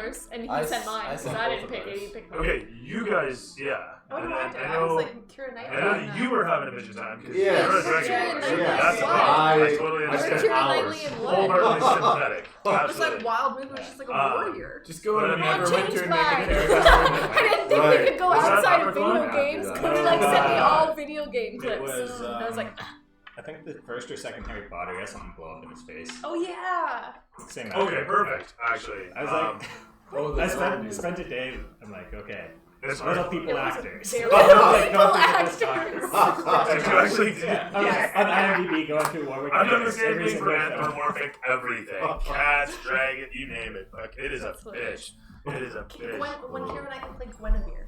yours, and he said mine, because I didn't pick it, he picked mine. Okay, you guys, yeah. Oh, no, And I was like, Keira Knightley. I know you were having a bitch of time because Yes. you're a Dragon Yeah, Ball. yeah, That's yeah. fine. I totally I understand. spent Keira hours. Knightley and what? Wholeheartedly sympathetic. It's like Absolutely. Wild Moon was just like a warrior. Just go to But I mean, Neverwinter and make mine. a character. I didn't think we could go Was that outside of Leprechaun? video Yeah, games. yeah. Could we like send me all video game It clips? was, And I was like, I think the first or second Harry Potter, he has something blow up in his face. oh yeah. Same Okay, actor. perfect. Actually, I was like, Oh, I the spent a day, I'm like, okay. this Little one. people It was actors. very Like, little don't people think of this actors. You actually did. Yeah, I was on IMDb going through Warwick. I've done the Davis, same every thing for single film. anthropomorphic everything. Cats, dragon, you name it. Like, it is a That's hilarious. bitch. It is a bitch. When Keira Knightley played Guinevere.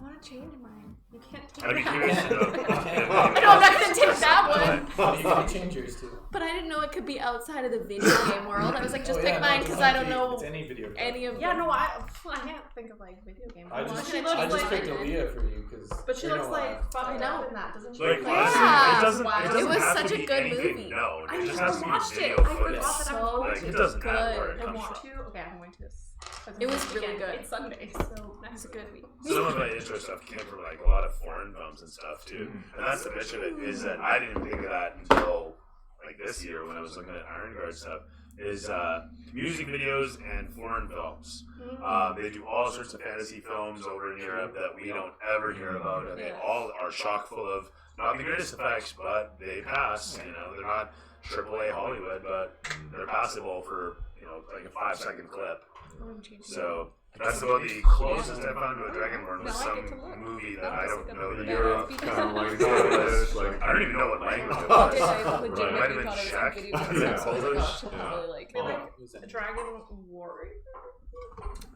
I want to change mine. You can't take I'd be that. curious to know. I know I'm not gonna take that one. You can change yours too. But I didn't know it could be outside of the video game world. I was like, just Oh, pick yeah, mine no, because it's I don't not know It's any video game. any of Yeah, them. no, I can't think of like video games. I Well, just she looks like, picked Aaliyah for you because. but she looks like fucking know. up in that, doesn't she? Like, Like, honestly, Yeah. it doesn't It was have such to a be good anything movie. known. I It just never has to be watched it. video I footage. forgot that I So was Like, watching it it. doesn't matter good. where it I comes want from. to. Okay, I'm going to this. It was really good. It's Sunday, so It's a good movie. Some of my intro stuff came from like a lot of foreign films and stuff too, and that's the bitch of it is that I didn't think of that until like this year when I was looking at Iron Guard stuff. Is music videos and foreign films. They do all sorts of fantasy films over in Europe that we don't ever hear about, and they all are chock full of not the greatest effects, but they pass. You know, they're not AAA Hollywood, but they're passable for like a 5-second clip. So that's about the closest I found to a Dragonborn was Now I some get to look. movie that That I was don't a know the good name Europe, of. kind of like I don't even know what language it I was. did. I It might have legitimately been thought it was Czech. like video games. Yeah, So I was like, Polish. oh, shit, I really like it. A Dragon Warrior?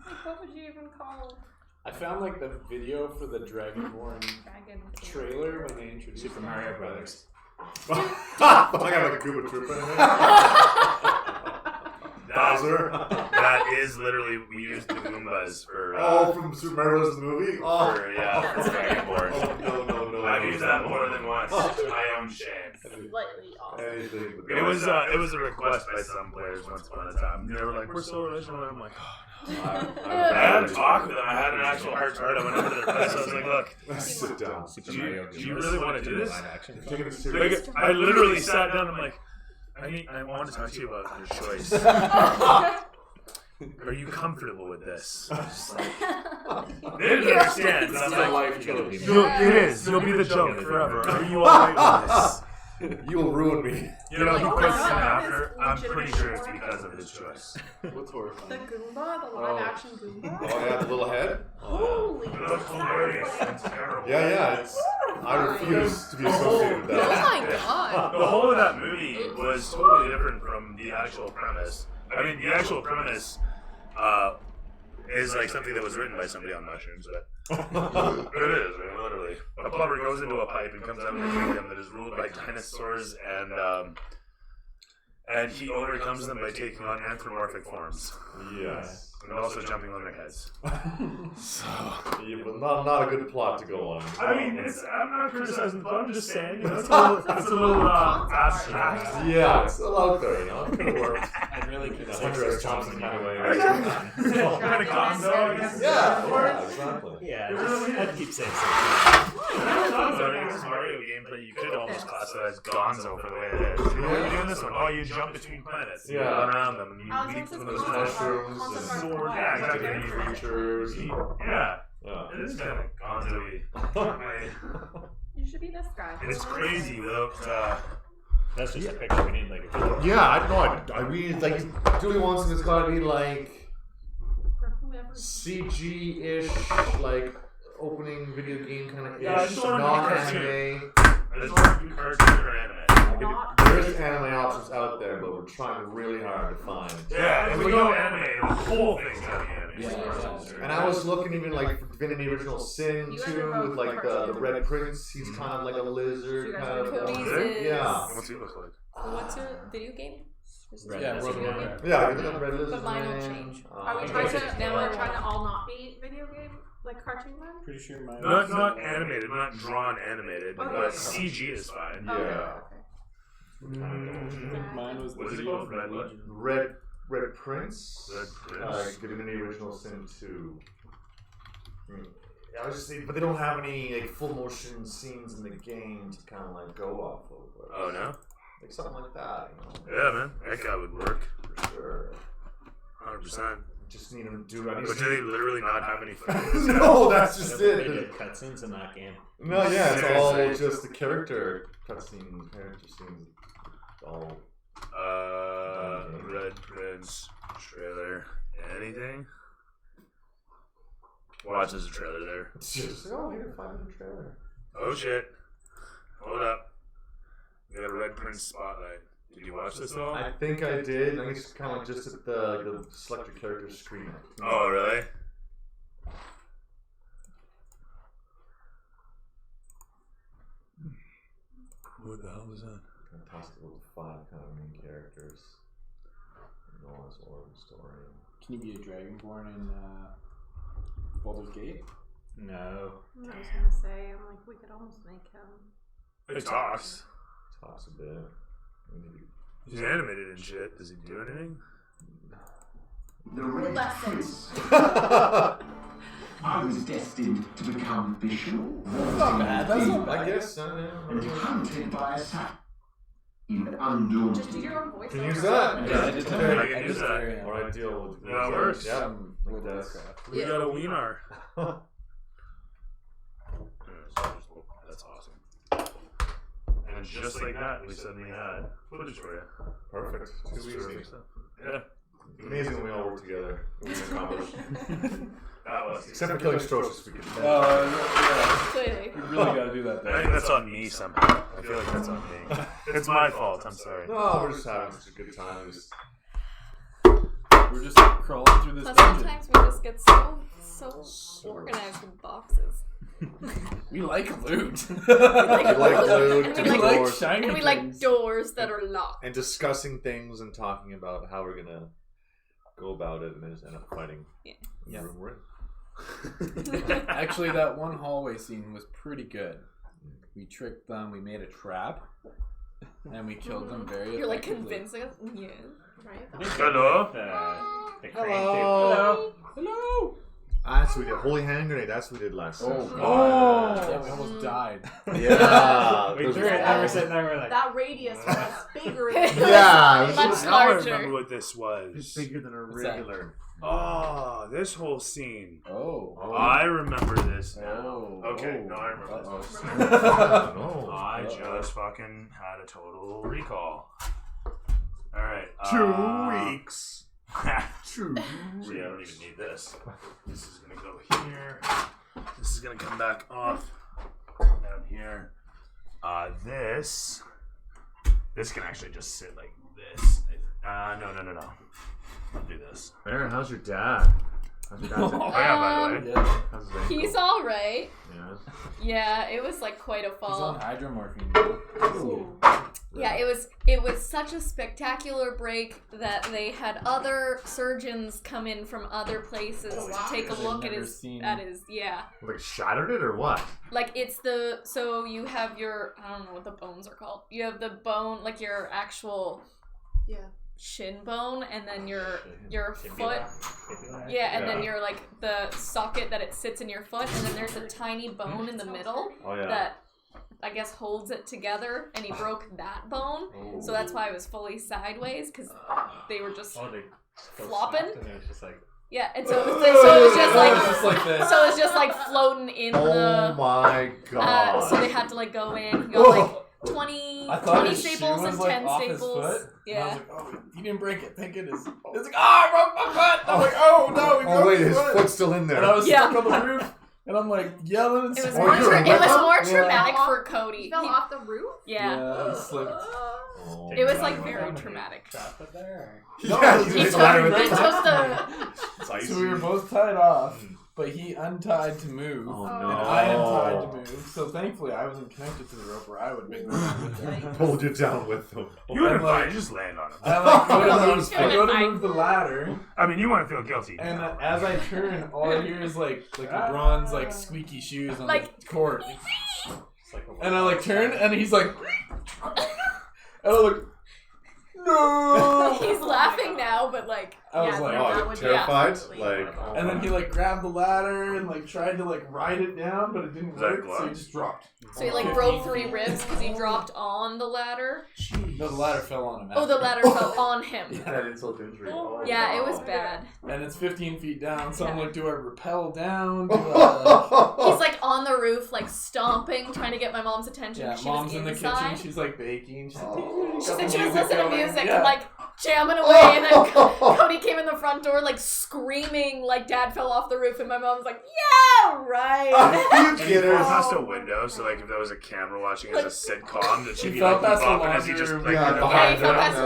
Like, what would you even call I found like the video for the Dragonborn Dragon? trailer when they introduced Super Mario Brothers. I got like a Koopa Troopa in there. Bowser. That is literally, we used the Goombas for, Oh, from Super Mario Bros. The movie? Oh, for Dragonborn. no. I've used that more than once, to my own shame. Slightly off. Anything but It was a request by some players once upon a time. They were like, we're so original, and I'm like, I I had to talk with them. I had an actual heart to heart. I went over to their place. I was like, look, Let's sit down. Super Do you- Mario do you Brothers. really wanna do this? Live action. Taking it serious. I literally sat down. I'm like, I want to talk to you about your choice. Are you comfortable with this? I was just like, they didn't understand. But I was It's a like, life choice. it is. You'll be the joke forever. Are you alright with this? You will ruin me. You know, he Oh my puts God, him that after. is I'm legitimate pretty sure it's horror. because of his choice. What's horrifying? The Goomba, the live action Goomba? Oh, yeah, the little head? Holy It looks hilarious and terrible. Yeah, it's. I refuse to be associated with Oh that. my god. The whole of that movie was totally different from the actual premise. I mean, the actual premise is like something that was written by somebody on mushrooms, but it is, I mean, literally. A plumber goes into a pipe and comes out with a kingdom that is ruled by dinosaurs, and he overcomes them by taking on anthropomorphic forms Yes. and also jumping on their heads. So, Yeah, but not a good plot to go on. I mean, I'm not criticizing the plot. I'm just saying, it's a little abstract. Yeah, it's still out there, you know? It could have worked. I'd really In a consider Hunter S. it Thompson kind of way. Kind of gonzo, I guess. Yeah, exactly. Yeah, I'd keep saying so. This Mario gameplay, you could almost classify it as gonzo for the way it is. You know, what are you doing this one? Oh, you jump between planets. You Yeah. run around them and you Alex, leap what's from this those called? mushrooms. Concept and art. Yeah, exactly. Tiny creatures. Yeah, Yeah. it is kind of gonzo-y. You should be this guy. It's crazy without, That's just a picture. We need like a video. Yeah, I know. I mean, like, Julie wants it's gotta be like For whoever. CG-ish, like opening video game kind of Yeah, I ish, just wanna not be anime. I just want to do cartoon or anime. Not. There's anime options out there, but we're trying really hard to find. Yeah, if we go anime, the whole thing's gotta be anime. Yeah. And I was looking even like for Divinity Original Sin You guys too, are with like the Red Prince. He's kind of like a So lizard you guys kind are of. Cody's Is is... Yeah. What's he look like? What's your video game? Red Yeah, Lizard. Road Runner. Yeah, I think the Red Lizard. But mine will Man. change. Are we Um, trying to Now now I we're trying to want- all not be video game like cartoon then? Pretty sure mine. Not animated, not drawn animated, Okay. but CG is fine. Yeah. Okay. I think mine was the What is it video called? from Red what? Legion. Red Red Prince. Red Prince. Good Mini Original Sin 2. Yeah, I was just saying, but they don't have any like full motion scenes in the game to kind of like go off of. Like, Oh no. like something like that. You know? Yeah, man. That guy would work. For sure. 100%. Just need them to do it. But do they literally not have any footage? No, that's just They it. did cutscenes in that game. No, yeah, it's all Seriously. just the character cutscene, character scenes. All. Red Prince trailer. Anything? Watch, there's a trailer there. It's just oh, here, 5-minute trailer. Oh shit. Hold up. We got a Red Prince spotlight. Did you watch this at all? I think I did. I think it's kind of like just at the select your character screen. Oh, really? What the hell was that? Kind of tossed it with 5 kind of main characters. Noah's origin story. Can you be a Dragonborn in Baldur's Gate? No. I was gonna say, I'm like, we could almost make him. It talks. Talks a bit. He's animated and shit. Does he do anything? The Red Lessons. Prince. I was destined to become visual, Not bad. That's not I bad. guess. and hunted by a sap. In undaunted. Just do your own voice. Can you use that? Yeah, I did Okay, I can I use did that. very, Or I deal with. Yeah, it works. Yeah. Some Like with that. Warcraft. We Yeah. got a wiener. That's awesome. And just like that, we suddenly had footage for you. Perfect. Too easy. Perfect stuff. Yeah. Amazing when we all work together. We can accomplish. That was. Except for killing Strochus, we can. Clearly. We really gotta do that I think that's on me somehow. I feel like that's on me. It's my fault. I'm sorry. No, we're just having such a good time. Just We're just crawling through this Plus, dungeon. sometimes we just get so organized with boxes. We like loot. we like loot, And we we like- like doors, shiny And we like things. doors that are locked. and discussing things and talking about how we're gonna go about it, and then just end up fighting. Yeah. Yeah. We're in. Actually, that one hallway scene was pretty good. We tricked them. We made a trap, and we killed them very. You're like effectively. convincing us. Yeah. Right? Hello. The crane Hello. Hello. That's what we did. Holy hand grenade. That's what we did last Oh, session. God. Yeah, we almost died. Yeah. We those- threw it and we're sitting there, we're like, That radius was bigger. Yeah. Much Now I larger. remember what this was. It's bigger than a What's that? regular. Oh, this whole scene. Oh. I remember this now. Oh. Okay, Oh. no, I remember Uh-oh. this. No. I just fucking had a total recall. Alright. 2 weeks. 2 See, I don't even need this. This is gonna go here. This is gonna come back off down here. This can actually just sit like this. No. I'll do this. Aaron, how's your dad? How's your dad? Oh yeah, by the way. Yeah. How's his ankle? He's all right. Yeah. Yeah, it was like quite a He's fall. on hydromorphine. Ooh. Yeah, it was such a spectacular break that they had other surgeons come in from other places to take a They've look at never his seen- yeah. Like shattered it or what? Like it's so you have your, I don't know what the bones are called. You have the bone, like your actual Yeah. shin bone, and then your foot. Fibula. Yeah, and then your like the socket that it sits in your foot, and then there's a tiny bone in the middle Oh yeah. that I guess holds it together, and he broke that bone. So that's why I was fully sideways, because they were just Oh, they flopping? snapped And it was just like, yeah, and so it was just like It's just like this. so it was just like floating in Oh the. my god. So they had to like go in, go like 20 I thought 20 his shoe staples was and like 10 off his staples. foot. And I Yeah. was like, oh, he didn't break it. Thank goodness. It's like, I broke my foot. I'm like, oh no, he broke Oh wait, his his foot. foot's still in there. And I was Yeah. stuck on the roof, and I'm like yelling and It was Oh, more, you're a it was weapon? more Yeah. traumatic Yeah. for Cody. He fell off the roof? Yeah. he slipped. Oh. It was like very traumatic. Trap it there. Yeah, He He It's took, ladder he with took the. So we were both tied off, but he untied to move, Oh, and no. I untied to move. So thankfully, I wasn't connected to the rope, or I would have been going with him. Pulled you down with them. You would have like- fine, just land on him. I like go to That move, was I go to fine. move the ladder, I mean, you want to feel guilty. and as I turn, all I hear is like LeBron's like squeaky shoes on Like- the court, It's like a and I like turn, and he's like, and I look. no. He's laughing now, but like, I was Yeah, like, no, Oh, that like, would- terrified? absolutely. Like, oh and then my- he like grabbed the ladder and like tried to like ride it down, but it didn't Was that work, so he gloves? just dropped. so he like broke 3 ribs because he dropped on the ladder. No, the ladder fell on him. Oh, the after. ladder fell on him. That insult to injury. Oh, Yeah, it was wow. bad. And it's 15 feet down, so I'm like, do I rappel down? He's like on the roof, like stomping, trying to get my mom's attention. Yeah, She mom's was in the inside. kitchen. She's like baking. She's like, Oh. She got said the she was music listening to going. music Yeah. and like jamming away, and then Cody came in the front door like screaming, like Dad fell off the roof, and my mom's like, "Yeah, right." You And he kidders. fell past a window, so like if there was a camera watching as a sitcom, that she'd be fell like past the bopping as he just laundry like room. in the Yeah, back. he fell past the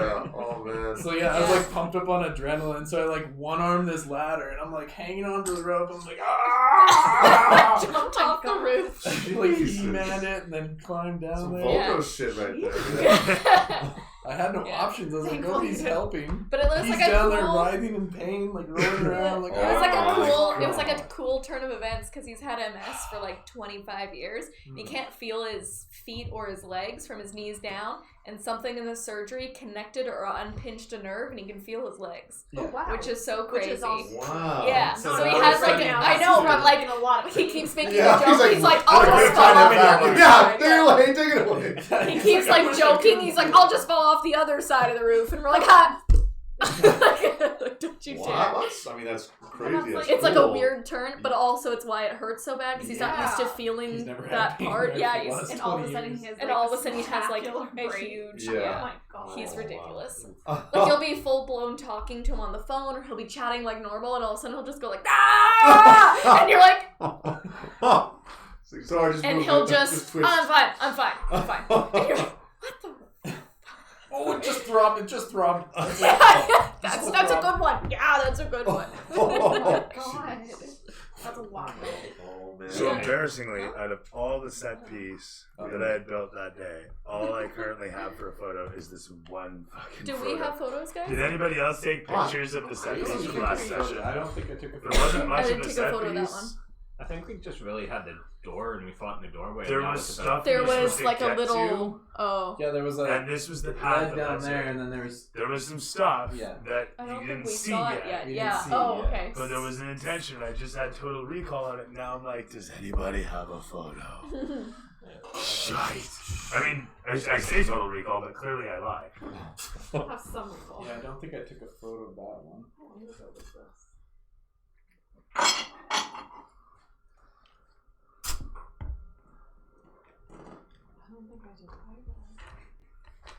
yeah. Oh man. So yeah, I was Yeah. like pumped up on adrenaline, so I like one arm this ladder, and I'm like hanging onto the rope. I'm like, ah! Jumped off the roof. She like He-Man it and then climbed down Some there. Volko Yeah. shit right there. I had no Yeah. options. I was like, Thankfully nobody's you did. helping. But it was He's like a down there cool. writhing in pain, like rolling around. Like, It was like Oh a my cool. God. It was like a cool turn of events because he's had MS for like 25 years. He can't feel his feet or his legs from his knees down, and something in the surgery connected or unpinched a nerve, and he can feel his legs, Yeah. Oh, wow. which is so Which crazy. is awesome. Wow. Yeah, So so he that has was like like- I know, but like in a lot of he keeps making Yeah, a joke. He's like, "I'm I'll gonna just try fall that off the back." other Yeah, side. take it away, take it away. He keeps like joking. He's like, I'll just fall off the other side of the roof, and we're like, ha! Don't you dare! Wow, I mean, that's crazy. That's It's like a cool. weird turn, but also it's why it hurts so bad because he's not used to He's feeling never had that pain part. there Yeah, for the he's last And all of a 20 sudden years. he has and like, all of a sudden he has like spectacular a break. huge. Yeah. Oh Yeah. my god. He's Oh, ridiculous. wow. Like he'll be full blown talking to him on the phone, or he'll be chatting like normal, and all of a sudden he'll just go like ah, and you're like, So I just and moved he'll it, just, twitched. I'm fine, and you're like, what the? Oh, it just throbbed. It just throbbed. That's a good one. Yeah, that's a good one. Oh god. That's a lot. Oh man. So embarrassingly, out of all the set piece that I had built that day, all I currently have for a photo is this one fucking Do photo. we have photos, guys? Did anybody else take pictures of the set piece from last session? I don't think I took a There wasn't I much of didn't the take a set photo of that piece. one. I think we just really had the door and we fought in the doorway. There and that was about stuff There we were was supposed like to a get little. Oh. Yeah, there was to, a and this was the led path down there, and then there was. There was some stuff Yeah. that I don't you think didn't we see saw yet. it yet. We Yeah. didn't see Oh, it yet. okay. But there was an intention. I just had total recall on it. Now I'm like, does anybody have a photo? Shite. I mean, I say total recall, but clearly I lie. I'll have some recall. Yeah, I don't think I took a photo of that one.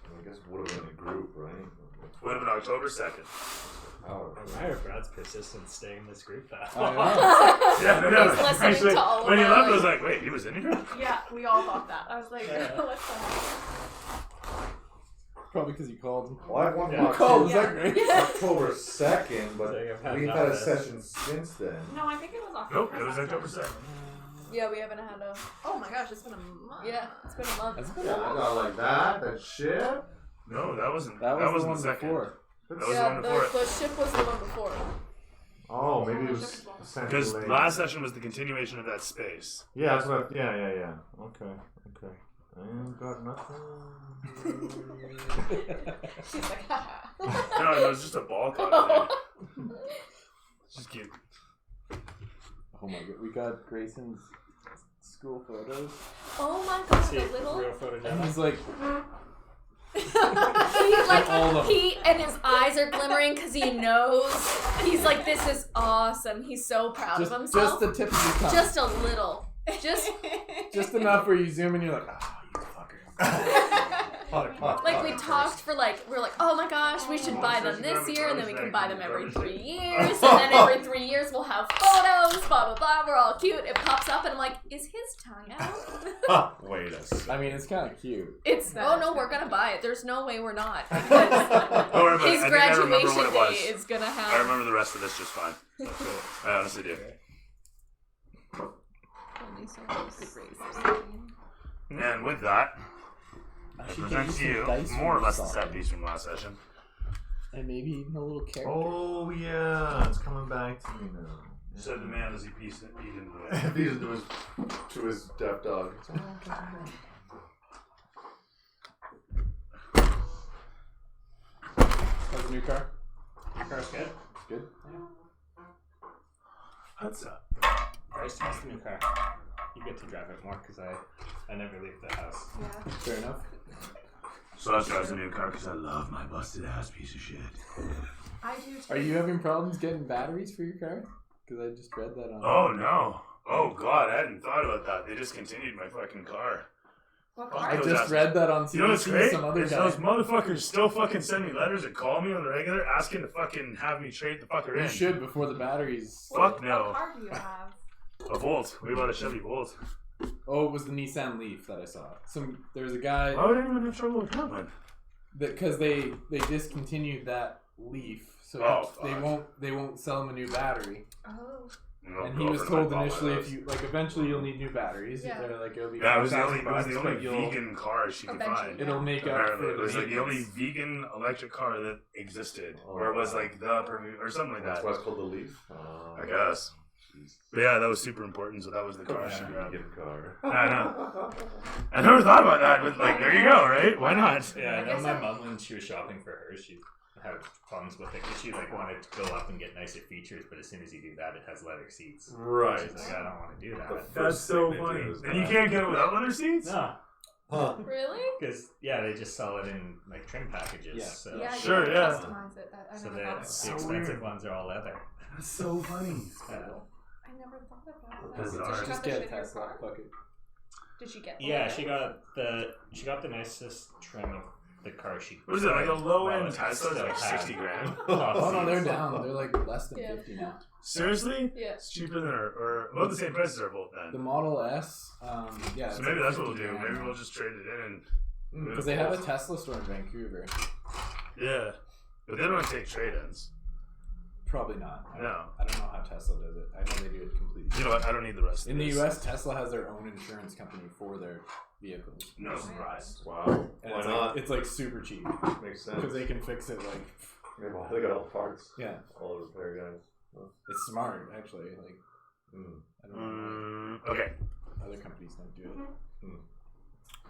I guess it would have been a group, right? Would have been October 2nd. Oh. I admire Brad's persistence staying in this group that I long. Yeah, no. He's listening Actually, to all of when he our- left, I was like, wait, he was in here? Yeah, we all thought that. I was like, Yeah. what's that? Probably because you called. Well, I have one Yeah. from Called, is October, that great? October 2nd, but So you've had we've none had a of it. session since then. No, I think it was October. Nope, it was October 2nd. Yeah, we haven't had a. Oh my gosh, it's been a month. Yeah, it's been a month. That's good. Yeah, I got like that shit. No, that wasn't. That was the wasn't one second. before. That was the Yeah, one before it. the ship was the one before. Oh, maybe it was Because essentially. last session was the continuation of that space. Yeah, that's what. Yeah. Okay. I ain't got nothing. She's like, haha. No, it was just a ball cut. It's just cute. Oh my god, we got Grayson's school photos, Oh my god, See, the little. real photo and he's like, He's All of like, them. he and his eyes are glimmering because he knows. He's like, this is awesome. He's so proud of just himself. the tip of your tongue, Just a little. Just enough where you zoom and you're like, ah, you fucker. like we talked for like, we're like, oh my gosh, we should buy them this year, and then we can buy them every 3 years, and then every 3 years we'll have photos, blah blah blah. We're all cute. It pops up, and I'm like, is his tongue out? Wait a second. I mean, it's kind of cute. It's That oh is no, good. we're gonna buy it. There's no way we're not. Don't worry about it. His I think I remember graduation what it day was. is gonna I have. remember the rest of this just fine. I honestly do. And with that, I should present get to you you some dice more or from less the the set piece from last session. And maybe even a little character. Oh yeah, it's coming back to me now. So the man as he pieced it, eat into it. He just to his deaf dog. the new car? Your car's good. Good. What's up? Bryce has the new car. You get to drive it more because I never leave the house. Yeah. Fair enough. So I drive a new car because I love my busted ass piece of shit. I do too. Are you having problems getting batteries for your car? Because I just read that on. Oh no. Oh god, I hadn't thought about that. They discontinued my fucking car. What Fuck car? I those just assholes. read that on You know what's CBC. great? Some other Is guy. those motherfuckers still fucking send me letters and call me on the regular asking to fucking have me trade the fucker You in. should before the batteries. Fuck no. What car do you have? A Volt. We bought a Chevy Volt. Oh, it was the Nissan Leaf that I saw. There was a guy Why would anyone have trouble with that one? because they discontinued that Leaf, so Oh, they won't sell him a new battery. Oh. No, And he was girlfriend told might buy initially one of if you eventually you'll need new batteries. Yeah. They're like it'll be Yeah, it was the $5,000 only but you'll- vegan car she could Eventually. find. It'll make up Apparently, for it the was like the only maintenance. vegan electric car that existed, or it was like the or something like That's that. why it's called the Leaf. I guess. But yeah, that was super important. So that was the car she grabbed. Vegan car. I know. I never thought about that, but like, there you go, right? Why not? Yeah, I I know guess my I- mom when she was shopping for hers, she had problems with it because she like wanted to go up and get nicer features, but as soon as you do that, it has leather seats. Right. She's like, I don't want to do that. The That's first so thing they funny. do is And you that. can't get it without leather seats? No, Huh. Really? because they just sell it in like trim packages. Yeah. So, Yeah. You Sure, can yeah. Customize it. I so never the thought of so the that. expensive weird. ones are all leather. That's so funny. Yeah. I never thought about that. That's Did ours. she Just got the get shit a in your Tesla. car? Fuck it. Did she get? the Yeah, leather? she got the nicest trim of the car she. What is it, like a low-end well, Tesla? It's like still had. 60 grand. Oh no, they're down. They're like less than Yeah. 50 now. Seriously? Yeah. It's cheaper than or about the same price as our Volt The then. Model S, yeah. So maybe that's what we'll do. Maybe we'll just trade it in and because they have a Tesla store in Vancouver. yeah. But they don't take trade-ins. Probably not. No. I don't know how Tesla does it. I know they do it completely. You know what? I don't need the rest. In of the this. U.S., Tesla has their own insurance company for their vehicles. No surprise. Wow. And Why it's not? like, it's like super cheap Makes sense. because they can fix it like They got all the parts. yeah. All the repair guys. It's smart actually. Like I don't know Okay. why other companies don't do it.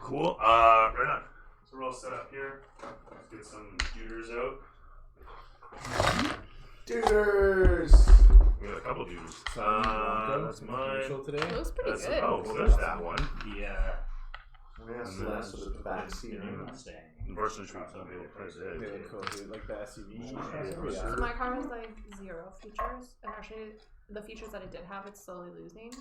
Cool. Right on. So we're all set up here. Let's get some shooters out. Duders! We got a couple shooters. Bronco, That's commercial mine. today. It was pretty That's, good. oh, well, there's that one. Yeah. Yes, last of the backseat. Mustang. Unfortunately, some people price They it. look cool, dude. Like the SUV. Yeah. So my car has like 0 features, and actually the features that it did have, it's slowly losing.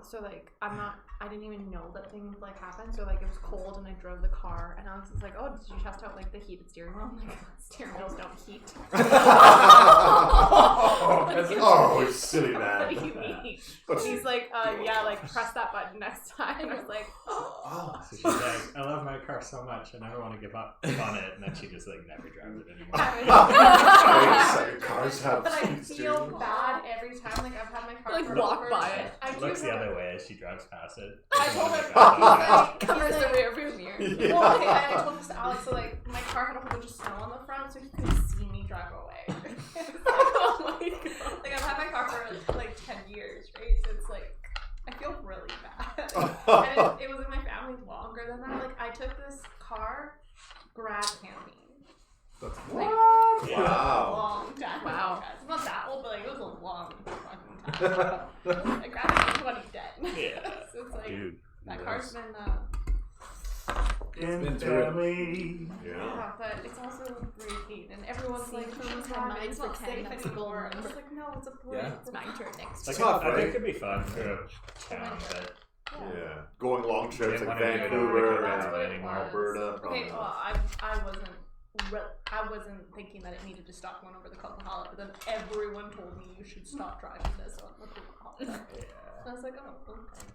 So like I didn't even know that thing like happened. So like it was cold, and I drove the car, and Alex was like, "Oh, did you test out like the heated steering wheel?" I'm like, "Steering wheels don't heat." Oh, you silly What do man. you mean? And he's like, "Yeah, like press that button next time." And I was like, Oh. So she's like, I love my car so much, I never want to give up on it, and then she just like never drives it anymore. Wait, so cars have But I heated feel steering wheel? bad every time like I've had my car Like, run walk over. by it. I She do looks the have- other way as she drives past it. I Doesn't told wanna her get back on it. like, Covers the like, rear view mirror. Yeah. well, okay, I told this to Alex, so like my car had a whole bunch of snow on the front, so he couldn't see me drive away. Oh my god. Like I've had my car for like 10 years, right? So it's like I feel really bad. And it was in my family longer than that. Like I took this car grad camping. That's Like, Yeah. Wow. long time. Wow. Ago, guys. It's not that old, but like it was a long fucking time. I grabbed it in 2010. Yeah. So it's like Dude. that car's been In been through it. family. Yeah. yeah, but it's also breaking, and everyone's See, like, who's "Who's had mine? mine It's for not 10, safe that's anymore." golden. I was like, "No, it's a break." Yeah. It's my turn next. Like, tough, I think right? it'd be fun for a town, but Yeah. Going long trips Didn't like wanna do it Vancouver That's what and it was. Alberta. Okay, probably well, not. I wasn't thinking that it needed to stop going over the Coquihalla, but then everyone told me you should stop driving this on the Coquihalla. yeah. And I was like, oh, okay.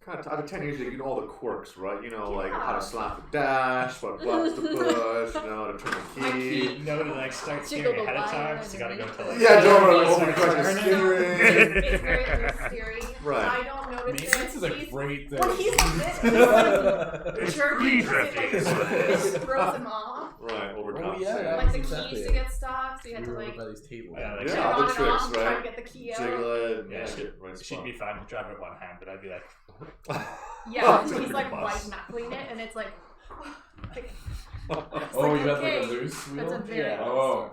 Kind of, out of 10 years, you know all the quirks, right? You know, like Yeah. how to slap the dash, what buttons to push, you know, how to turn the key. You know to like start Jiggle steering the ahead of wire time, so you gotta go to like Yeah, don't start overcrunch the turning. steering. It's very mysterious. Right. I don't notice Maintenance is a He's- great thing. Well, he's like this. He's like It's jerky free because it drifting. is what it like is. it throws him off. Right, overcome. Oh, yeah, Yeah. Like the exactly keys it. to get stuck, so you had We to were like over by these tables. Yeah, like, Yeah, turn all on the and tricks, off, try right? to get the key out. Jiggle it. Yeah, get it right She'd spot. be fine to drive it one hand, but I'd be like, Yeah, and It's like he's a like bus. white knuckling it, and it's like like, Oh, you got okay, like a loose wheel? that's a very yeah. loose Oh.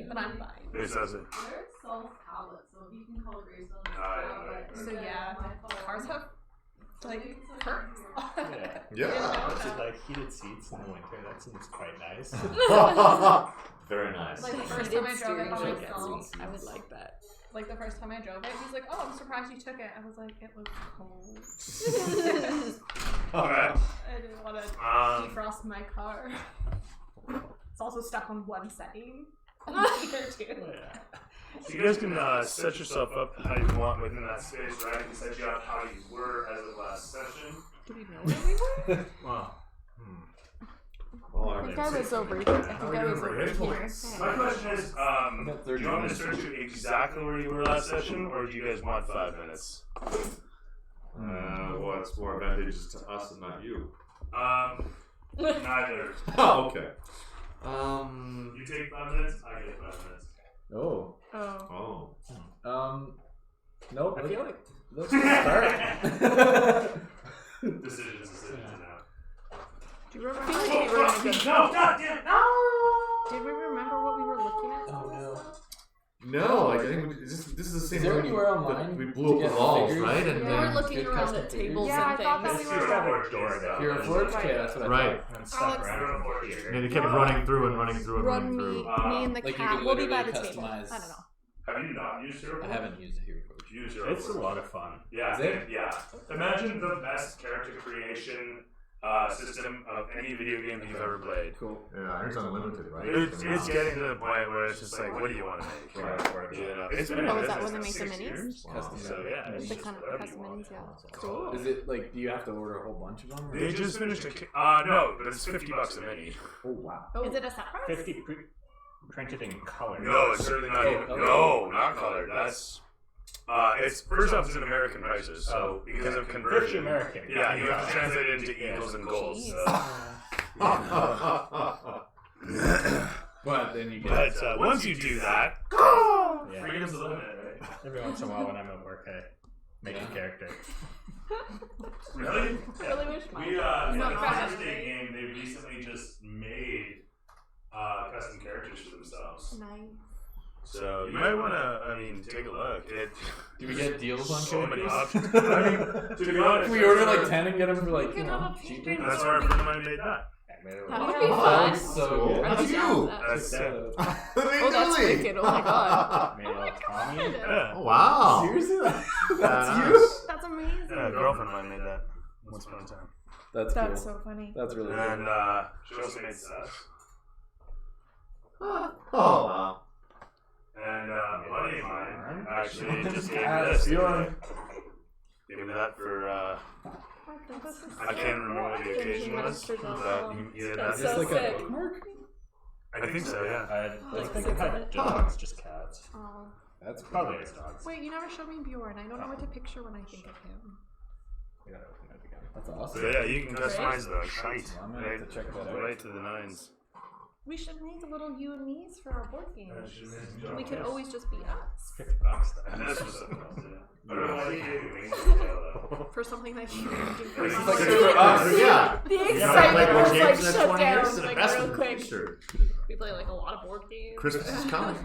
but I'm fine. This doesn't. There's Saul's tablet, so if you can call Grace on this right. tablet. So yeah, cars have like perks. Yeah. Yeah. Is it like heated seats in the winter? That seems quite nice. Very nice. Like the first Heated time I drove it by steering wheel myself, gets me. I would like that. like the first time I drove it, he's like, "Oh, I'm surprised you took it." I was like, "It was cold. Alright. I didn't want to defrost my car." It's also stuck on one setting. Here too. Yeah. So you guys can set yourself up how you want within that space, right? You can set you up how you were as of last session. Do we know where we were? Well, I think I was over here. I think I was over here. my question is, got do you 30 want me to minutes. search you exactly where you were last session, or do you guys want 5 minutes? Well, it's more advantageous to us and not you. Neither. Oh, okay. You take 5 minutes, I get 5 minutes. Oh. Oh. Oh. Nope. I feel like Let's start. Decisions now. Do you remember what we were in a good... No, God damn it, no! Did we remember what we were looking at? Oh no. No, like I think this is the same. Is there room anywhere that online we to blew up get the walls, figures? right? And We Yeah. were then looking Good around custom at tables Yeah, and I thought things. that we It's were- your forge door that Hero was- Forge? Okay, that's what I right. thought. and stuff Alex, around here. And they kept running through and running through and Run running me, through. me and the Like you cat. could We'll be by literally the table. customize- I don't know. Have you not used Hero I Forge? haven't used a Hero Forge. Use Hero It's a Forge. lot of fun. Yeah, Is it? yeah. Imagine the best character creation system of any video game that you've ever played. Cool. Yeah, it's unlimited, right? It's getting to the point where it's just like, what do you want to make? Right. You know, it's been Oh, in is that business when they now make the 6 minis? years. Custom. So yeah, it's The just kind of whatever custom you want. minis, yeah. Cool. Is it like, do you have to order a whole bunch of them? or- They just finished no, but it's $50 a mini. Oh wow. Is it a set price? 50 printed in color. No, it's certainly not. Oh, No, not colored. That's it's first off, it's in American prices, so because of 50 conversion, American. yeah, you have to translate it into eagles and goals. Jeez. But then you get. But once you do that, Yeah. freedom's the limit, right? Every once in a while when I'm at work, I make a character. Really? Really wish We mine. in No, the no, Thursday game, they recently just made custom characters for themselves. Nice. So you might want to, take a look. Do we get deals on so many characters? options. I mean, to be honest, Can we order like 10 and get them for like, You you can have know, a cheaper? featuring that's where a friend of mine made that. That would be Oh, fun. that's So cool. good. I'd That's be down you. with that. That's Oh, that's wicked. Oh my god. Made a little Tommy. yeah. Oh, wow. Seriously? That's Badass. you? That's amazing. Yeah, a girlfriend of mine made that once upon a time. That's cool. That's so funny. That's really And cool. she also made sus. Oh, wow. And a buddy of mine actually just gave me Ah, this. Bjorn. Gave me that for I can't remember what the occasion was, but he had That's that. Is so this like sick. a bookmark? I think so, yeah. I don't think I had dogs, just cats. Oh. That's cool. Probably his dogs. Wait, you never showed me Bjorn. I don't know what to picture when I think of him. We gotta open it again. That's So awesome. yeah, you can customize the shite I'm gonna have to check that out. right to the nines. We should make little you and me's for our board game. We could always just be us. $50 And though. this was something else, yeah. I don't know why you gave me wings to tell though. For something that you can do for It's us. like for us. Yeah. The You excitement haven't played was board like games in shut 20 years? down The like best real one. quick. Sure. We play like a lot of board games. Christmas is coming.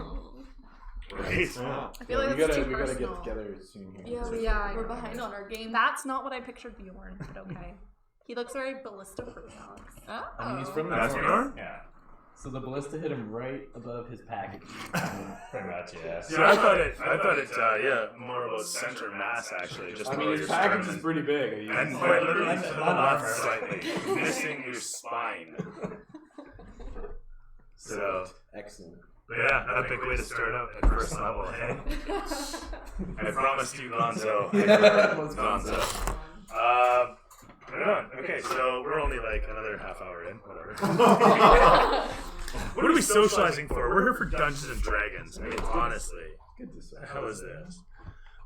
Right? I feel like we that's gotta, too we gotta personal. get together soon here. Yeah, Yeah, we're I know. behind on our game. That's not what I pictured Bjorn, but okay. He looks very ballista fruit dogs. Oh. I mean, he's from the That's north. Bjorn? Yeah, So the ballista hit him right above his package. pretty much, yeah. So I thought it, more about center mass actually. Just I mean, below his your package sternum is pretty big. and He's- quite literally and to the unarmed. left slightly, missing your spine. So, Excellent. but yeah, epic way to start out at first level, hey? I promised you Gonzo. Let's Gonzo. Right on. Okay, so we're only like another half hour in, whatever. What are we socializing for? We're here for Dungeons and Dragons. I mean, honestly. Good to say. How is this?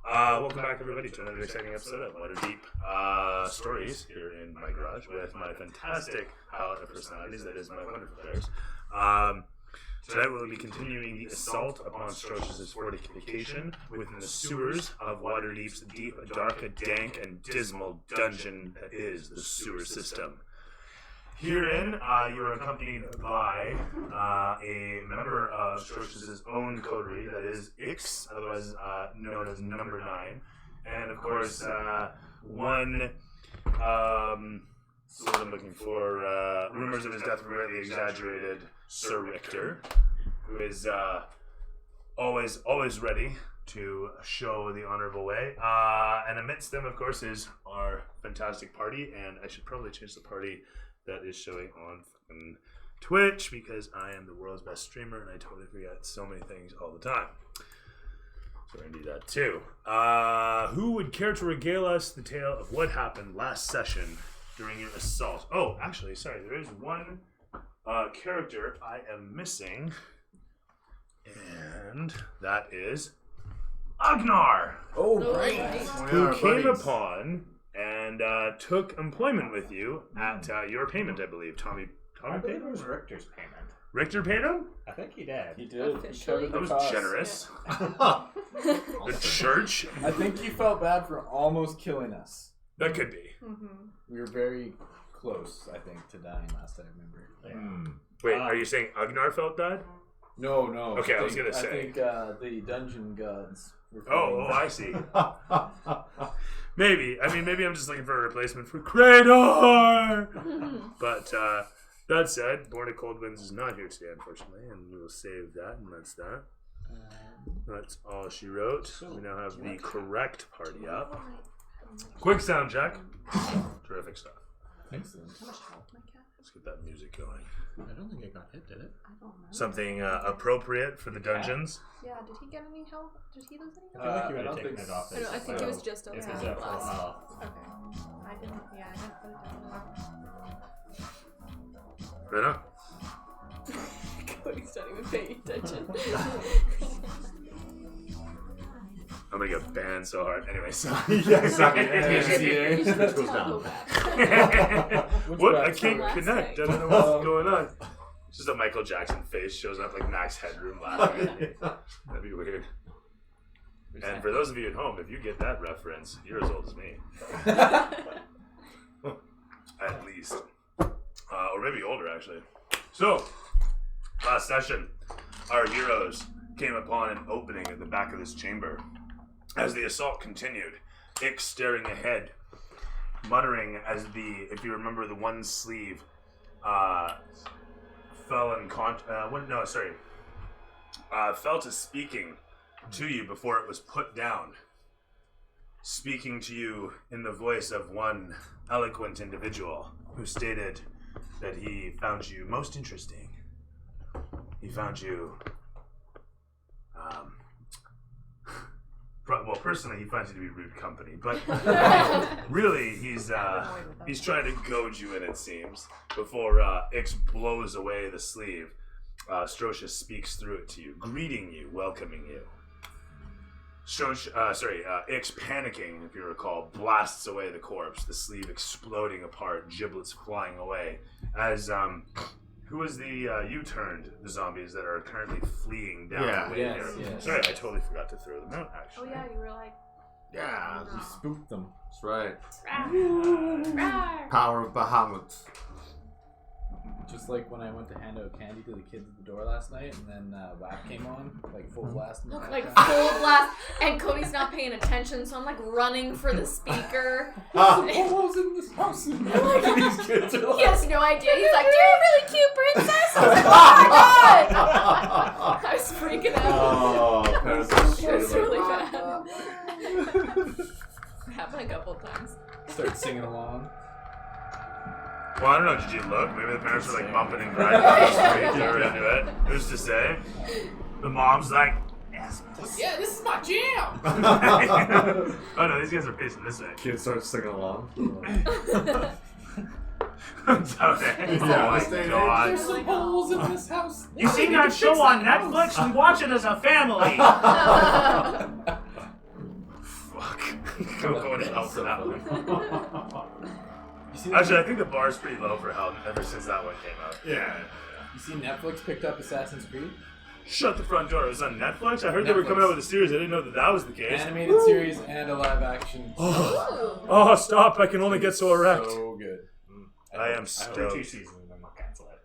Welcome back, everybody, to another exciting episode of Waterdeep Stories here in my garage with my fantastic palette of personalities. That is my wonderful players. Tonight we'll be continuing the assault upon Stroch's fortification within the sewers of Waterdeep's deep, dark, dank, and dismal dungeon that is the sewer system. Herein, you are accompanied by a member of Strosh's own coterie, that is Ix, otherwise known as Number 9. And of course, one, so what I'm looking for, rumors of his death were greatly exaggerated, Sir Richter, who is always ready to show the honorable way. And amidst them, of course, is our fantastic party, and I should probably change the party that is showing on fucking Twitch, because I am the world's best streamer and I totally forget so many things all the time. So we're gonna do that too. Who would care to regale us the tale of what happened last session during your assault? Oh, actually, sorry, there is one character I am missing, and that is Agnar, Oh, right. who came upon and took employment with you at your payment, I believe. Tommy I believe paid it him? was Richter's payment. Richter paid him? I think he did. He did. Officially? He That covered was the cost. generous. The church? I think he felt bad for almost killing us. That could be. We were very close, I think, to dying last I remember. Wait, are you saying Agnar felt bad? No. Okay, I was gonna say. I think the dungeon gods were Oh, feeling I see. Maybe. I mean, maybe I'm just looking for a replacement for Krator! But, that said, Born of Cold Winds is not here today, unfortunately, and we will save that, and that's that. That's all she wrote. We now have the correct party up. Quick sound check. Terrific stuff. Excellent. Let's get that music going. I don't think it got hit, did it? I don't know. Something appropriate for the dungeons. Yeah, did he get any help? Did he lose any I feel like you I would have don't taken think it off. I don't- I think it was just If okay. it's up for a while. Okay. I didn't put it down. Right enough. Cody's not even paying attention. I'm gonna get banned so hard. Anyway, so. Yeah, exactly. You should It goes tell down. that. What? I wax can't wax connect. I thing? don't know what's going on. Just a Michael Jackson face shows up like Max Headroom laughing at me. That'd be weird. And for those of you at home, if you get that reference, you're as old as me. At least. Or maybe older, actually. So, last session, our heroes came upon an opening at the back of this chamber. As the assault continued, Ix staring ahead, muttering as if you remember, the one sleeve fell to speaking to you before it was put down. Speaking to you in the voice of one eloquent individual who stated that he found you most interesting. He found you, well, personally, he finds you to be rude company, but really, he's trying to goad you in, it seems. Before Ix blows away the sleeve, Strosha speaks through it to you, greeting you, welcoming you. Ix, panicking, if you recall, blasts away the corpse, the sleeve exploding apart, giblets flying away. As, who was you turned the zombies that are currently fleeing down Yeah. the way Yes, here. yes. Sorry, I totally forgot to throw them out, actually. Oh yeah, you were like, Yeah, You spooked them. that's right. rawr. Power of Bahamut. Just like when I went to hand out candy to the kids at the door last night, and then WAP came on, like full blast. In the Like background. full blast, and Cody's not paying attention, so I'm like running for the speaker. Who's in this house? And these kids are He has no idea. He's like, "You're a really cute princess." I was like, "Oh my god!" I was freaking out. Oh, parents are It straight was away. really bad. It happened a couple times. start singing along. Well, I don't know, did you look? Maybe the parents were like bumping and grinding on the street. They were into it. Who's to say? The mom's like, yes. Yeah, this is my jam. Oh no, these guys are facing this way. Kids start singing along. So they- Yeah, oh my this day and age. god. There's some holes in this house. You seen that show on Netflix? We watch it as a family. Fuck. I'm going to hell for that one. You see, Actually, I think the bar's pretty low for hell ever since that one came out. Yeah. you see Netflix picked up Assassin's Creed? Shut the front door. It was on Netflix? I heard they were coming out with a series. I didn't know that was the case. Animated series and a live action. Oh, stop. I can only get so erect. So good. I am After 2 stoked. seasons, then we'll cancel it.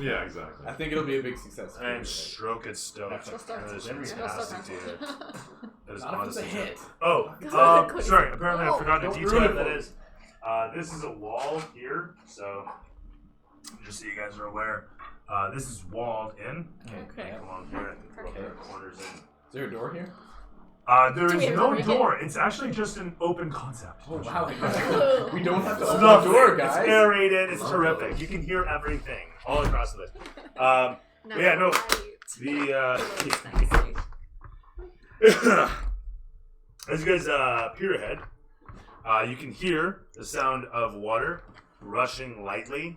Yeah, exactly. I think it'll be a big success. I am stroking stoked. That's That is fantastic to hear. That is Not if it's a honestly hit. Oh, God. sorry. Apparently, I forgot to Don't detail ruin what it that for me. is. This is a wall here, so just so you guys are aware, this is walled in. Okay. Come on here. Okay. Corners in. Is there a door here? There Do we is have no a door. It's actually just an open concept. Oh wow! We don't have to It's open lovely. the door, It's guys. aerated. It's terrific. You can hear everything all across the list. Yeah, no. As you guys peer ahead, you can hear the sound of water rushing lightly.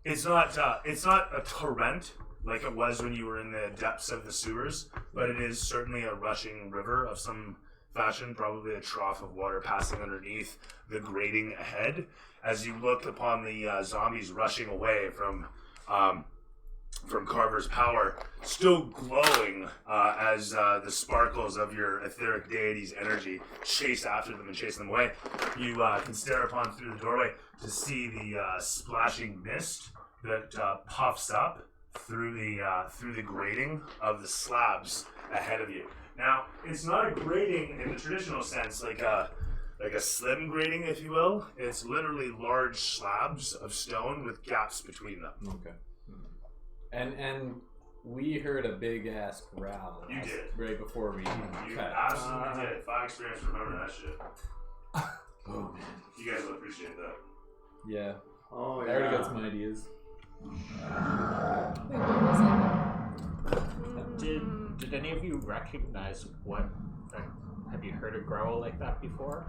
It's not a torrent like it was when you were in the depths of the sewers, but it is certainly a rushing river of some fashion, probably a trough of water passing underneath the grating ahead. As you look upon the zombies rushing away from Carver's power, still glowing as the sparkles of your etheric deity's energy chase after them and chase them away. You can stare upon through the doorway to see the splashing mist that puffs up through the grating of the slabs ahead of you. Now, it's not a grating in the traditional sense, like a slim grating, if you will. It's literally large slabs of stone with gaps between them. Okay. And we heard a big ass growl. You did. Right before we You cut. absolutely did. 5 experience, remember that shit. Oh man. You guys will appreciate that. Yeah. Oh I already got some ideas. Did any of you recognize what? Have you heard a growl like that before?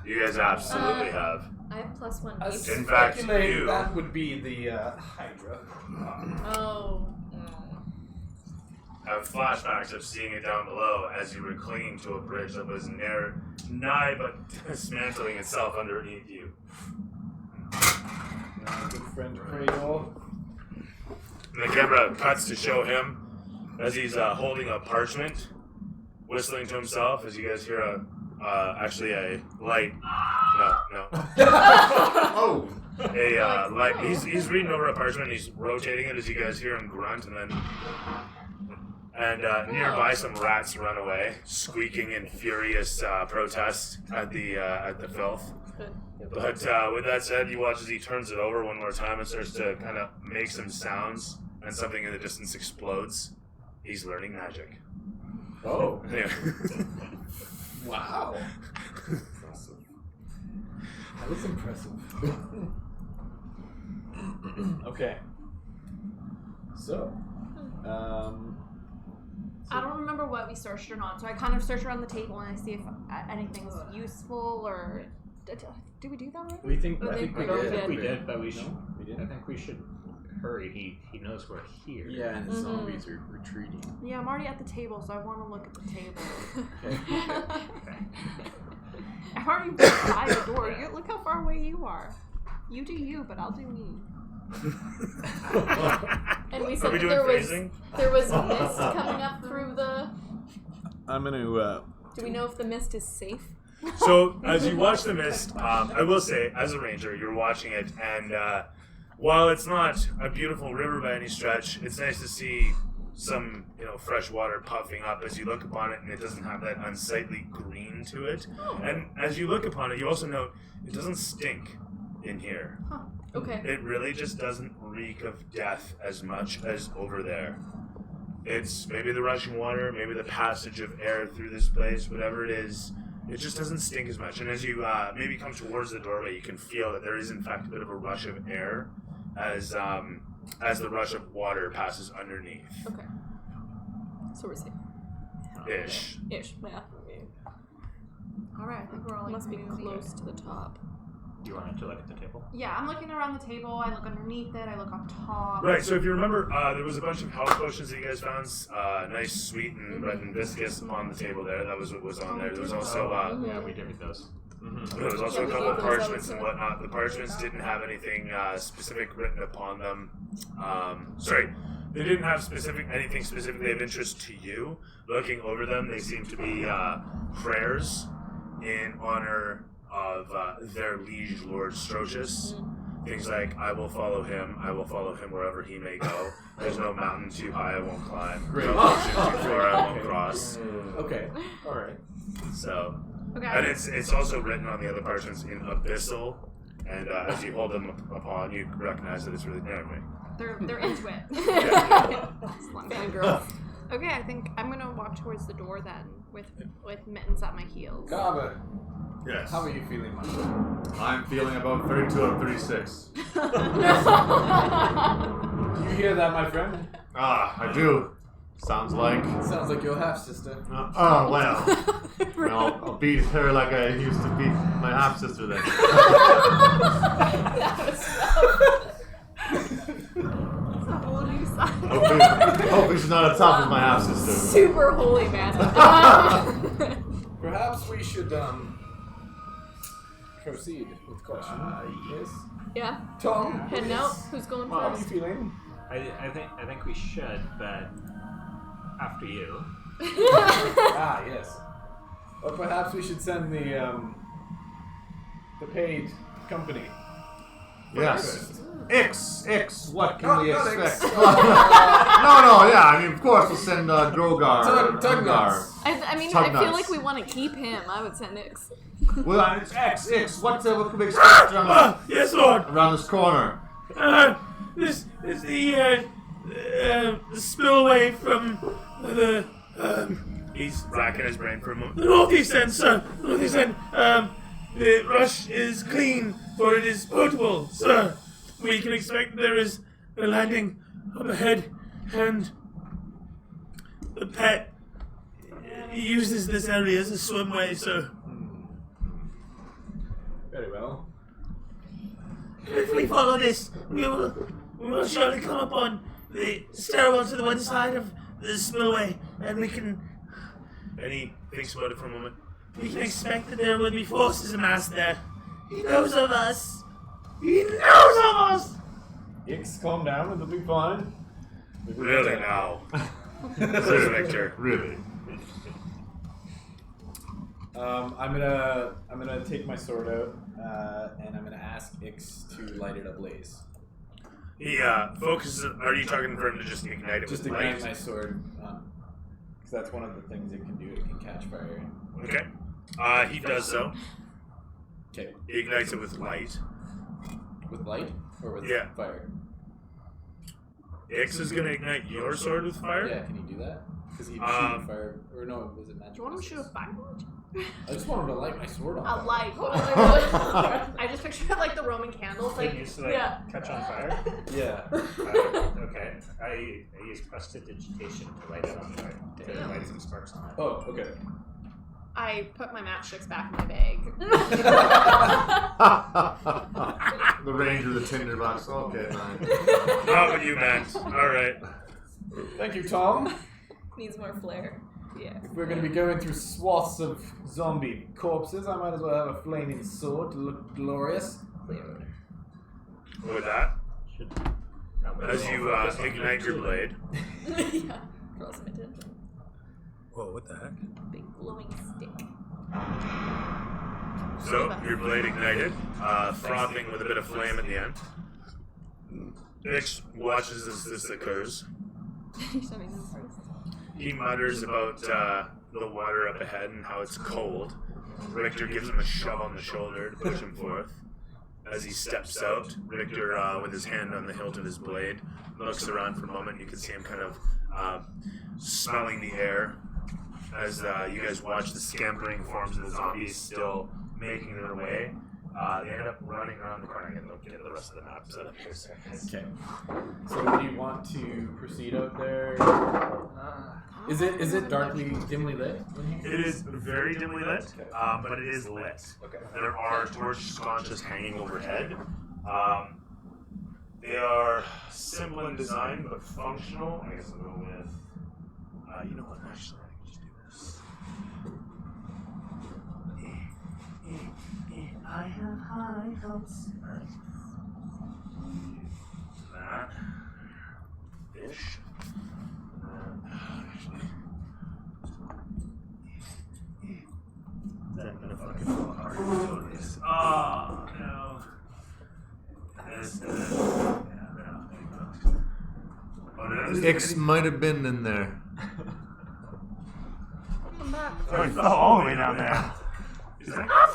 You guys absolutely have. I have +1 I deep. In fact, speculate you- that would be the Hydra. Oh. Have flashbacks of seeing it down below as you were clinging to a bridge that was nigh but dismantling itself underneath you. Good friend Cradle. And the camera cuts to show him as he's holding a parchment, whistling to himself as you guys hear a light. No. Oh! A light. He's reading over a parchment. He's rotating it as you guys hear him grunt, and nearby some rats run away, squeaking in furious protest at the filth. But with that said, you watch as he turns it over one more time and starts to kind of make some sounds, and something in the distance explodes. He's learning magic. Oh. Anyway. Wow. That was impressive. Okay. So, I don't remember what we searched or not, so I kind of search around the table and I see if anything's useful or. Did we do that right? I think I we don't did. think we did, but we No, should. we I didn't. think we should hurry. He knows we're here. Yeah, and the zombies are retreating. Yeah, I'm already at the table, so I want to look at the table. Okay. I've already walked by the door. Look how far away you are. You do you, but I'll do me. And we Are said we that doing there was phasing? mist coming up through the. I'm gonna. Do we know if the mist is safe? So as you watch the mist, I will say, as a ranger, you're watching it, and while it's not a beautiful river by any stretch, it's nice to see some, fresh water puffing up as you look upon it, and it doesn't have that unsightly green to it. And as you look upon it, you also note it doesn't stink in here. Okay. It really just doesn't reek of death as much as over there. It's maybe the rushing water, maybe the passage of air through this place, whatever it is. It just doesn't stink as much. And as you maybe come towards the doorway, you can feel that there is in fact a bit of a rush of air as the rush of water passes underneath. Okay. So we're safe. Ish. Ish. Yeah. Alright, I think we're all Must be moving. close to the top. You wanted to look at the table? Yeah, I'm looking around the table. I look underneath it. I look on top. Right, so if you remember, there was a bunch of health potions that you guys found. Nice, sweet, and red and viscous on the table there. That was what was on there. There was also Yeah, we did those. there was also Yeah, a we couple gave of those parchments out, and so- whatnot. The parchments didn't have anything specific written upon them. Sorry, they didn't have anything specifically of interest to you. Looking over them, they seem to be prayers in honor of their liege Lord Strochus. Things like, I will follow him wherever he may go. There's no mountain too high I won't climb. Great. No ocean too far I won't cross. Okay. All right. So, Okay. and it's also written on the other parchments in abyssal, and as you hold them upon, you recognize that it's really anyway. They're into it. Fangirls. Okay, I think I'm gonna walk towards the door then with mittens at my heels. Kava, Yes. how are you feeling, my friend? I'm feeling about 32 out of 36. Do you hear that, my friend? I do. Sounds like. Sounds like your half sister. Well, I'll beat her like I used to beat my half sister then. That was rough. It's a whole new side. Hopefully she's not as tough as my half sister. Super holy man. Perhaps we should proceed with question. Yes. Yeah. Tom, Heading out. Who's going how are you first? feeling? I think we should, but after you. Yes. Or perhaps we should send the paid company. Yes. X, what can we Not expect? X. No, yeah, I mean, of course we'll send Grogar. Tugnuts. I mean, Tug I feel nuts. like we want to keep him. I would send Nix. Well, it's X, what can we expect Yes, Lord! around this corner? This is the spillway from the, he's racking his brain for a moment. The northeast end, sir! The northeast end. The rush is clean, for it is potable, sir. We can expect there is a landing up ahead, and the pet uses this area as a swimway, sir. Very well. If we follow this, we will surely come upon the stairwell to the one side of the spillway, and we can. And he thinks about it for a moment. We can expect that there will be forces amassed there. He knows of us. He knows of us. Ix, calm down. It'll be fine. Really now, says Victor. Really? I'm gonna take my sword out, and I'm gonna ask Ix to light it ablaze. He focuses. Are you talking for him to just ignite it Just with ignite light? my sword, because that's one of the things it can do. It can catch fire. Okay. He does so. Okay. He ignites it with light. With light or with Yeah. fire? Ix is gonna ignite your sword with fire. Yeah. Can you do that? Because he shoot fire, or no? Was it magic? Do you want him to shoot a fireball? I just want him to light my sword on. A fire. light. I just picture it like the Roman candles, Like, like used to like yeah. catch on fire. Yeah. Okay. I use prestidigitation to light it on fire. To light some sparks on it. Oh, okay. I put my matchsticks back in my bag. The range of the tinderbox. Okay, fine. Not what you meant. All right. Thank you, Tom. Needs more flair. Yeah. If we're going to be going through swaths of zombie corpses, I might as well have a flaming sword to look glorious. With that, as you ignite your blade. Yeah. Draw some attention. Whoa! What the heck? Big glowing stick. So your blade ignited, frothing with a bit of flame at the end. Ix watches as this occurs. You show me them first. He mutters about the water up ahead and how it's cold. Richter gives him a shove on the shoulder to push him forth. As he steps out, Richter, with his hand on the hilt of his blade, looks around for a moment. You can see him kind of smelling the air as you guys watch the scampering forms of the zombies still making their way. They end up running around the corner. I'm going to get the rest of the map set up here. Okay. So do you want to proceed out there? Is it darkly, dimly lit? It is very dimly lit, but it is lit. Okay. There are torch sconces hanging overhead. They are simple in design, but functional. I guess I'll go with... you know what? Actually, I can just do this. I have high hopes. That. Ish. Actually. I'm gonna fucking fall apart. X might have been in there. Come back. Oh, he fell all the way down there. He's like, I'm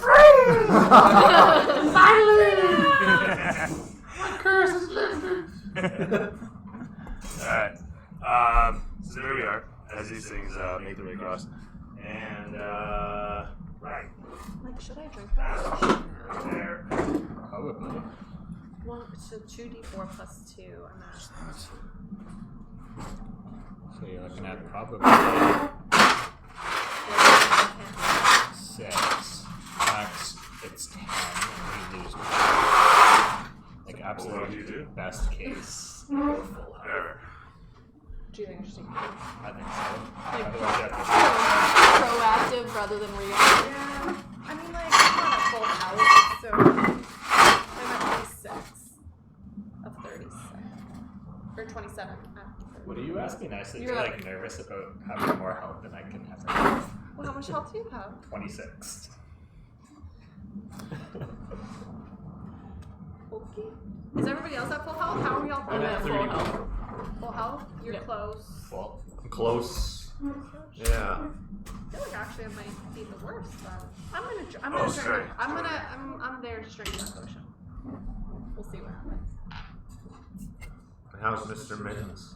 Alright. So there we are, as these things make their way across. And, right. Like, should I drink that? There. Probably. So 2d4 plus 2, I'm at. So you're looking at probably 6. Max, it's 10, and we lose 1. Like, What would you absolute do? best case. Full health. Whatever. Do you think I should take it? I think so. Like, Otherwise, you have to. proactive rather than reactive? Yeah. I mean, like, I'm not at full health, so I'm at 26 of 36. Or 27 after 30. What are you asking us? That You're you're like- like nervous about having more health than I can ever. Well, how much health do you have? 26. Okay. Is everybody else at full health? How are we all I'm at full 30. health? Full health? You're Yep. close. Well, Close. I Yeah. feel like actually I might be the worst. I'm gonna drink. sorry. I'm there to drink that potion. We'll see what happens. How's Mr. Mittens?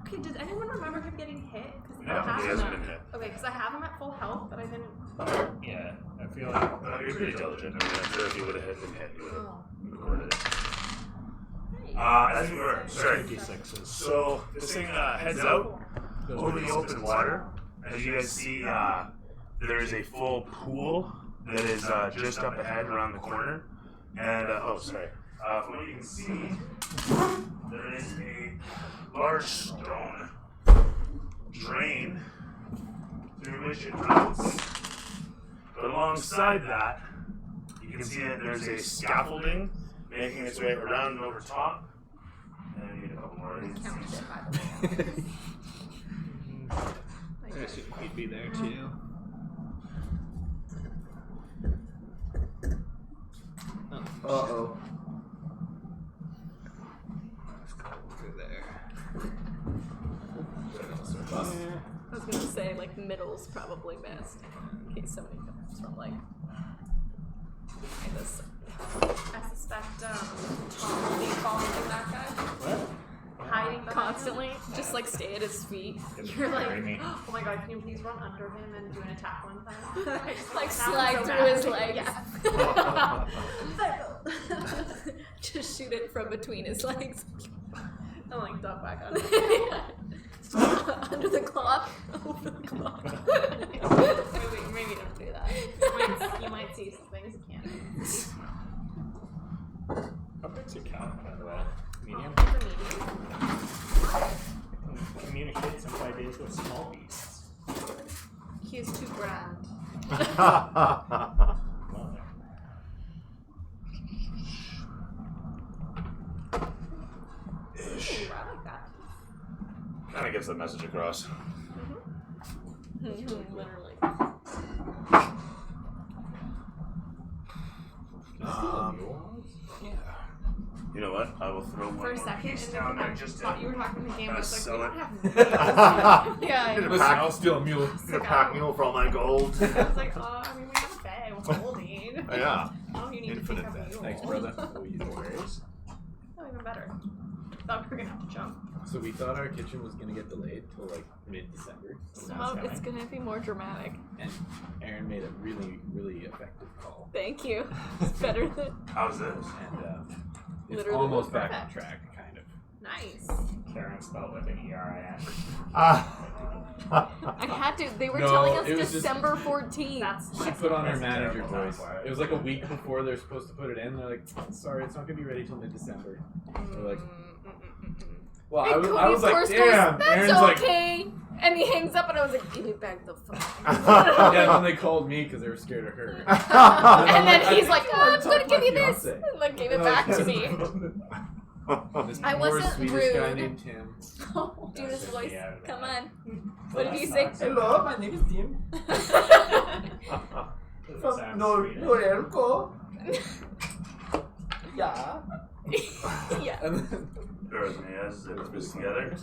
Okay, did anyone remember him getting hit? Because No, he hasn't been hit. Okay, because I have him at full health, but I didn't. yeah, I feel like. You're pretty diligent. I mean, I'm sure if you would have been hit, you would have Oh. recorded it. Hey. As we were, sorry. 56s. So this thing heads out over the open water. As you guys see, there is a full pool that is just up ahead around the corner. And, from what you can see, there is a large stone drain through which it runs. But alongside that, you can see that there's a scaffolding making its way around and over top. And we need a couple more of these. Counted it, by the way. I assume he'd be there too. Uh-oh. Let's go through there. I was gonna say, like, middle's probably best. In case somebody comes from, like, behind us. I suspect Tom will be following that guy. What? Hiding behind Constantly, just, like, stay at his feet. him. You're like, Bury me. oh my god, can you please run under him and do an attack one time? I just Like, that slide was so through bad. his legs. Yeah. Just shoot it from between his legs. I'm like, duck back under. Under the cloth. Over the cloth. Maybe don't do that. You might see some things you can't see. How big's your cat, by the way? Medium? It's a medium. Communicate some ideas with small beasts. He is 2 grand. Well, Ish. Ooh, I like that. Kind of gets the message across. Literally. You know what? I will throw one For a more second, piece and down then there I just thought to you were talking the game. I was like, sell we it. don't have Yeah. Need a Listen, pack, I'll steal a mule. need a pack mule for all my gold. I was like, oh, I mean, we have a bag with holding. Yeah. Oh, you need Infinite to pick up bag. a mule. Thanks, brother. oh, you know where it is? Oh, even better. Thought we were gonna have to jump. So we thought our kitchen was gonna get delayed till like mid-December. So it's gonna be more dramatic. And Aaron made a really, really effective call. Thank you. It's better than. How's this? And it's Literally almost back on perfect. track, kind of. Nice. Karen spelled with an E-R-I-N. I had to. They were No, telling us it was just- December 14th. That's She put on her That's a manager terrible voice. time for it. It was like a week before they're supposed to put it in. They're like, sorry, it's not gonna be ready till mid-December. We're like, well, And I Cody, was of like, course, damn. goes, Aaron's that's like, okay. And he hangs up, and I was like, give me back the phone. yeah. And then they called me because they were scared of her. And I'm then like, I he's think like, I oh, wanna I'm talk gonna to give my you this. fiance. And then gave it And I back was to like, me. This I poor wasn't Swedish rude. guy named Tim. Oh, do his voice. Yeah, Come that- on. What did you say? Hello, my name is Tim. Doesn't sound Swedish. Elko. Yeah. Yeah. And then Bear with me as it puts together.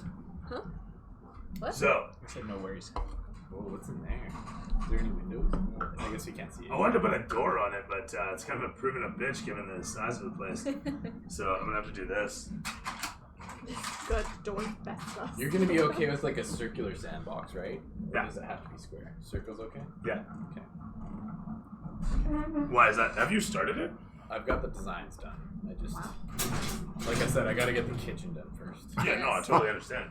Huh? What? So, I said no worries. Oh, what's in there? Is there any windows? I guess we can't see it. I wanted to put a door on it, but it's kind of proven a bitch given the size of the place. So I'm gonna have to do this. Good. Doors best stuff. You're gonna be okay with like a circular sandbox, right? Or Yeah. does it have to be square? Circle's okay? Yeah. Okay. Why is that? Have you started it? I've got the designs done. I just, like I said, I gotta get the kitchen done first. Yeah, no, I totally understand.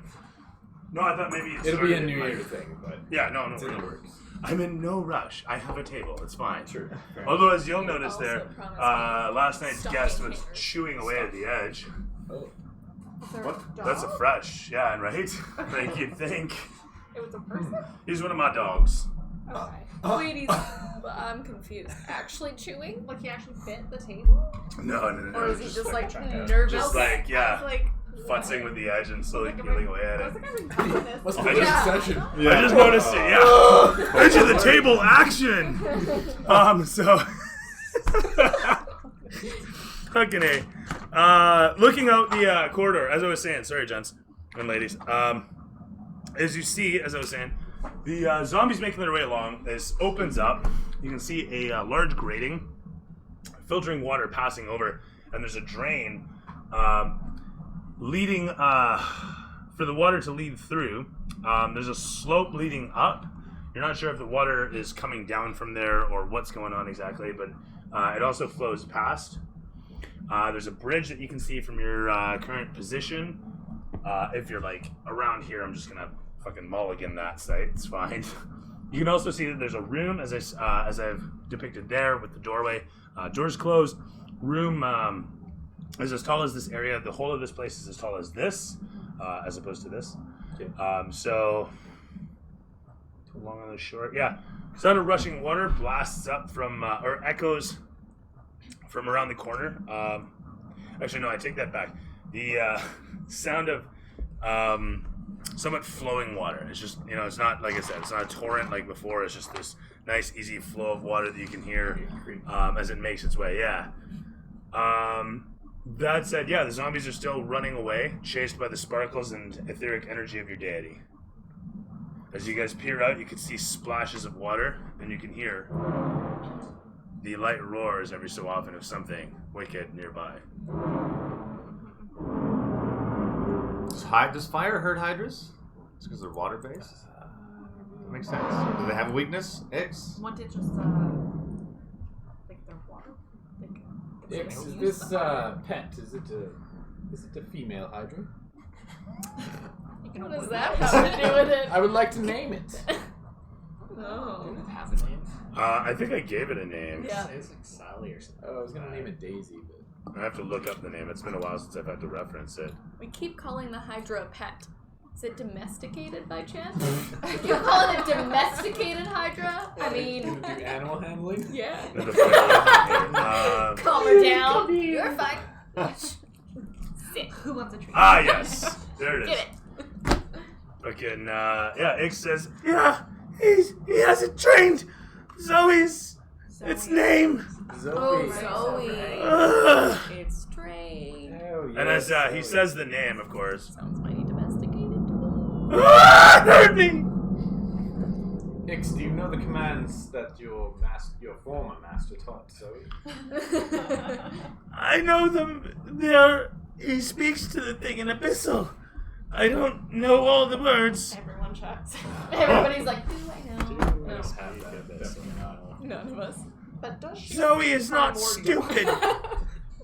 No, I thought maybe It'll be a New Year Year. thing, but Yeah, no, it's in the no. works. I'm in no rush. I have a table. It's fine. Sure. Fair enough. Although, as you'll You notice also there, promised me last night's stocking guest was hangers. chewing away at the edge. Oh, Is there What? a dog? That's a fresh, yeah, right? Like you'd think. It was a person? He's one of my dogs. Okay. Wait, I'm confused. Actually chewing? Like he actually fit the table? No. Or is he just like chunk out. nervous? Just like, yeah, Like, futzing with the edge and slowly like, peeling away at I it. was like, I've been doing this. must I be a just- session. I just noticed it, yeah. Edge of the table action! So. Fucking A. Looking out the corridor, as I was saying, sorry, gents and ladies. As you see, as I was saying, the zombies making their way along. This opens up. You can see a large grating, filtering water passing over, and there's a drain leading for the water to lead through. There's a slope leading up. You're not sure if the water is coming down from there or what's going on exactly, but it also flows past. There's a bridge that you can see from your current position. If you're like around here, I'm just gonna fucking mulligan that site. It's fine. You can also see that there's a room, as I've depicted there, with the doorway. Doors closed. Room is as tall as this area. The whole of this place is as tall as this, as opposed to this. Okay. So, long and the short, yeah. Sound of rushing water blasts up from, or echoes from around the corner. Actually, no, I take that back. The sound of somewhat flowing water. It's just, it's not, like I said, it's not a torrent like before. It's just this nice, easy flow of water that you can hear as it makes its way. Yeah. That said, yeah, the zombies are still running away, chased by the sparkles and etheric energy of your deity. As you guys peer out, you can see splashes of water, and you can hear the light roars every so often of something wicked nearby. Does fire hurt hydras? It's because they're water based. That makes sense. Do they have a weakness? X. Want it just, like their water? Like, Ix, is this pet? Is it a female hydra? What does that have to do with it? I would like to name it. Oh. Didn't it have a name? I think I gave it a name. Yeah. It was like Sally or something. Oh, I was gonna name it Daisy, but I have to look up the name. It's been a while since I've had to reference it. We keep calling the Hydra a pet. Is it domesticated by chance? You're calling it domesticated Hydra? I mean, gonna do animal handling. yeah. There's a funny one here. Calm her down. You're fine. Sit. who wants a treat? Yes. There it is. Get it. Fucking, yeah, Ix says, yeah, he hasn't trained Zoe's, its name. Zoe. Oh, Zoe. Ugh. It's strange. Oh, And as yes, he Zoe. says the name, of course. Sounds mighty domesticated to me. Hurt me! Ix, do you know the commands that your former master taught Zoe? I know them. He speaks to the thing in Abyssal. I don't know all the words. Everyone checks. Everybody's like, do I know? We just have that. So None of us. But does she Zoe is not stupid.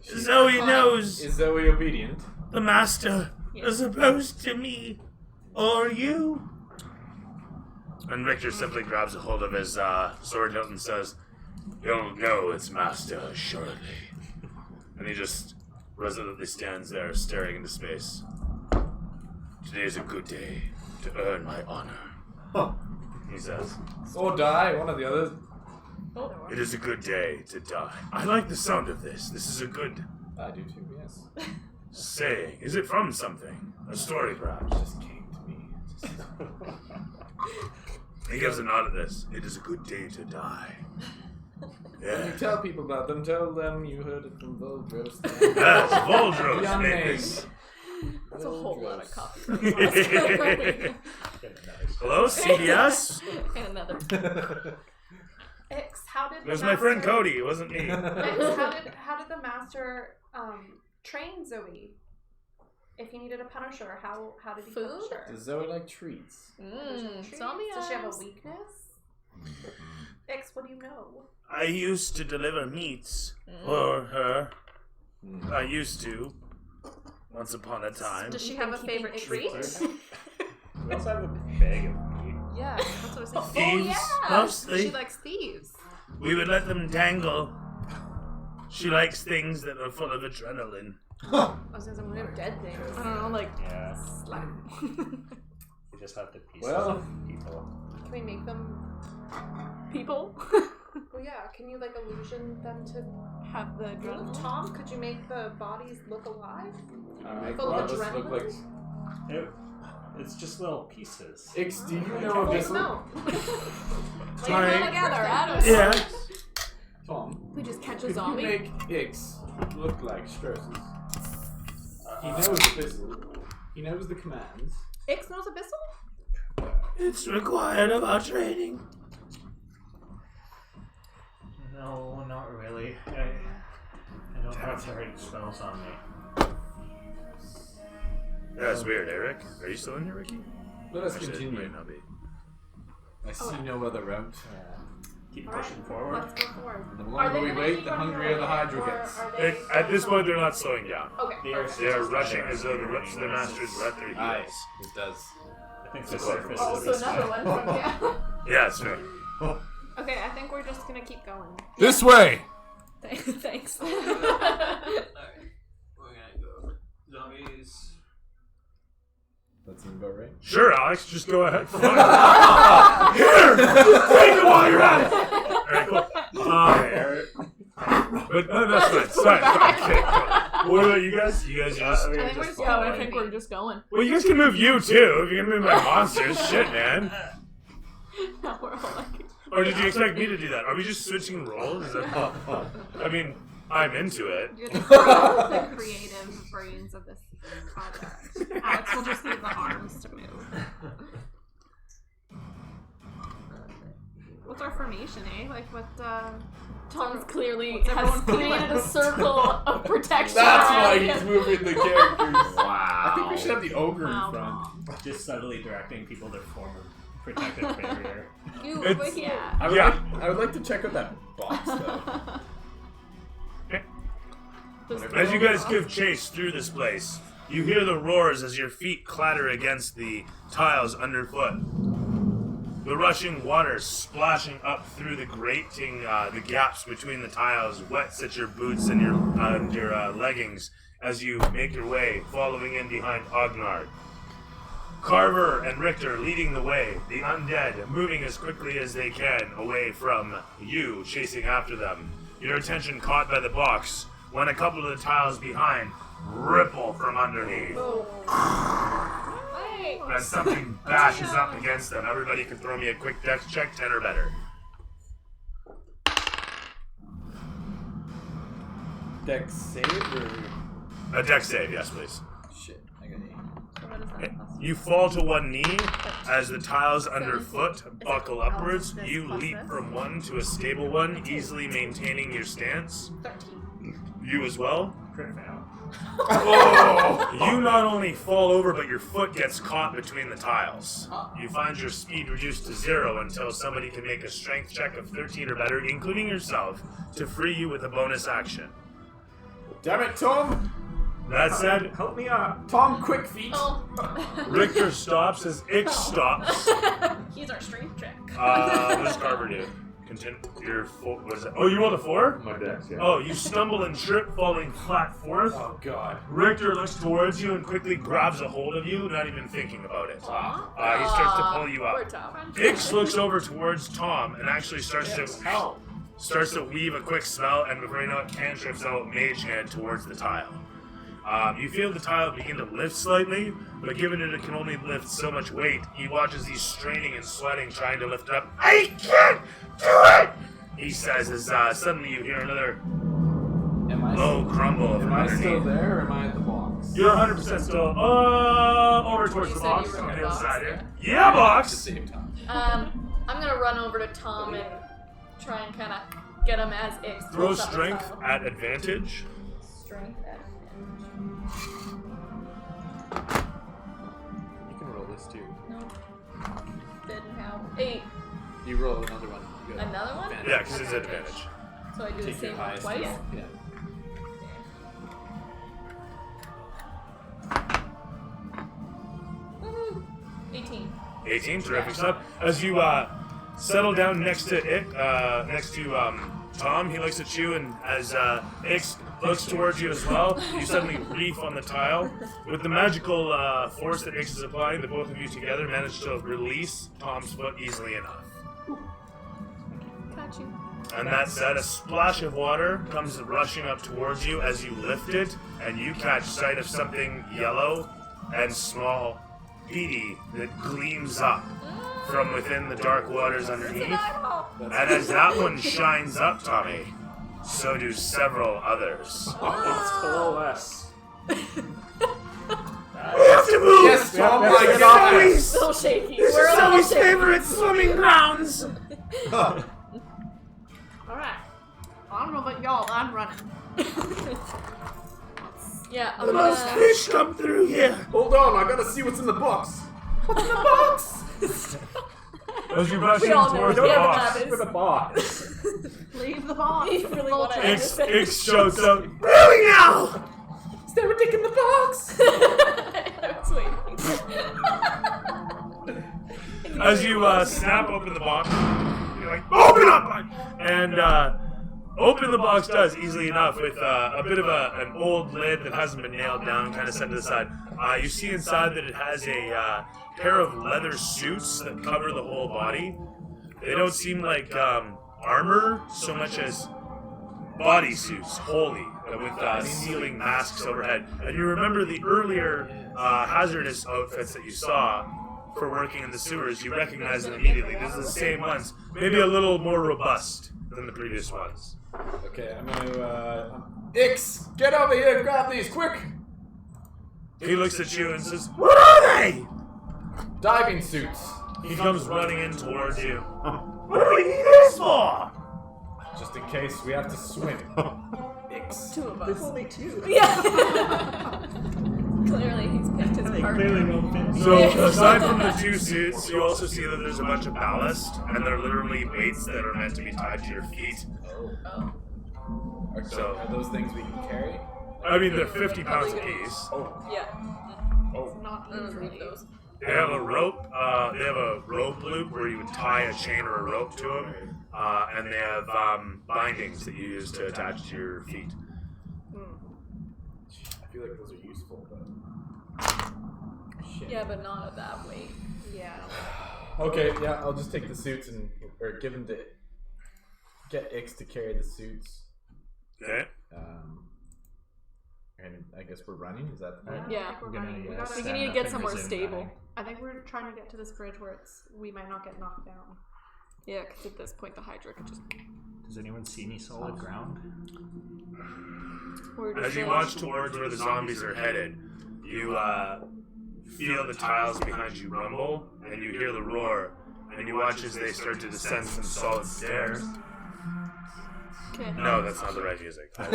Zoe knows Is Zoe obedient? the master as opposed to me or you. And Victor simply grabs a hold of his sword hilt and says, "You'll know its master, surely." And he just resolutely stands there, staring into space. "Today is a good day to earn my honor," he says. Or die, one of the others. "It is a good day to die." I like the sound of this. This is a good I do too, yes. saying. Is it from something? A story, perhaps? It just came to me. He gives a nod at this. It is a good day to die. When you Yeah. tell people about them, tell them you heard it from Voldros. That's Voldros, Young baby. names. That's a whole lot of coffee. Hello, CBS? And another. Ix, how did There's the my friend master- Cody. It wasn't me. Ix, how did the master train Zoe? If he needed a punisher, how did he Food? punish her? Does Zoe like treats? Zombie Does she have a arms. weakness? Ix, what do you know? I used to deliver meats for her. I used to. Once upon a time. Does she have a favorite treat? We also have a bag of meat. Yeah, that's what I was saying. Thieves, She mostly. likes thieves. We would let them dangle. She likes things that are full of adrenaline. I was gonna say, what are dead things? I don't know, like Yeah. slime. We just have the pieces Well. of people. Can we make them? People Well, yeah. Can you like illusion them to? have the adrenaline. Tom, could you make the bodies look alive? Make Full one of of us look like. It's just little pieces. Ix, do you know Well, Abyssal? no. Like, all together, Adam. Yeah. Tom, We just catch a could you zombie. make Ix look like Strauss's? He knows Abyssal. He knows the commands. Ix knows Abyssal? It's required of our training. No, not really. I don't have the right spells on me. That's weird, Eric. Are you still in here, Ricky? Let us Actually, it continue. might not be. I see no other route. Keep pushing forward. Let's go forward. The longer we gonna wait, keep the running hungrier the away, Hydra or gets. are they- At this point, they're not slowing down. Okay. They are perfect. They are rushing as though the rest of the masters were at their Aye, heels. it does. I think the It's like- surface Oh, is so another one from yeah. Yeah, that's fair. Okay, I think we're just gonna keep going. This way! Thanks. We're gonna go. Zombies. That seems about right. Sure, Alex, just go ahead. Here! Take it while you're at it! Alright, cool. But no, that's fine. Sorry. Okay, cool. What about you guys? You guys just... I think we're just Yeah, I going. think we're just going. Well, you guys can move you, too, if you're gonna move my monsters. Shit, man. Now we're all like, Or did you expect me to do that? Are we just switching roles? Is that... I mean, I'm into it. You're the creative brains of this project. Alex will just need the arms to move. What's our formation, eh? Like what? Tom's clearly What's has everyone created feeling? a circle of protection. That's why around he's him. moving the characters. Wow. I think we should have the ogre in Wow. front. just subtly directing people to form a protective barrier. You It's- over here. I would like to check out that box though. As you guys give chase through this place, you hear the roars as your feet clatter against the tiles underfoot. The rushing water splashing up through the grating, the gaps between the tiles, wets at your boots and your leggings as you make your way, following in behind Ognard. Carver and Richter leading the way, the undead moving as quickly as they can away from you, chasing after them. Your attention caught by the box when a couple of the tiles behind ripple from underneath. As something bashes up against them. Everybody can throw me a quick dex check, 10 or better. Dex save or A dex save, yes, please. shit? I got 8. So what is that? You fall to one knee as the tiles underfoot buckle upwards. You leap from one to a stable one, easily maintaining your stance. 13. You as well. Crit fail. You not only fall over, but your foot gets caught between the tiles. You find your speed reduced to 0 until somebody can make a strength check of 13 or better, including yourself, to free you with a bonus action. Damn it, Tom! That said, Help me up. Tom, quick feet! Richter stops as Ix stops. He's our strength check. What does Carver do? Continue. Your what is it? Oh, you rolled a 4? My dex, yeah. Oh, you stumble and trip, falling flat forth. Oh god. Richter looks towards you and quickly grabs a hold of you, not even thinking about it. He starts to pull you Poor up. Tom. Ix looks over towards Tom and actually starts to weave a quick spell, and before you know it, cantrips out Mage Hand towards the tile. You feel the tile begin to lift slightly, but given that it can only lift so much weight, he watches these straining and sweating, trying to lift it up. I can't do it! He says as suddenly you hear another Am I low crumble from Am I still underneath. there or am I at the box? You're 100% still over towards You the said box you were on in the the other box, side yeah. here. Yeah, To box! save time. I'm gonna run over to Tom and try and kind of get him as Ix. Throw pulls up the strength tile. at advantage. Strength at advantage. You can roll this too. No. Didn't have 8. You roll another one. You got Another one? advantage. Yeah, because it's advantage. So I do the Take your same one highest twice. roll. Yeah. Woohoo! 18. 18, terrific stuff. As you settle down next to it, Tom, he looks at you, and as Ix looks towards you as well, you suddenly reef on the tile. With the magical force that Ix is applying, the both of you together manage to release Tom's foot easily enough. Got you. And that said, a splash of water comes rushing up towards you as you lift it, and you catch sight of something yellow and small, beady, that gleams up from within the dark waters underneath. And as that one shines up, Tommy, so do several others. It's below us. We have to move! Yes, Tom, This my is God. Zoe's- Still shaky. This We're is all Zoe's shaky. favorite swimming grounds! Alright. I don't know about y'all, I'm running. Yeah, I'm The most gonna. fish come through here! Hold on, I gotta see what's in the box. As you rush We in all know towards what the the box. happens. For the box. Leave the box. You really Full wanna check. end Ix shouts out, really now! Is there a dick in the box? I was waiting. As you snap open the box, you're like, open up! And open the box does easily enough with a bit of an old lid that hasn't been nailed down, kind of set to the side. You see inside that it has a pair of leather suits that cover the whole body. They don't seem like armor so much as bodysuits, wholly, with sealing masks overhead. And you remember the earlier hazardous outfits that you saw for working in the sewers. You recognize them immediately. These are the same ones, maybe a little more robust than the previous ones. Okay, I'm gonna, Ix, get over here and grab these, quick! He looks at you and says, "What are they?" Diving suits. He comes running in towards you. What do we need this for? Just in case we have to swim. Ix. 2 of us. There's only 2. Yeah. Clearly, he's picked his partner. won't fit. So, aside from the 2 suits, you also see that there's a bunch of ballast, and they're literally weights that are meant to be tied to your feet. Oh. So- Are those things we can carry? I mean, they're 50 pounds apiece. Yeah. Not I don't for need me. those. They have a rope. They have a rope loop where you would tie a chain or a rope to them, and they have bindings that you use to attach to your feet. I feel like those are useful, but... Shit. Yeah, but not at that weight. Yeah. Okay, yeah, I'll just take the suits and or give him to get Ix to carry the suits. Okay. And I guess we're running. Is that the plan? Yeah. We're Gonna, running. We yeah, gotta We stand need to up get and somewhere resume stable. running. I think we're trying to get to this bridge where we might not get knocked down. Yeah, because at this point the Hydra could just. Does anyone see any solid ground? We're just As you like- watch towards where the zombies are headed, you feel the tiles behind you rumble, and you hear the roar, and you watch as they start to descend some solid stairs. Okay. No, that's not the right music. At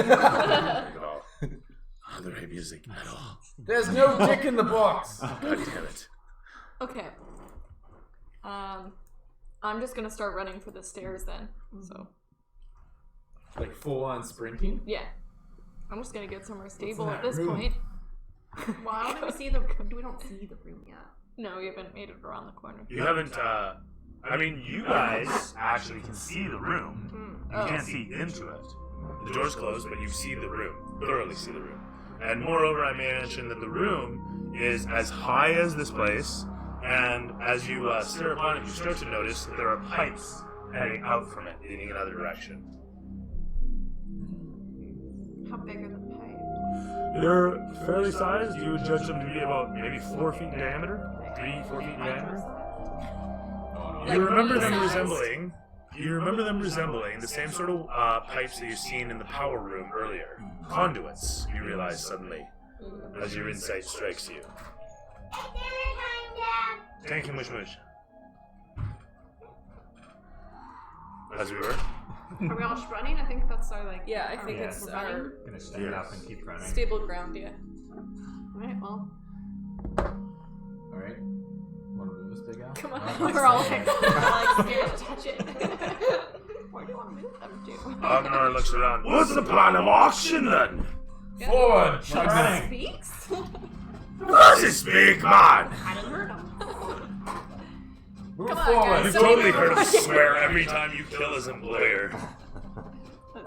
all. Not the right music at all. There's no dick in the box. God damn it. Okay. I'm just gonna start running for the stairs then. So Like full on sprinting. yeah, I'm just gonna get somewhere stable in at that this room? point. Well, I don't even see the. We don't see the room yet. No, we haven't made it around the corner. You haven't, I mean, you guys actually can see the room. You Oh. can't see into it. The door's closed, but you see the room. Thoroughly see the room. And moreover, I may mention that the room is as high as this place, and as you stare upon it, you start to notice that there are pipes heading out from it, leading in another direction. How big are the pipes? They're fairly sized. You would judge them to be about maybe 4 feet in diameter, 3-4 feet in diameter. You remember them resembling You remember them resembling the same sort of pipes that you've seen in the power room earlier. Conduits, you realize suddenly, as your insight strikes you. Thank you, Mush Mush. As we were? Are we all just running? I think that's our like. Yeah, I think Yeah. it's our Gonna stand up and keep running. stable ground, yeah. Alright, well. Alright. Want to move this big out? Come on. We're all like, scared to touch it. where do you want to move them to? Agnar looks around. What's the plan of action then? Forward! She Bang! speaks? What's this big man? I didn't heard him. Move Come on, forward! guys. You've So totally we heard him were- swear every time you kill his employer.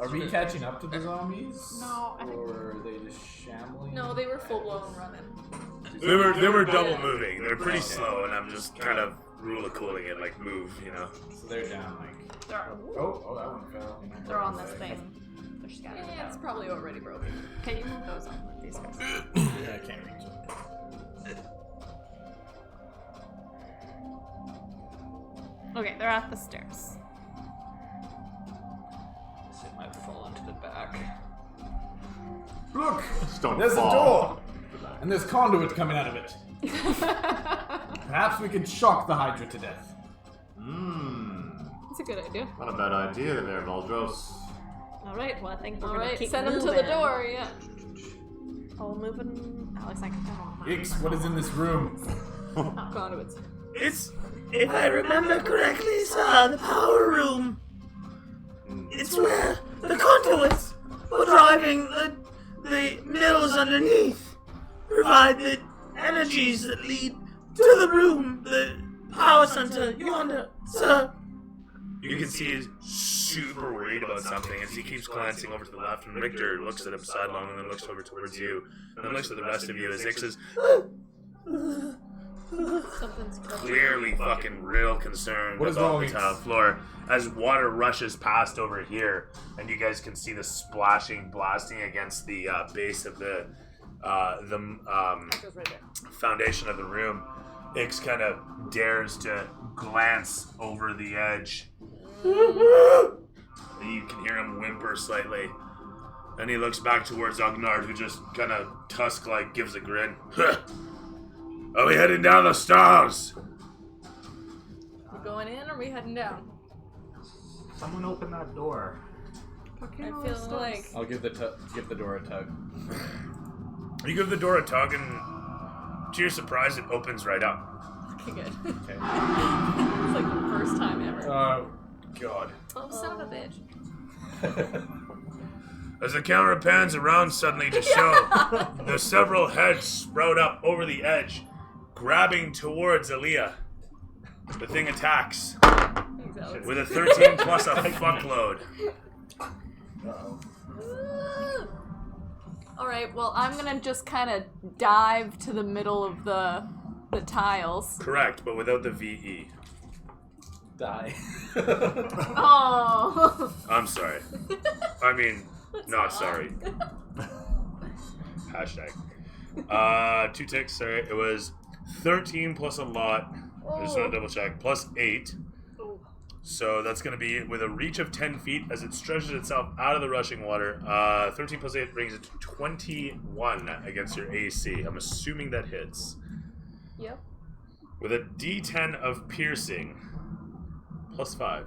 Are we catching up to the zombies? No, I think- Or are they just shambling? No, they were full blown running. They were double moving. They're pretty slow, and I'm just kind of rule of cooling it, like move, you know. So they're down like. They're, Oh, that one fell. they're on this thing. They're scattered. Yeah, it's probably already broken. Can you move those on with these guys? Yeah, I can't reach it. Okay, they're at the stairs. This it might fall into the back. Look! Just don't There's fall. a door! And there's conduit coming out of it. Perhaps we can shock the Hydra to death. That's a good idea. Not a bad idea there, Valdros. Alright, well I think we're All gonna right, keep send them to moving. the door. Yeah. Oh, moving. Alex, I can tell. Ix, what is in this room? Conduits. It's, if I remember correctly, sir, the power room. It's where the conduits for driving the mills underneath provide the energies that lead to the room, the power center yonder, sir. You can see he's super worried about something as he keeps glancing over to the left, and Richter looks at him sidelong and then looks over towards you, and then looks at the rest of you as Ix is Something's clearly fucking real concerned What is about wrong, the Ix? town floor as water rushes past over here, and you guys can see the splashing, blasting against the base of the goes right there. foundation of the room. Ix kind of dares to glance over the edge. And you can hear him whimper slightly. And he looks back towards Ognard, who just kind of tusk-like gives a grin. Are we heading down the stairs? We're going in, or are we heading down? Someone open that door. I feel like I'll give the door a tug. You give the door a tug, and to your surprise, it opens right up. okay, good. Okay. It's like the first time ever. Oh, God. Oh, son of a bitch. As the camera pans around suddenly to show the several heads sprout up over the edge, grabbing towards Aaliyah. The thing attacks Thanks, Alex. with a 13 plus a fuckload. All right. Well, I'm gonna just kind of dive to the middle of the tiles. Correct, but without the VE. Die. Oh. I'm sorry. I mean, not sorry. Hashtag. 2 ticks, sorry. It was 13 plus a lot. I just want to double check. Plus 8. So that's going to be with a reach of 10 feet as it stretches itself out of the rushing water. 13 plus 8 brings it to 21 against your AC. I'm assuming that hits. Yep. With a D10 of piercing. Plus 5.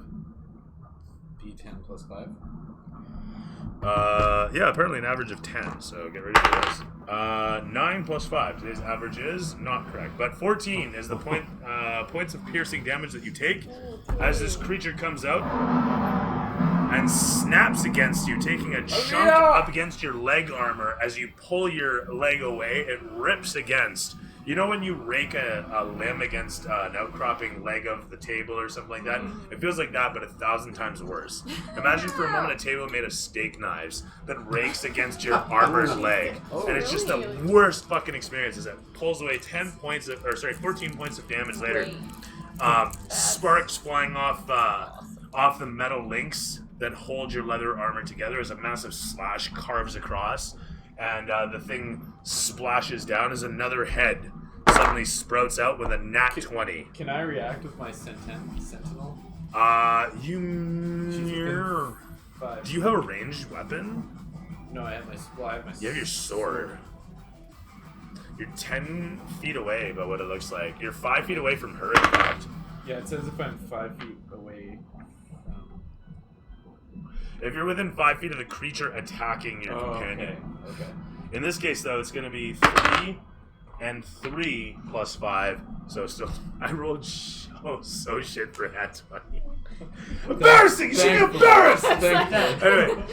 D10 plus 5. Yeah, apparently an average of 10, so get ready for this. 9 plus 5. Today's average is not correct, but 14 is the points of piercing damage that you take as this creature comes out and snaps against you, taking a chunk up against your leg armor. As you pull your leg away, it rips against. You know when you rake a limb against an outcropping leg of the table or something like that? It feels like that, but 1,000 times worse. Imagine for a moment a table made of steak knives that rakes against your armored leg. And it's just the worst fucking experience as it pulls away 14 points of damage later. Sparks flying off the metal links that hold your leather armor together as a massive slash carves across. And the thing splashes down as another head suddenly sprouts out with a nat 20. Can I react with my sentinel? Do you have a ranged weapon? No, I have my. Well, I have my. You have your sword. You're 10 feet away, by what it looks like. You're 5 feet away from her, in fact. Yeah, it says if I'm 5 feet away. If you're within 5 feet of the creature attacking your companion. Okay. In this case, though, it's going to be 3 and 3 plus 5. So still, I rolled so shit for that 20. Embarrassing! She's embarrassed! Anyway,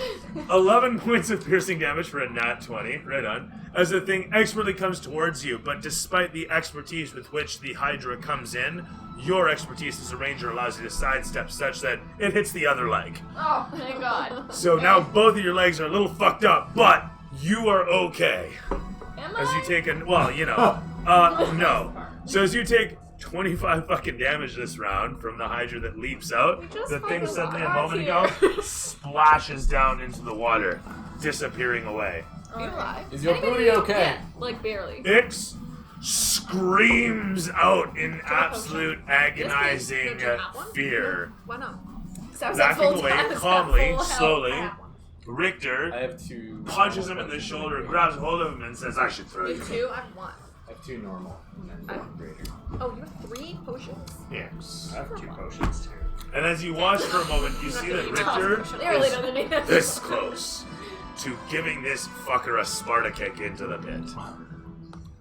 11 points of piercing damage for a nat 20. Right on. As the thing expertly comes towards you, but despite the expertise with which the Hydra comes in, your expertise as a ranger allows you to sidestep such that it hits the other leg. Oh, thank God. So now both of your legs are a little fucked up, but you are okay. Am As I? you take no. So as you take 25 fucking damage this round from the Hydra that leaps out, the thing suddenly a moment ago splashes down into the water, disappearing away. Are you alive? Is your booty okay? Yeah, like barely. Ix screams out in absolute agonizing fear, Why not? So I was like backing full away time, it's got calmly, full health. slowly. I have one. Richter I have 2. punches him in the shoulder, grabs hold of him, and says, "I should throw You you." have 2? I have 1. I have 2 normal and then 1 greater. Oh, you have 3 potions? Yes. I have 2 potions too. And as you watch for a moment, you see that Richter They really is don't need it. this close to giving this fucker a Sparta kick into the pit.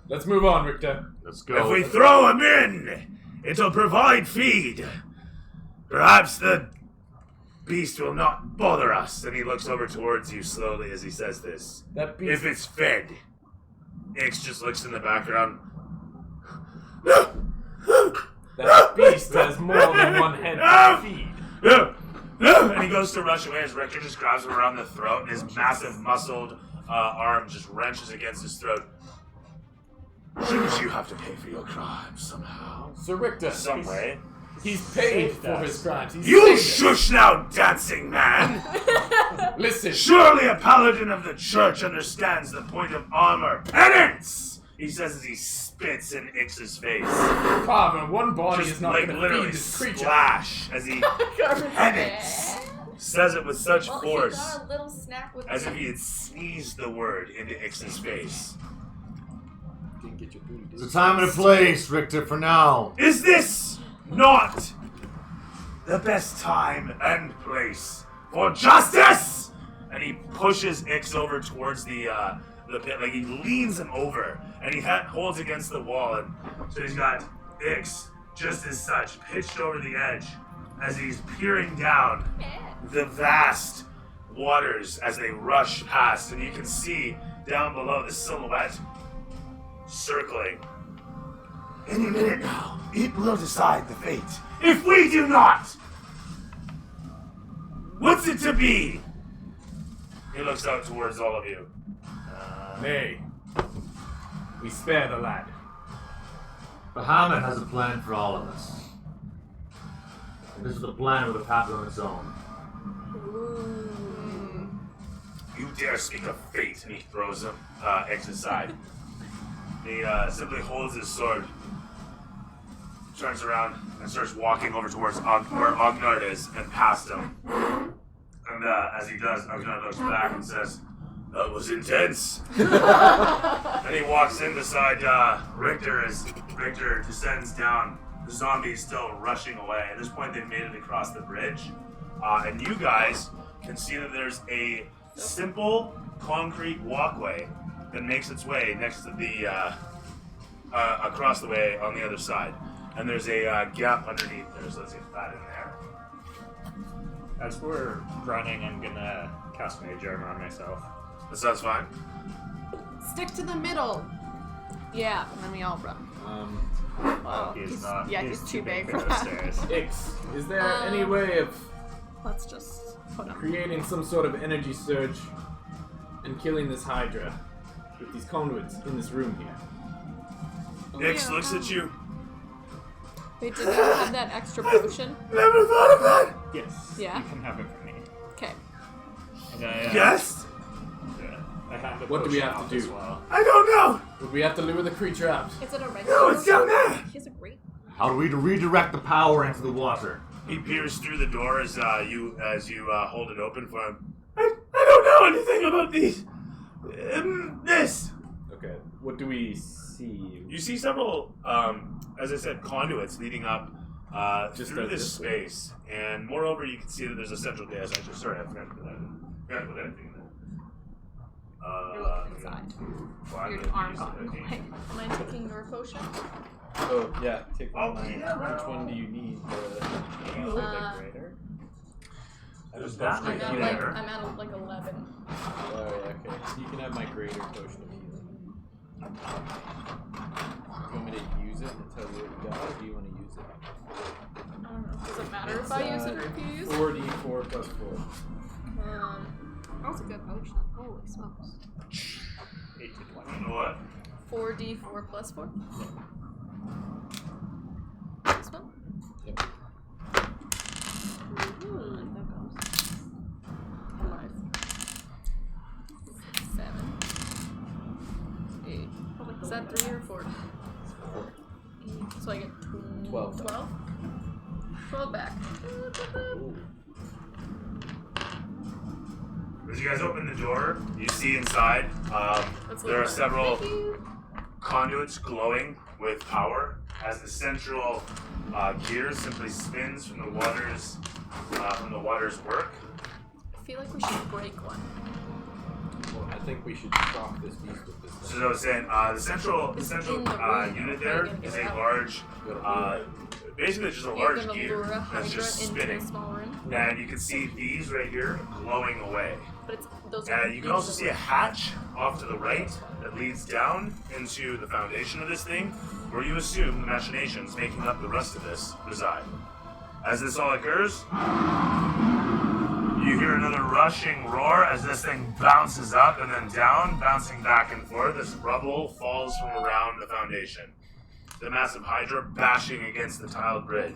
Let's move on, Richter. Let's If we throw him in, it'll provide feed. Perhaps the beast will not bother us. And he looks over towards you slowly as he says this. That beast. If it's fed. Ix just looks in the background. That beast has more than 1 head to feed. And he goes to rush away as Richter just grabs him around the throat and his massive muscled arm just wrenches against his throat. Shouldn't you have to pay for your crimes somehow? Sir Richter. Some way. He's paid Saved for us. his crimes. He's You saved us. shush now, dancing man! Listen. Surely a paladin of the church understands the point of honor. Penance! He says as he spits in Ix's face. Carver, one body Just is not like going to literally feed this creature. splash as he penance. Says it with such Well, force. he got a little snack with As if he had sneezed the word into Ix's face. Didn't get your booty, did It's a you? time and a place, Richter, for now. Is this not the best time and place for justice? And he pushes Ix over towards the pit, like he leans him over, and he holds against the wall, and so he's got Ix just as such pitched over the edge as he's peering down the vast waters as they rush past, and you can see down below the silhouette circling. Any minute now, it will decide the fate. If we do not, what's it to be? He looks out towards all of you. Nay. We spare the lad. Bahamut has a plan for all of us. And this is a plan with a path on its own. You dare speak of fate? And he throws him X aside. He simply holds his sword, turns around, and starts walking over towards where Ognard is, and past him. And as he does, Ognard looks back and says, "That was intense." And he walks in beside Richter as Richter descends down. The zombie is still rushing away. At this point, they've made it across the bridge. And you guys can see that there's a simple concrete walkway that makes its way next to the across the way on the other side, and there's a gap underneath there. So let's get that in there. As we're running, I'm gonna cast Mage Armor on myself. That sounds fine. Stick to the middle. Yeah, and then we all run. Oh, he's not. Yeah, he's too big for those that. stairs. Ix, is there any way of Let's just put him. creating some sort of energy surge and killing this Hydra with these conduits in this room here? Ix looks at you. Wait, did you have that extra potion? Never thought of that. Yes. Yeah. You can have it from me. Okay. And I, Yes. yeah, I have the What do we potion have to off do? As well. I don't know. Would we have to lure the creature out? Is it a red No, it's down there. He has a great. How do we redirect the power into the water? He peers through the door as you hold it open for him. I don't know anything about these. This. Okay. What do we see? You see several, as I said, conduits leading up Just through this this space, and moreover, you can see that there's a central gas. Sorry, I forgot to put that in. Forgot to put anything in there. You're looking inside. Well, Your arm got in the way. Am I taking your potion? Oh yeah, take one. Oh, yeah, right. Which one do you need? There's that I'm right at there. I'm at like 11. Oh yeah, okay. So you can have my greater potion of healing. Do you want me to use it and tell you what you got, or do you want to use it? I don't know. Does it matter if I use it or if you use it? 4d4 plus 4. That was a good potion. Holy smokes. 8 to 20. You know what? 4d4 plus 4? This one? Yep. Ooh, that goes. 5. 7. 8. Is that 3 or 4? 4. 8. So I get 12. 12? 12 back. Ooh. As you guys open the door, you see inside there are several conduits glowing with power as the central gear simply spins from the water's work. I feel like we should break one. Well, I think we should shock this beast with this So thing. as I was saying, the central in the room. unit How are there you gonna is get a it out? large, basically just a You're large gonna gear lure a that's hydra just into spinning. a small room? And you can see these right here glowing away. But it's those And you can also see a hatch off to the right that leads down into the foundation of this thing, where you assume the machinations making up the rest of this reside. As this all occurs, you hear another rushing roar as this thing bounces up and then down, bouncing back and forth as rubble falls from around the foundation. The massive hydra bashing against the tiled bridge.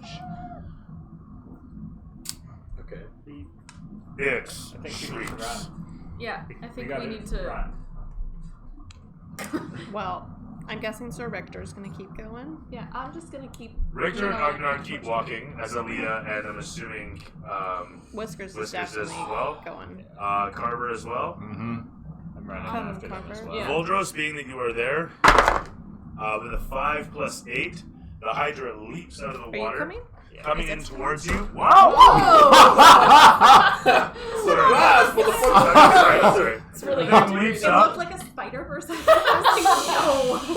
Okay. Ix I think we need to shrieks. run. Yeah, I think gotta we need to. run. Well, I'm guessing Sir Victor's gonna keep going. Yeah, I'm just gonna keep. Richter and Agnar keep walking as Aaliyah and I'm assuming Whiskers is Whiskers as definitely well. going. Carver as well. Mm-hmm. I'm running Come, after them as Carver. well. Yeah. Voldros, being that you are there, with a 5 plus 8, the Hydra leaps out of the Are you water, coming? coming Is in it- towards you. Wow! Surprise, motherfucker! Sorry. It's really It good. leaps It up. looked like a spider for a second. I was like,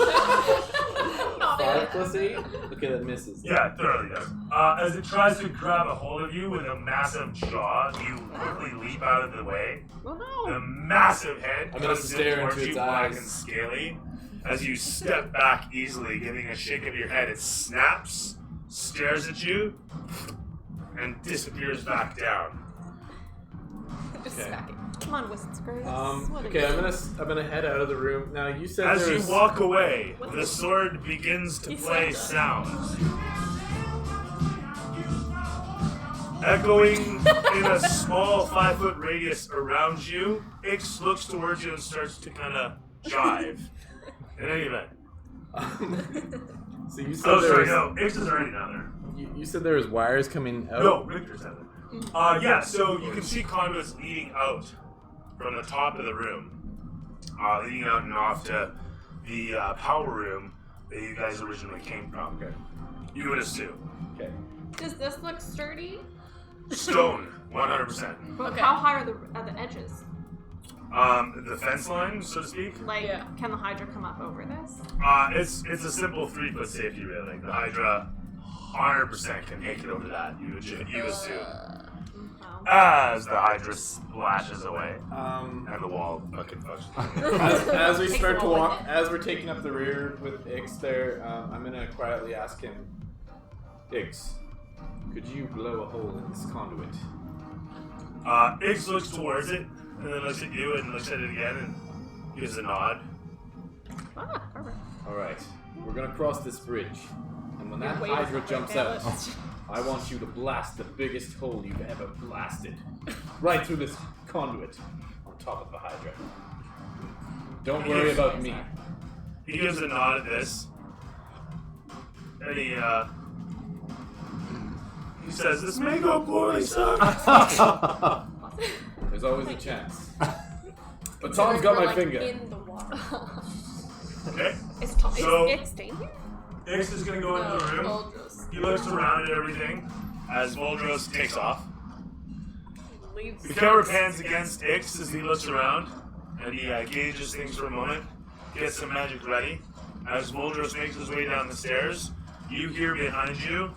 no. Not 5 it. plus 8? Okay, that misses. Yeah, it thoroughly does. As it tries to grab a hold of you with a massive jaw, you quickly leap out of the way. Oh The no! massive head I'm gonna comes in stare towards into you, its black eyes. and scaly. As you step back easily, giving a shake of your head, it snaps, stares at you, and disappears back down. Just Okay. smack it. Come on, Whiskers. What Okay, are I'm gonna head out of the room. Now you said As there you was... walk away, the sword begins to He's play so sounds. Echoing in a small 5-foot radius around you, Ix looks towards you and starts to kind of jive. In any event. So you said Oh, there sorry, was... no. Ix is already down there. You said there was wires coming out? No, Richter's down there. Yeah, so you can see conduits leading out from the top of the room. Leading out and off to the power room that you guys originally came from. Okay. You would assume. Okay. Does this look sturdy? Stone, 100%. But Okay. how high are the edges? The fence line, so to speak. Like, Yeah. can the Hydra come up over this? It's a simple 3-foot safety railing. The Hydra 100% can make it over that. You assume. Well, As the Hydra splashes away and the wall fucking functions. As we Takes start a to while, walk, doesn't as we're taking up the rear with Ix there, I'm gonna quietly ask him, Ix, could you blow a hole in this conduit? Ix looks towards it and then looks at you and looks at it again and gives a nod. ah, perfect. Alright, we're gonna cross this bridge. And when that waiting Hydra for jumps it. out, I want you to blast the biggest hole you've ever blasted. Right through this conduit on top of the Hydra. Don't worry about me. He gives a nod at this. And he He says, "This may go poorly, sir." There's always a chance. But Tom's got We're, my like, finger. in the water. Okay. Is Tom So- is Nick staying here? Ix is gonna go into the room. Voldros. He looks around at everything as Voldros takes off. Leaves. The camera pans against Ix as he looks around, and he gauges things for a moment, gets some magic ready. As Voldros makes his way down the stairs, you hear behind you.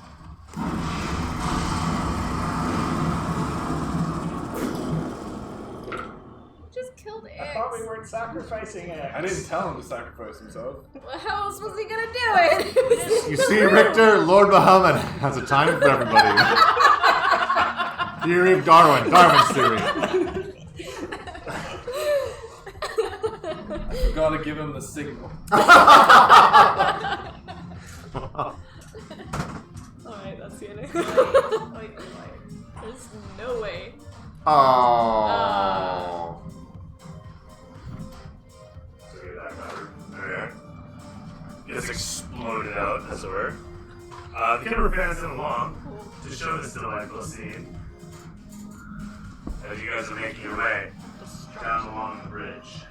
Just killed Ix. I thought we weren't sacrificing it. I didn't tell him to sacrifice himself. Well, how else was he gonna do it? You see, Richter, Lord Muhammad has a time for everybody. Theory of Darwin. Darwin's theory. I forgot to give him the signal. Alright, that's the ending. Wait. There's no way. Oh. So get that covered. Okay. Gets exploded out, as it were. The camera pans in along to show this delightful scene. As you guys are making your way down along the bridge.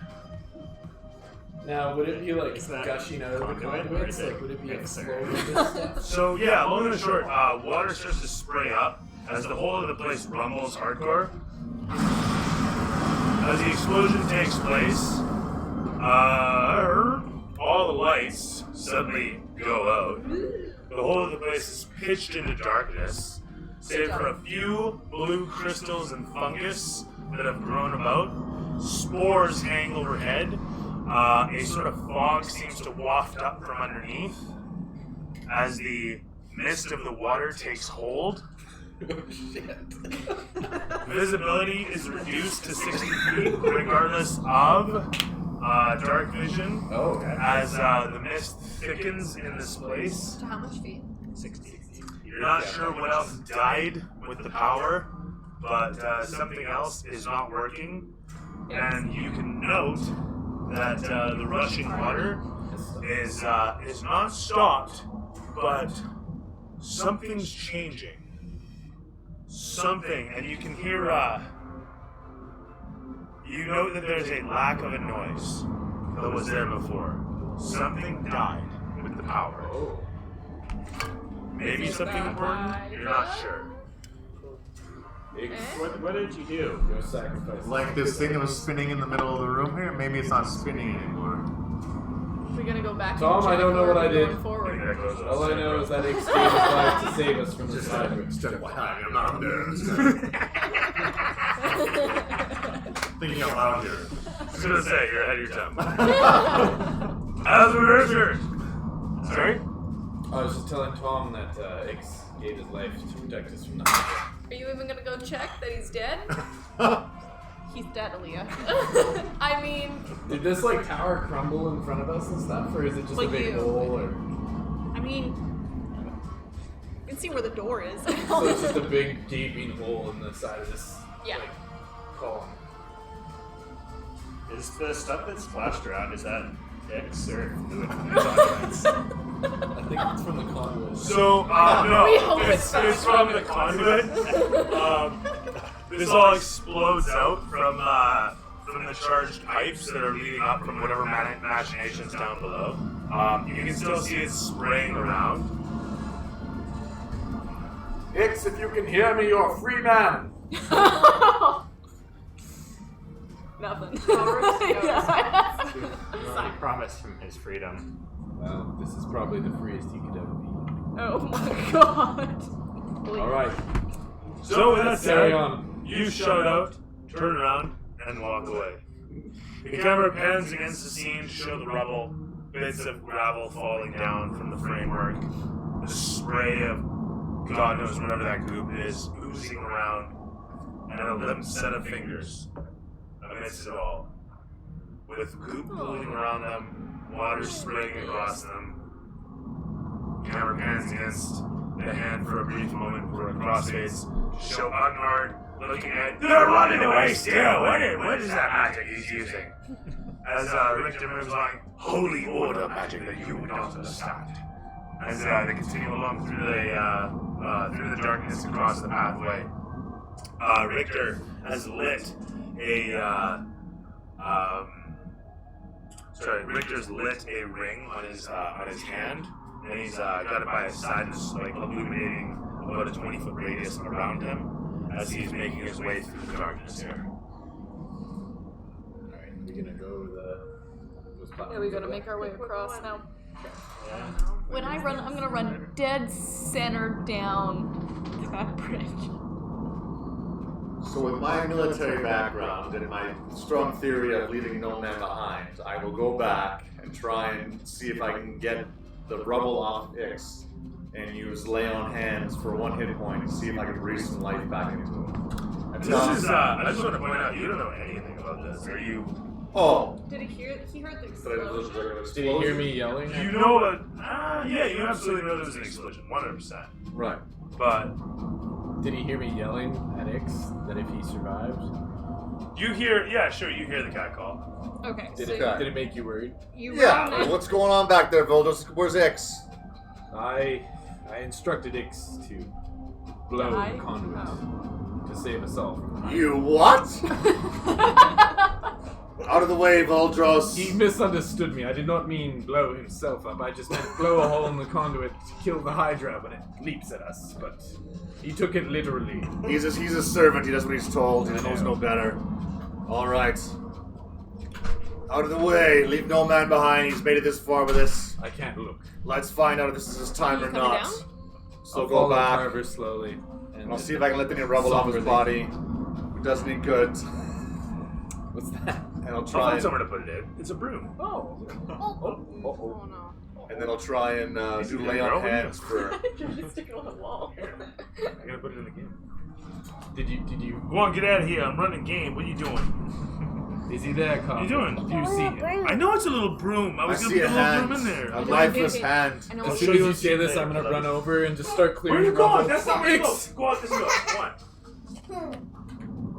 Now, would it be like Is that gushing out of the conduit, or conduits? is it Like, would it be mixer? exploding and stuff? So yeah, long and short, water starts to spray up as the whole of the place rumbles hardcore. As the explosion takes place, all the lights suddenly go out. The whole of the place is pitched into darkness, save for a few blue crystals and fungus that have grown about. Spores hang overhead. A sort of fog seems to waft up from underneath as the mist of the water takes hold. Visibility is reduced to 60 feet, regardless of dark vision, Oh, okay. as the mist thickens in this place. To how much feet? 60. You're not sure what else died with the power, but something else is not working. And you can note that the rushing water is not stopped, but something's changing. Something, and you can hear, you know that there's a lack of a noise that was there before. Something died with the power. Maybe something important, you're not sure. What did you do? Go sacrifice. Like this thing that was spinning in the middle of the room here? Maybe it's not spinning anymore. We're gonna go back. Tom, and I check don't know where what I we're did. going forward. Maybe that goes All I know is that Ix gave his life to save us from the cyber. I'm not there. Thinking out loud here. I was gonna say, you're ahead of your time. As a Richard! Sorry? I was just telling Tom that Ix gave his life to protect us from the Hydra. Are you even gonna go check that he's dead? He's dead, Aaliyah. I mean, Did this like tower crumble in front of us and stuff, or is it just a Like big you. hole? Or I mean, you can see where the door is. so it's just a big gaping hole in the side of this Yeah. like column? Is the stuff that splashed around, is that X or fluid from the documents? I think it's from the conduit. So, We no, hope it's it's from the conduit. This all explodes out from the charged pipes that are leading up from whatever machinations down below. You can still see it spraying around. Ix, if you can hear me, you're a free man. Nothing. He promised him his freedom. Well, this is probably the freest he could ever be. Oh my god. All right, So with that carry said, on. you shout out, turn around, and walk away. The camera pans against the scene to show the rubble, bits of gravel falling down from the framework, the spray of God knows whatever that goop is oozing around, and a limp set of fingers amidst it all. With goop pooling around them, water spraying across them. Camera pans against the hand for a brief moment for a crossface to show Ugnard looking at. They're running away still! What is that magic he's using? As Richter moves on, holy order magic that you would not understand. as they continue along through the darkness across the pathway. Richter has lit Richter's lit a ring on his hand, and he's got it by his side, and it's like illuminating about a 20-foot radius around him as he's making his way through the darkness here. Alright, we're gonna go Yeah, we gotta make our way across now. When I run, I'm gonna run dead center down that bridge. So with my military background and my strong theory of leaving no man behind, I will go back and try and see if I can get the rubble off Ix and use lay on hands for 1 hit point and see if I can breathe some life back into him. I just want to point out, you don't know anything about this. Are you? Oh. Did he hear? He heard the But it was explosion. like an Did you hear me yelling? You know that? Yeah, you absolutely know there was an explosion, 100%. Right. But Did he hear me yelling at Ix that if he survived? you hear? Yeah, sure. You hear the cat call. Okay. Did so it make you worried? you Yeah, run in. what's going on back there, Vildos? Where's Ix? I instructed Ix to blow Die? the conduit to save us all. You what? Out of the way, Voldros. He misunderstood me. I did not mean blow himself up. I just meant blow a hole in the conduit to kill the Hydra when it leaps at us. But he took it literally. He's a servant. He does what he's told. He knows no better. All right. Out of the way. Leave no man behind. He's made it this far with us. I can't look. Let's find out if this is his time You or coming not. down? So I'll go follow back. Carver slowly. And I'll see if I can let any rubble off his somberly. body. It does any good. What's that? And I'll I'll try find and, somewhere to put it in. It's a broom. Oh. Oh no. and then I'll try and do lay on hands for. You're just sticking on the wall. I gotta put it in the game. Did you? Go on, get out of here. I'm running a game. What are you doing? Is he there, Carver? What are you doing? Do you see him? I know it's a little broom. I I was gonna see put a a little hand. broom in there. A lifeless hand. I know As what soon as you say this, I'm gonna run over and just start Where are clearing you going? rubble. That's not where you go. Ix! Go on, let's go. Come on.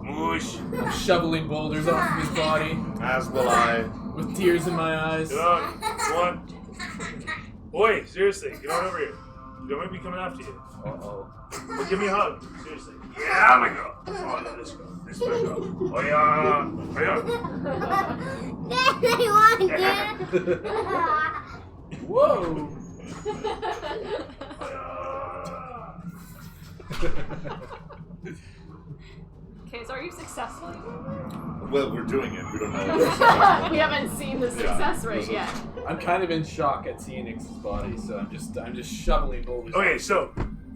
Moosh. I'm shoveling boulders off of his body As will I. with tears in my eyes. Get on. Go on. Boy, seriously, get on over here. Don't make me coming after you. Uh-oh. But give me a hug. Seriously. Yeah, my girl. Oh, no, this girl. This is my girl. Oh, yeah. Oh, yeah. Whoa! Okay, so are you successful? Well, we're doing it. We don't know. We haven't seen the success rate yet. I'm kind of in shock at seeing Ix's body, so I'm just shoveling boulders. Okay, so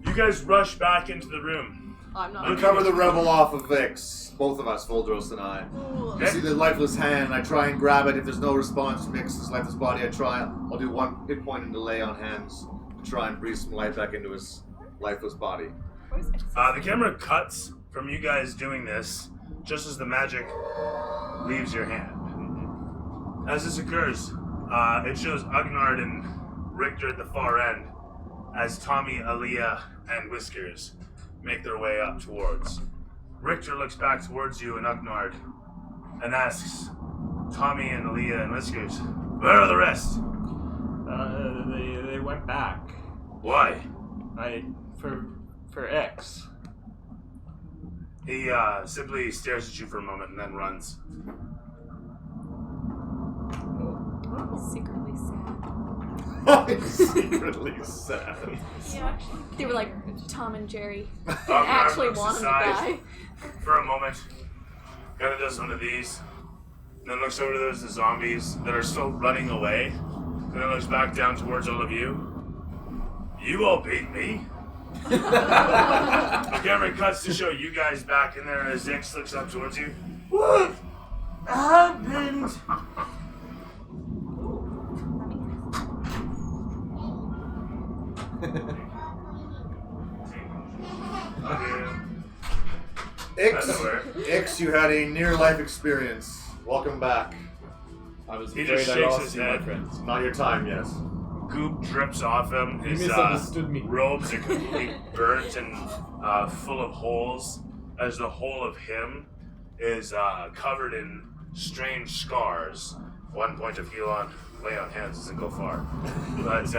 you guys rush back into the room. I'm not. Recover the rebel off of Vix. Both of us, Voldros and I. I see the lifeless hand. I try and grab it. If there's no response from Vix's lifeless body, I'll do 1 hit point into lay on hands to try and breathe some life back into his lifeless body. The camera cuts from you guys doing this just as the magic leaves your hand. As this occurs, it shows Ugnard and Richter at the far end as Tommy, Aaliyah, and Whiskers make their way up towards. Richter looks back towards you and Ugnard and asks Tommy and Aaliyah and Whiskers, where are the rest? They went back. Why? For X. He simply stares at you for a moment and then runs. Secretly sad. Secretly sad. They were like Tom and Jerry. Ugnard Actually looks want him to aside die. for a moment, kind of does one of these, and then looks over to those zombies that are still running away, and then looks back down towards all of you. You all beat me. The camera cuts to show you guys back in there as Ix looks up towards you. What happened? Ix, you had a near-life experience. Welcome back. I was He afraid just I shakes lost his you, my head. friends. Not your time, yes. Goop drips off him. He His misunderstood me. robes are completely burnt and full of holes, as the whole of him is covered in strange scars. 1 point of heal on lay on hands doesn't go far. But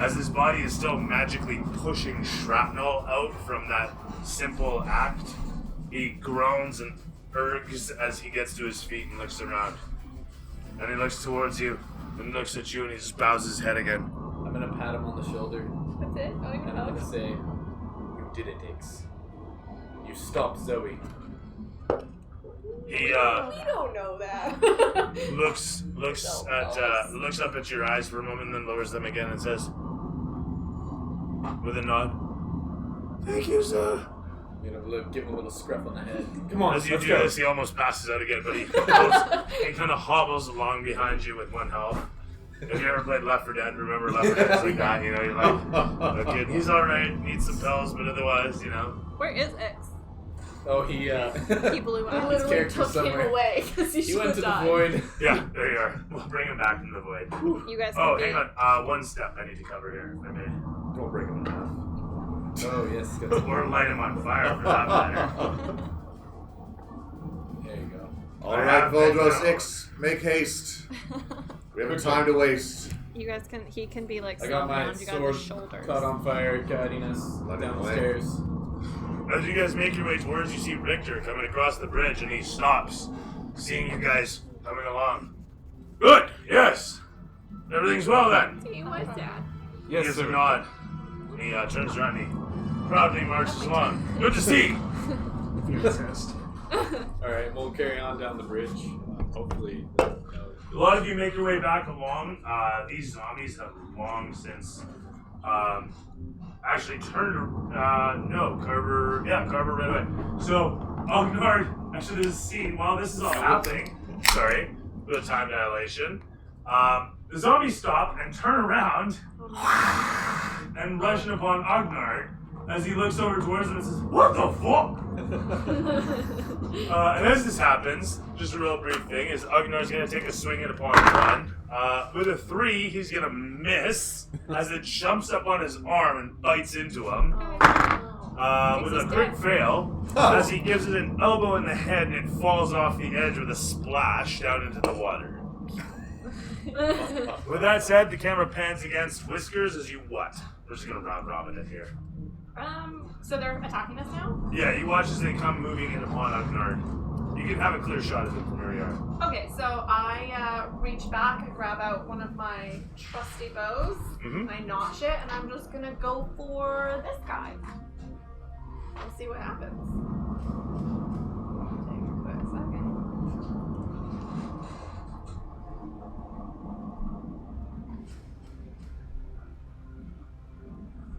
as his body is still magically pushing shrapnel out from that simple act, he groans and urges as he gets to his feet and looks around. And he looks towards you and looks at you and he just bows his head again. I'm gonna pat him on the shoulder. That's it? Oh, And I'm gonna say, "You did it, Ix. You stopped Zoe." He We don't know that. looks up at your eyes for a moment, then lowers them again and says, with a nod, "Thank you, sir." I'm gonna give him a little scruff on the head. Come on, As you let's do go. this, he almost passes out again, but he kind of hobbles along behind you with one health. If you ever played Left 4 Dead, remember Left 4 Dead's like that, you know, you're like, okay, he's alright, needs some pills, but otherwise, you know. Where is X? Oh, he He blew We out. his literally character took somewhere. him away because he He should went have to the died. void. Yeah, there you are. We'll bring him back into the void. You guys can Oh, be... hang on, one step I need to cover here, if I may. Don't break him in half. Oh yes, Or light him on fire, for that matter. There you go. All I right, have been Voldros now. Ix, make haste. We have no time to waste. You guys can... He can be like I got slung my around you guys' sword shoulders. caught on fire, guiding us Let down him the away. stairs. As you guys make your way towards, you see Richter coming across the bridge, and he stops, seeing you guys coming along. Good, yes. Everything's well then. See, where's Dad? He gives a nod. He turns around and he proudly marches along. Good to see. Alright, we'll carry on down the bridge. Hopefully. A lot of you make your way back along. These zombies have long since actually turned. Carver right away. So, Ognard, actually, this scene, while this is all happening, sorry, bit of time dilation, the zombies stop and turn around and rush in upon Ognard as he looks over towards them and says, "What the fuck?" And as this happens, just a real brief thing, is Ugnar's going to take a swing at upon one. With a 3, he's going to miss as it jumps up on his arm and bites into him. With a quick fail, as he gives it an elbow in the head and it falls off the edge with a splash down into the water. With that said, the camera pans against Whiskers as you what? We're just going to round robin it here. So they're attacking us now? Yeah, you watch as they come moving in upon Ugnard. You can have a clear shot of it from where you are. Okay, so I reach back and grab out one of my trusty bows, and I notch it, and I'm just gonna go for this guy. We'll see what happens. Take a quick second.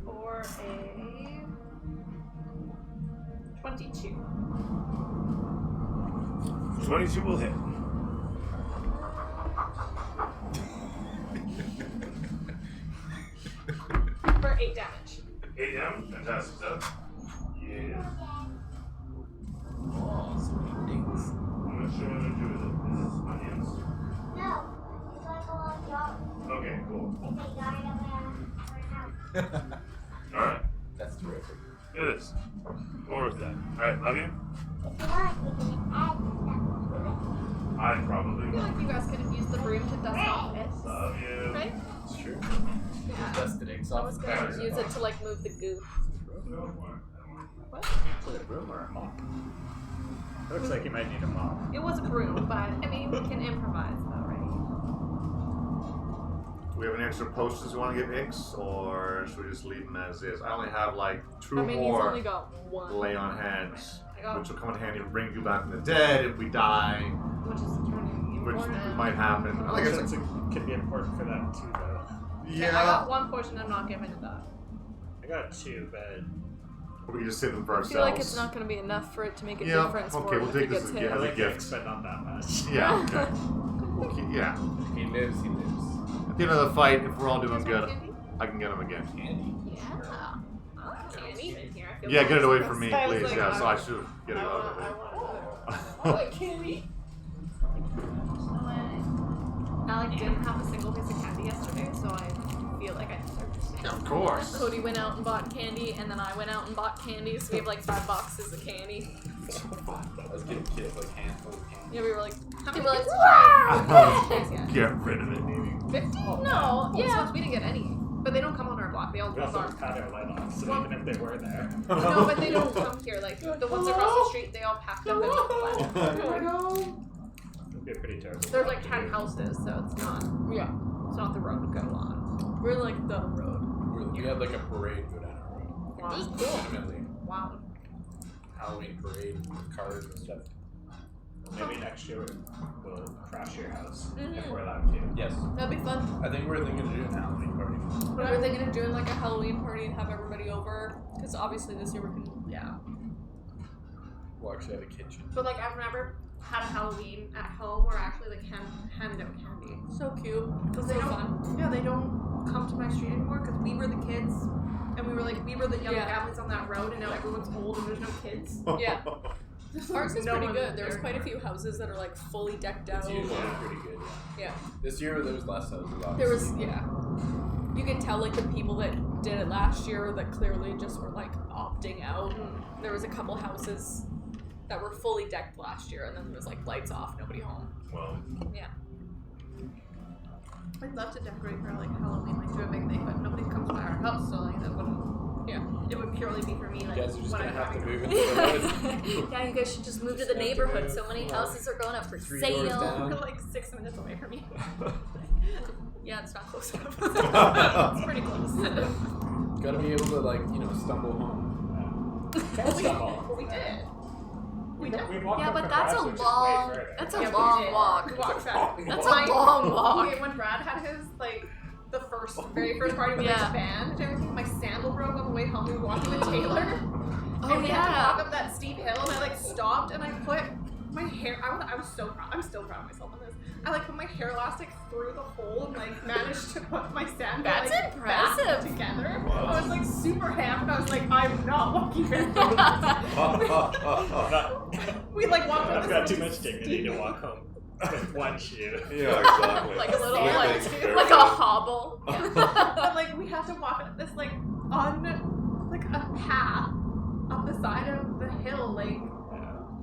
For a 22. 22 will hit. For 8 damage. 8 damage? Fantastic stuff. Yeah. Oh, some dings. I'm not sure what I'm going to do with it. Is this onions? No, it's like a long dog. Okay, cool. It's a yard of a house. Alright. That's terrific. It is. We'll work that. Alright, love you. If you want, we can add stuff to it. I probably I feel will. like you guys could have used the broom to dust off it. Love you. Right? It's true. Yeah. Dust the eggs I off was the gonna fire. use it to like move the goo. Is it a broom or a mop? Looks like you might need a mop. It was a broom, but I mean, we can improvise though, right? Do we have any extra potions we want to give Ix, or should we just leave them as is? I only have like 2 I mean, more he's only got one. lay on hands, I got, which will come in handy to bring you back from the dead if we die, which is turning which important. might happen. I think it's Could be important for that too, though. Okay, I got one portion. I'm not giving it that. I got 2, but we can just save them for I ourselves. feel like it's not going to be enough for it to make a Yeah, difference okay, for him we'll if he take this gets as- hit. yeah, I as a like gift. gift, but not that much. Yeah. Okay. We'll keep, yeah. He lives, he lives. At the end of the fight, if we're all doing You guys good, want candy? I can get them again. Candy. Yeah. I like candy. In here. I feel Yeah, get it away gross. from me, I was please. like, Yeah, so I want- should get it I out want of it. another. I like candy. Alec didn't have a single piece of candy yesterday, so I feel like I deserve to stay. Of course. Cody went out and bought candy, and then I went out and bought candy, so we have like 5 boxes of candy. I was giving kids like handfuls of candy. Yeah, we were like, How we many were like, kids? wow! Thanks, yeah. Get rid of it, maybe. 50? Oh, No. yeah. So we didn't get any. But they don't come on our block. They all We come also on. cut our light off, so Well- even if they were there. No, but they don't come here. Like the ones across the street, they all packed up and left. It'd be pretty terrible. There's like 10 houses, so it's not the road to go on. We're like the road. We had like a parade go down our road. Wow. It was legitimately Wow. Halloween parade with cars and stuff. Maybe next year we'll crash your house if Mhm. we're allowed to. Yes. That'd be fun. I think we're thinking of doing a Halloween party. We were thinking of doing like a Halloween party and have everybody over. Because obviously this year we can. Yeah. We'll actually have a kitchen. But like I've never had a Halloween at home where I actually like handed out candy. So cute. Because So they don't. fun. Yeah, they don't come to my street anymore because we were the kids. And we were the young Yeah. families on that road, and now everyone's old and there's no kids. Yeah. Ours is No pretty one good. There's there. quite a few houses that are like fully decked out. It's usually pretty good. Yeah. This year there was less houses. There was, obviously. yeah. You could tell like the people that did it last year that clearly just were like opting out. There was a couple houses that were fully decked last year, and then there was like lights off, nobody home. Well, Yeah. I'd love to decorate for like Halloween, like do a big thing, but nobody comes by our house, so like that wouldn't. Yeah. It would purely be for me, You like guys are just when gonna I'm have to driving. move into the woods. Yeah, you guys should just move to Just the have to neighborhood. move, So many like, houses are going up for 3 doors sale. down. You're like 6 minutes away from me. Yeah, it's not close enough. It's pretty close. Gotta be able to like, stumble home. We did. We did. We walked Yeah, up but the that's grass, a which is way long. further. That's Yeah, a we long did. walk. We walked back. That's a long walk. Okay, when Brad had his the very first party with Yeah. his band and everything, my sandal broke on the way home. We were walking with Taylor. Oh And we had to yeah. walk up that steep hill, and I like stopped and I put my hair. I was so proud. I'm still proud of myself on this. I like put my hair elastic through the hole and like managed to put my sandal That's like, impressive. back together. I was like super hammed. I was like, I'm not walking very We like walked. I've up got this too much dignity to walk home with one shoe. Yeah, exactly. Like a little Sand, like too. like a hobble. But like we have to walk up this like a path up the side of the hill, like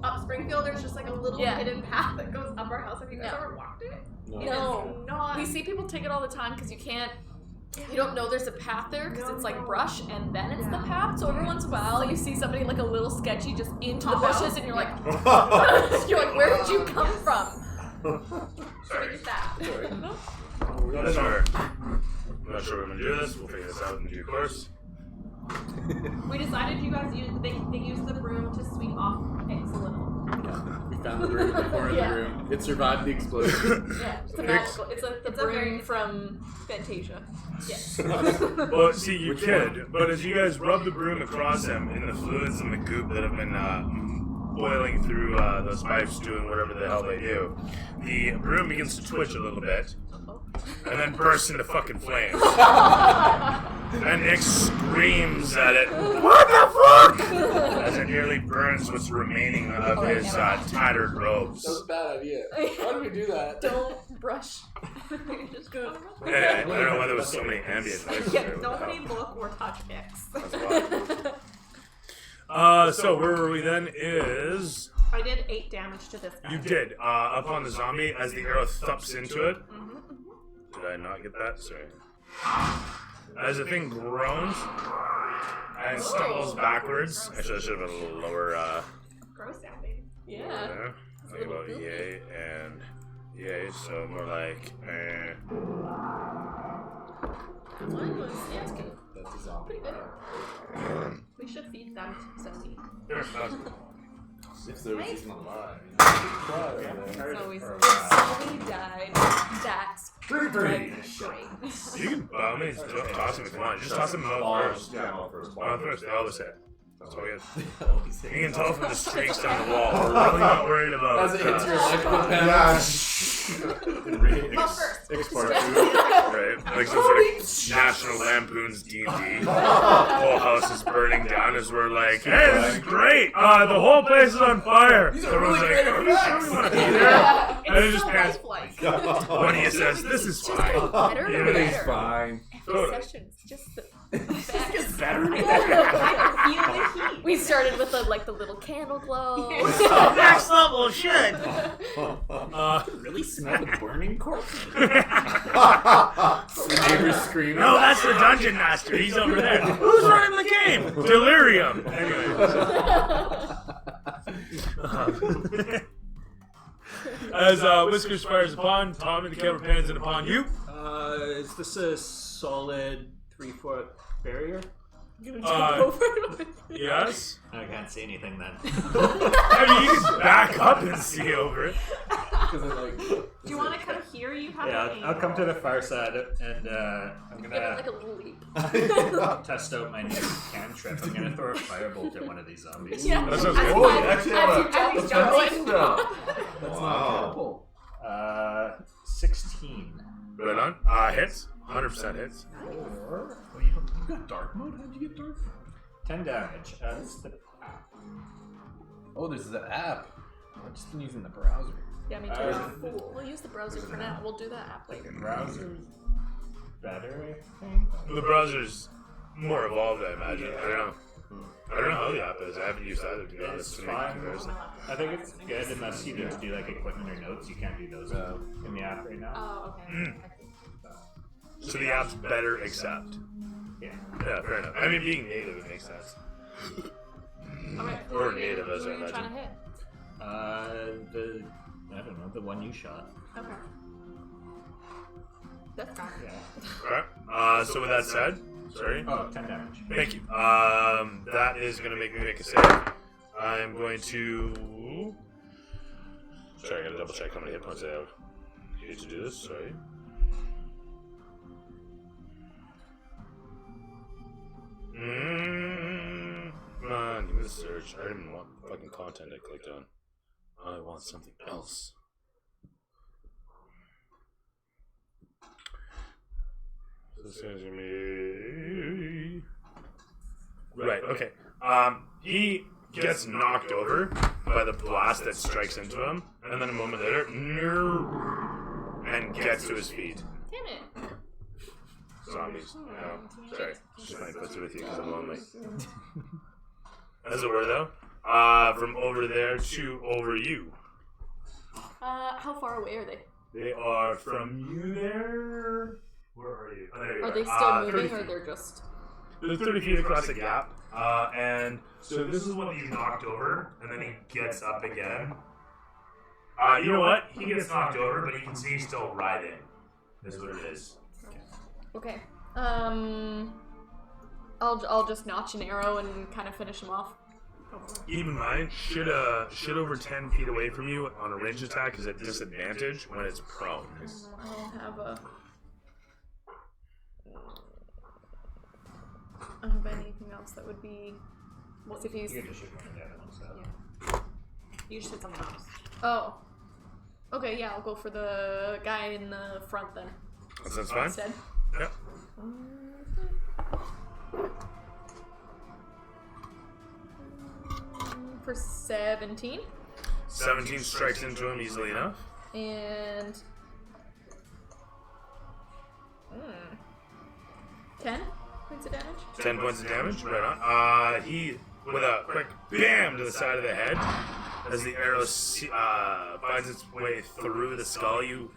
up Springfield. There's just like a little Yeah. hidden path that goes up our house. Have you guys Yeah. ever walked it? No. No. It's not. We see people take it all the time because you can't. You don't know there's a path there because it's like brush and then it's the path. So every once in a while you see somebody like a little sketchy just into the Pop out. bushes and you're like, where did you come from? So we did that. I'm not sure. I'm not sure we're gonna do this. We'll figure this out in due course. We decided you guys they used the broom to sweep off X a little. We found the broom in the corner of the room. It survived the explosion. Yeah, it's a magical. It's like the It's a broom very- from Fantasia. Yes. Well, see, you could, but as you guys rub the broom across them in the fluids and the goop that have been boiling through those pipes, doing whatever the hell they do, the broom begins to twitch a little bit, and then bursts into fucking flames. And Nick screams at it, "What the fuck?" as it nearly burns what's remaining of his tattered robes. That was a bad idea. Why did we do that? Don't brush. Just go. Yeah, I don't know why there was so many ambient noises Yeah, there. nobody look or touch X. So where were we then? Is I did 8 damage to this guy. you did up on the zombie as the arrow thumps into it. Did I not get that? Sorry. As the thing groans and stumbles backwards. Actually, I should have been a little lower. Gross sounding. Yeah. There. Think about yay and yay. So more like. Mine was it's good. That's a zombie. We should feed them to Zoe. If there was even alive. It's always if somebody died, that's Pretty. great. You can bomb me. Toss him if you want. Just toss him out first. Yeah, all first. Mouth first. They always say. That's all good. You can tell from the streaks down the wall. We're really not worried about. As it hits your electrical panel. Yeah. Well, first. Export Right? Like some sort of National Lampoon's D&D. The whole house is burning down as we're like, hey, this is great! The whole place is on fire! These are Everyone's really like, great are you sure we want to be there? Yeah. And it just pans. Lifelike. When he says, this is fine. Better and Everything's better. fine. Every Totally. session's just the It's better. I can feel the heat. We started with the little candle glow. Next level shit. Really smell the burning corpse? Oh, The neighbors screaming. No, that's the dungeon master. He's over there. Who's running the game? Delirium. Anyway. As Whiskers fires upon, Tom and the camera pans in upon you. Is this a solid 3-foot barrier? Yes. I can't see anything then. I mean, you can back up and see over it. Do you want to come here? You have Yeah, an I'll come to the far side and I'm Give it gonna like a little leap. test out my new cantrip. I'm gonna throw a firebolt at one of these zombies. Yeah. That sounds As good. you- Oh, you actually as have you jump, a he's jumping. That's Wow. not 16. Right on. Hits. 100% hits. or you got dark mode? How'd you get dark mode? 10 damage. That's the Oh, there's the app. I've just been using the browser. Yeah, me too. We'll use the browser for now. We'll do the app later. browser's better, I think. The browser's more evolved, I imagine. I don't know how the app is. I haven't used either, to be honest. It's To make a fine. comparison. I think it's good unless you need to do like equipment or notes. You can't do those in the app right now. Oh, okay. So the app's better, except. Yeah. Yeah, fair enough. I mean, being native, it makes sense. Alright. Or native, as Who I are you trying to imagine. hit? I don't know, the one you shot. Okay. That's fine. Yeah. Alright. So with that said, sorry. Oh, 10 damage. Thank you. That is going to make me make a save. I'm going to. Sorry, I gotta double check how many hit points I have. You need to do this, sorry. Come on, give me the search. I don't even want fucking content I clicked on. I want something else. This is gonna be right. Okay. He gets knocked over by the blast that strikes into him, and then a moment later, and gets to his feet. Damn it. Zombies. Oh, sorry. Just trying to put it with you because I'm lonely. As it were, though, from over there to over you. How far away are they? They are from you there. Where are you? Oh, there you Are are. they still 30 moving, or feet. they're just? They're 30 feet across a gap. And so this is when he's knocked over, and then he gets up again. You know what? He gets knocked over, but you can see he's still riding. Is what it is. Okay. I'll just notch an arrow and kind of finish him off. Keep in mind, should over 10 feet away from you on a ranged attack is at disadvantage when it's prone. I don't have a. I don't have anything else that would be. What's if he's? You can just shoot one of the other ones, so. Yeah. You just hit something else. Oh. Okay, yeah, I'll go for the guy in the front then. That sounds fine? Instead. Yep. For 17. 17 strikes into him easily enough. And 10 points of damage. 10 points of damage, right on. He, with a quick bam to the side of the head, as the arrow finds its way through the skull, you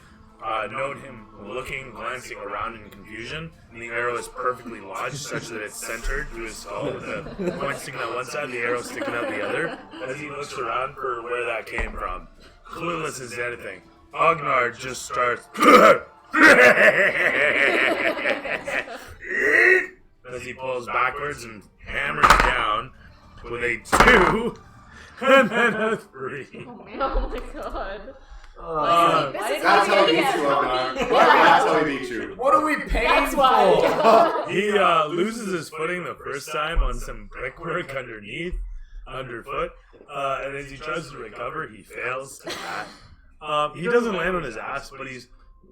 note him looking, glancing around in confusion, and the arrow is perfectly lodged such that it's centered through his skull, with the point sticking out one side, the arrow sticking out the other, as he looks around for where that came from. Clueless as anything, Ognar just starts as he pulls backwards and hammers down with a 2 and then a 3. Oh my god. That's how he beat you, Ognar. That's how he beat you. What are we paying That's why. He loses his footing the first time on some brickwork underfoot, and as he tries to recover, he fails to that. He doesn't land on his ass, but he's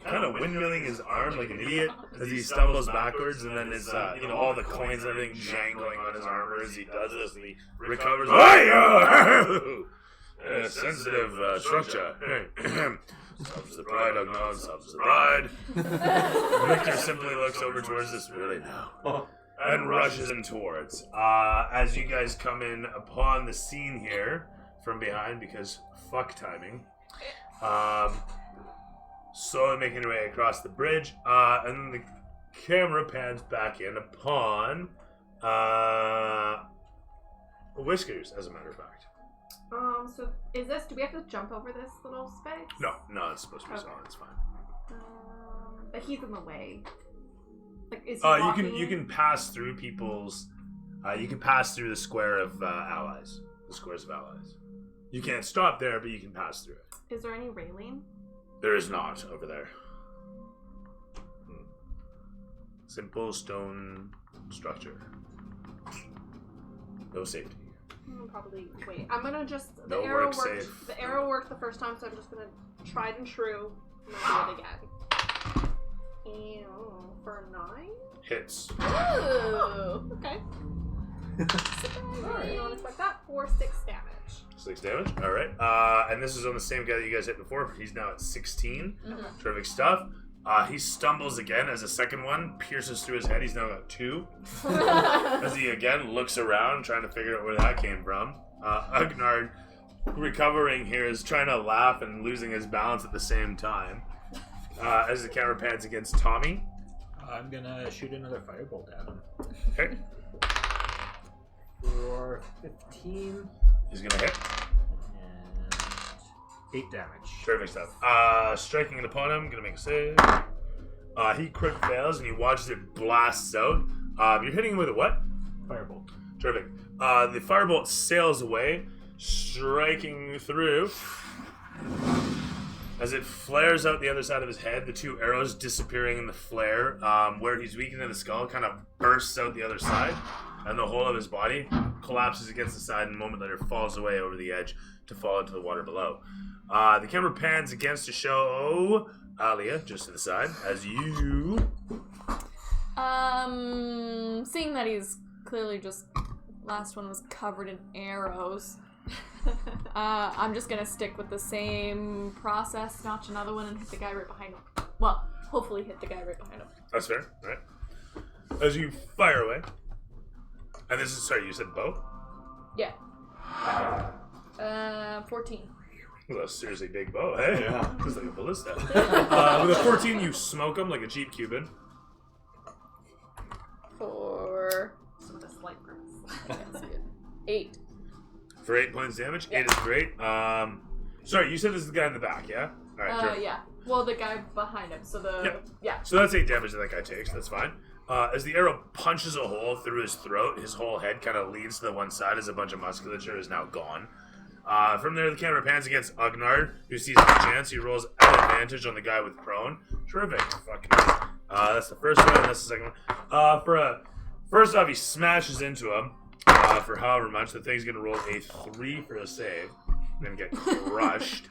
kind of windmilling his arm like an idiot as he stumbles backwards, and then his, all the coins and everything jangling on his armor as he does this, and he recovers. Sensitive structure. Subs the pride, Ognar, subs the pride. Victor simply looks over towards this. Really now? and rushes in towards. As you guys come in upon the scene here from behind, because fuck timing. Slowly making your way across the bridge, and then the camera pans back in upon Whiskers, as a matter of fact. So is this? Do we have to jump over this little space? No, it's supposed to be solid. It's fine. But he's in the way. Like, is he walking? You can pass through people's. You can pass through the square of allies. The squares of allies. You can't stop there, but you can pass through it. Is there any railing? There is not over there. Simple stone structure. No safety. Probably wait. I'm gonna just No arrow work worked. safe. The arrow worked the first time, so I'm just gonna tried and true. I'm gonna do it again. Ew, for a 9. Hits. Ooh, okay. Alright, you don't expect that. 4, 6 damage. 6 damage. All right. And this is on the same guy that you guys hit before. He's now at 16. Mm-hmm. Terrific stuff. He stumbles again as a second one pierces through his head. He's now got 2. As he again looks around, trying to figure out where that came from. Ugnard, recovering here, is trying to laugh and losing his balance at the same time. As the camera pans against Tommy. I'm gonna shoot another firebolt at him. Okay. For 15. He's gonna hit. And 8 damage. Terrific stuff. Striking it upon him, gonna make a save. He crit fails, and he watches it blasts out. You're hitting him with a what? Firebolt. Terrific. The firebolt sails away, striking through. As it flares out the other side of his head, the 2 arrows disappearing in the flare, where he's weakened in the skull, kind of bursts out the other side, and the whole of his body collapses against the side and a moment later falls away over the edge to fall into the water below. The camera pans against to show Alia, just to the side, as you... Seeing that he's clearly just... Last one was covered in arrows. I'm just gonna stick with the same process, notch another one, and hit the guy right behind him. Well, hopefully hit the guy right behind him. That's fair, right? As you fire away. And this is, sorry, you said bow? Yeah. 14. That's a seriously big bow, hey? Yeah. It's like a ballista. With a 14, you smoke him like a cheap Cuban. For... So with a slight grace. 8. For 8 points damage. 8 is great. Sorry, you said this is the guy in the back, yeah? Alright, sure. Yeah. Well, the guy behind him, so the... Yep. Yeah. So that's 8 damage that guy takes, that's fine. As the arrow punches a hole through his throat, his whole head kind of leans to the one side as a bunch of musculature is now gone. From there, the camera pans against Ugnard, who sees the chance. He rolls at advantage on the guy with prone. Terrific. Fucking that's the first one, and that's the second one. First off, he smashes into him for however much. The thing's going to roll a 3 for a save. Going to get crushed.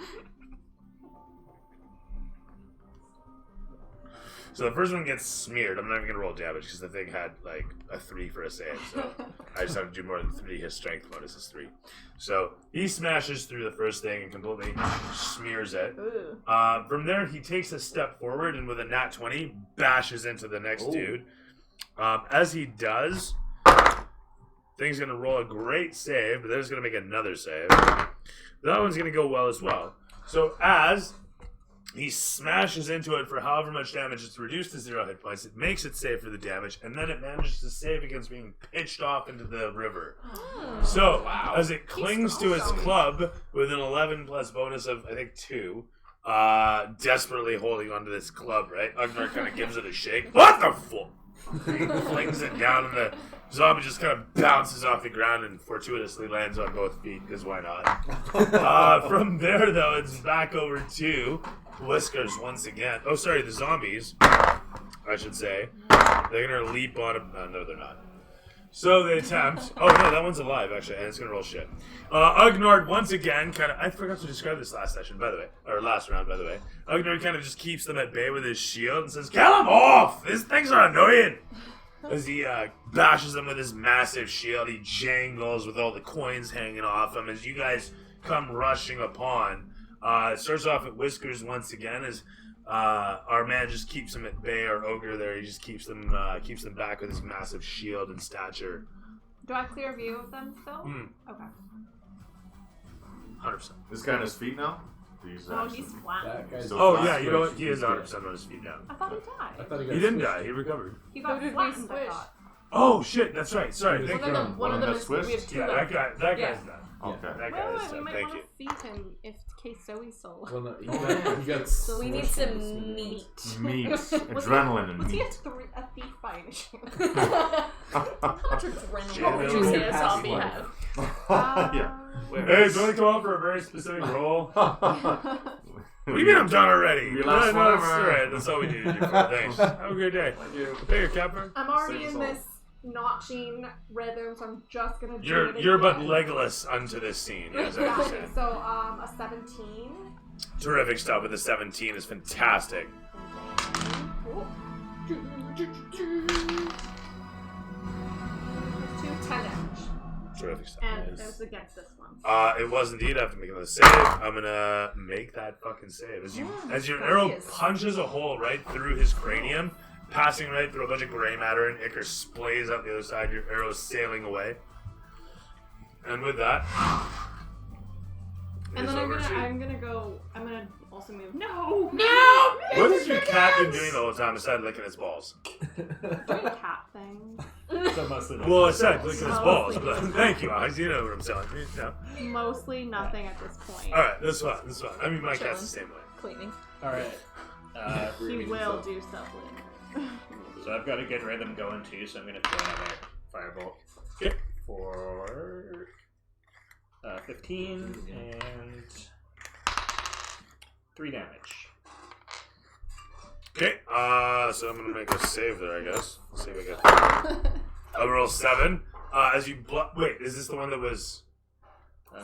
So the first one gets smeared. I'm not even going to roll damage because the thing had like a 3 for a save. So I just have to do more than 3. His strength bonus is 3. So he smashes through the first thing and completely smears it. From there, he takes a step forward and with a nat 20, bashes into the next dude. As he does, thing's going to roll a great save, but then it's going to make another save. That one's going to go well as well. So as he smashes into it for however much damage, it's reduced to 0 hit points. It makes it save for the damage, and then it manages to save against being pitched off into the river. So, as it clings to his club with an 11 plus bonus of, I think, 2, desperately holding onto this club, right? Ugnar kind of gives it a shake. What the fuck? He flings it down, and the zombie just kind of bounces off the ground and fortuitously lands on both feet, because why not? From there, though, it's back over to Whiskers once again. Oh, sorry, the zombies, I should say. They're going to leap on him. No, they're not. So they attempt. Oh, no, that one's alive, actually, and it's going to roll shit. Ugnard, once again, kind of... I forgot to describe this last session, by the way. Or last round, by the way. Ugnard kind of just keeps them at bay with his shield and says, "Kill them off! These things are annoying!" As he bashes them with his massive shield, he jangles with all the coins hanging off him. As you guys come rushing upon... it starts off at Whiskers once again as our man just keeps them at bay. Our ogre there, he just keeps them back with his massive shield and stature. Do I have clear view of them still? Okay. 100%. This guy on his feet now? Oh, he's flat. That guy's So- Oh yeah, you know what? He is 100% on his feet now. I thought he I died. thought He didn't die. He recovered. He got Who did we flattened, I squish? thought. Oh shit, that's right. Sorry. He was Thank One you. of them, one of them One is. that We have two Yeah, left. that Yeah. guy's done. Okay. That Wait, guy is we done. might Thank want you. to feed him if case Zoe's sold. Well, no, he got So we need smushed some in this minute. meat. Meat. Was Adrenaline and Was he meat. a thief by any chance? How much adrenaline Jam would it you over say your a zombie past have? Yeah. Hey, do you want to come out for a very specific role? What do you mean I'm done already? We last no, that's forever. alright. That's all we needed you for. Thanks. Have a great day. Pay your capper. I'm already Save us in all. this notching rhythm, so I'm just gonna do it You're but again. Legolas unto this scene. Yes, I Exactly. understand. So a 17. Terrific stuff with the 17 is fantastic. Two 10 damage. Terrific stuff. And Nice. it's against this one. It was indeed. I have to make another save. I'm gonna make that fucking save. As your arrow focus. punches a hole right through his cranium, passing right through a bunch of gray matter, and Icar splays out the other side. Your arrow is sailing away. And with that, And it's then over to- I'm gonna also move. No! What has your cat been doing the whole time besides licking its balls? Doing cat things. So mostly. Well, I said licking its balls, but thank you, Alex. You know what I'm saying. No. Mostly nothing at this point. Alright, that's fine. That's fine. I mean, my cat's the Chilling. same way. Cleaning. Alright. He will do stuff later. So I've got a good rhythm going too, so I'm going to throw another firebolt. Okay. For 15 and 3 damage. Okay, so I'm gonna make a save there, I guess. Let's see if I get. I'll roll 7. As you wait, is this the one that was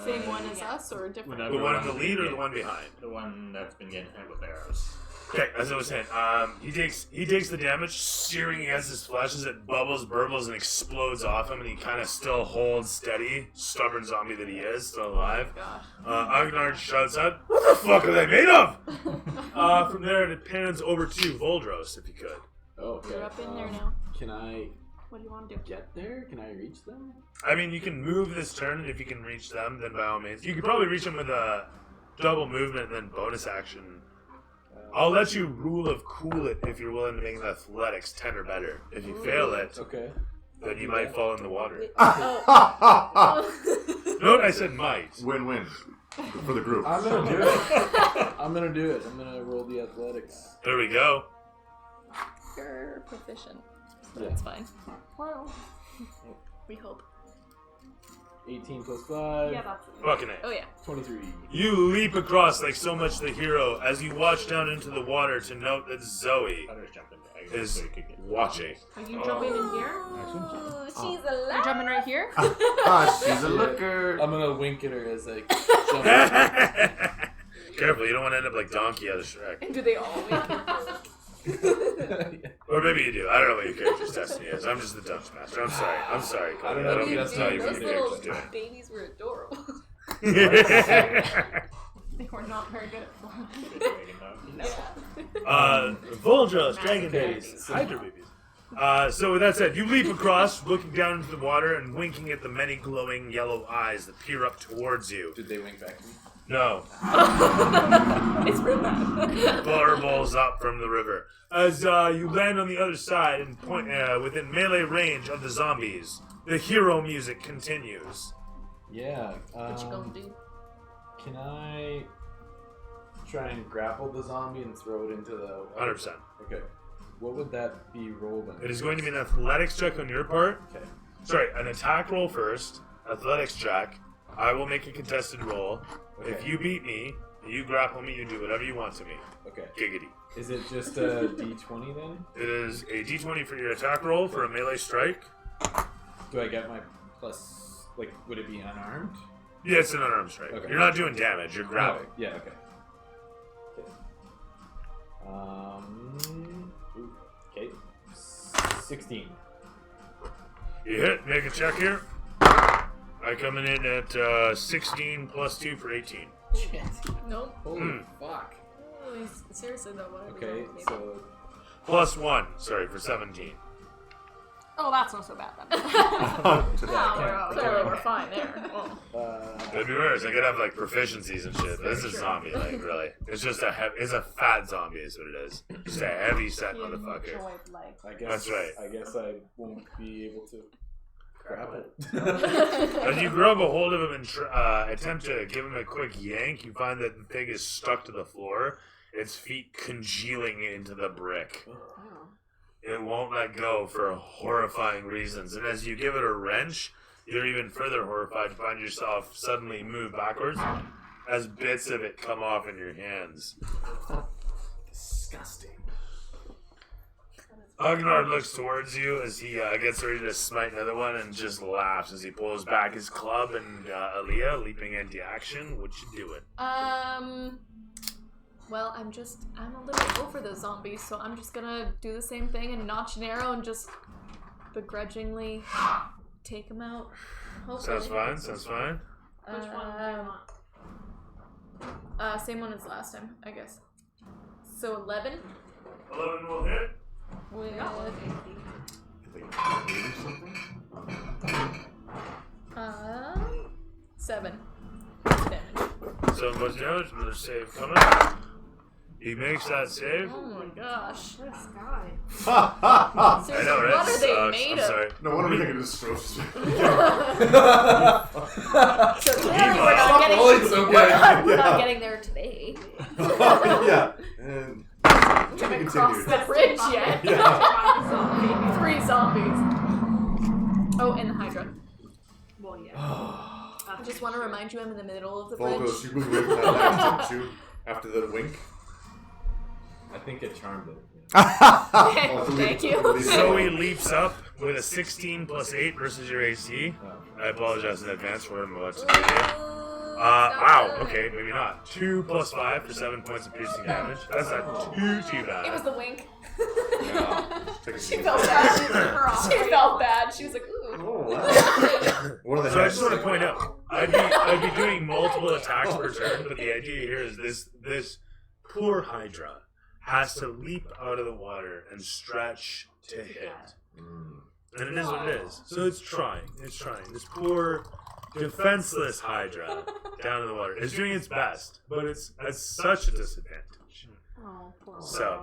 Same one as yeah. us or different? the one in the lead or the one behind? The one that's been getting hit with arrows. Okay, as I was saying, he takes the damage, searing against his flesh as it bubbles, burbles, and explodes off him, and he kind of still holds steady, stubborn zombie that he is, still alive. Gosh. Agnard shouts out, "What the fuck are they made of?" From there, it pans over to Voldros, if you could. Oh, okay. You're up in there now. Can I What do you want to do? get there? Can I reach them? I mean, you can move this turn, and if you can reach them, then by all means. You could probably reach them with a double movement and then bonus action. I'll let you rule of cool it if you're willing to make the athletics 10 or better. If you fail it, Okay. then you might fall in the water. Oh. Note I said might. Win-win for the group. I'm gonna do it. I'm gonna do it. I'm gonna roll the athletics. There we go. You're proficient. So Yeah. that's fine. Well, we hope. 18 plus 5. Yeah, that's Fucking A. Oh yeah. 23. You leap across like so much the hero as you watch down into the water to note that Zoe I'll just jump in there. is So you could get watching. Are you jumping in here? Ooh, she's You're alive. jumping right here? Ah, she's a looker. I'm gonna wink at her as I jump. Careful, you don't want to end up like Donkey out of Shrek. And do they all wake Or maybe you do. I don't know what your character's destiny is. I'm just the Dungeon Master. I'm sorry. I'm sorry, Cody. I don't know if Dude, that's tell you how what those your little character's doing. babies were adorable. They were not very good at flying. Voldros, dragon Okay, babies, so- Hydra babies. So with that said, you leap across, looking down into the water and winking at the many glowing yellow eyes that peer up towards you. Did they wink back to me? No, It's real bad. bubbles up from the river. As you land on the other side and point within melee range of the zombies, the hero music continues. Yeah. What you gonna do? Can I try and grapple the zombie and throw it into the 100%. Okay. What would that be rolling? It is going to be an athletics check on your part. Okay. Sorry, an attack roll first, athletics check. I will make a contested roll. If Okay. you beat me, you grapple me, you do whatever you want to me. Okay. Giggity. Is it just a D20 then? It is a d20 for your attack roll for a melee strike. Do I get my plus? Like, would it be unarmed? Yeah, it's an unarmed strike. Okay. You're not doing damage, you're grabbing. Oh, yeah. Okay. Okay. 16. You hit, make a check here. I coming in at 16 plus 2 for 18. Nope. Holy fuck. Seriously though, what are we Okay, doing? so +1. Sorry, for 17. Oh, that's not so bad then. Clearly we're fine there. Could be worse. I could have like proficiencies and shit. This is zombie, like really. It's just it's a fat zombie, is what it is. Just a heavy set motherfucker. I guess That's right. I guess I won't be able to grab it. As you grab a hold of him and attempt to give him a quick yank, you find that the thing is stuck to the floor. Its feet congealing into the brick. It won't let go for horrifying reasons. And as you give it a wrench, you're even further horrified to find yourself suddenly move backwards as bits of it come off in your hands. Disgusting. Ugnard looks towards you as he gets ready to smite another one and just laughs as he pulls back his club and Aaliyah leaping into action. What you doing? Well, I'm a little over those zombies, so I'm just gonna do the same thing and notch an arrow and just begrudgingly take them out. Hopefully. Sounds fine. Which one do you want? Same one as last time, I guess. So 11 11 will hit. with 7 damage. So much damage, another save coming. He makes that save. Oh my gosh. What a guy. I Seriously, know, right? what are they Sucks. made I'm of? sorry. No wonder we think it is strokes. So clearly we're not getting, It's okay. we're not getting there today. Yeah. And to be Haven't crossed continued. the bridge yet. Yeah. 3 zombies. Oh, and the Hydra. Well, yeah. I just want to remind you I'm in the middle of the Volgos, bridge. you moved away from that last didn't you? After the wink. I think it charmed it. Oh, Thank you. So he leaps up with a 16 plus 8 versus your AC. I apologize in advance for what I'm about to do here. Wow, okay, maybe not. 2 plus 5 for 7 points of piercing damage. That's not too bad. It was the wink. Take a She seat. felt bad. She felt bad. She was like, ooh. Oh, wow. What are the So I just want to point out, I'd be doing multiple attacks per turn, but the idea here is this poor Hydra has to leap out of the water and stretch to hit. And it is what it is. So it's trying. It's trying. This poor, defenseless Hydra down in the water is doing its best, but it's at such a disadvantage. Oh, poor So,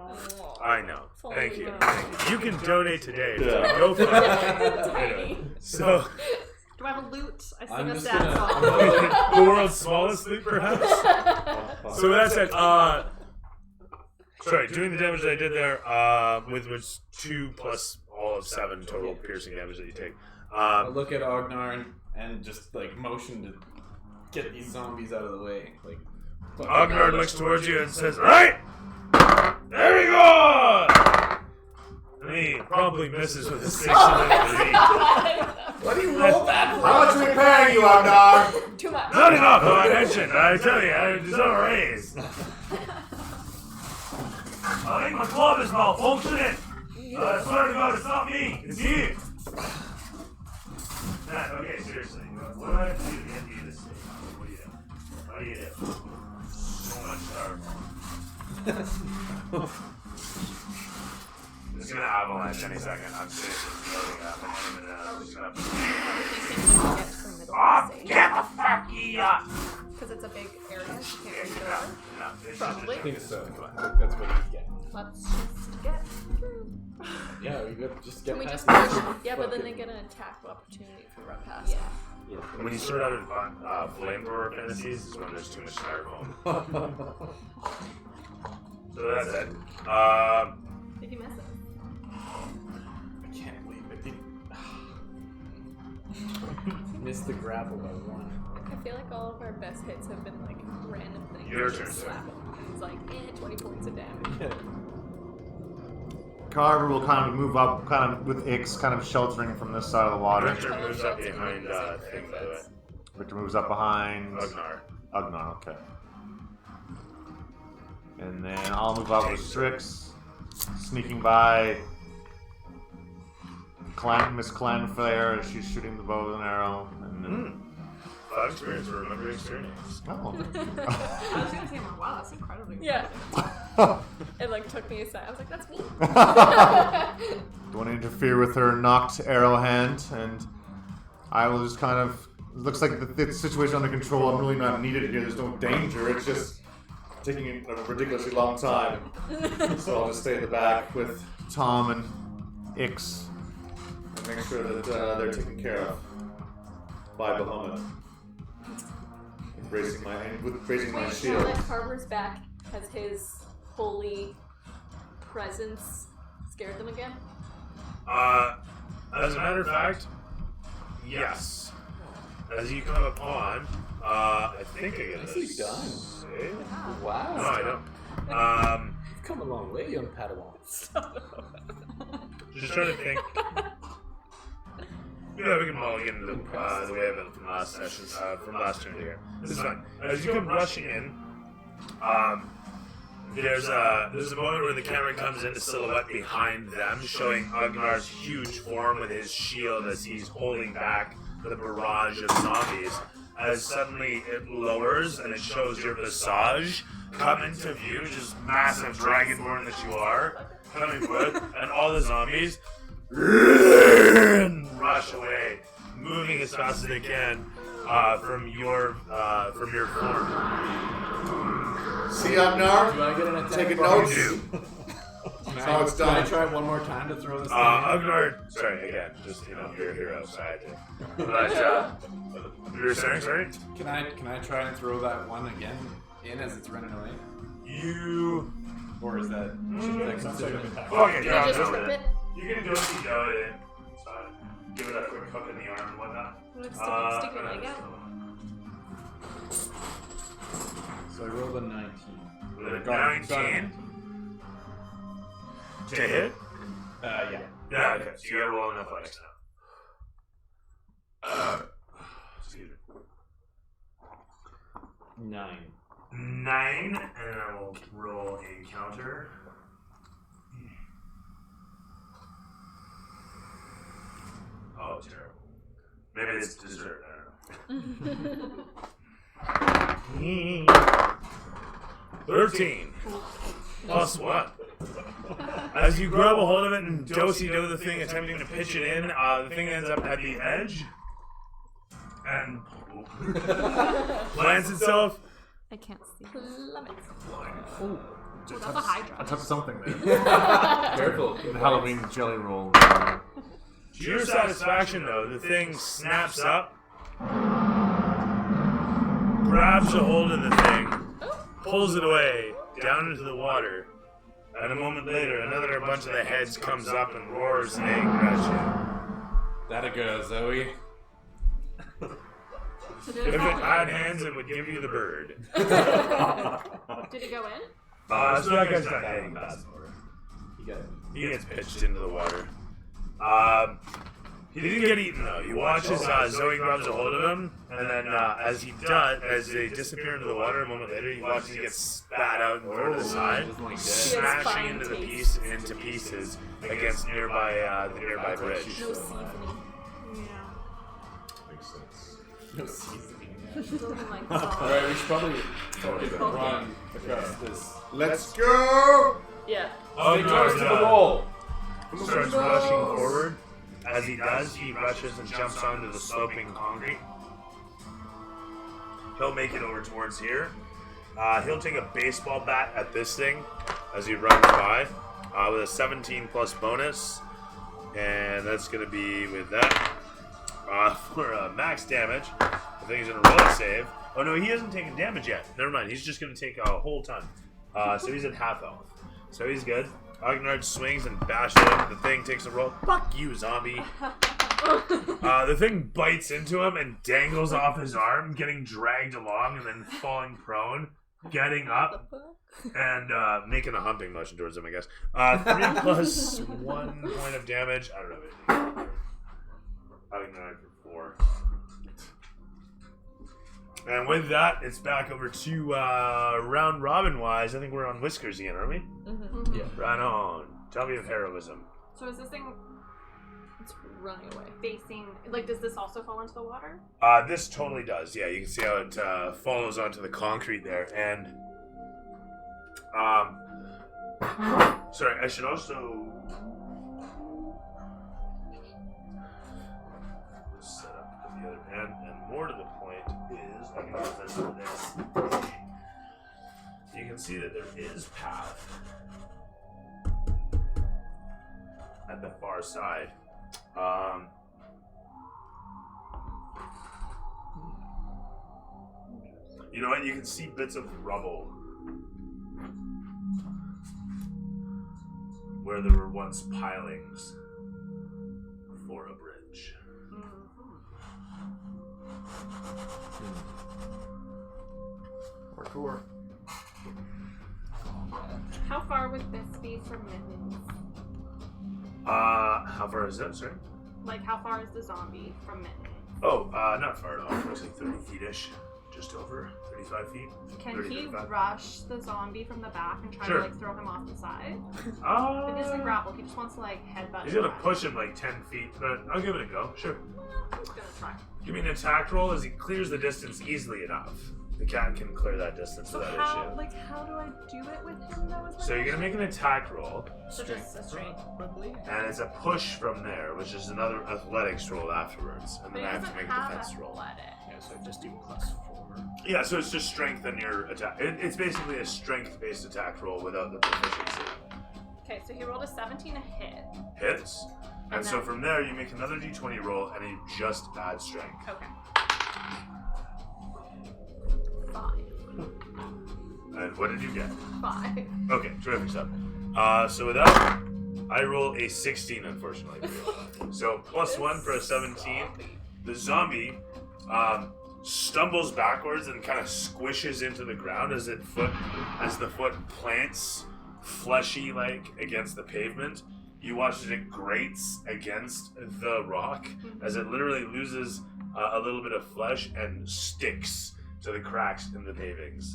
I know. Thank you. Thank You can donate today. So Yeah. go for it. Anyway, so, Do I have a loot? I sing I'm a just sad gonna- song. the world's smallest loop, perhaps? So that's it. Sorry, doing the damage that I did there, was 2 plus all of 7 total piercing damage that you take. I look at Ognarn and just like motion to get these zombies out of the way. Like Ognard looks towards you and says, "Right, there we go." And he promptly misses with a 6 and a 3. What do you roll that for? How much are we paying you, Agnar? Too much. Not enough, though, I mentioned. I tell you, I deserve a raise. I think my club is malfunctioning. I swear to God, it's not me. It's you. Nah, okay, seriously. What do I have to do to get you this thing? What do you do? What do you do? So much styrofoam. It's gonna avalanche any second. I'm seriously loading up. I'm just gonna... Oh, get the fuck up! Because it's a big area. You can't Yeah, reach it no, over. no, it's Probably. I think so. That's what he's getting. Let's just get through. Yeah, we could just get Can we past just push? this. Yeah, but then Fucking- they get an attack opportunity if we run past. Yeah. When you start out in flamethrower fantasies, is when there's too much styrofoam. So that's it. Did you miss it? I can't believe it didn't. Missed the grapple by 1. I feel like all of our best hits have been like random things. Your Just turn, sir. slap 'em. It's like 20 points of damage. Carver will kind of move up, kind of with Ix kind of sheltering from this side of the water. Victor moves up behind thing, by the way. Victor moves up behind Ugnar. Ugnar, okay. And then I'll move up with Strix, sneaking by Miss Clanfair as she's shooting the bow and arrow. And then 5 experience for remembering surnames. Oh. I was gonna say, wow, that's incredibly Yeah. It like took me a second. I was like, that's me. Don't want to interfere with her knocked arrow hand, and I will just kind of. It looks like the situation under control. I'm really not needed here. There's no danger. It's just taking a ridiculously long time. So I'll just stay in the back with Tom and Ix and make sure that they're taken care of by Bahamut. Raising my Wait, shield. now that Carver's back, has his holy presence scared them again? As a matter of fact, yes. As you come upon, I think I get Nicely this. done. No, Wow. I don't. You've come a long way, young Padawan. Just trying to think. Yeah, we can all get into the way of it from last session, from last turn here. This is fine. As you come rushing in, there's a moment where the camera comes into silhouette behind them, showing Ugnar's huge form with his shield as he's holding back the barrage of zombies. As suddenly it lowers and it shows your visage come into view, just massive dragonborn that you are, coming forth, and all the zombies rush away, moving as fast as they can from your form. See, Agnar? Do I get an attack? Taking bonus? notes. Can how it's Can I done. try one more time to throw this thing? Ugnar, sorry again, just you're a hero, so I had to. But you're saying, sorry? Can I try and throw that one again in as it's running away? Or is that should that consider? Okay, You yeah, just I'll do trip it. it? You can do it, you know it in. It's fine. Give it a quick hook in the arm and whatnot. Stick your leg out. So I rolled a 19. With a 19 to hit? Yeah. Yeah, okay. So you gotta roll an athletics now. Excuse me. 9. 9, and I will roll a counter. Oh, terrible. Maybe it's dessert. I don't know. 13 plus 1. As you grab a hold of it and do the thing, attempting to pitch it in, the thing ends up at the edge and plants itself. I can't see. Oh, that's a Hydra. I touched something there. Careful. The Halloween jelly roll. To your satisfaction, though, the thing snaps up, grabs a hold of the thing, pulls it away down into the water, and a moment later, another bunch of the heads comes up and roars in anger at That a girl, Zoe. you. If it had hands, it would give you the bird. Did it go in? So that guy's not heading past. He gets pitched into the water. He didn't get eaten though. You watch as Zoe grabs a hold of him, and then as they disappear into the water, a moment later, you watch as he gets spat out and thrown to the side, smashing into pieces against the nearby bridge. No seasoning. Makes sense. No seasoning. Doesn't like Alright, we should probably run across this. Let's go! Yeah. Stay close to the wall. Starts rushing forward. As he does, he rushes and jumps onto the sloping concrete. He'll make it over towards here. He'll take a baseball bat at this thing as he runs by with a 17 plus bonus. And that's going to be with that. For max damage, I think he's going to roll a save. Oh no, he hasn't taken damage yet. Never mind, he's just going to take a whole ton. So he's at half health. So he's good. Agnard swings and bashes him. The thing takes a roll. Fuck you, zombie. The thing bites into him and dangles off his arm, getting dragged along and then falling prone, getting up, and making a humping motion towards him, I guess. 3 plus 1 point of damage. I don't know. Agnard for 4. And with that, it's back over to round robin wise. I think we're on Whiskers again, aren't we? Mm-hmm. Yeah. Right on. Tell me of heroism. So is this thing It's running away. Facing, like, does this also fall into the water? This totally does. Yeah, you can see how it follows onto the concrete there, and sorry, I should also set up the other pen. And more to the point is, I can use this for this. You can see that there is path at the far side. You know what? You can see bits of rubble where there were once pilings for a bridge. Parkour. How far would this be from Mittens? How far is that, sorry? Like, how far is the zombie from Mittens? Oh, not far at all. Looks like 30 feet-ish. Just over 35 feet. Can 30, he 35. rush the zombie from the back and try Sure. to, like, throw him off the side? It isn't grapple. He just wants to, like, headbutt. He's gonna him. push him like 10 feet, but I'll give it a go. Sure. He's gonna try. Give me an attack roll as he clears the distance easily enough. The cat can clear that distance So without how, issue. like, how do I do it with him, though? Is my So you're gonna question? make an attack roll, So just a straight. Probably. and it's a push from there, which is another athletics roll afterwards, and But then he I have to doesn't make a have defense roll. athletic. Yeah, so just do +4. Yeah, so it's just strength in your attack. It's basically a strength-based attack roll without the proficiency. Okay, so he rolled a 17 to hit. Hits. And And so then- from there, you make another d20 roll, and you just add strength. Okay. 5. And what did you get? 5. Okay, terrific stuff. So with that, I roll a 16, unfortunately. So +1 for a 17. The zombie stumbles backwards and kind of squishes into the ground as the foot plants fleshy like against the pavement. You watch as it grates against the rock as it literally loses a little bit of flesh and sticks to the cracks in the pavings.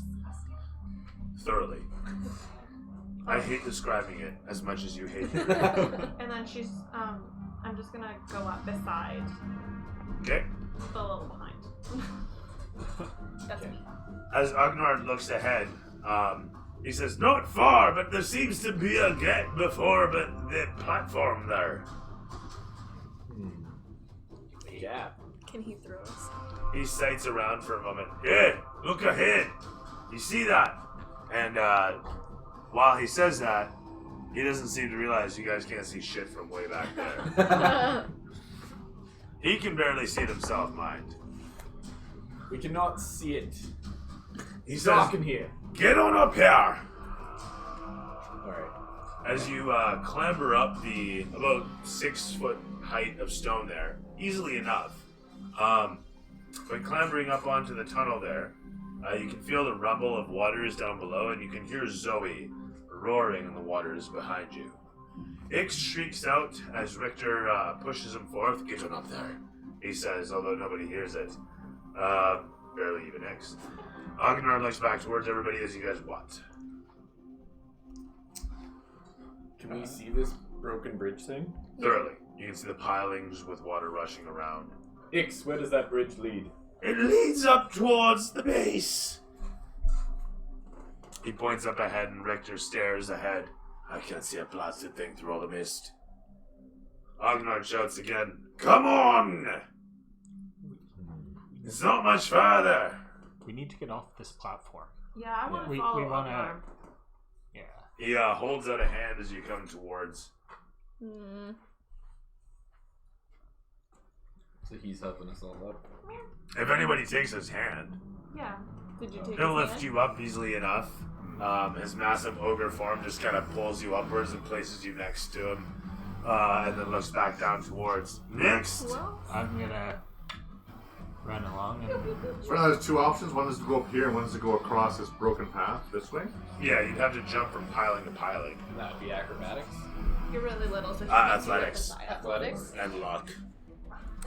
Thoroughly. I hate describing it as much as you hate it. And then she's, I'm just gonna go up beside Okay? the little behind. That's me. As Agnard looks ahead, he says, "Not far, but there seems to be a gate before but the platform there." Yeah. Can he throw us? He sights around for a moment. "Yeah, look ahead. You see that?" And while he says that, he doesn't seem to realize you guys can't see shit from way back there. He can barely see it himself, mind. We cannot see it. He It's says, dark in here. "Get on up here." Alright. As you clamber up the about 6 foot height of stone there, easily enough. But clambering up onto the tunnel there, you can feel the rumble of waters down below, and you can hear Zoe roaring in the waters behind you. Ix shrieks out as Richter pushes him forth. "Get on up there," he says, although nobody hears it. Barely even Ix. Agnar looks back towards everybody as you guys what? Can we see this broken bridge thing? Thoroughly. You can see the pilings with water rushing around. Ix, where does that bridge lead? "It leads up towards the base." He points up ahead and Richter stares ahead. "I can't see a blasted thing through all the mist." Agnard shouts again, "Come on! It's not much farther." We need to get off this platform. Yeah, I want to We follow want Agnar. to. Yeah. He holds out a hand as you come towards. So he's helping us all up. If anybody takes his hand, Yeah. Did you take he'll his lift hand? you up easily enough. His massive ogre form just kind of pulls you upwards and places you next to him, and then looks back down towards. Next! Well, I'm gonna run along and. So now there's two options. One is to go up here, and one is to go across this broken path this way. Yeah, you'd have to jump from piling to piling. And that would be acrobatics. you're really little, so Athletics. Athletics. And luck.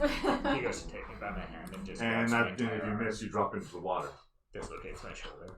He goes to take me by my hand and just And grabs my that, if entire you arm. miss, you drop into the water. Dislocates my shoulder.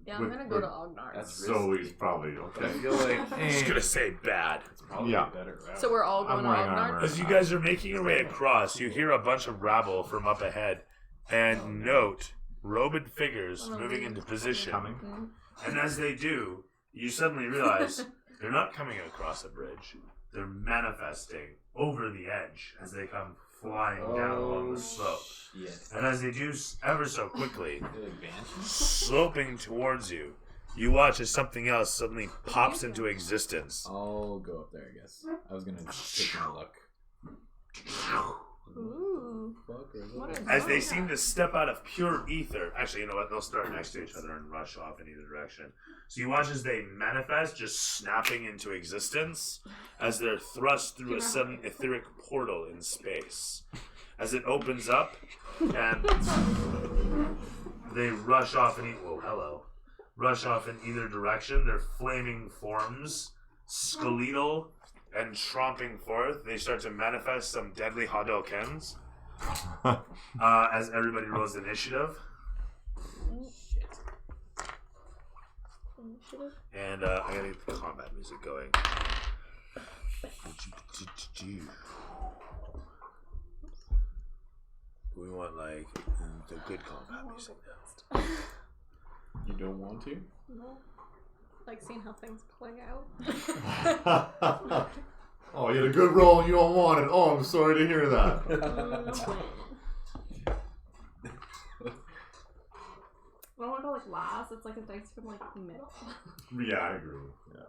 Yeah, I'm gonna go to Ognar's. That's So risky. he's probably But I okay. feel like I'm just gonna say bad. it's probably Yeah. a better route. So we're all going I'm to wearing Ognar's? armor. As you guys are making your way across, you hear a bunch of rabble from up ahead, and note robed figures moving into position. Coming. And as they do, you suddenly realize they're not coming across a bridge. They're manifesting over the edge as they come flying down along the slope. Shit. And as they do ever so quickly, They're like banshees? sloping towards you, you watch as something else suddenly pops into existence. I'll go up there, I guess. I was gonna take my luck. Ooh. Fuck, or is What it- is As they that? seem to step out of pure ether. Actually, you know what? They'll start next to each other and rush off in either direction. So you watch as they manifest, just snapping into existence, as they're thrust through a sudden etheric portal in space. As it opens up, and they rush off in rush off in either direction. Their flaming forms, skeletal and tromping forth. They start to manifest some deadly Hadokens. As everybody rolls initiative. And I gotta get the combat music going. We want like the good combat music now. You don't want to? No. Like seeing how things play out. Oh, you had a good roll and you don't want it. Oh, I'm sorry to hear that. I don't want to go like last. It's like a dice from like middle. Yeah, I agree. Yeah.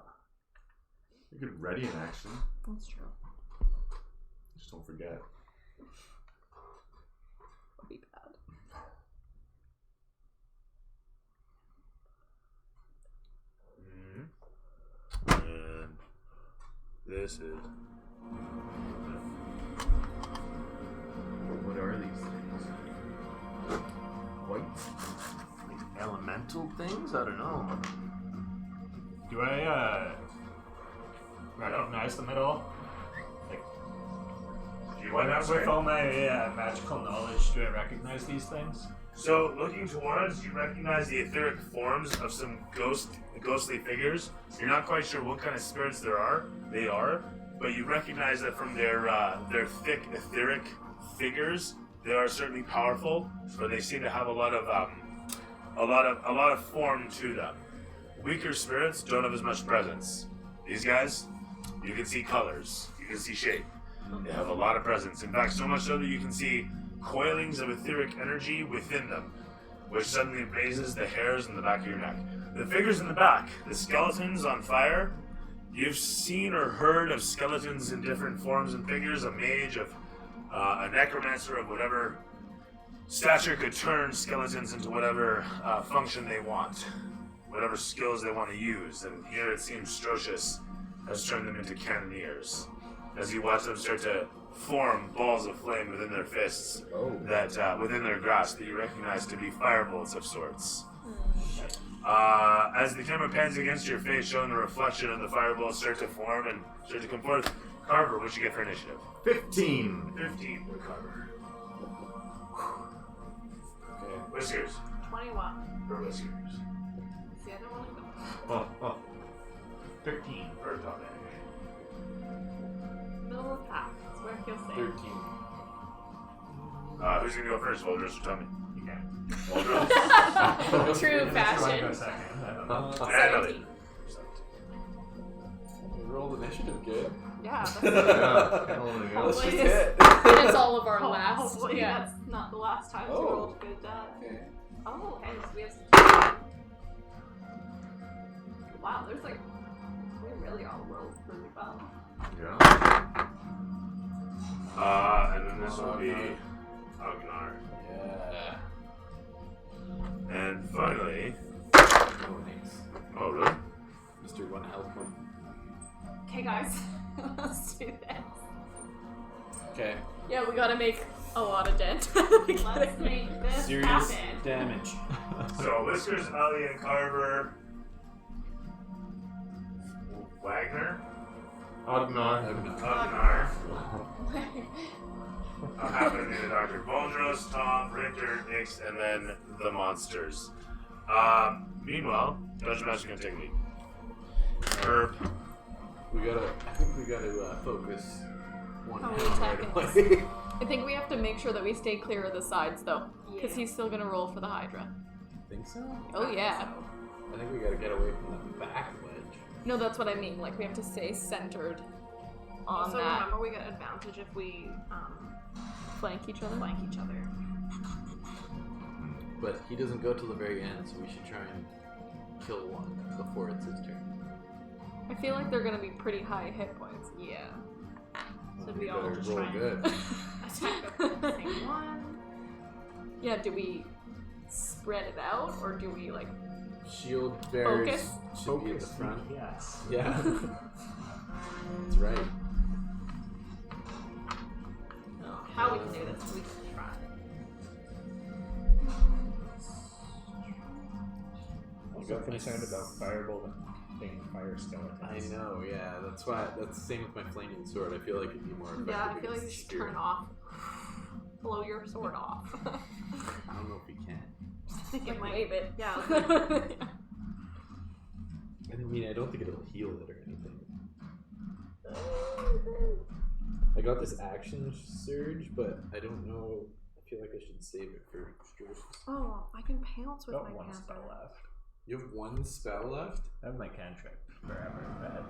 You could ready in action. That's true. Just don't forget. Would be bad. And this is. What are these things? What? Elemental things? I don't know. Do I recognize them at all? Like, Do you want that with way? all my magical knowledge, do I recognize these things? So, looking towards, you recognize the etheric forms of some ghostly figures. You're not quite sure what kind of spirits they are, but you recognize that from their thick etheric figures, they are certainly powerful, but they seem to have a lot of form to them. Weaker spirits don't have as much presence. These guys, you can see colors, you can see shape. They have a lot of presence. In fact, so much so that you can see coilings of etheric energy within them, which suddenly raises the hairs in the back of your neck. The figures in the back, the skeletons on fire, you've seen or heard of skeletons in different forms and figures, a mage, of a necromancer of whatever stature could turn skeletons into whatever function they want, whatever skills they want to use. And here it seems Strocius has turned them into cannoneers. As you watch them start to form balls of flame within their fists, that within their grasp, that you recognize to be firebolts of sorts. As the camera pans against your face, showing the reflection of the firebolts start to form and start to come forth, Carver, what'd you get for initiative? 15. 15 for Carver. Okay, Whiskers 21. for Whiskers. See, I don't want to go. 15 for Dominic. Middle of the pack. That's where I feel safe. 13. Who's gonna go first, Voldros or Tommy? You can. Voldros. True Unless you want to fashion. go second. I don't know. And Ellie. 17. We rolled initiative good. Yeah, that's Yeah. Let's just Always. hit. That's all of our last. Hopefully Yeah. that's not the last time Oh. we rolled good die. Okay. Oh, okay. So we have some... Wow, there's like... We really all rolled really well. Yeah. And then this will be Agnar. Yeah. And finally, Oh, thanks. oh really? Mr. One Health Point. Okay, guys. Let's do this. Okay. Yeah, we gotta make a lot of dent. Let's make this Serious happen. damage. So Whiskers, Ellie, and Carver. Wagner, Agnar. Agnar. Happening to Dr. Voldros, Tom, Richter, Nix, and then the monsters. Meanwhile, Dungeon Master's gonna take lead. Herb. I think we gotta focus one Oh, hand right attacking away. I think we have to make sure that we stay clear of the sides, though. Because he's still gonna roll for the Hydra. Think so? Oh, yeah. I think we gotta get away from the back ledge. No, that's what I mean. Like, we have to stay centered on Also, that. remember we get advantage if we Flank each other? flank each other. But he doesn't go till the very end, so we should try and kill one before it's his turn. I feel like they're gonna be pretty high hit points. Yeah. So Well, we all better just roll try and good. attack the same one. Yeah, do we spread it out, or do we, like... Shield bearers Focus? should be at the front. Yes. Yeah. That's right. How we can do this, we can try. I'm so concerned about Firebolt and being fire skeletons. I know, yeah. That's the same with my flaming sword. I feel like it'd be more effective. Yeah, I feel like you against should spear. turn it off. Blow your sword off. I don't know if we can. I think it Like, might. wave it. Yeah. I mean, I don't think it'll heal it or anything. I got this action surge, but I don't know. I feel like I should save it for Strauss. Oh, I can pounce with Got my one panther. spell left. You have one spell left? I have my cantrip forever in bed.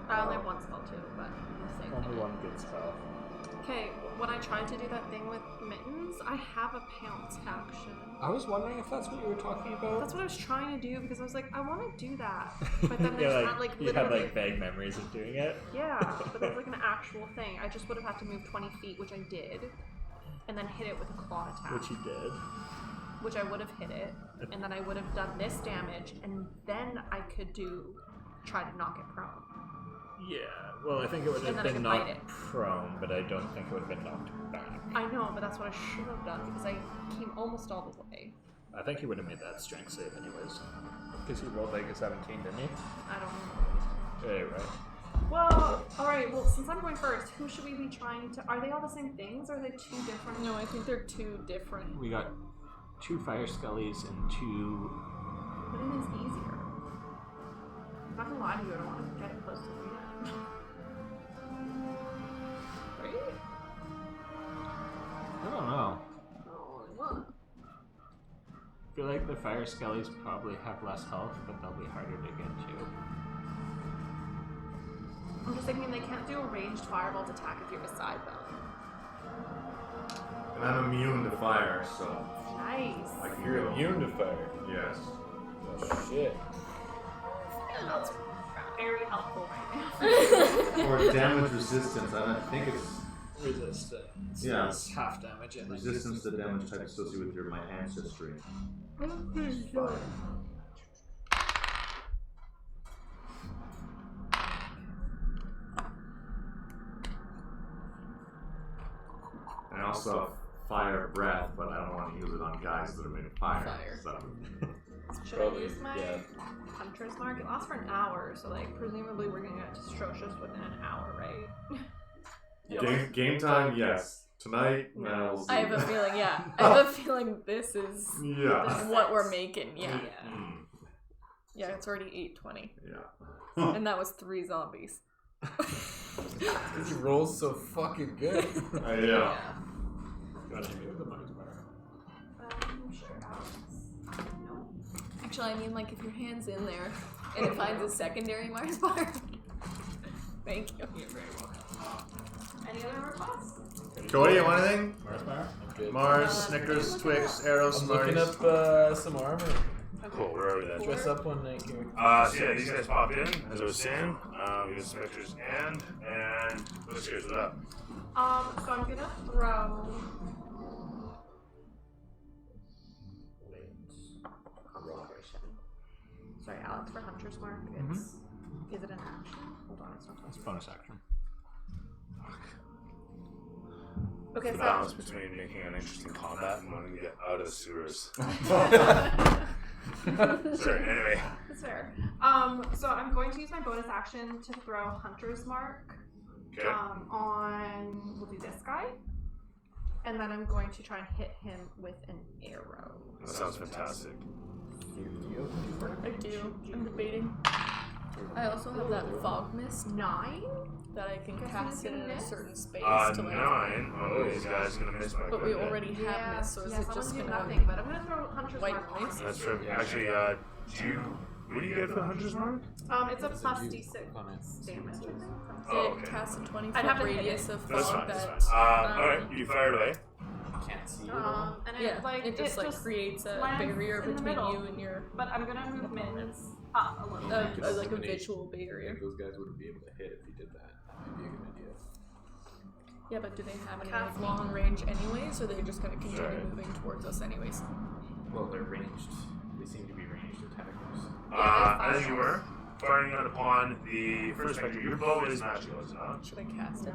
I only have one spell too, but the same Only thing. one good spell. Okay, when I tried to do that thing with mittens, I have a pounce action. I was wondering if that's what you were talking about. That's what I was trying to do because I was like, I want to do that, but then Yeah, there's not like you had literally. like vague memories of doing it. Yeah, but there's like an actual thing. I just would have had to move 20 feet, which I did, and then hit it with a claw attack. Which you did. Which I would have hit it, and then I would have done this damage, and then I could try to knock it prone. Yeah, well, I think it would And have then I been could bite knocked it. prone, but I don't think it would have been knocked back. I know, but that's what I should have done because I came almost all the way. I think he would have made that strength save anyways. Because he rolled like a 17, didn't he? I don't know. Yeah, right. Well, alright, well, since I'm going first, who should we be trying to. Are they all the same things, or are they two different? No, I think they're two different. We got 2 fire skellies and 2. But it is easier. I'm not gonna lie to you, I don't want to get close to the end. Right? I don't know. Oh, what? I feel like the fire skellies probably have less health, but they'll be harder to get to. I'm just thinking they can't do a ranged firebolt attack if you're beside them. And I'm immune to fire, so Nice. I can You're go. immune to fire. Yes. Oh, shit. That's very helpful right now. Or damage resistance. I think it's Resistance. Yeah. It's half damage. I think. resistance to damage type associated with my ancestry. And I also have fire breath, but I don't want to use it on guys that are made of fire. Fire. So. Should Probably, I use my yeah. hunter's mark? It lasts for an hour, so like presumably we're gonna get to Strocious within an hour, right? Game time, yes. Tonight, no. We'll see. I have a feeling, yeah. I have a feeling this is Yeah. what we're making, yeah. Mm, Yeah, it's already 8:20. yeah. And that was 3 zombies. He rolls so fucking good. Yeah. Sure, Alex. No. Actually, I mean, like, if your hand's in there and it finds a secondary Mars bar. Thank you. You're very welcome. Any other requests? Cody, you want anything? Mars bar? I'm good. Mars, Snickers, Twix, Arrow, I'm looking Smarties. up some armor. Cool, where are we then? Dress up one night here. So yeah, these guys pop in, as I was saying. We get some pictures and let's hear what up. So I'm gonna throw. Concentration. Sorry, Alex, for Hunter's Mark. It's. Is it an action? Hold on, it's not. That's bonus action. Okay, The so. balance between making an interesting combat and wanting to get out of the sewers. Sorry, anyway. That's fair. So I'm going to use my bonus action to throw Hunter's Mark. Okay. On. We'll do this guy. And then I'm going to try and hit him with an arrow. That sounds fantastic. I do. I'm debating. I also have that fog mist 9? that I can cast it in a certain space to like. 9. Oh, these guys gonna miss my. But we goodness. already have mist, so is yes, it I'm just gonna do gonna nothing, but I'm gonna throw Hunter's white Mark on noise? it. That's true. Actually, do you? What do you get for the Hunter's Mark? It's a plus D6 damage. Oh, It okay. casts a 20 I'd have foot to hit radius it. of That's fog fine. That's that. fine. All right, you fired away. Can't see it all. And Yeah, like it just like creates a lands barrier in the between middle. you and your But I'm gonna move Mittens up a little bit. like a visual barrier. Those guys wouldn't be able to hit if you did that. That might be a good idea. Yeah, but do they have any like long range anyways, or are they just gonna continue Right. moving towards us anyways? Well, they're ranged. They seem to be ranged attackers. As you were firing out upon the first spectre, your bow is magical, is it not? Should I cast it?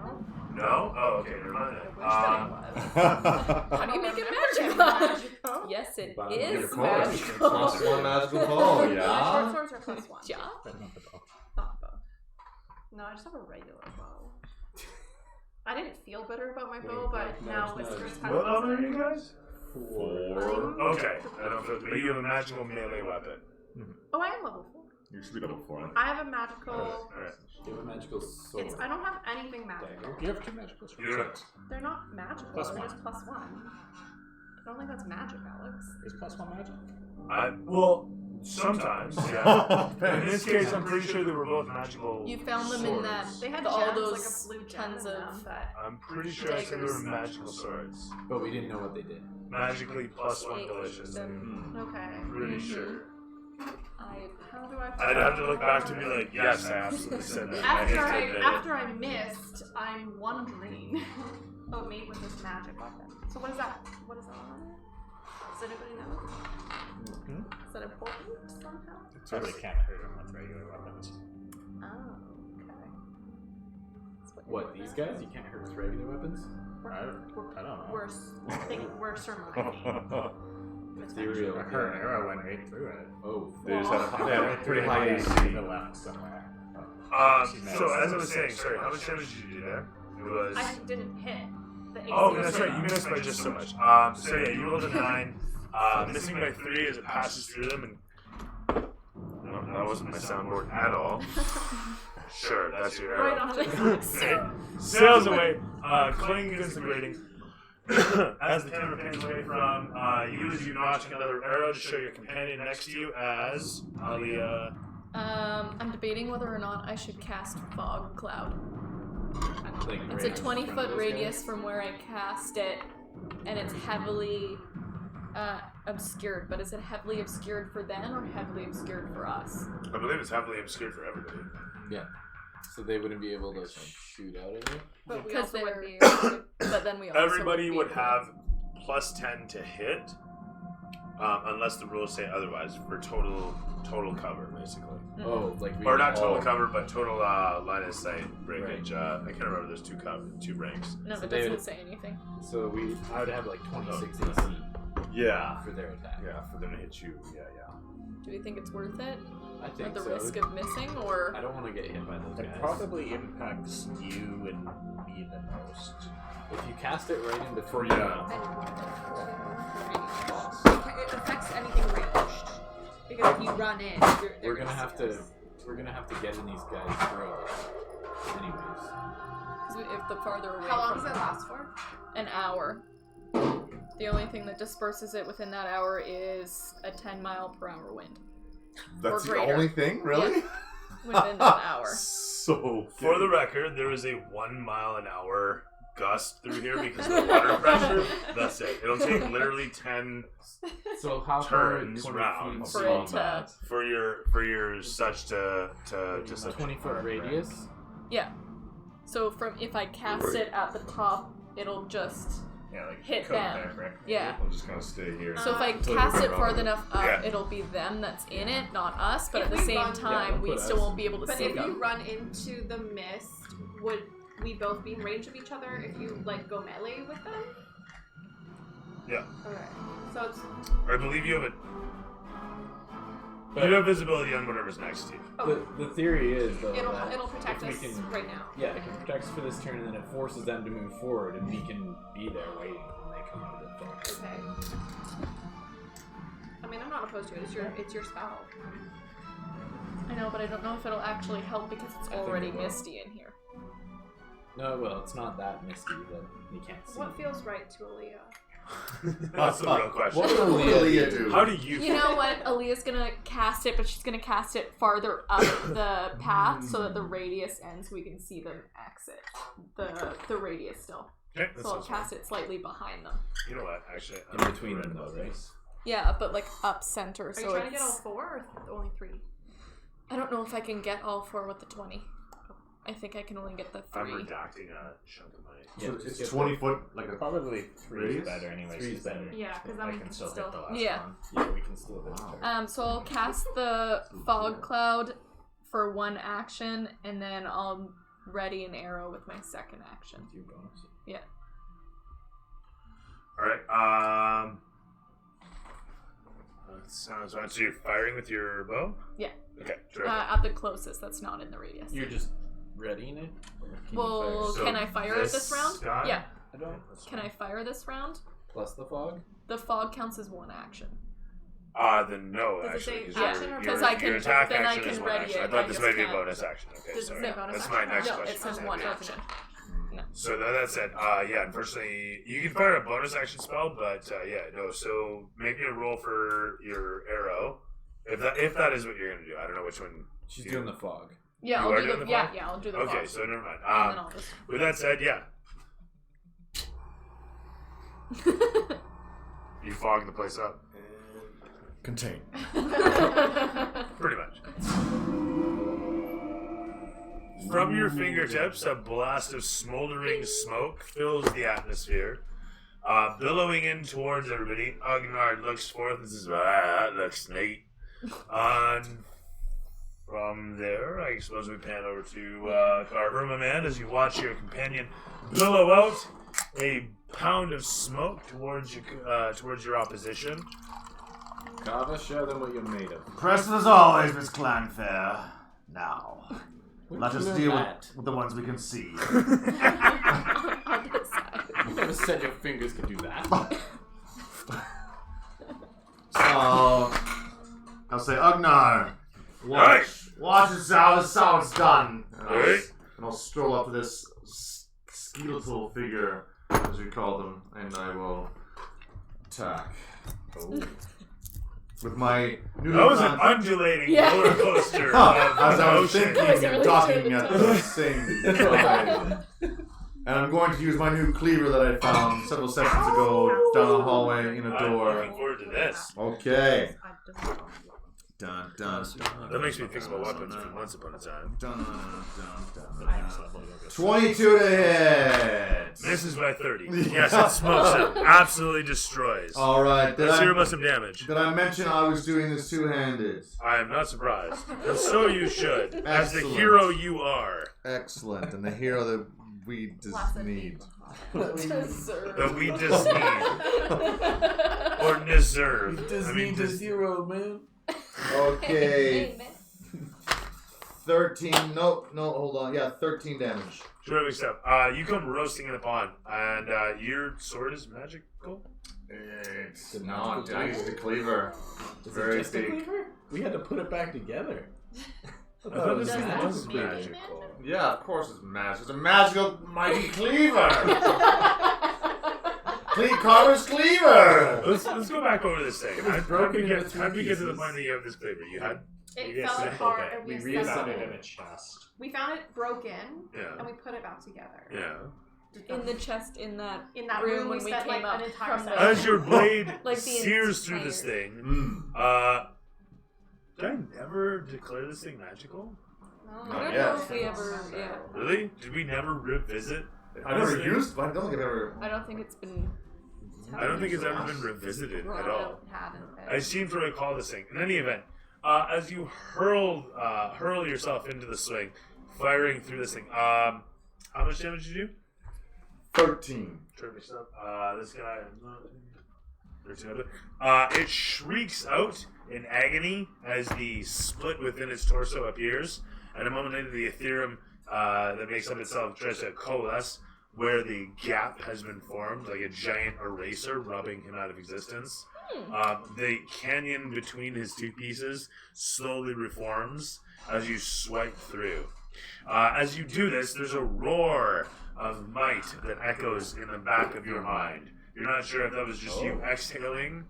No? Oh, okay, never mind I then. wish that it was. How do you make it magical? Yes, it Of is course. magical. Plus 1 magical bow, yeah. Short swords are plus 1. Yeah. Not bow. No, I just have a regular bow. I didn't feel better about my bow, but now listeners have What level are listened. you guys? 4. Okay, I don't feel but you have a magical melee weapon. Oh, I am level 4. You should be level 4. I have a magical. Alright. You have a magical sword. I don't have anything magical. You have 2 magical swords. You don't. They're not magical. Plus They're one. just plus 1. I don't think that's magic, Alex. Is +1 magic? Well, sometimes, yeah. In this case, I'm pretty sure they were both magical. You found them in that. swords. They had all gems, those like a blue gem tons in of. them, but I'm pretty sure I said they were magical swords. But we didn't know what they did. Magically +1 delicious. okay. Pretty sure. How do I? I'd have to look back to be like, yes, I absolutely said that. I hate to admit it. After I missed, I'm wondering. Oh, made with this magic weapon. So what is that? What is that on it? Does anybody know? Is that important somehow? So they can't hurt them with regular weapons. Oh, okay. That's What, these guys? You can't hurt with regular weapons? I don't know. We're surmising. Ethereal. Her arrow went right through it. Oh, They just had a pretty high AC. To the left somewhere. So as I was saying, sorry, how much damage did you do there? It was. I didn't hit. The AC Oh, was that's right. You right. missed by just so much. So yeah, you rolled a 9. Missing by 3 as it passes through them, and no, that wasn't my soundboard at all. Sure, that's your arrow. Right on it. Sails away, clinging against the grating. As the camera pans away from you, as you notch another arrow to show your companion next to you as Alia. I'm debating whether or not I should cast Fog Cloud. like It's a range 20 from foot those radius guys? from where I cast it, and it's heavily obscured. But is it heavily obscured for them or heavily obscured for us? I believe it's heavily obscured for everybody. Yeah. So they wouldn't be able to shoot out of it? But we Because also would be. But then we also Everybody be would able to- have +10 to hit, unless the rules say otherwise, for total cover, basically. Oh, like we Or not all- total cover, but total line of sight breakage. I can't remember. There's two ranks. No, So it they doesn't would- say anything. So I would have like 26 AC Yeah. for their attack. Yeah, for them to hit you. Yeah, yeah. Do we think it's worth it? I At think the so. risk of missing, or I don't want to get hit by those It guys. probably impacts you and me the most. If you cast it right in before Yeah. It affects anything ranged. Because if you run in, we're gonna have to get in these guys' throats. Anyways. 'cause if the farther away How long from does it last for? an hour. The only thing that disperses it within that hour is a 10-mile-per-hour wind. That's the greater. only thing, really? Yeah. Within an hour. So For the record, there is a 1 mile an hour gust through here because of the water pressure. That's it. It'll take literally 10 So how far turns 20 round feet For from it to- that? for your such to just 20-foot radius? Yeah. So if I cast it at the top, it'll just Yeah, like hit coat them. there, right? Yeah. I'll just kind of stay here. So if I Until cast we it run farther around. enough up, Yeah. it'll be them that's in it, not us. But If at the we same run- time, Yeah, we put still us. won't be able to But see if you them. run into the mist, would we both be in range of each other if you like go melee with them? Yeah. Okay. So it's I believe you have you have visibility on whatever's next to you. The theory is though that it'll protect if we us can, right now. Yeah, it can protect us for this turn, and then it forces them to move forward, and we can be there waiting when they come out of the dark. Okay. I'm mean, I'm not opposed to it. It's your spell. I know, but I don't know if it'll actually help because it's I think already it will. misty in here. No, well, it's not that misty, but you can't see. What feels right to Aaliyah? That's the real question. What will Aaliyah do? How do you? You know what? Aaliyah's gonna cast it, but she's gonna cast it farther up the path so that the radius ends so we can see them exit the radius still. Okay, that So I'll sounds fine. cast it slightly behind them. You know what? Actually, In between them, though, right? Yeah, but like up center. Are So you trying to it's... get all 4 or only 3? I don't know if I can get all 4 with the 20. I think I can only get the 3. I'm redacting a chunk of my. Yeah, So just it's get 20 foot, like a. Probably 3 is Radius? better anyways. 3 is 'cause then better. Yeah, because then I we can can still still. hit the last Yeah. one. Yeah, we can still hit her. So I'll cast the fog cloud for 1 action, and then I'll ready an arrow with my second action. With your bonus. Yeah. All right. That sounds right. So you're firing with your bow? Yeah. Okay. Sure. At the closest, that's not in the radius. You're just readying it? Or can you Well, fire So can I fire it this round? guy? Yeah. I don't. Can I fire this round? Plus the fog? The fog counts as 1 action. Then no, Does it actually. say 'cause action your- or your- bonus? 'Cause I your can- attack then I action is can 1 ready action. it, I I thought this just might be a can't. bonus action. Okay, Does it sorry. say bonus That's action? my next No, question. it says Is 1 that action. So that said, yeah, unfortunately, you can fire a bonus action spell, but yeah, no. So make me a roll for your arrow, if that is what you're gonna do. I don't know which one. She's you- doing the fog. Yeah, You I'll are do doing the the yeah, fog? yeah, I'll do the Okay, fog. so never mind. And then I'll just With that said, yeah, you fog the place up. Contain. Pretty much. From your fingertips, a blast of smoldering smoke fills the atmosphere. Billowing in towards everybody, Agnard looks forth and says, that looks neat. And from there, I suppose we pan over to Carver, my man, as you watch your companion billow out a pound of smoke towards your opposition. Kava, show them what you're made of. Present as always, Miss Clanfair. Now, Where'd let you us learn deal that? with the ones we can see. on this side. You never said your fingers could do that. So, I'll say, Ugnar, Right. watch it how it's done. Right. And I'll stroll up to this skeletal figure, as we call them, and I will attack. With my new That was an undulating Yeah. roller coaster of as I was emotion. thinking was and really talking sure at the the same time. And I'm going to use my new cleaver that I found several sessions ago down a hallway in a I'm door. looking forward to this. Okay. Dun, dun, That makes me think about weapons from once upon a time. dun, dun, dun. 22 to hit. Misses by 30. Yes, it smokes him. Absolutely destroys. All right. Let's hear about some damage. Did I mention I was doing this two-handed? I am not surprised. And so you should. As the Excellent. hero you are. Excellent. And the hero that we just need. Deserve. That we just need. Or deserve. I mean, just zero, man. Okay. 13. No, hold on. Yeah, 13 damage. terrific stuff. You come roasting in the pond, and your sword is magical? It's not. I used the cleaver. Is Very it just a big. cleaver? We had to put it back together. I I thought this Does thing that was mean magical. Yeah, of course it's magic. It's a magical mighty cleaver. Carver's cleaver. Let's go back over this thing. It was How'd broken we get into three how'd we get to the pieces. point that you have this cleaver? You had It You guys fell said- apart okay, and we we reassembled assembled Found it in it. a chest. We found it broken yeah and we put it back together. yeah. In the chest in that room when we we spent, came like, up an entire from session. the As your blade Like the sears through this entire- thing, did I never declare this thing magical? I Not don't yet. know if we ever Really? Did we never revisit? I never this thing? used. I don't think I've ever. I don't think it's been I don't think it's ever been revisited at all. Hadn't I seem to recall this thing. In any event, as you hurl yourself into the swing, firing through this thing, how much damage did you do? 13. Terrific stuff. This guy, 13. It shrieks out in agony as the split within its torso appears, and a moment later, the Ethereum that makes up itself tries to coalesce where the gap has been formed, like a giant eraser rubbing him out of existence. The canyon between his two pieces slowly reforms as you swipe through. As you do this, there's a roar of might that echoes in the back of your mind. You're not sure if that was just you exhaling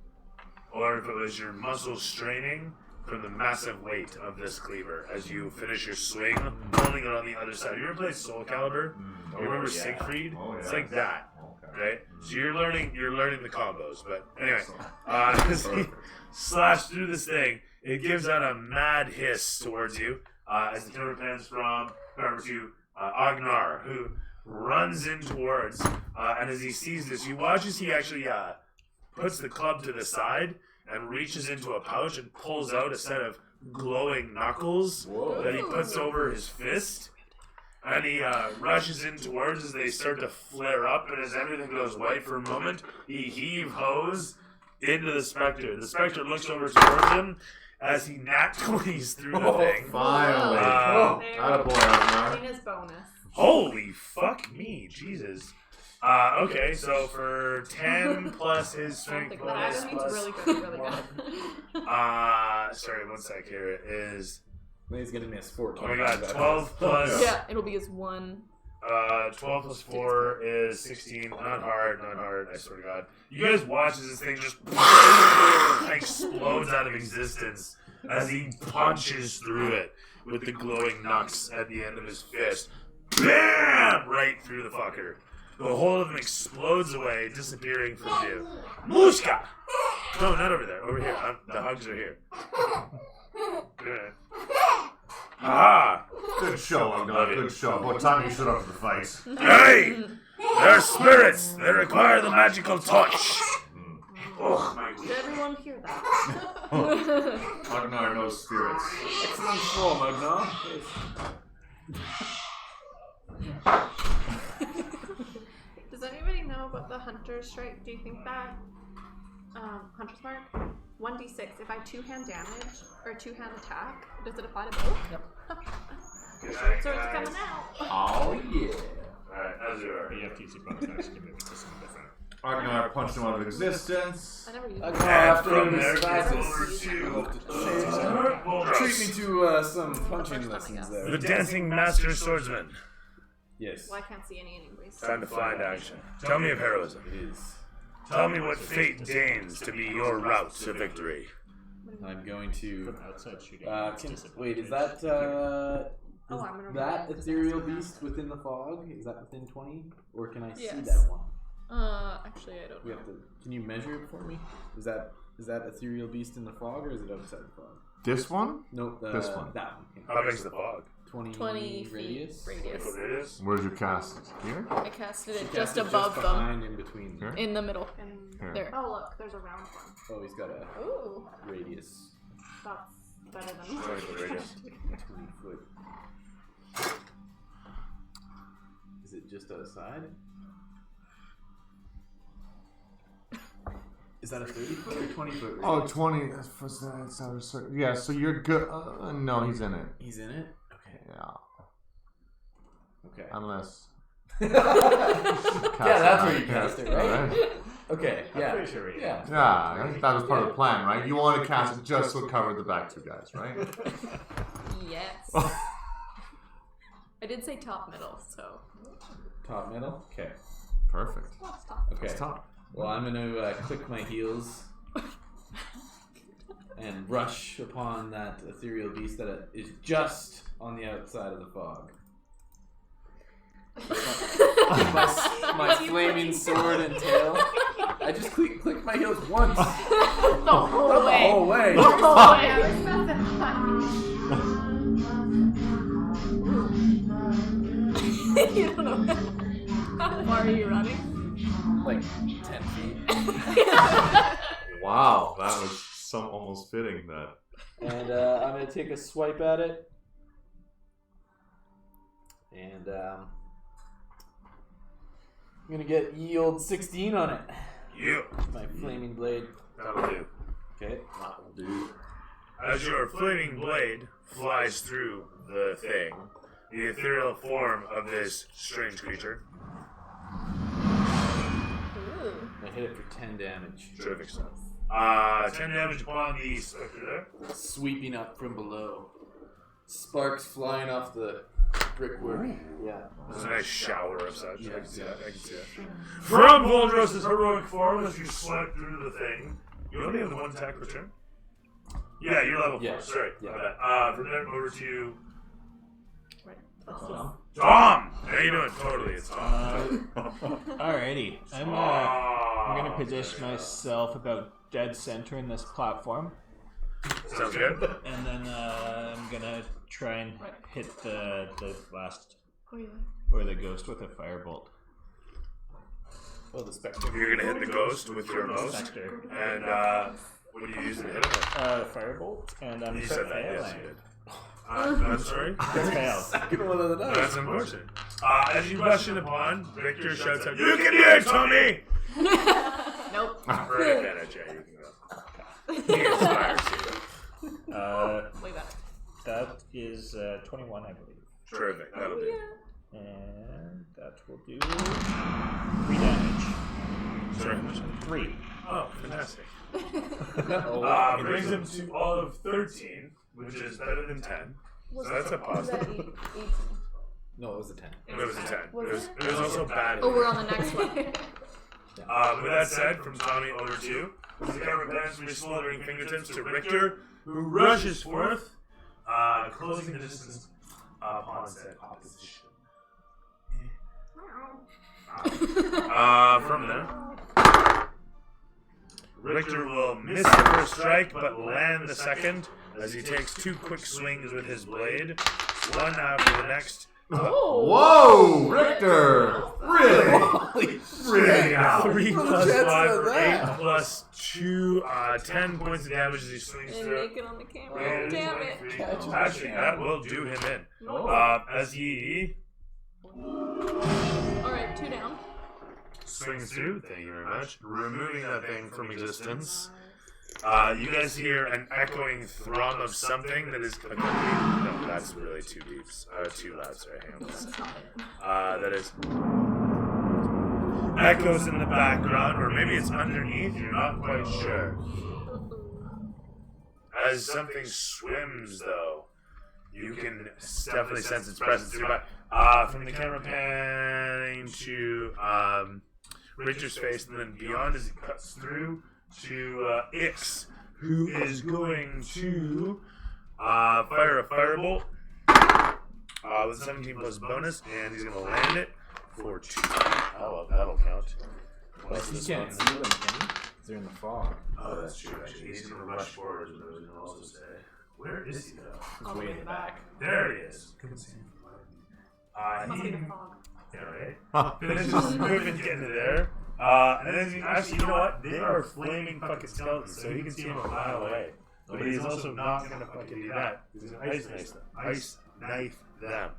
or if it was your muscles straining from the massive weight of this cleaver as you finish your swing, holding it on the other side. You ever played Soul Calibur? You remember Siegfried? It's like that, right? So you're learning the combos. But anyway, as he slashed through this thing, it gives out a mad hiss towards you as the camera pans from to Agnar, who runs in towards, and as he sees this, you watch as he actually puts the club to the side and reaches into a pouch and pulls out a set of glowing knuckles that he puts over his fist. And he rushes in towards as they start to flare up, and as everything goes white for a moment, he heave-hoes into the Spectre. The Spectre looks over towards him as he nat 20s through the thing. Finally. Attaboy, Agnar. His bonus. Holy fuck me, Jesus. Okay, so for 10 plus his strength But bonus Adam needs plus... really good, really good. Sorry, one sec here. It is... He's gonna miss 4. Oh my god, 12 plus... Yeah, it'll be his 1. 12 plus 4 is 16. Not hard, I swear to God. You guys watch as this thing just explodes out of existence as he punches through it with the glowing knucks at the end of his fist. BAM! Right through the fucker. The whole of him explodes away, disappearing from view. Mushka! No, not over there. Over here. The hugs are here. Good. Aha! Good show, Agnar. Good show. What time you showed up for the fight? Hey! They're spirits! They require the magical touch! Oh, my Did everyone hear that? Agnar knows spirits. Excellent form, Agnar. Does anybody know about the Hunter's Strike? Do you think that Hunter's Mark 1d6? If I 2-hand damage or 2-hand attack, does it apply to both? Yep. So it's coming out. Oh yeah. Alright, Azure. You have to use your bonus action to move it to something different. Agnar punched him out of existence. I never used Agnar, it. after from this there, crisis, treat me to some punching lessons there. The Dancing Master Swordsman. Yes. Well, I can't see any anyways. Time to find action. Tell me of heroism. It is. Tell me what fate deigns to be your route to victory. I'm going to. From outside shooting. Wait, is that I'm gonna that roll. ethereal beast within the fog? Is that within 20, or can I see Yes. that one? Actually, I don't We know. have to. Can you measure it for me? Is that ethereal beast in the fog, or is it outside the fog? This one? No, This one. That one. Yeah. How big's the fog? 20 feet radius. radius. What it is? Where'd you cast it? Here? I casted it She just cast it above them. behind, in between. Here? In the middle. And Here. There. oh look, there's a round one. Oh, he's got a Ooh, radius. that's better than 20 foot radius. 20 foot. Is it just outside? Is that a 30 foot or 20 foot radius? Oh, 20. It's out of circle. Yeah, so you're good. No, he's in it. He's in it? Okay. Yeah. Okay. Unless. Yeah, that's where you cast it, right? Okay, I'm yeah. pretty sure we Yeah. Yeah, I think that was part of the plan, right? You want to cast it just so it covered the back two guys, right? Yes. I did say top middle, so. Top middle? Okay. Perfect. Okay. It's top. Well, I'm going to click my heels and rush upon that ethereal beast that is just on the outside of the fog. my flaming sword and tail. I just clicked my heels once. The whole Not the way. whole way. The whole way. You don't know. How far are you running? Like 10 feet. Wow, that was some almost fitting that. And I'm going to take a swipe at it. And I'm going to get yield 16 on it. You. My flaming blade. That'll do. Okay. That'll do. As your flaming blade flies through the thing, the ethereal form of this strange creature Ooh. I hit it for 10 damage. Terrific stuff. 10 damage upon the spectre there. Sweeping up from below. Sparks flying off the brickwork. Yeah. There's a nice shower of such. I can see that. From Voldros' heroic form, as you slide through the thing, you only have the one attack per turn? Yeah, you're level 4. Sorry. Yeah. From there over to Right. Tom! How you doing? Totally, it's Tom. Alrighty. I'm gonna position myself about dead center in this platform. Sounds good. And then I'm gonna try and hit the last Oh yeah. or the ghost with a firebolt. Oh, the spectre. You're gonna hit the ghost with your most. Spectre. And what do you use to hit him with? Firebolt, and I'm You said that, yes, failing. you did. I'm sorry? It's failed. Second one of the night. That's unfortunate. As you rush in upon, Victor shouts out, "You can do it, Tommy!" Nope. For an advantage, yeah, you can go. He inspires you. Way better. That is 21, I believe. Terrific, that'll do. And that will do 3 damage. Sorry. 3. Oh, fantastic. Brings him to all of 13, which is better than 10. So that's a positive. 18. No, it was a 10. It was a 10. Was It was also bad. Oh, we're on the next one. With that said, from Tommy over to you, the camera pans from his smoldering fingertips to Richter, who rushes forth, closing the distance upon said opposition. From there, Richter will miss the first strike, but land the second, as he takes 2 quick swings with his blade, one after the next. Whoa, Richter! Really? Really? 3 plus chances 5 of or 8 that? plus 2, 10 points of damage as he swings And through. make it on the camera. Damn it. Actually, that will do him in. As he Alright, 2 down. swings through, thank you very much, removing that thing from existence. You guys hear an echoing thrum of something that is accompanied. No, that's really too deep. Too loud. Sorry, hang on. That is echoes in the background, or maybe it's underneath. You're not quite sure. As something swims, though, you can definitely sense its presence through. From the camera panning to Richard's face, and then beyond as it cuts through to Ix, who is going to fire a firebolt with 17 plus bonus, and he's going to land it for 2. Oh, well, that'll count. Plus You this can't one. see them, can you? Because they're in the fog. Oh, that's true, actually. He's going to rush forward, is what I was going to also say. Where is he, though? It's way in the back. There he is. Couldn't see him. Must be He the fog. Yeah, right. Finishes moving getting to there. And then actually, you know what? They are flaming fucking skeletons, so he can see them a mile away. But he's also not gonna fucking do that. He's gonna ice knife them.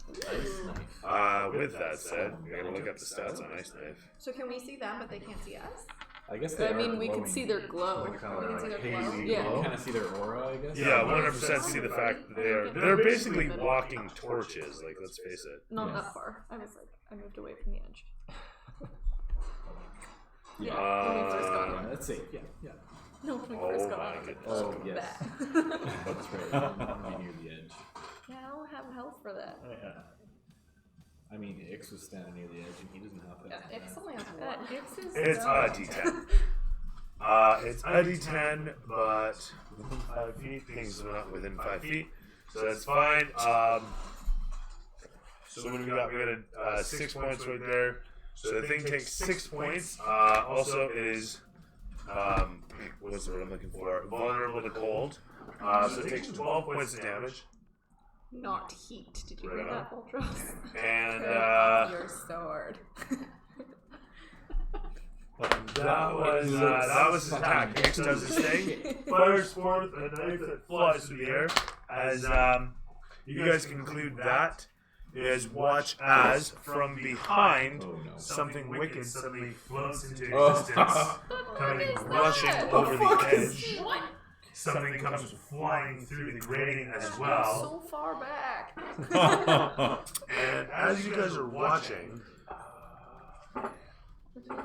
With that said, we're gonna look up the stats on ice knife. So can we see them, but they can't see us? I guess they I are mean, we can glowing. see their glow. Like kind We of can see like their glow? hazy Yeah. glow. Kind of see their aura, I guess. Yeah, 100% see the fact that they're basically walking torches. Like, let's face it. Not Yes. that far. I was like, I moved away from the edge. Yeah. when we first got on. That's safe. Yeah. Yeah. No, when we Oh first got my on. I was like, goodness. Oh yes. Bah. That's right. Be near the edge. Yeah, I don't have health for that. I mean, Ix was standing near the edge, and he doesn't have that. Yeah, Ix only has That one. Dix is It's a dumb. D10. It's a D10, but within 5 feet. Things are not within 5 feet, so that's fine. So what do we got? We got 6 points right there. So the thing takes 6 points. Also, it is what's the word I'm looking for? Vulnerable to cold. So it takes 12 points of damage. Not heat. Did you Right read on. that, Voltros? And Your sword. that was his attack. Ix does his thing. Fires forth a knife that flies through the air. As you guys conclude that is watch as from behind Oh no. something wicked suddenly floats into Oh. existence, coming rushing over the edge. What? Something comes flying through the grating as well. So far back. And as you guys are watching, It's like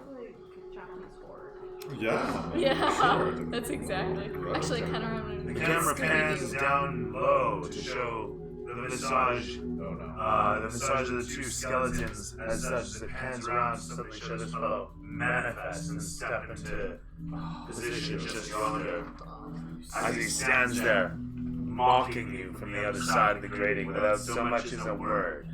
Japanese horror. Yeah. Yeah, that's exactly. Actually, I kind of remember. The camera pans down low to show the visage, the visage of the two skeletons. As such, as it pans around to suddenly show this fellow manifest and step into position just yonder. As he stands there, mocking you from the other side of the grating without so much as a word.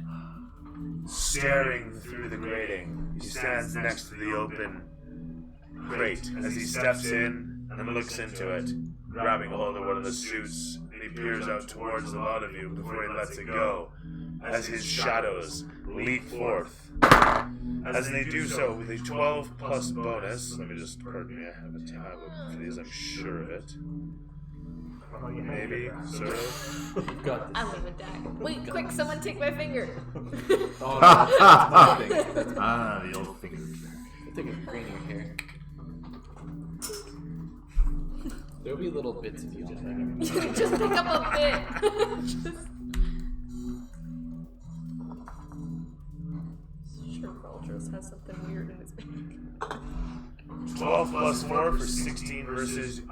Staring through the grating, he stands next to the open crate as he steps in and looks into it, grabbing hold of one of the suits, and he peers out towards the lot of you before he lets it go, as his shadows leap forth. As they do so with a 12 plus bonus, let me just, pardon me, I have a tab open for these, I'm sure of it. Maybe, sort of. You've got this. I live and die. Wait, quick, someone take my finger. Oh, that's my thing. That's The old finger. I'll take a grain of your hair. There'll be little bits of you on there. Just pick up a bit. Sure, Vultures has something weird in his bag. 12 plus 4 for 16 versus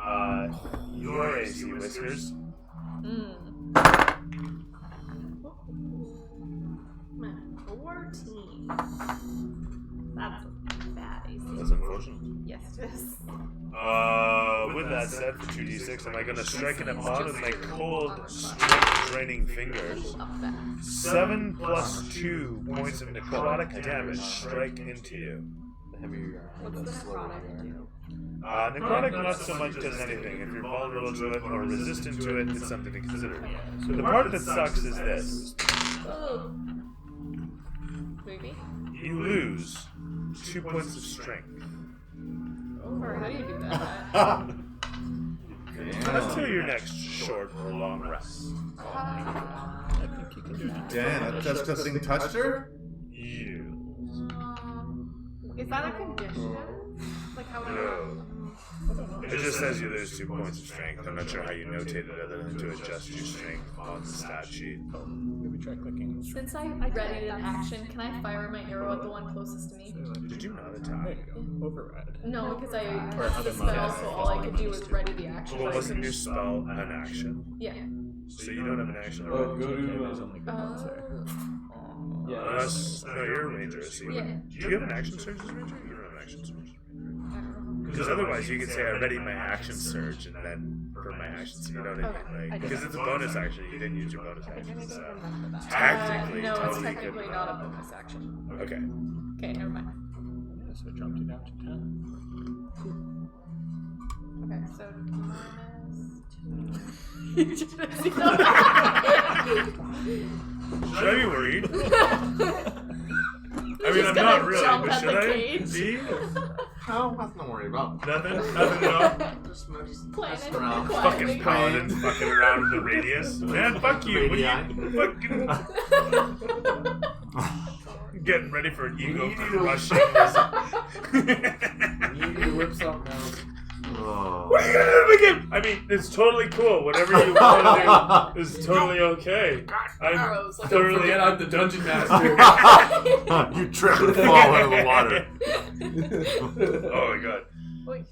your AC, Whiskers. Man, 14. That's a bad AC. That's unfortunate. Yes, it is. With that said, for 2d6, am I going to strike it upon with my cold, strength draining fingers? 7 plus 2 points of necrotic damage strike into you. The heavier you are, What's the the slower necrotic you do? Necrotic not so much does anything. If you're vulnerable to it or resistant to it, it's something to consider. So the part that sucks is this. Movie? You lose 2 points of strength. Or how do you do that? Until your next short or long rest. I think you can do that. Dan, that thing touched her? You. Is that a condition? Like how No. It just says you lose 2 points of strength. I'm not sure how you notate it other than to adjust your strength on the stat sheet. Maybe try clicking. Since I readied an action, can I fire my arrow at the one closest to me? Did you not There attack? you go. Override. No, because I Or cast other the spell, mods. so all I could do was ready the action. Well, but I wasn't couldn't- your spell an action? Yeah. So you don't have an action Oh, already? go Okay, to. there's only good ones there. Yeah. Unless, no, you're a ranger. So Yeah. do you have an action surge as a ranger? You don't have an action surge. Because otherwise you could say I ready my action surge and then for my action surge. You know what I mean? Like, because it's a bonus action. You didn't use your bonus action. So tactically, no, it's totally technically could. not a bonus action. Okay. Okay, never mind. Yeah, so it jumped you down to 10. Okay, so Should I be worried? I mean, I'm not really, jump but at should the I? cage. See? No, nothing to worry about. Nothing? Nothing at all? Just Planning messing around. quietly. Fucking paladin fucking around in the radius. Man, fuck you. What are you fucking getting ready for an ego crushing? You need to whip something out. Oh. What are you gonna do again? I mean, it's totally cool. Whatever you want to do is totally okay. I'm Arrows, like- Don't thoroughly. forget, I'm the dungeon master. You trip and fall into the water. Oh my god. Wait.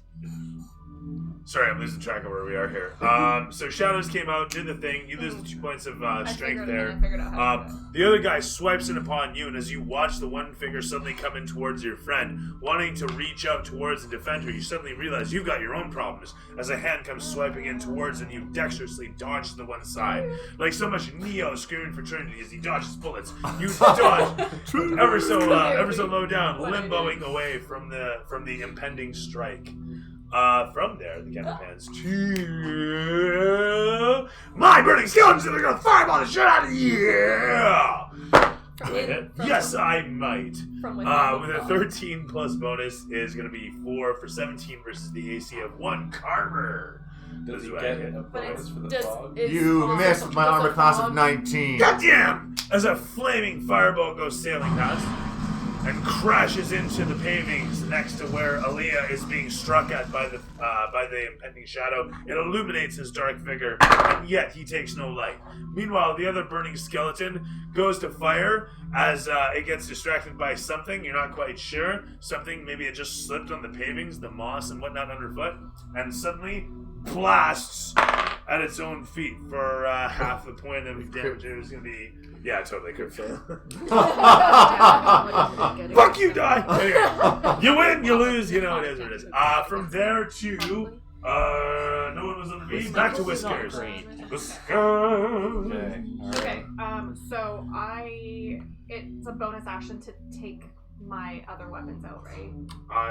Sorry, I'm losing track of where we are here. So shadows came out, did the thing. You lose the 2 points of strength there. I figured out how to do that. The other guy swipes in upon you, and as you watch the one finger suddenly come in towards your friend, wanting to reach out towards and defend her, you suddenly realize you've got your own problems. As a hand comes swiping in towards, and you dexterously dodge to the one side, like so much Neo screaming for Trinity as he dodges bullets. You dodge ever so low down, limboing away from the impending strike. From there, the camera pans to my burning skeletons that are gonna fireball the shit out of you. Yes, I might. From With a 13 plus bonus is gonna be 4 for 17 versus the AC of 1 Carver. Does he That's get right. a But bonus it's for the just fog? You missed my armor class of 19. Goddamn! As a flaming fireball goes sailing past, and crashes into the pavings next to where Aaliyah is being struck at by the impending shadow. It illuminates his dark figure, and yet he takes no light. Meanwhile, the other burning skeleton goes to fire as it gets distracted by something. You're not quite sure. Something, maybe it just slipped on the pavings, the moss and whatnot underfoot, and suddenly blasts at its own feet for half the point of damage. It was going to be... Yeah, totally could fail. Fuck you, die! Anyway, you win, you lose, you know it is what it is. From there to... no one was under me. Back to Whiskers. Whiskers! Okay, so it's a bonus action to take my other weapons out, right?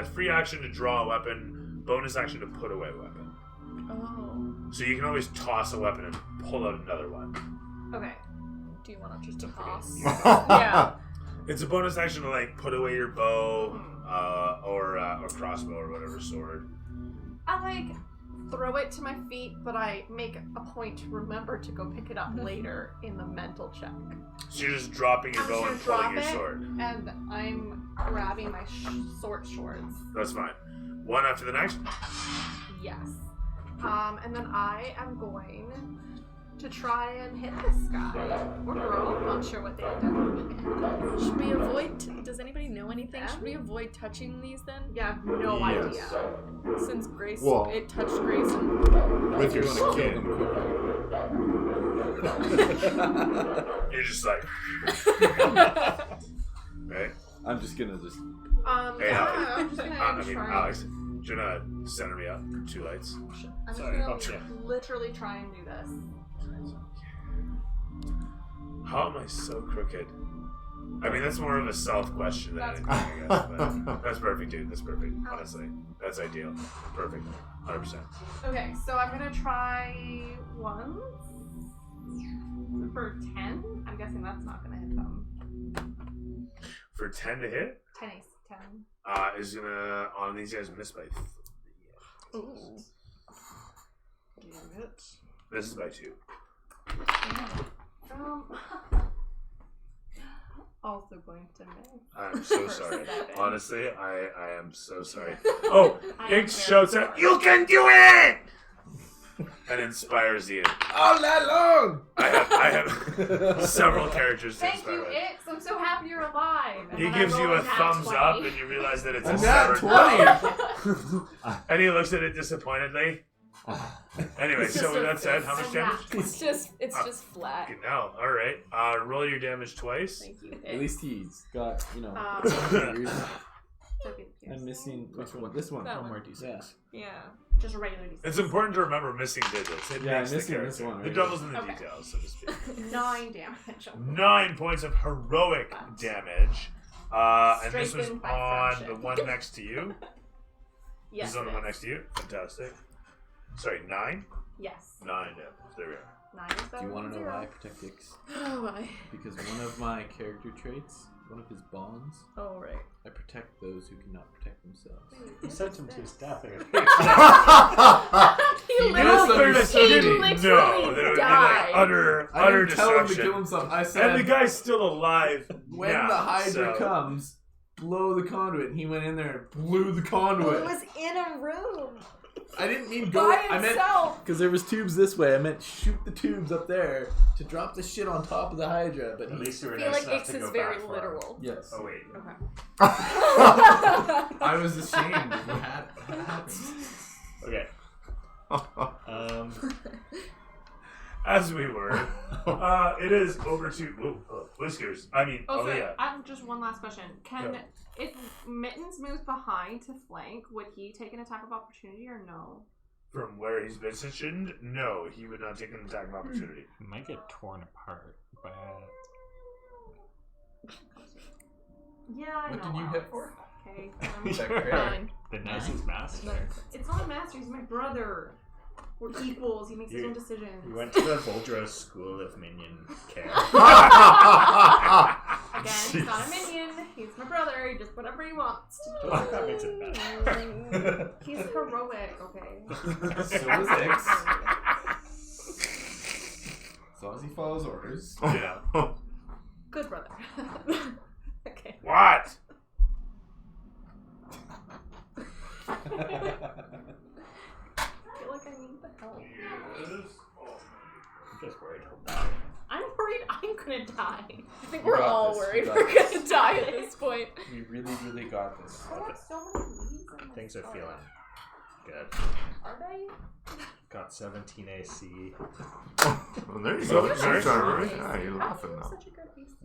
It's free action to draw a weapon, bonus action to put away a weapon. Oh. So you can always toss a weapon and pull out another one. Okay. Do you want to just toss? Yeah. It's a bonus action to like put away your bow, or crossbow or whatever sword. I like throw it to my feet, but I make a point to remember to go pick it up later in the mental check. So you're just dropping your I'm bow just and gonna pulling your drop it, sword. and I'm grabbing my sword swords. That's fine. One after the next. Yes. And then I am going to try and hit this guy. Or girl, I'm not sure what they end up being. Should we avoid... Does anybody know anything? Should we avoid touching these then? Yeah, no idea. Since Grace... Well, it touched Grace and... With your want to kill skin. them. You're just like... right? I'm just gonna just... Hey, Yeah, Alex. I'm just gonna try. Alex, do you want to center me up? 2 lights. I'm Sorry, just gonna literally try and do this. How am I so crooked? I mean, that's more of a self question than That's anything, I guess. But that's perfect, dude. That's perfect. Honestly, that's ideal. Perfect. 100%. Okay, so I'm gonna try once for 10. I'm guessing that's not gonna hit them. For 10 to hit, 10 ace, 10. is gonna on these guys miss by 3. Ooh. Damn it. This is by 2. Also going to miss. I'm so sorry. 7. Honestly, I am so sorry. Oh, I am Ink very shouts out, sorry. "You can do it!" and inspires you. All night long! I have several characters to Thank inspire you, with. Ix. I'm so happy you're alive. And He then I gives you roll a nat thumbs 20. up, and you realize that it's a A nat severed 20! and he looks at it disappointedly. Anyway, It's so just with a that said, how much fist. damage? It's just flat. Fucking hell. Alright. Roll your damage twice. Thank you. At least he's got, you know... Okay, I'm missing... Which one? This one. That One one. more d6. Yeah. Yeah. just a regular D6. It's important to remember missing digits. It Yeah, makes missing the this character. one, The right? devil's in the Okay. details, so to speak. 9 damage. 9 points of heroic damage. And this was Strengthened by on friendship. the one next to you. Yes. This is on the it one is. next to you. Fantastic. Sorry, 9? Yes. 9 damage. There we are. 9 is Do better you want than to know 0. why I protect Ix? Oh my. Because one of my character traits, one of his bonds, Oh right. I protect those who cannot protect themselves. You sent him to his death. He Fairness, literally, he did he? No, that literally would be like died. utter I utter didn't tell him to destruction. kill himself. I And the said, guy's still alive. when now, the Hydra so- comes, blow the conduit. And he went in there and blew the He conduit. was in a room I didn't mean go. by I meant himself. because there was tubes this way. I meant shoot the tubes up there to drop the shit on top of the Hydra. But At he, least you were I feel nice like enough Ix to is go very back for him. literal. yes, Oh wait. Okay. I was ashamed of what happened. Okay. As we were, it is over to Whiskers. I mean, Oh, sorry. Aaliyah. I have just one last question. If Mittens moves behind to flank, would he take an attack of opportunity or no? From where he's been stationed, no, he would not take an attack of opportunity. It might get torn apart, but Yeah, I know. What did you Alex. hit for? Okay. Is that great? Fine. the nicest master. It's not a master. He's my brother. We're equals. He makes his own decisions. You went to the Voldros School of Minion Care. Again, he's not a minion. He's my brother. He just whatever he wants to do. That makes it bad. He's heroic. Okay. So is Ix. As long as he follows orders. Yeah. Good brother. Okay. What? gonna die. I think We we're got all this, we worried got we're this. gonna die at this point. We really, really got this. I have so many leaves in this Things are book. feeling good. Are they? Got 17 AC. Well, there you So, go. sorry, Sorry. sorry. Yeah, you're laughing now. Such a good AC.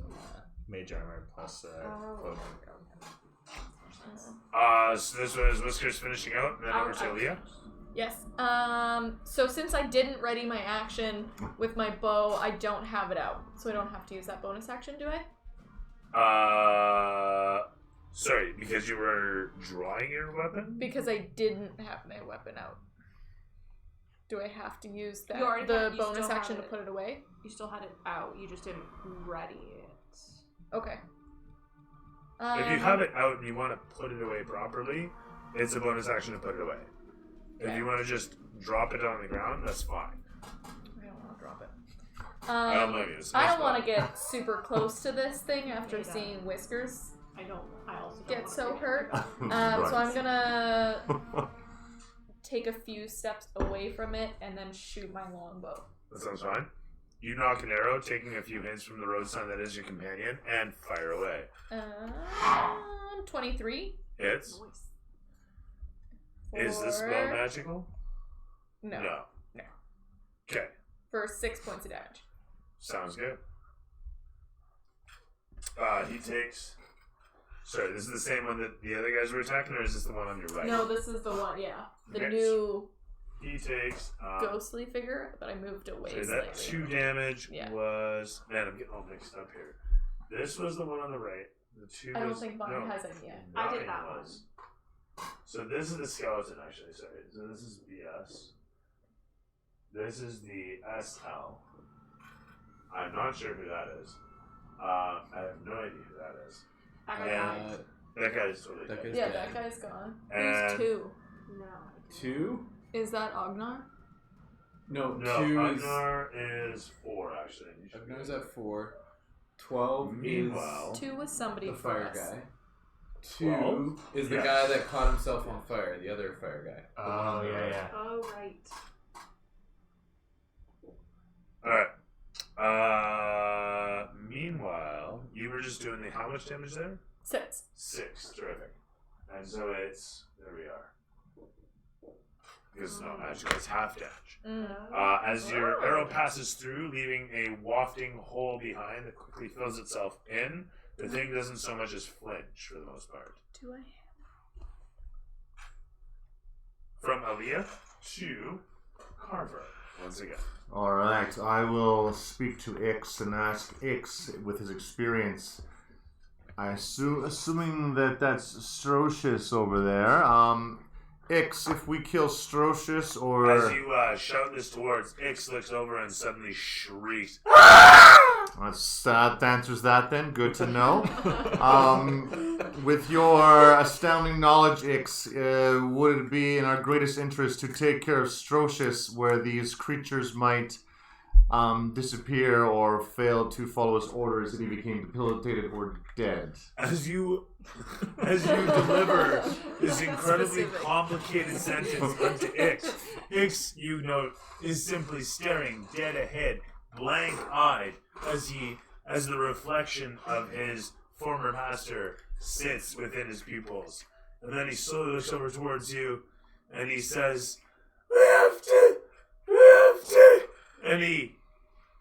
Mage armor plus cloak. So this was Whiskers finishing out, and then over to Leah. Yes. So since I didn't ready my action with my bow, I don't have it out, so I don't have to use that bonus action, do I? Sorry, because you were drawing your weapon? Because I didn't have my weapon out. Do I have to use that You already the had- you bonus still action had to it. put it away? You still had it out. You just didn't ready it. Okay. If you have it out and you want to put it away properly, it's a bonus action to put it away. If you want to just drop it on the ground, that's fine. I don't want to drop it. I don't blame you. It's a I nice don't want to spot. get super close to this thing after Yeah. seeing Whiskers I don't. I also don't get wanna so do hurt. Right. So I'm gonna take a few steps away from it and then shoot my longbow. That sounds fine. You knock an arrow, taking a few hints from the road sign that is your companion, and fire away. 23. Hits. Is this For- spell magical? No. No. Okay. For 6 points of damage. Sounds good. He takes. Sorry, this is the same one that the other guys were attacking, or is this the one on your right? No, this is the one, yeah. The Okay. new He takes. ghostly figure, but I moved away So slightly. that 2 damage Yeah. was. Man, I'm getting all mixed up here. This was the one on the right. The 2 I don't was. think mine has any yet. I did Ryan that was. So this is the skeleton, actually. Sorry. So this is BS. This is the SL. I'm not sure who that is. I have no idea who that is. That guy And died. that guy is totally That dead. guy's Yeah, dead. that guy's gone. And- Who's 2? No. 2? Is that Ognar? No, No, 2 is. Agnar is 4, actually. You should Agnar's at 4. 12 Meanwhile- 2 was somebody is the for fire us. guy. 2 12? is the Yes. guy that caught himself on fire, the other fire guy. Oh, yeah. Oh, right. Alright. Meanwhile, you were just doing the how much damage there? 6. 6. Terrific. And so it's. There we are. Because it's not magical, it's half damage. As your arrow passes through, leaving a wafting hole behind that quickly fills itself in, the thing doesn't so much as flinch for the most part. Do I? From Aaliyah to Carver, once again. Alright, I will speak to Ix and ask Ix, with his experience, assuming that that's Strocius over there, Ix, if we kill Strocius or... As you shout this towards, Ix looks over and suddenly shrieks. That answers that then. Good to know. With your astounding knowledge, Ix, would it be in our greatest interest to take care of Strocius, where these creatures might disappear or fail to follow his orders if he became debilitated or dead? As you deliver this incredibly Specific. complicated sentence unto Ix, Ix, you note, is simply staring dead ahead, blank-eyed, as the reflection of his former master sits within his pupils. And then he slowly looks over towards you, and he says, "We have to," and he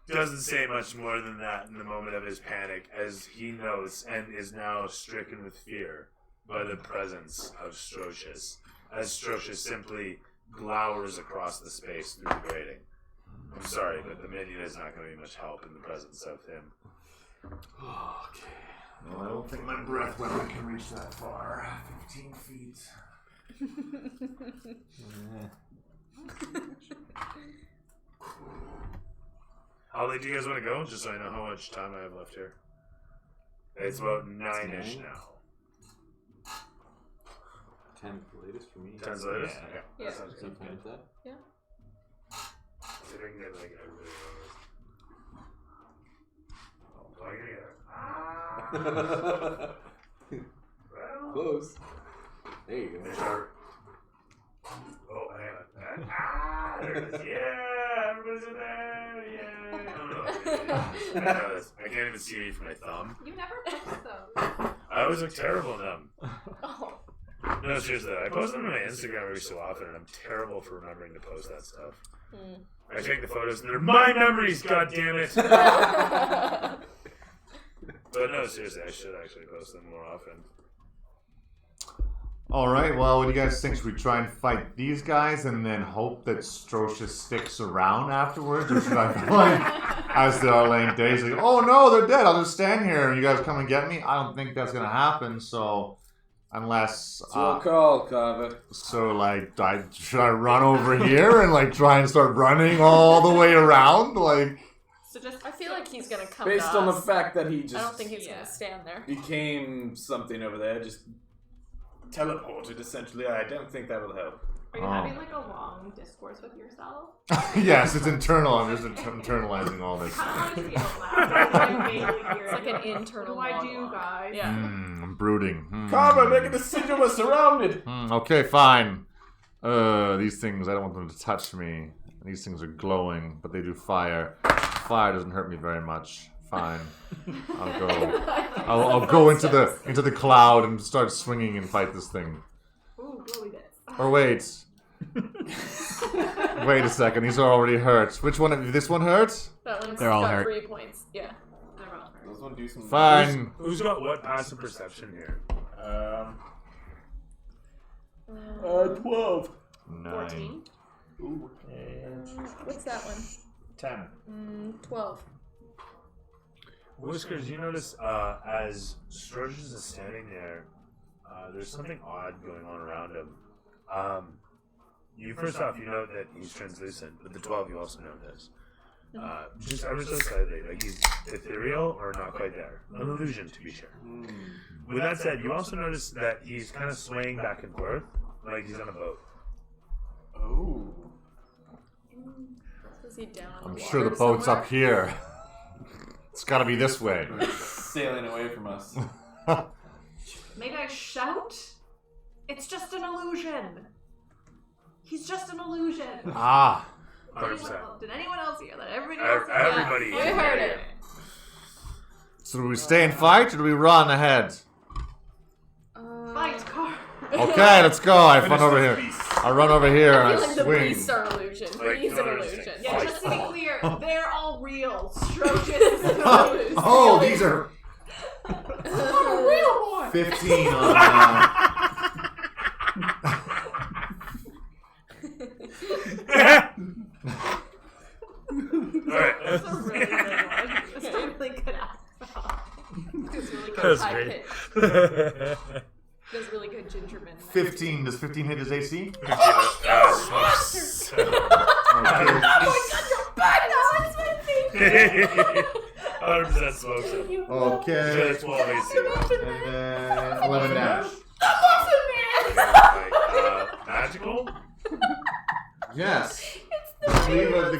doesn't say much more than that in the moment of his panic, as he knows and is now stricken with fear by the presence of Strocius, as Strocius simply glowers across the space through the grating. I'm sorry, but the minion is not going to be much help in the presence of him. Okay. Well, I don't think my breath weapon can reach that far. 15 feet. How late do you guys want to go? Just so I know how much time I have left here. It's about 9-ish now. 10 the latest for me. 10's the latest? Yeah. Okay. Yeah. That sounds Is good. he fine with that? See if I can get like everybody. Oh, plug it together. Well, Close. There you go. there's our. Oh, hang on. There it is. Yeah, everybody's in there. Yeah. Oh, no. I can't even see from my thumb. You never post those. I always look terrible in them. Oh. No, seriously, I post them on my Instagram every so often, and I'm terrible for remembering to post that stuff. I take the photos, and they're my memories, goddammit! But no, seriously, I should actually post them more often. All right. Well, what do you guys think? Should we try and fight these guys and then hope that Strocius sticks around afterwards, or should I like, as they are laying days, like, oh no, they're dead. I'll just stand here and you guys come and get me? I don't think that's gonna happen. So, unless call, Carver. so like, should I run over here and like try and start running all the way around? Like, So just I feel like he's gonna come Based to on the us. fact that he just I don't think he's gonna stand there. became something over there, just teleported essentially. I don't think that will help. Are you having like a long discourse with yourself? yes, it's internal. I'm just internalizing all this. I don't want to be out loud. I vaguely hear It's like it. an internal What do I do, monologue. guys? Yeah. I'm brooding. Carver, make a decision. We're surrounded. Okay, fine. These things, I don't want them to touch me. These things are glowing, but they do fire. Fire doesn't hurt me very much. Fine. I'll go. I'll go into the cloud and start swinging and fight this thing. Ooh, glowy bits. Or wait. Wait a second. These are already hurt. Which one? Did this one hurt? That one's They're all got hurt. 3 points. Yeah. Those one do some. Fine. Who's got what passive perception here? 12. 14. Ooh. And What's that one? 10. 12. Whiskers, you notice as Strocius is standing there, there's something odd going on around him. First off, you know that he's translucent, but the 12 you also know this. Just ever so slightly, like he's ethereal or not quite there. An illusion, to be sure. With that said, you also notice that he's kind of swaying back and forth, like he's on a boat. Oh. Is he down on I'm the sure the water boat's somewhere? up here. It's got to be this way. Sailing away from us. May I shout? It's just an illusion. He's just an illusion. Ah. 100%. Did anyone else hear that? Everybody else? Everybody. We heard it. So do we stay and fight, or do we run ahead? Fight, car. Okay, let's go. I run over here. I run over here I and feel I like the swing. beasts are an illusion. Like, He's you an don't illusion. understand. Yeah, just to be clear, they're all real. Strocius is an illusion. Oh, these are a real one. 15 on. Alright. That's a really good one. That's a really good accent. It's really good. That's high great. pitch. There's really good gingerman. 15. Does 15 hit his AC? Smokes. Okay. Oh my god, you're back now! It's my thing! 100% smokes him. Okay. Just 12 AC. And then 11 damage. Magical? Yes. The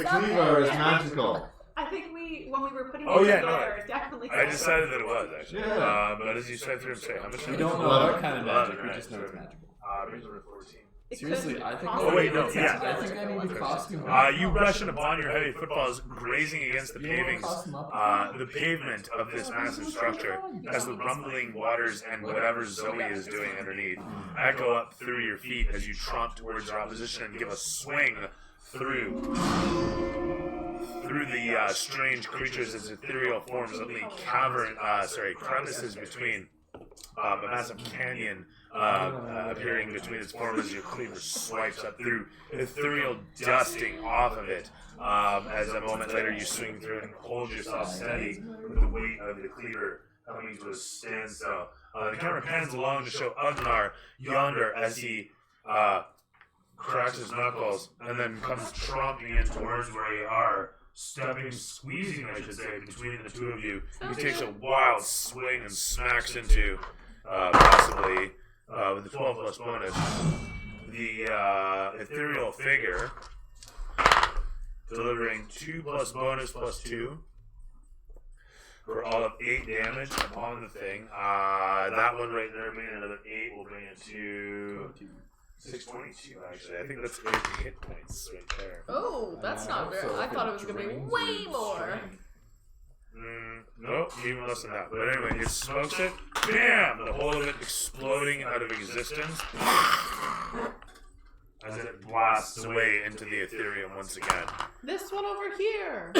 cleaver is magical. I think when we were putting Oh, it yeah, no, together, it definitely I decided that it was, actually. Yeah. But as you said through him, say, how much We damage? don't know what kind of magic. We Right, just know it's sorry. magical. Razor 14. It Seriously, could I think. Oh, wait, no, I yeah. think I need to costume. You rushing upon your heavy footfalls, grazing against the the pavement of this massive structure, as the rumbling waters and whatever Zoe is doing underneath echo up through your feet as you tromp towards your opposition and give a swing through the strange creatures as ethereal forms of the crevices between a massive canyon appearing between its form as your cleaver swipes up through, ethereal dusting off of it. As a moment later you swing through and hold yourself steady with the weight of the cleaver coming to a standstill. The camera pans along to show Ugnar yonder as he cracks his knuckles and then comes tromping in towards where you are. Squeezing, I should say, between the two of you. He takes a wild swing and smacks into, possibly, with the 12 plus bonus, the ethereal figure, delivering 2 plus bonus plus 2 for all of 8 damage upon the thing. That one right there, being another 8, will bring it to 622, actually. I think that's 8 hit points right there. Oh, that's not very. I thought it was going to be way more. No, even less than that. But anyway, it smokes it. Bam! The whole of it exploding out of existence as it blasts away into the Ethereum once again. This one over here.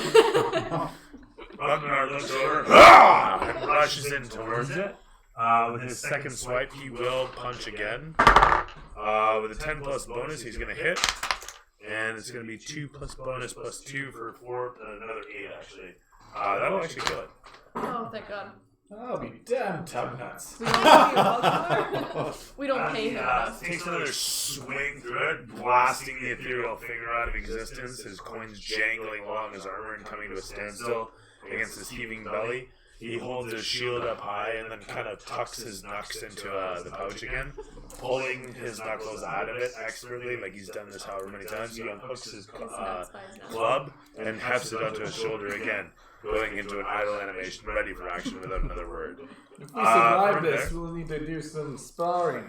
Ragnar looks over and rushes in towards it. With his second swipe, he will punch again. With a 10 plus bonus, he's going to hit. And it's going to be 2 plus bonus plus 2 for 4, and another 8 actually. That'll actually kill it. Oh, thank God. I'll be damn tub nuts. We don't pay him enough. Takes another swing through it, blasting the ethereal finger out of existence, his coins jangling along his armor and coming to a standstill against his heaving belly. He holds his shield up high and then kind of tucks his knucks into the pouch again, pulling his knuckles out of it expertly, like he's done this however many times. He unhooks his club and hefts it onto his shoulder again, going into an idle animation, ready for action without another word. If we survive this, we'll need to do some sparring.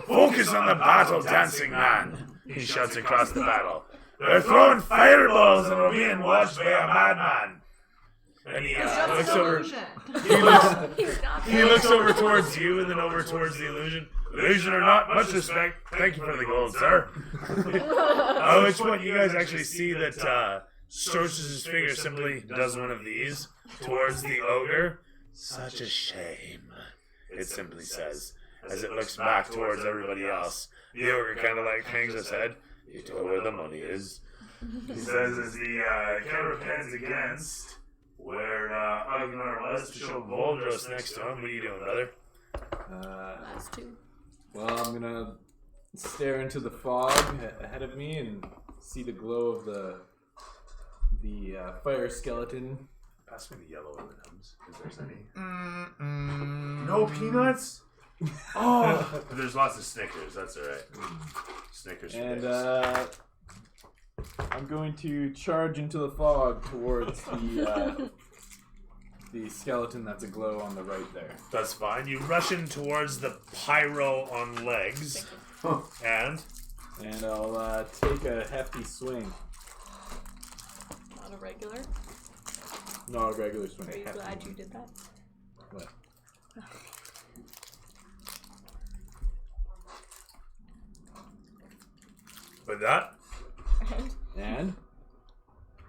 Focus on the battle, dancing man! He shouts across the battle. They're throwing fireballs and we're being watched by a madman. And he looks over. He looks over towards you and then over towards the illusion. Illusion or not, much respect. Thank you for the gold, sir. At which point you guys actually see that stretches his finger, simply does one of these towards the ogre. Such a shame, it simply says, as it looks back towards everybody else. The ogre kind of like hangs his head. You know where the money is. He says as the camera pans against where Ragnar was to show Voldros next to him. What are you doing, brother? Last 2. Well, I'm gonna stare into the fog ahead of me and see the glow of the fire skeleton. Pass me the yellow M&Ms, if there's any. No peanuts? Oh! There's lots of Snickers, that's alright. Snickers for And days. I'm going to charge into the fog towards the skeleton that's aglow on the right there. That's fine. You rush in towards the pyro on legs. And I'll take a hefty swing. Not a regular. Not a regular swing. Are you glad you did that? What? with that. And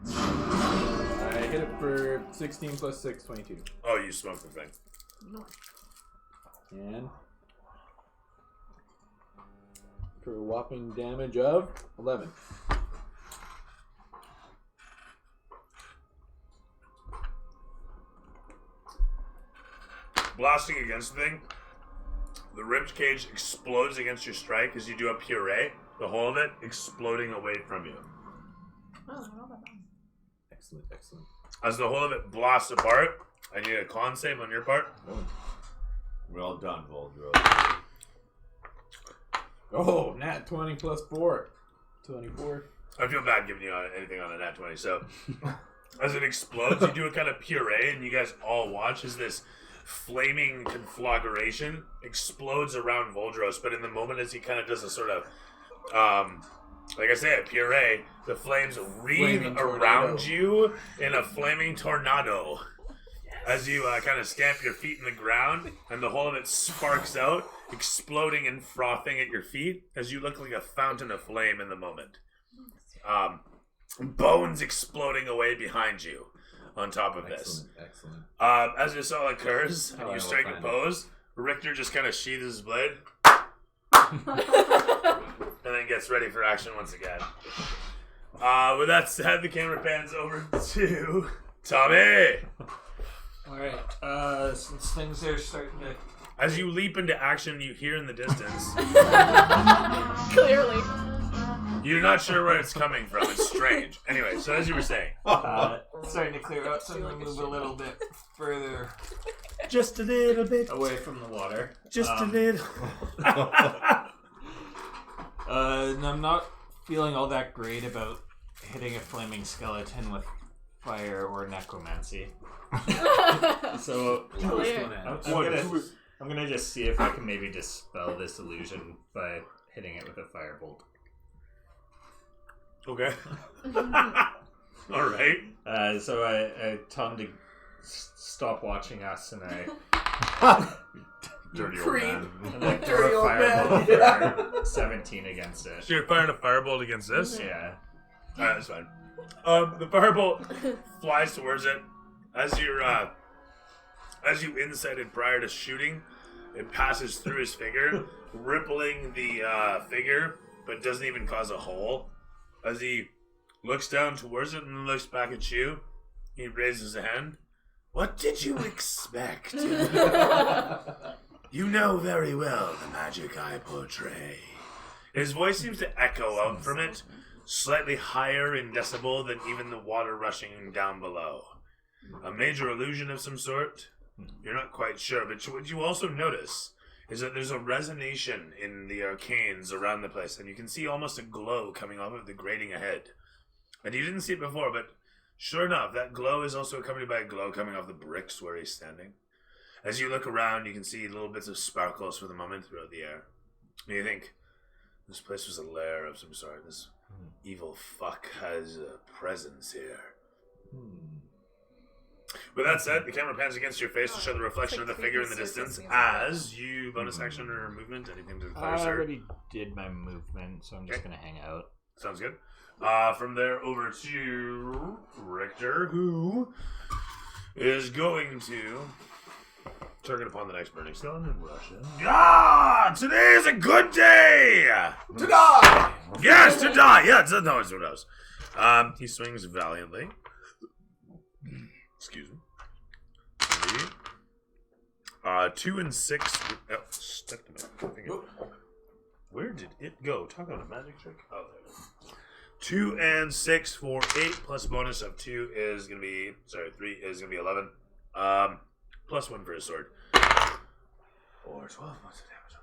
I hit it for 16 plus 6, 22. Oh, you smoked the thing. And for a whopping damage of 11. Blasting against the thing, the ribbed cage explodes against your strike as you do a puree, the whole of it exploding away from you. Oh, I don't know about that. Excellent, excellent. As the whole of it blasts apart, I need a con save on your part. Well done, Voldros. Oh, nat 20 plus 4. 24. I feel bad giving you anything on a nat 20, so as it explodes, you do a kind of puree, and you guys all watch as this flaming conflagration explodes around Voldros, but in the moment as he kind of does a sort of, like I said, puree, the flames wreathe around you in a flaming tornado. As you kind of stamp your feet in the ground, and the whole of it sparks out, exploding and frothing at your feet, as you look like a fountain of flame in the moment. Bones exploding away behind you on top of this. Excellent. As this all occurs, and you strike a pose, Richter just kind of sheathes his blade, and then gets ready for action once again. With that said, the camera pans over to Tommy. Alright, since things are starting to... As you leap into action, you hear in the distance. Clearly. You're not sure where it's coming from. It's strange. Anyway, so as you were saying. Starting to clear out, so I'm going to move a little bit further Just a little bit. away from the water. Just a little. And I'm not feeling all that great about hitting a flaming skeleton with fire or necromancy. So Clear. I'm gonna just see if I can maybe dispel this illusion by hitting it with a firebolt. Okay. All right. So I tongue stop watching us, and I Dirty old Creep. man. and like Dirty throw old a man. fireball for 17 against it. So you're firing a firebolt against this? Yeah. Alright, that's fine. The firebolt flies towards it. As you incited prior to shooting, it passes through his finger, rippling the figure, but doesn't even cause a hole. As he looks down towards it and looks back at you, he raises a hand. What did you expect? You know very well the magic I portray. His voice seems to echo out from it, slightly higher in decibel than even the water rushing down below. A major illusion of some sort? You're not quite sure, but what you also notice is that there's a resonation in the arcanes around the place, and you can see almost a glow coming off of the grating ahead. And you didn't see it before, but sure enough, that glow is also accompanied by a glow coming off the bricks where he's standing. As you look around, you can see little bits of sparkles for the moment throughout the air. And you think, this place was a lair of some sort. This evil fuck has a presence here. With that said, the camera pans against your face to show the reflection of the figure in the distance. As you bonus action or movement, anything to declare, I sir? already did my movement, so I'm just gonna hang out. Sounds good. From there over to Richter, who is going to target upon the next burning stone and rush in. Ah! Today is a good day! To die! Yes, to die! Yeah, that's what I was. He swings valiantly. Excuse me. 2 and 6. Oh, stepped in my finger. Where did it go? Talk about a magic trick. Oh, there it is. 2 and 6 for 8 plus bonus of 2 is gonna be 3 is gonna be 11. Plus 1 for his sword. Or 12 points of damage on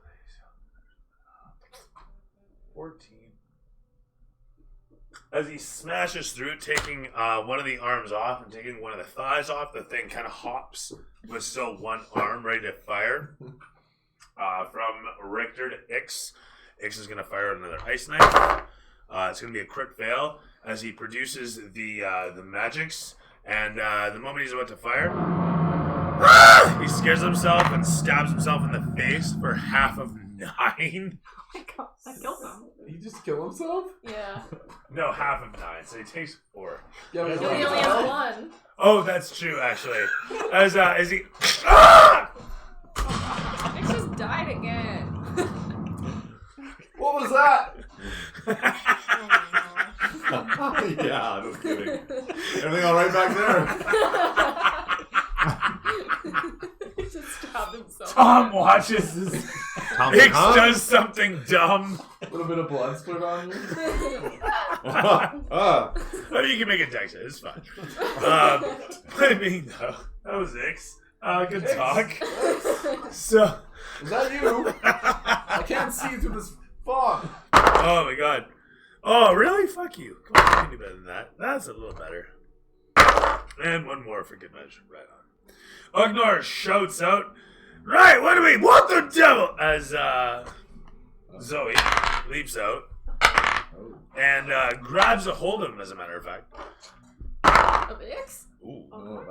these. 14. As he smashes through, taking one of the arms off and taking one of the thighs off, the thing kind of hops with still one arm ready to fire. From Richter to Ix. Ix is going to fire another ice knife. It's going to be a crit fail as he produces the magics. And the moment he's about to fire, he scares himself and stabs himself in the face for half of 9. Oh my god, I killed him. He just killed himself? Yeah. No, half of 9, so he takes 4. Yeah, He only has one. Oh, that's true, actually. As he... Ah! Nick just died again. What was that? Yeah, no kidding. Everything all right back there? He just stabbed himself. Tom watches this. Hicks does something dumb. A little bit of blood split on you. I mean, you can make a dex hit. It's fine. Point being, though, that was Hicks. Good talk. So, is that you? I can't see through this fog. Oh my god. Oh, really? Fuck you. Come on, you can do better than that. That's a little better. And one more for good measure. Right on. Ugnar shouts out, right, what the devil? As Zoe leaps out and grabs a hold of him, as a matter of fact. Of Ix? Ooh. Oh,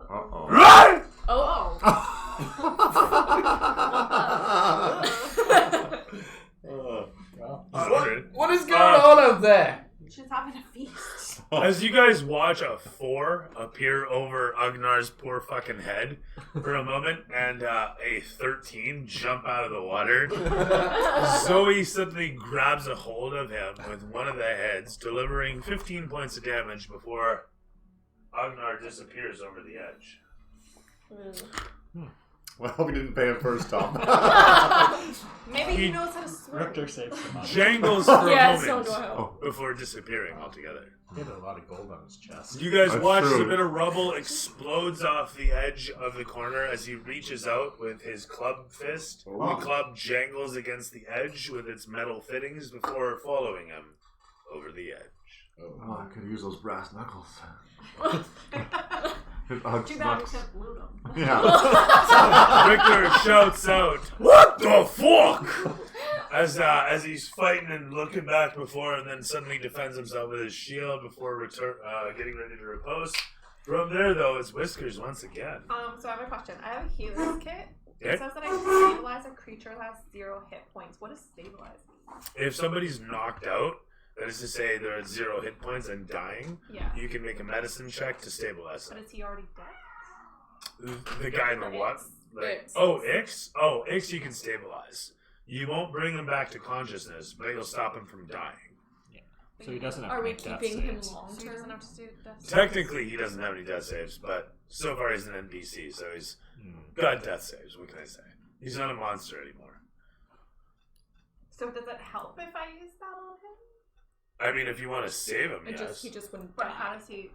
Uh-oh. Right! Oh. What is going on out there? She's having a feast. As you guys watch a 4 appear over Ugnar's poor fucking head for a moment, and a 13 jump out of the water, Zoe suddenly grabs a hold of him with one of the heads, delivering 15 points of damage before Ugnar disappears over the edge. Well, I hope you didn't pay him first, Tom. Maybe he knows how to swim. Richter saves him up. Jangles for Yeah, a so moment do I. before disappearing altogether. He had a lot of gold on his chest. You guys That's watch as a true. bit of rubble explodes off the edge of the corner as he reaches out with his club fist. Oh. The club jangles against the edge with its metal fittings before following him over the edge. Oh, I could use those brass knuckles. Too bad we couldn't loot him. Yeah. Richter shouts out, "What the fuck?" As he's fighting and looking back before, and then suddenly defends himself with his shield before getting ready to riposte. From there, though, it's Whiskers once again. So I have a question. I have a healer's kit. Okay. It says that I can stabilize a creature that has 0 hit points. What does stabilize mean? If somebody's knocked out, that is to say they're at 0 hit points and dying, Yeah. you can make a medicine check to stabilize But them. is he already dead? The guy in the what? Ix. Oh, Ix? Oh, Ix you can stabilize. You won't bring him back to consciousness, but you'll stop him from dying. So he doesn't have Are to we make death keeping him saves. long So he doesn't term? have to do death Technically, he doesn't have any death saves, but so far he's an NPC, so he's got death saves, what can I say? He's not a monster anymore. So does it help if I use that on him? I mean, if you want to save him, It yes. he just wouldn't But die. how does he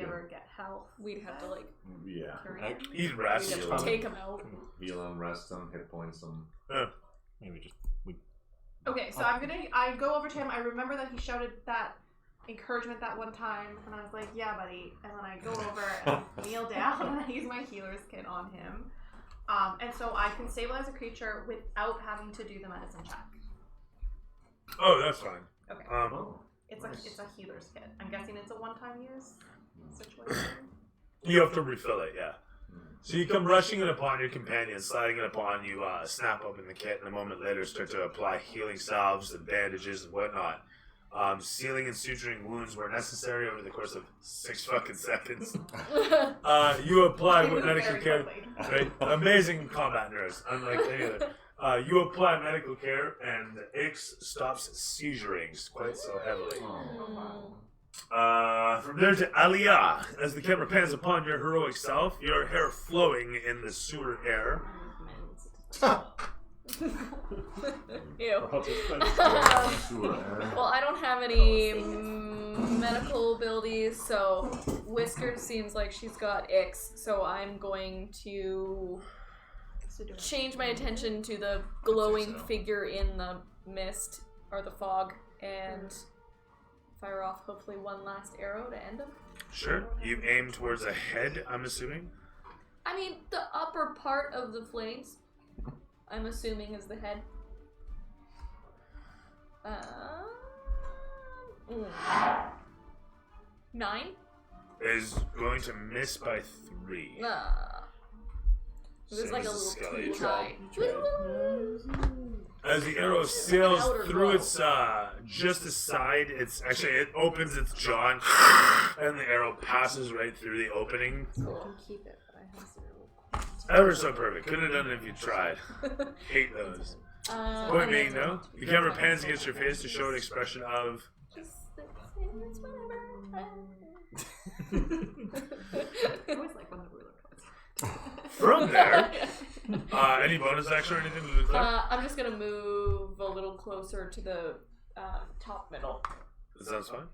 ever get health? We'd have to like Yeah. carry Like, him? He'd we'd rest have you. to take him out. Heal him, rest him, hit points him. Maybe just we. Okay, so I go over to him. I remember that he shouted that encouragement that one time, and I was like, "Yeah, buddy." And then I go over and kneel down, and I use my healer's kit on him. And so I can stabilize a creature without having to do the medicine check. Oh, that's fine. Okay. It's a healer's kit. I'm guessing it's a one-time use situation. You have to refill it, yeah. So you come rushing in upon your companion, sliding in upon you, snap open the kit, and a moment later start to apply healing salves and bandages and whatnot. Sealing and suturing wounds where necessary over the course of 6 fucking seconds. You apply It was medical very care. quickly. Right? Amazing combat nurse, unlike any other. You apply medical care, and the Ix stops seizuring quite so heavily. From there to Aliyah, as the camera pans upon your heroic self, your hair flowing in the sewer air. Ew. Well, I don't have any medical abilities, so Whiskers seems like she's got Ix, so I'm going to change my attention to the glowing figure in the mist or the fog and fire off hopefully one last arrow to end him. Sure. You aim towards a head, I'm assuming. I mean, the upper part of the flames, I'm assuming, is the head. 9? Is going to miss by 3. It was like a little Skelly. too high. As the arrow sails through its just aside, it opens its jaw and the arrow passes right through the opening. I can keep it, but I have 0. Ever so perfect. Couldn't have done it if you tried. Hate those. Point being, though, the camera pans against your face to show an expression of. I always like when the ruler comes. From there, any bonus action or anything to declare? I'm just gonna move a little closer to the top middle. That sounds fine.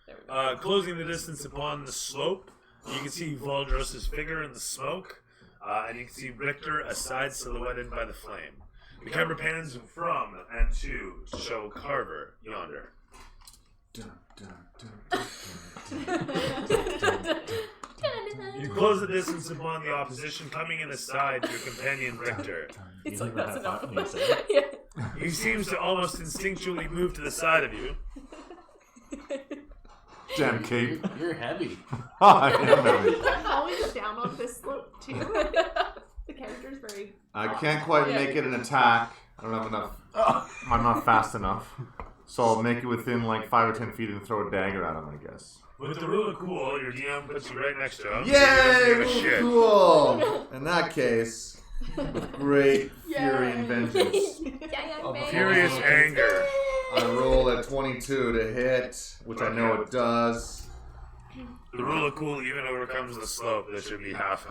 There we go. Closing the distance upon the slope, you can see Valdros' figure in the smoke, and you can see Richter aside silhouetted by the flame. The camera pans from and to show Carver yonder. You close the distance upon the opposition, coming in aside your companion Richter. It's like, that's enough. Yeah. He seems to almost instinctually move to the side of you. Damn cape. You're heavy. I am heavy. I'm always down on this slope too. The character's very. I can't quite make it an attack. I don't have enough. I'm not fast enough. So I'll make it within like 5 or 10 feet and throw a dagger at him, I guess. With the rule of cool, your DM puts you right next to him. Yay! Give a shit. Cool! In that case, with great fury and vengeance, Furious anger. I roll at 22 to hit, which I know it does. The rule of cool even overcomes the slope. That should be half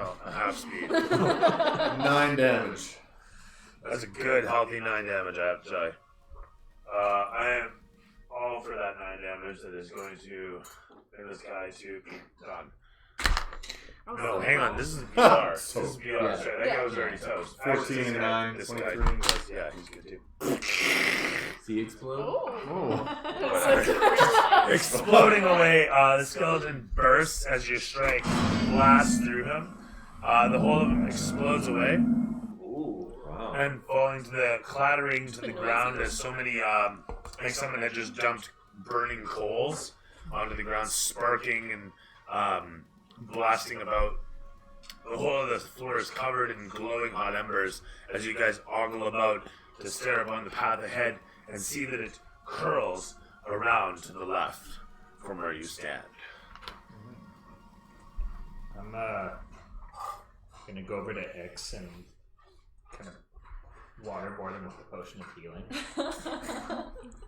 speed. 9 damage. That's a good, healthy 9 damage, I have to say. I am all for that 9 damage that is going to bring this guy to be done. No, hang on. This is BR. This is BR. Yeah. Sorry, that guy was already toast. 14, This guy- 9, this guy 23. does- yeah, he's good too. See explode? Oh. Exploding away, the skeleton bursts as your strike blasts through him. The whole of him explodes away. And falling to the clattering to the ground as so many like someone had just dumped burning coals onto the ground, sparking and blasting about. The whole of the floor is covered in glowing hot embers as you guys ogle about to stare upon the path ahead and see that it curls around to the left from where you stand. I'm gonna go over to X and kind of waterboard him with the potion of healing.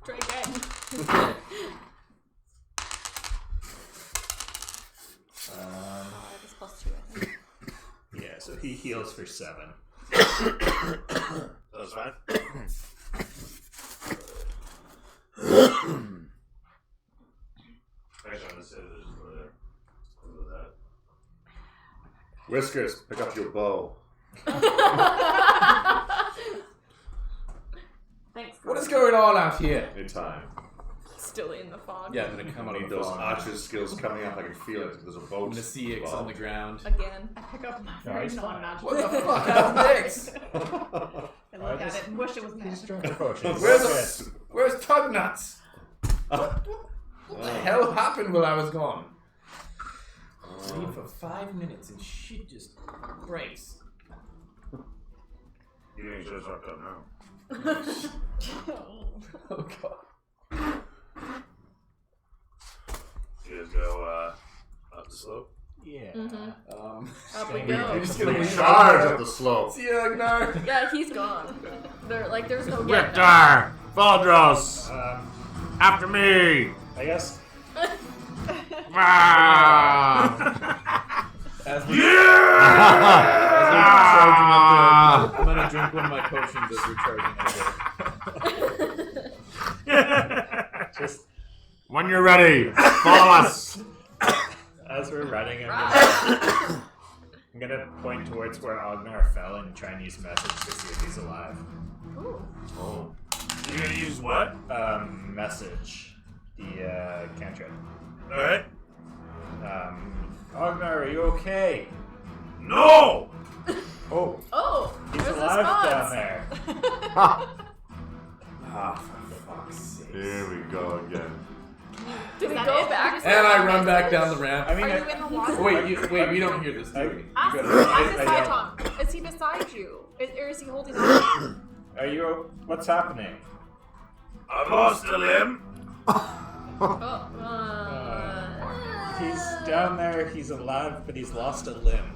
Try again. Plus 2, I think. Yeah, so he heals for 7. That's fine. Whiskers, pick up your bow. Thanks. What is going on out here? Anytime. Still in the fog. Yeah, I'm gonna come out I of need the those fog. archer skills coming up. I can feel it. There's a boat. I'm gonna see Ix on the ground. Again. I pick up my No, very he's fine. non-magical. What the fuck? That's Ix! And look at it and wish it was magic. Where's Tugnuts? What the hell happened while I was gone? Sleep for 5 minutes and shit just breaks. You ain't just fucked up now. Oh god. You guys go up the slope. Yeah. Up we You're go. just gonna leave Charge up the slope. See you, Agnar. Yeah, he's gone. There's no getting him. Victor! Valdros! After me! I guess. As we charging up there, I'm gonna drink one of my potions as we're charging up there. Just When you're ready, follow us! as we're running, I'm gonna point towards where Ognar fell and try and use message to see if he's alive. Oh. You're gonna use what? Message. The cantrip. Alright. Ognar, are you okay? No! Oh, Oh, he's there's alive a spot. down there. Ah, for fuck's sake. Here we go again. Did we that go it? back? And I run back down the ramp. I mean, Are you in the water? Wait, we don't hear this, do we? Ask You him. gotta- I'm beside I Tom. Is he beside you? Or is he holding on? are you? What's happening? I've lost a limb. He's down there. He's alive, but he's lost a limb.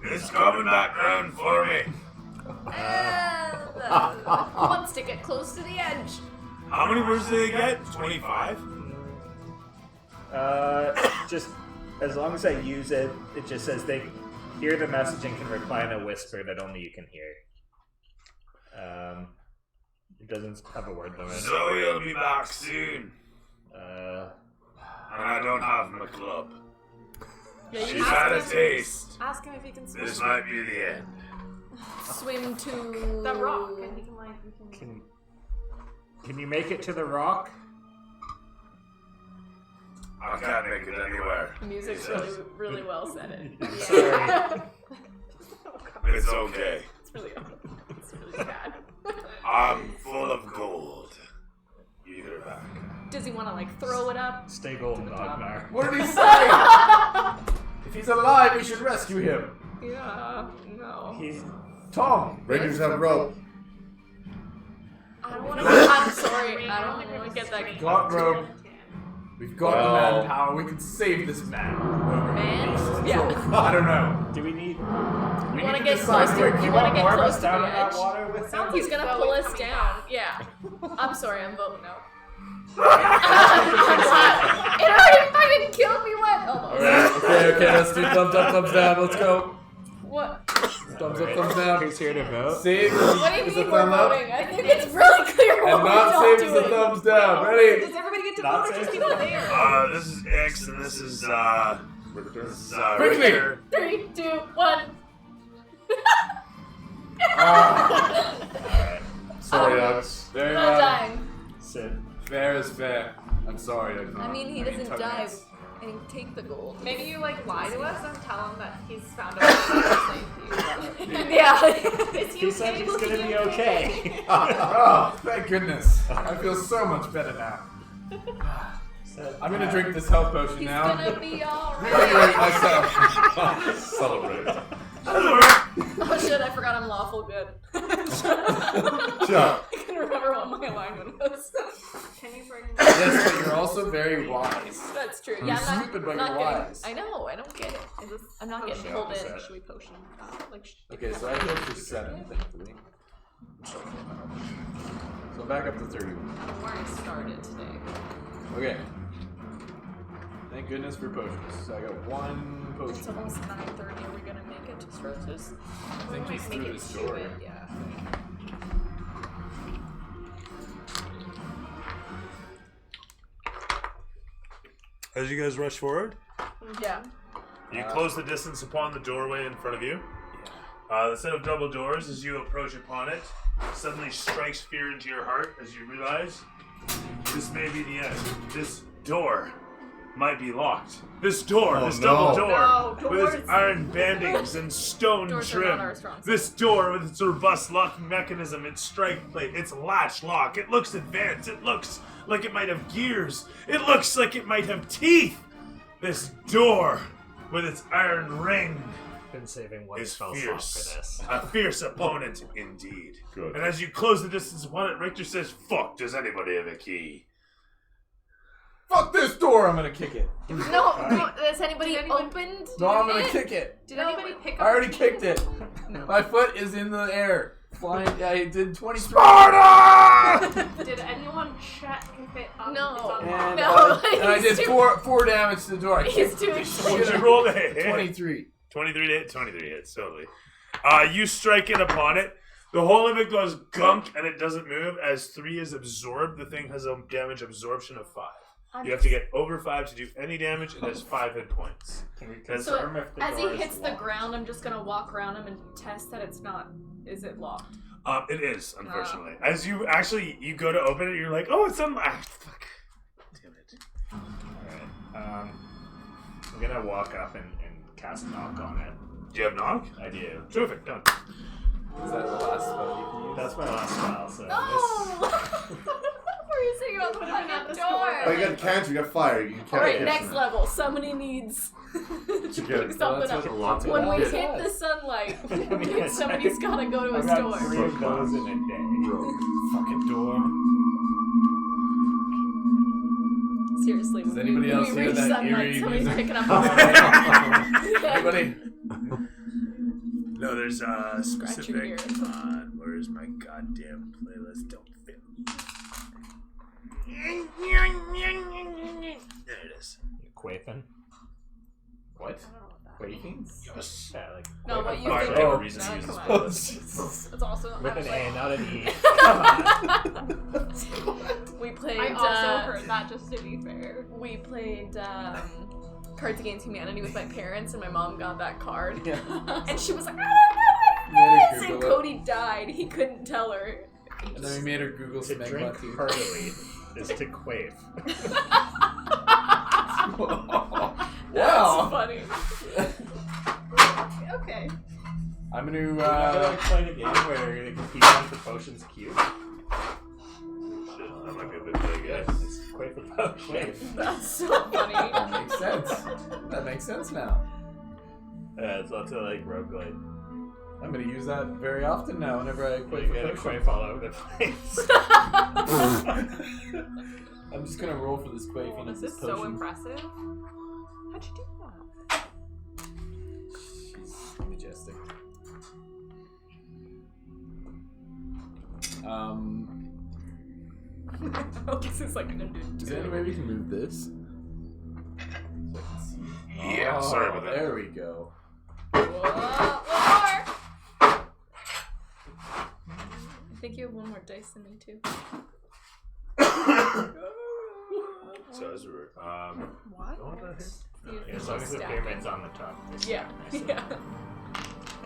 It's coming back round for me. Wants to get close to the edge. How many words did they get? 25? Just as long as I use it, it just says they hear the message and can reply in a whisper that only you can hear. It doesn't have a word limit. Zoe will be back soon. And I don't have my club. Yeah, you She's had a taste. Ask him if he can swim. This might be the end. swim to The rock, and he can like. We can... Can you make it to the rock? I can't make it anywhere. The music's He says. really well set it. Sorry. It's okay. It's really bad. I'm full of gold. Either back. Does he want to like throw it up? Stay golden, Ognar. What did he say? If he's alive, we should rescue him. Yeah, no. He's Tom. Rangers have rope. I don't want to. I'm sorry. I don't want to get that. Got rope. We've got Well- the manpower. We can save this man. Man? Yeah. I don't know. Do we need? We You want need to to get decide close to? where You you want to get more of close us to down the in that edge? water with him? He's gonna pull us coming down. Yeah. I'm sorry. I'm voting no. It already fucking killed me. What? Almost. Okay, let's do thumbs up, thumbs down. Let's go. What? Thumbs up, thumbs down. Who's here to vote? Save What do you is a mean we're thumb up. voting? I think it's really clear what And we're not all save is a doing. thumbs down. Ready? Does everybody get to Not vote or just safe. people there? This is X and this is Richter. Quickly. Richter. 3, 2, 1. Alright. Sorry, Alex. Very Not well. dying. Sit. Fair is fair. I'm sorry. I mean, he doesn't die and take the gold. Maybe you like lie to us and tell him that he's found a way to save you. Yeah. Is he He said okay? he's Will he gonna be okay. Oh, thank goodness. I feel so much better now. I'm gonna drink this health potion He's now. gonna be alright. Celebrate myself. Celebrate. Oh shit, I forgot I'm lawful good. Yeah. I can remember what my alignment was. Can you bring? Yes, but you're also very wise. That's true. You're Yeah, I'm stupid, but not you're getting, wise. I know, I don't get it. I'm not getting pulled in. Should we potion? Okay, so I healed for 7, thankfully. So I'm back up to 31. Where I started today. Okay. Thank goodness for potions. So I got 1 potion. It's almost 9:30. Are we gonna make it to Strothus? I think he's through this door. Yeah. As you guys rush forward, Yeah. you close the distance upon the doorway in front of you. The set of double doors, as you approach upon it, suddenly strikes fear into your heart as you realize this may be the end. This door might be locked. This door, this double door, with its iron bandings and stone Doors are not trim. our strong suit. This door with its robust locking mechanism, its strike plate, its latch lock. It looks advanced. It looks like it might have gears. It looks like it might have teeth. This door with its iron ring Been saving one is spell slot fierce. for this. A fierce opponent indeed. Good. And as you close the distance upon it, Richter says, "Fuck, does anybody have a key?" Fuck this door! I'm gonna kick it. No, has anybody opened? No, I'm gonna it? kick it. Did anybody pick up? I already the kicked key? it. My foot is in the air. Flying. I did 23. Sparta! Did anyone check if it No. is unlocked? And, No, and I he's did too- 4 damage to the door. I He's kicked too the excited. What'd shit you out roll to hit? 23. 23 hits, totally. You strike in upon it. The whole of it goes gunk and it doesn't move. As 3 is absorbed, the thing has a damage absorption of 5. You have to get over 5 to do any damage. It has 5 hit points. Can we That's- confirm if the As he door is hits the locked? ground, I'm just gonna walk around him and test that it's not. Is it locked? It is, unfortunately. As you go to open it, you're like, oh, it's unlocked. Fuck. Damn it. Alright. I'm gonna walk up and cast knock on it. Do you have knock? I do. Terrific, done. Is that the last spell you can use? That's my last spell, so What were you saying about the fucking door? Oh, you got cancer, you got fire. You can't Alright, get next it. level. Somebody needs to get pick it. something That's up. what a lot When we of hit the sunlight, somebody's I gotta go to a got store. 3 of those in a day. Fucking door. Seriously, Does when anybody else we hear reach that sunlight, eerie somebody's music? picking up Anybody? No, there's a Scratch your ear. specific. Where's my goddamn playlist? Don't fail. There it is. You quaffing? What? Quaking? Yes. Yeah, like No, what you Oh, I think? have a Oh, reason to no, use this come on. playlist. It's also with I was an like- A, not an E. Come on. We played. I also heard that, just to be fair. We played Cards Against Humanity with my parents, and my mom got that card, Yeah. and she was like, "I don't know what it is," and Google it. Cody died. He couldn't tell her. And then we made her Google To some drink tea. heartily is to quaff. That's Wow. funny. Okay. I'm gonna Remember like playing a game where they compete on for potions cube? Shit, that might be a bit big, Yes. guys. It's quaff a potion. That's so funny. That makes sense. That makes sense now. It's also like roguelite. I'm gonna use that very often now whenever I You quake gotta a potion. quaff all over the place. I'm just gonna roll for this quake Oh, and this this is so potion. impressive. How'd you do that? She's majestic. This is like Is there any way we can move this? So I can see. Yeah, Oh, sorry about that. There we go. One more. I think you have one more dice than me too. So as we're What? going down here. You As long as the stack pyramid's them. on the top. it's Yeah, nice and- yeah.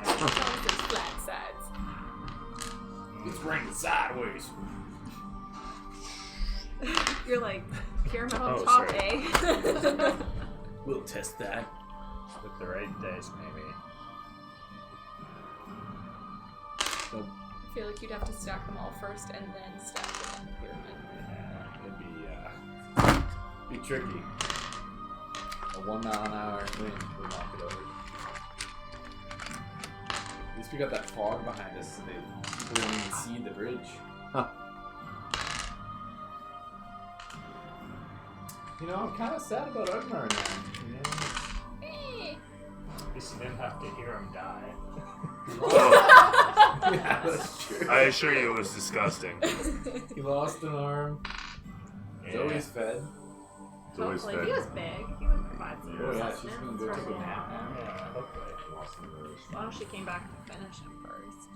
As long as there's flat sides. It's raining sideways. You're like pyramid on Oh, top, sorry. eh? We'll test that. With the right dice, maybe. I feel like you'd have to stack them all first and then stack them in the pyramid. Yeah, it'd be Be tricky. A 1 mile an hour wind will knock it over. At least we got that fog behind us so people don't even see the bridge. Huh. You know, I'm kind of sad about Ugmar now. At least you didn't have to hear him die. Yeah, that's true. I assure you, it was disgusting. He lost an arm. Zoe's fed. Zoe's Hopefully. fed. He was big. He would provide some Oh yeah, she's sustenance gonna go for take a him. nap now. Yeah, hopefully. Well, she came back to finish him first.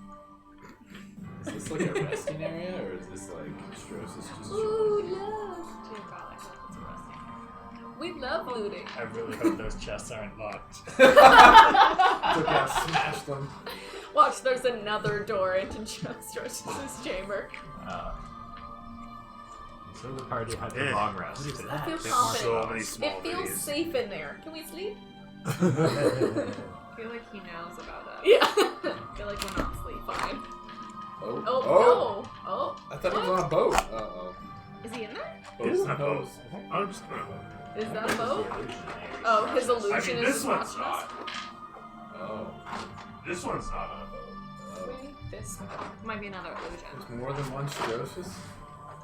Is this like a resting area, or is this like Strosis just Ooh, love. Dear God, I hope it's a resting. We love looting. I really hope those chests aren't locked. Look how smashed them. Watch, there's another door into Strosis' chamber. So the party had the Yeah. long rest. I feel There's confident. so many small It feels minis. safe in there. Can we sleep? I feel like he knows about us. Yeah. I feel like we're not asleep. Fine. Oh. Oh, no. Oh. I thought he was on a boat. Uh-oh. Is he in there? It's not Boat both. 100%. Is that a boat? Oh, his I illusion mean, is this one's watching us. not. Oh. This one's not on a boat. Maybe this one. Might be another illusion. There's more than one Strosis?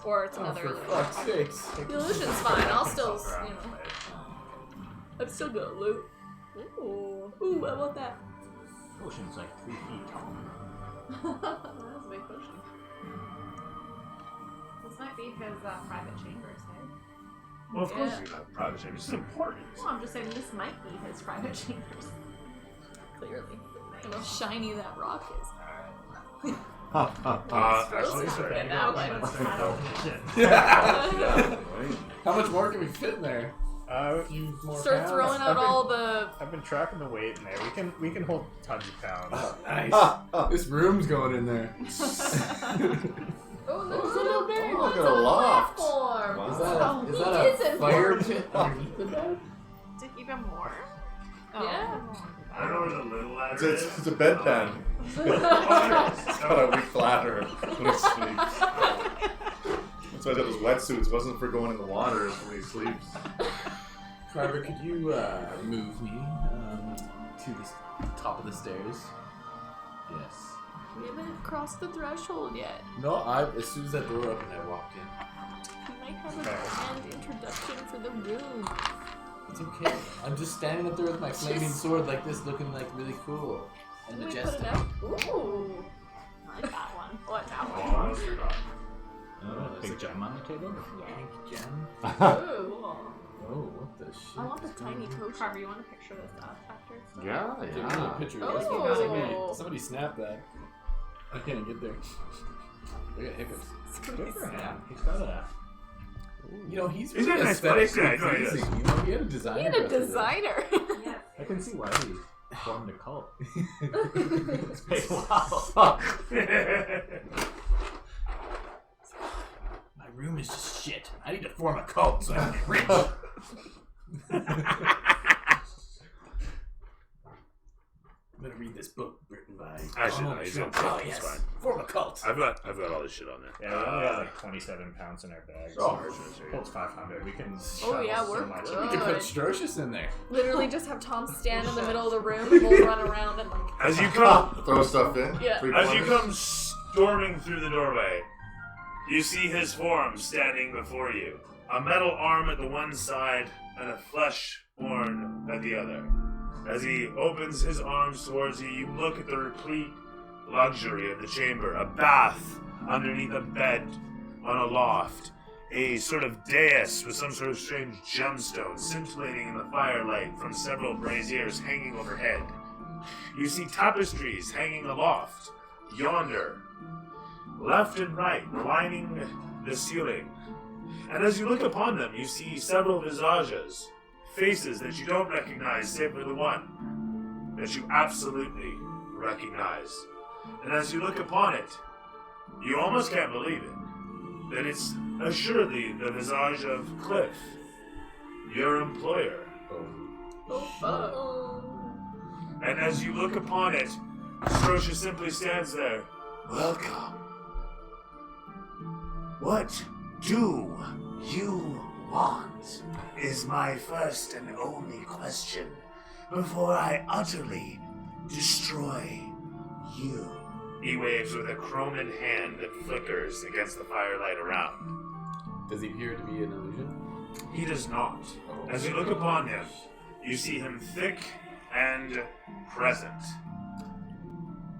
Or it's Oh, another for illusion. fuck's sakes. The illusion's fine. I'll still, you know. I'm still gonna loot. Ooh. Ooh, I want that. Ocean's like 3 feet tall. That's a big potion. This might be his private chambers, hey? Well, of course Yeah. you have private chambers. It's important. Well, I'm just saying this might be his private chambers. Clearly. And how shiny that rock is. Actually, sorry. And now, like, Yeah. How much more can we fit in there? A few more start pounds? throwing out all the. I've been tracking the weight in there. We can hold tons of pounds. Oh, nice. This room's going in there. Oh, there's a little bit. look at a loft. Platform. Is Oh, that he a is fire important. pit underneath the bed? Did even more? Yeah. I don't know where the little ladder It's, is. it's a bedpan. It's got a weak ladder when it sleeps. That's why I got those wetsuits. It wasn't for going in the water when he sleeps. Carver, could you move me to the top of the stairs? Yes. We haven't crossed the threshold yet. No, as soon as that door opened, I walked in. We might have a grand introduction for the room. It's okay. I'm just standing up there with my flaming sword like this, looking like really cool and Can we put majestic. it out? Ooh. I like that one. What that Oh, I one? almost forgot. Oh, there's Big a gem on the table? pink gem. Ooh. Oh, what the shit? I want the is tiny going on? potion. Carver, you want to picture this up after? Yeah, Take another picture of this. Oh. Somebody snap that. I can't get there. I got hiccups. Good for him. He's got a... You know, he's He's really got an aesthetic aesthetically guy, no, he is. pleasing. You know, he had a designer. We had a go through that. designer. I can see why he formed a cult. It's been a while. My room is just shit. I need to form a cult so I can get rich. I'm gonna read this book written by. Actually, no, Donald he's Trump. okay. Oh It's yes, fine. form a cult. I've got all this shit on there. Yeah, we only have like 27 pounds in our bags. Oh, Holds 500. We can. Oh, yeah, shuttle we're so much. good. We could put Strocious in there. Literally just have Tom stand in the middle of the room and we'll run around and like. As you come, Throw stuff in. Yeah. as you come storming through the doorway, you see his form standing before you. A metal arm at the one side and a flesh-born at the other. As he opens his arms towards you, you look at the replete luxury of the chamber. A bath underneath a bed on a loft. A sort of dais with some sort of strange gemstone scintillating in the firelight from several braziers hanging overhead. You see tapestries hanging aloft, yonder, left and right, lining the ceiling. And as you look upon them, you see several visages, faces that you don't recognize save for the one that you absolutely recognize. And as you look upon it, you almost can't believe it, that it's assuredly the visage of Cliff, your employer. Oh fuck. And as you look upon it, Strocious simply stands there. Welcome. What do you want is my first and only question before I utterly destroy you. He waves with a chromed hand that flickers against the firelight around. Does he appear to be an illusion? He does not. As you look upon him, you see him thick and present.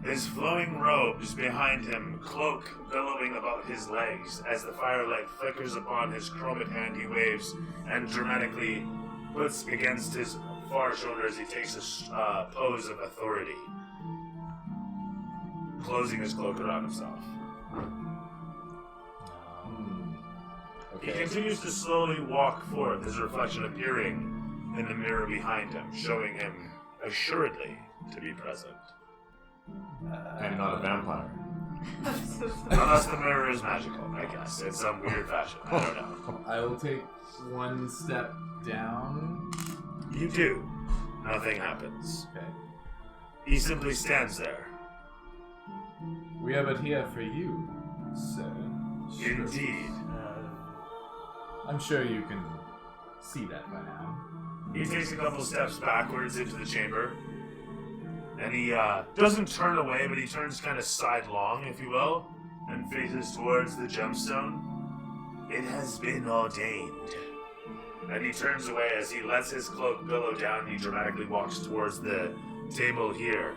His flowing robes behind him, cloak billowing about his legs. As the firelight flickers upon his chromed hand, he waves and dramatically puts against his far shoulder as he takes a pose of authority, closing his cloak around himself. He continues to slowly walk forth, his reflection appearing in the mirror behind him, showing him assuredly to be present. I'm not a vampire. Unless the mirror is magical, I guess, in some weird fashion. I don't know. I will take one step down. You do. Nothing happens. Okay. He simply stands there. We have it here for you, sir. Sure. Indeed. I'm sure you can see that by now. He takes a couple steps backwards into the chamber. And he doesn't turn away, but he turns kind of sidelong, if you will, and faces towards the gemstone. It has been ordained. And he turns away as he lets his cloak billow down. He dramatically walks towards the table here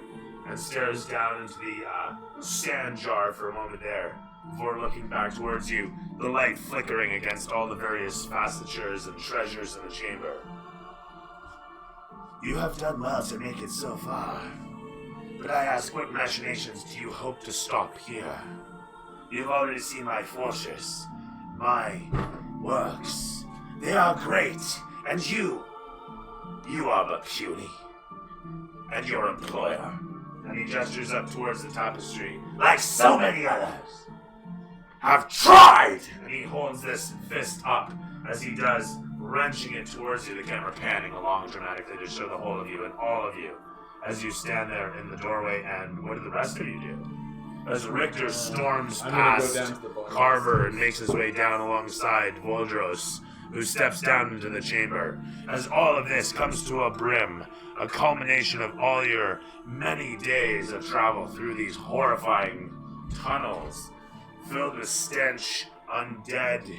and stares down into the sand jar for a moment there before looking back towards you, the light flickering against all the various facetures and treasures in the chamber. You have done well to make it so far. But I ask, what machinations do you hope to stop here? You've already seen my fortress, my works. They are great, and you are but puny. And your employer, and he gestures up towards the tapestry, like so many others, have tried! And he holds this fist up as he does, wrenching it towards you, the camera panning along dramatically to show the whole of you and all of you as you stand there in the doorway. And what do the rest of you do? As Richter storms past Carver and makes his way down alongside Voldros, who steps down into the chamber. As all of this comes to a brim, a culmination of all your many days of travel through these horrifying tunnels, filled with stench, undead,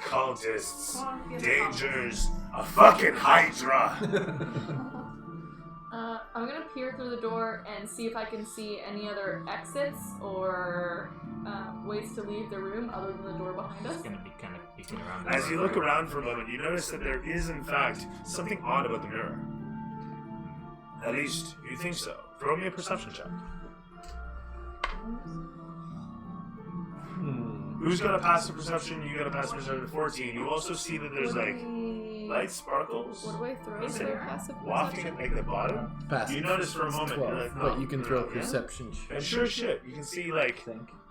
cultists, dangers, a fucking Hydra! I'm gonna peer through the door and see if I can see any other exits or ways to leave the room other than the door behind us. Gonna be kind of peeking around. As you look around for a moment, you notice that there is, in fact, something odd about the mirror. At least, you think so. Throw me a perception check. Who's got a passive perception? You got a passive perception of 14. You also see that there's like light sparkles. What do I throw Is for it passive wafting perception? at like the bottom. Passive. You notice for a moment, 12, you're like, no, but you can throw a yeah? perception. And sure shit, you can see like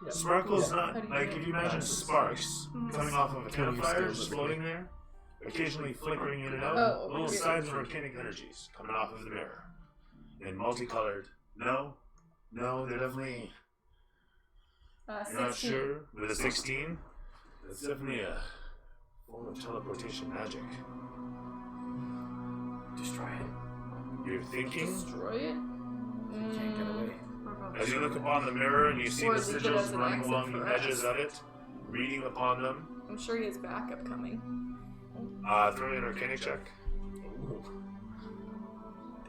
sparkles, Yeah. not like if you imagine sparks coming off of a campfire, just floating there, occasionally flickering in and out, Oh, little okay. signs of volcanic energies coming off of the mirror, in multicolored. No, they're definitely. You're not 16. sure with a 16. It's definitely a form of teleportation magic. Destroy it. You're thinking. Destroy it? Can't get away. As you look upon the mirror and you see Or the leave it sigils as an running exit along for the us. edges of it, reading upon them. I'm sure he has backup coming. Throw me an arcana check.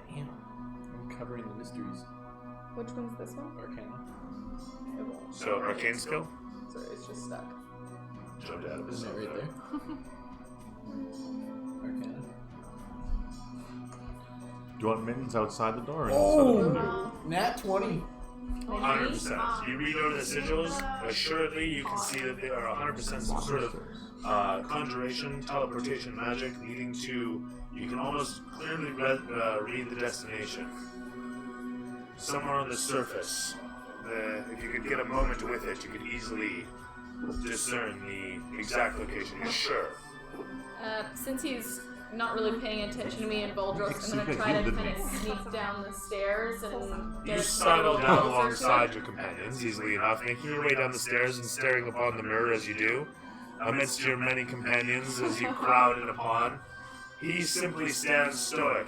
Damn. I'm covering the mysteries. Which one's this one? Arcana. It won't. So, arcane skill. Sorry, it's just stuck. Jumped out of his Isn't it right there? Arcana. Do you want mittens outside the door? Or Oh! inside the door? Nat 20. 100%. You read over the sigils, assuredly you can see that they are 100% some sort of conjuration, teleportation magic leading to, you can almost clearly read the destination. Somewhere on the surface. If you could get a moment with it, you could easily discern the exact location. You're sure. Since he's not really paying attention to me and Voldros, I'm gonna try to kind of sneak down the stairs and get You a sidle little down closer to alongside it. your companions easily enough, making your way down the stairs and staring upon the mirror as you do. amidst your many companions as you crowd in upon, he simply stands stoic,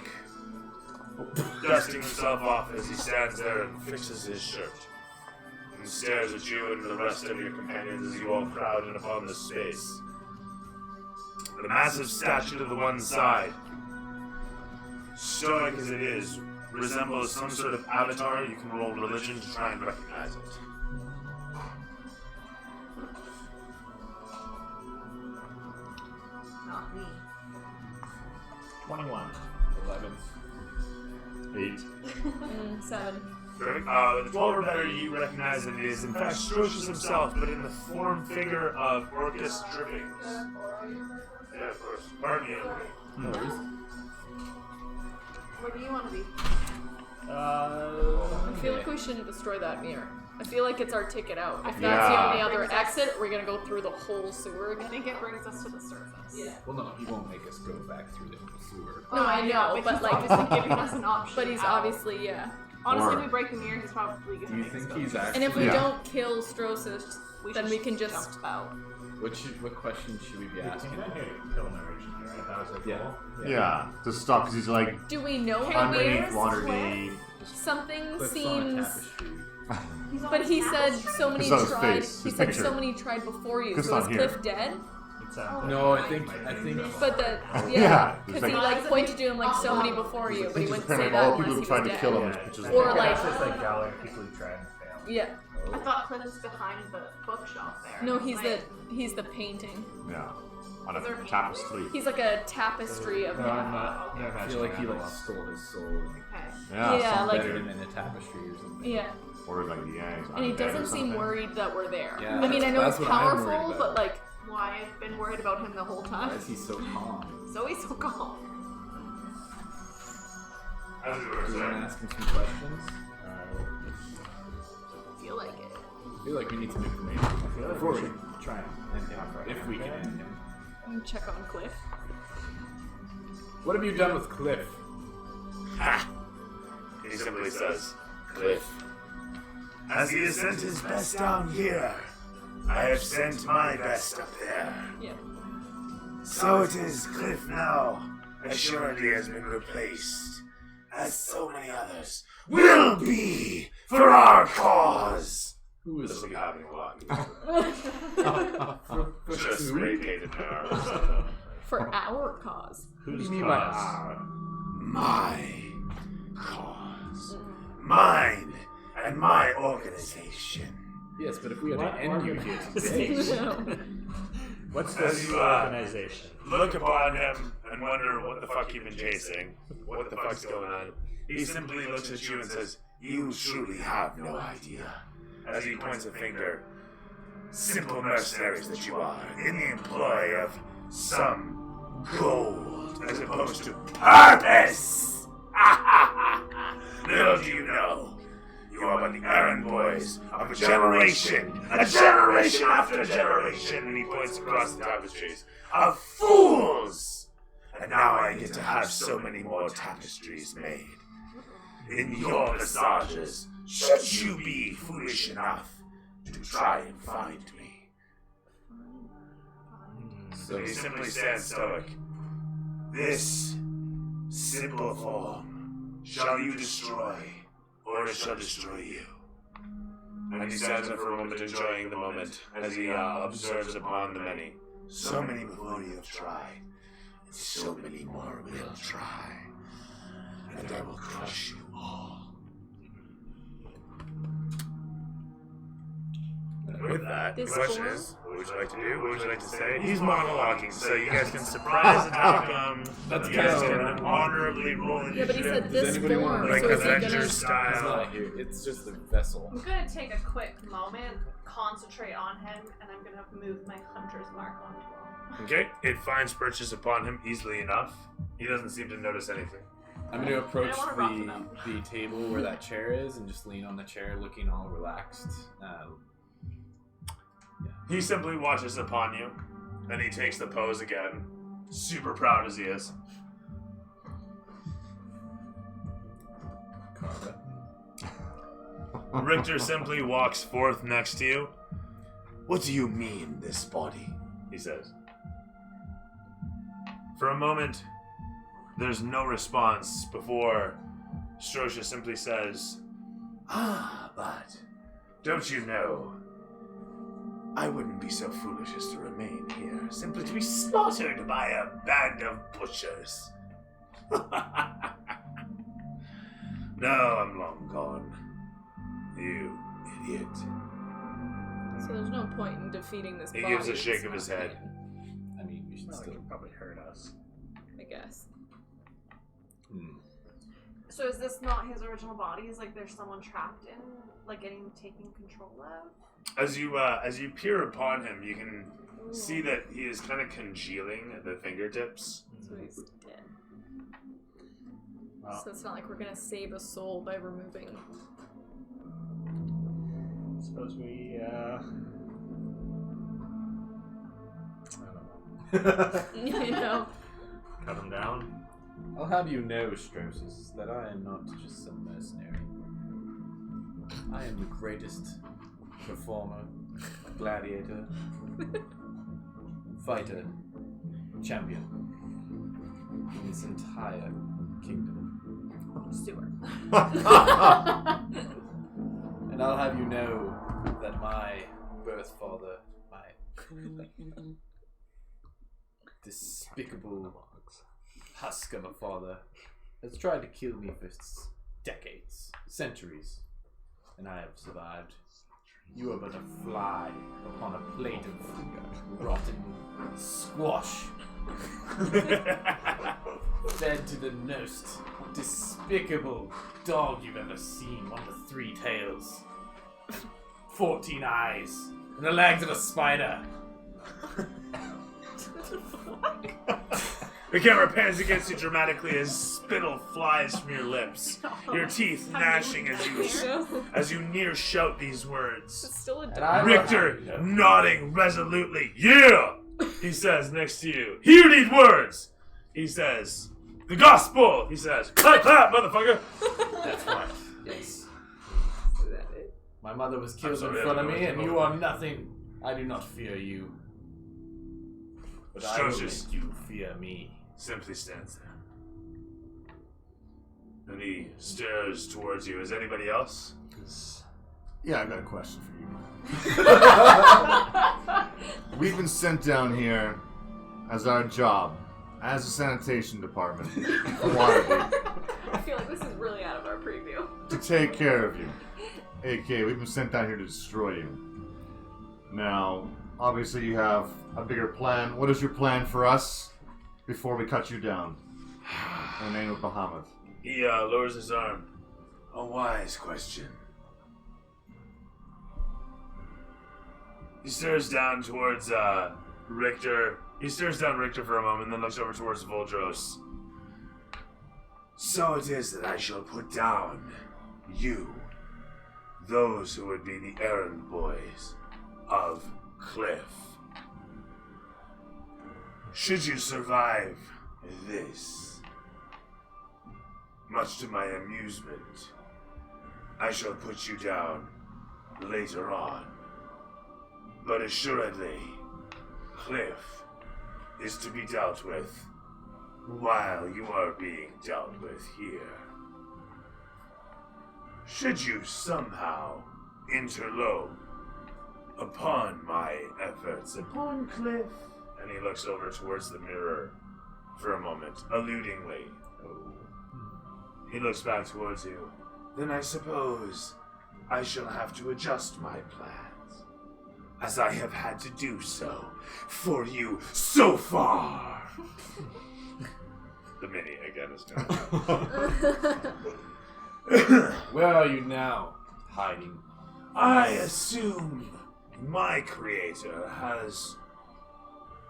dusting himself off as he stands there and fixes his shirt, and stares at you and the rest of your companions as you all crowd in upon this space. The massive statue to the one side, stoic as it is, resembles some sort of avatar. You can roll religion to try and recognize it. Not me. 21. 11. 8. 7. Perfect. The 12 or better, you recognize that it is in fact Strocius himself, but in the form figure of Orcus Drippings. Yeah, of course. Pardon me. No worries. Where do you want to be? I feel like we shouldn't destroy that mirror. I feel like it's our ticket out. If that's the Yeah. only other exit, we're gonna go through the whole sewer I again. think it brings us to the surface. Yeah. Well, no, he won't make us go back through the sewer. No, I know, but he's like, obviously giving us an option. but he's out. obviously, yeah. Honestly, Or- if we break the mirror, he's probably gonna Do you make us think go. he's actually... And if we Yeah. don't kill Strosis, then we can just jump out. What question should we be asking? Kill him originally, right? That was our Yeah. goal. Yeah, to stop because he's like Do we know Hey, how underneath where's water Cliff? deep. Something Cliff's on a seems. tapestry. He's on But the he said tapestry. so many It's on his tried. face, He his said picture. so many tried before you. Cliff's So is not here. Cliff dead? It sounds No, I like think But that, Yeah, yeah, it's because like- he like pointed to him like so many before you, but he Just wouldn't say apparently that all unless people he who tried was to dead. kill him Yeah, was pictures of Or him. like- it's just like gallery people who tried and failed. Yeah. I thought Cliff is behind the bookshelf there. No, he's the painting. Yeah, on Is there a a tapestry. He's like a tapestry of No, him. I'm not. okay. I feel like he like stole his soul and Okay. Yeah, Yeah, something like- buried him in a tapestry or something. Yeah, or like the yangs. and he doesn't seem worried that we're there. Yeah, I mean, I know that's it's what I'm worried powerful, about. but like, Why I've been worried about him the whole Why time. is he so calm? So he's so calm. As we were Do you want to saying. ask him some questions? I feel like it. I feel like we need some information. I feel like Before we we should try and end him right if now. we can end him. I'm check on Cliff. What have you done with Cliff? Ha! He simply says, Cliff. As he has sent his best down here, I have sent my best up there. Yeah. So it is Cliff now, assuredly has been replaced, as so many others will be for our cause. Who is Doesn't have any luck. for Just who? spray painted my arms. For our cause. Who do Who's you mean by cause? our? My cause. Mine and my organization. Yes, but if we had What to end you here today, What's As this you, organization? Look upon him and wonder what the fuck you've been chasing. What the fuck's going on? He simply looks at you and says, "You truly have no idea." As he points a finger, simple mercenaries that you are, in the employ of some gold as opposed to purpose. Little do you know, you are but the errand boys of a generation after generation, and he points across the tapestries, of fools. And now I get to have so many more tapestries made. In your visages, should you be foolish enough to try and find me. So he simply stands stoic. This simple form shall you destroy, or it shall destroy you. And he stands there for a moment, enjoying the moment, as he observes upon the many. So many before you have tried, and so many more will try, and I will crush you all. With that, the This question form? is, what would you like to do? What would you like to say? He's monologuing, so you guys can surprise attack him. That's You guys kind can of- honorably roll Yeah, but he said initiative. this anybody want- form, Like so is he Avengers gonna... It's style. not here. It's just a vessel. I'm gonna take a quick moment, concentrate on him, and I'm gonna move my hunter's mark onto him. Okay, it finds purchase upon him easily enough. He doesn't seem to notice anything. I'm going to approach I don't wanna rough him the table where that chair is and just lean on the chair looking all relaxed. He simply watches upon you, and he takes the pose again, super proud as he is. Carva. Richter simply walks forth next to you. What do you mean, this body? he says. For a moment, there's no response before Strosha simply says, but don't you know, I wouldn't be so foolish as to remain here, simply to be slaughtered by a band of butchers. No, I'm long gone. You idiot. So there's no point in defeating this He body. gives a shake that's of his not head. human, I mean, we should Well, it still. could probably hurt us. I guess. So is this not his original body? Is like there's someone trapped in, like taken control of? As you peer upon him, you can see that he is kind of congealing at the fingertips. So he's dead. Well, So it's not like we're gonna save a soul by removing. suppose we, I You know. cut him down. I'll have you know, Strosis, that I am not just some mercenary. I am the greatest performer, gladiator, fighter, champion in this entire kingdom. Stewart. And I'll have you know that my birth father, my despicable husk of a father, has tried to kill me for decades, centuries, and I have survived. You are but a fly upon a plate of rotten squash, fed to the most despicable dog you've ever seen. One with 3 tails, 14 eyes, and the legs of a spider. The camera pans against you dramatically as spittle flies from your lips, your teeth gnashing as you near shout these words. It's still a And dog. I- Richter nodding resolutely. Yeah, he says next to you. Hear these words. He says, the gospel. He says, clap, clap, motherfucker. That's right. Yes. Is that it? My mother was killed sorry, in front of I don't me, know and what you you're are nothing. I do not fear you. But I will Strossus make you fear me. simply stands there. And he stares towards you. Is anybody else? Yeah, I got a question for you. We've been sent down here as our job, as a sanitation department, for Waterdeep, I feel like this is really out of our preview. to take care of you. AK, we've been sent down here to destroy you. Now, obviously you have a bigger plan. What is your plan for us before we cut you down? In the name of Bahamut. He lowers his arm. A wise question. He stares down towards Richter. He stares down Richter for a moment, then looks over towards Voldros. So it is that I shall put down you, those who would be the errand boys of Cliff. Should you survive this, much to my amusement, I shall put you down later on. But assuredly, Cliff is to be dealt with while you are being dealt with here. Should you somehow interlope upon my efforts upon Cliff, and he looks over towards the mirror for a moment, alludingly. He looks back towards you. Then I suppose I shall have to adjust my plans, as I have had to do so for you so far. The mini again is doing Where are you now? Hiding. I assume my creator has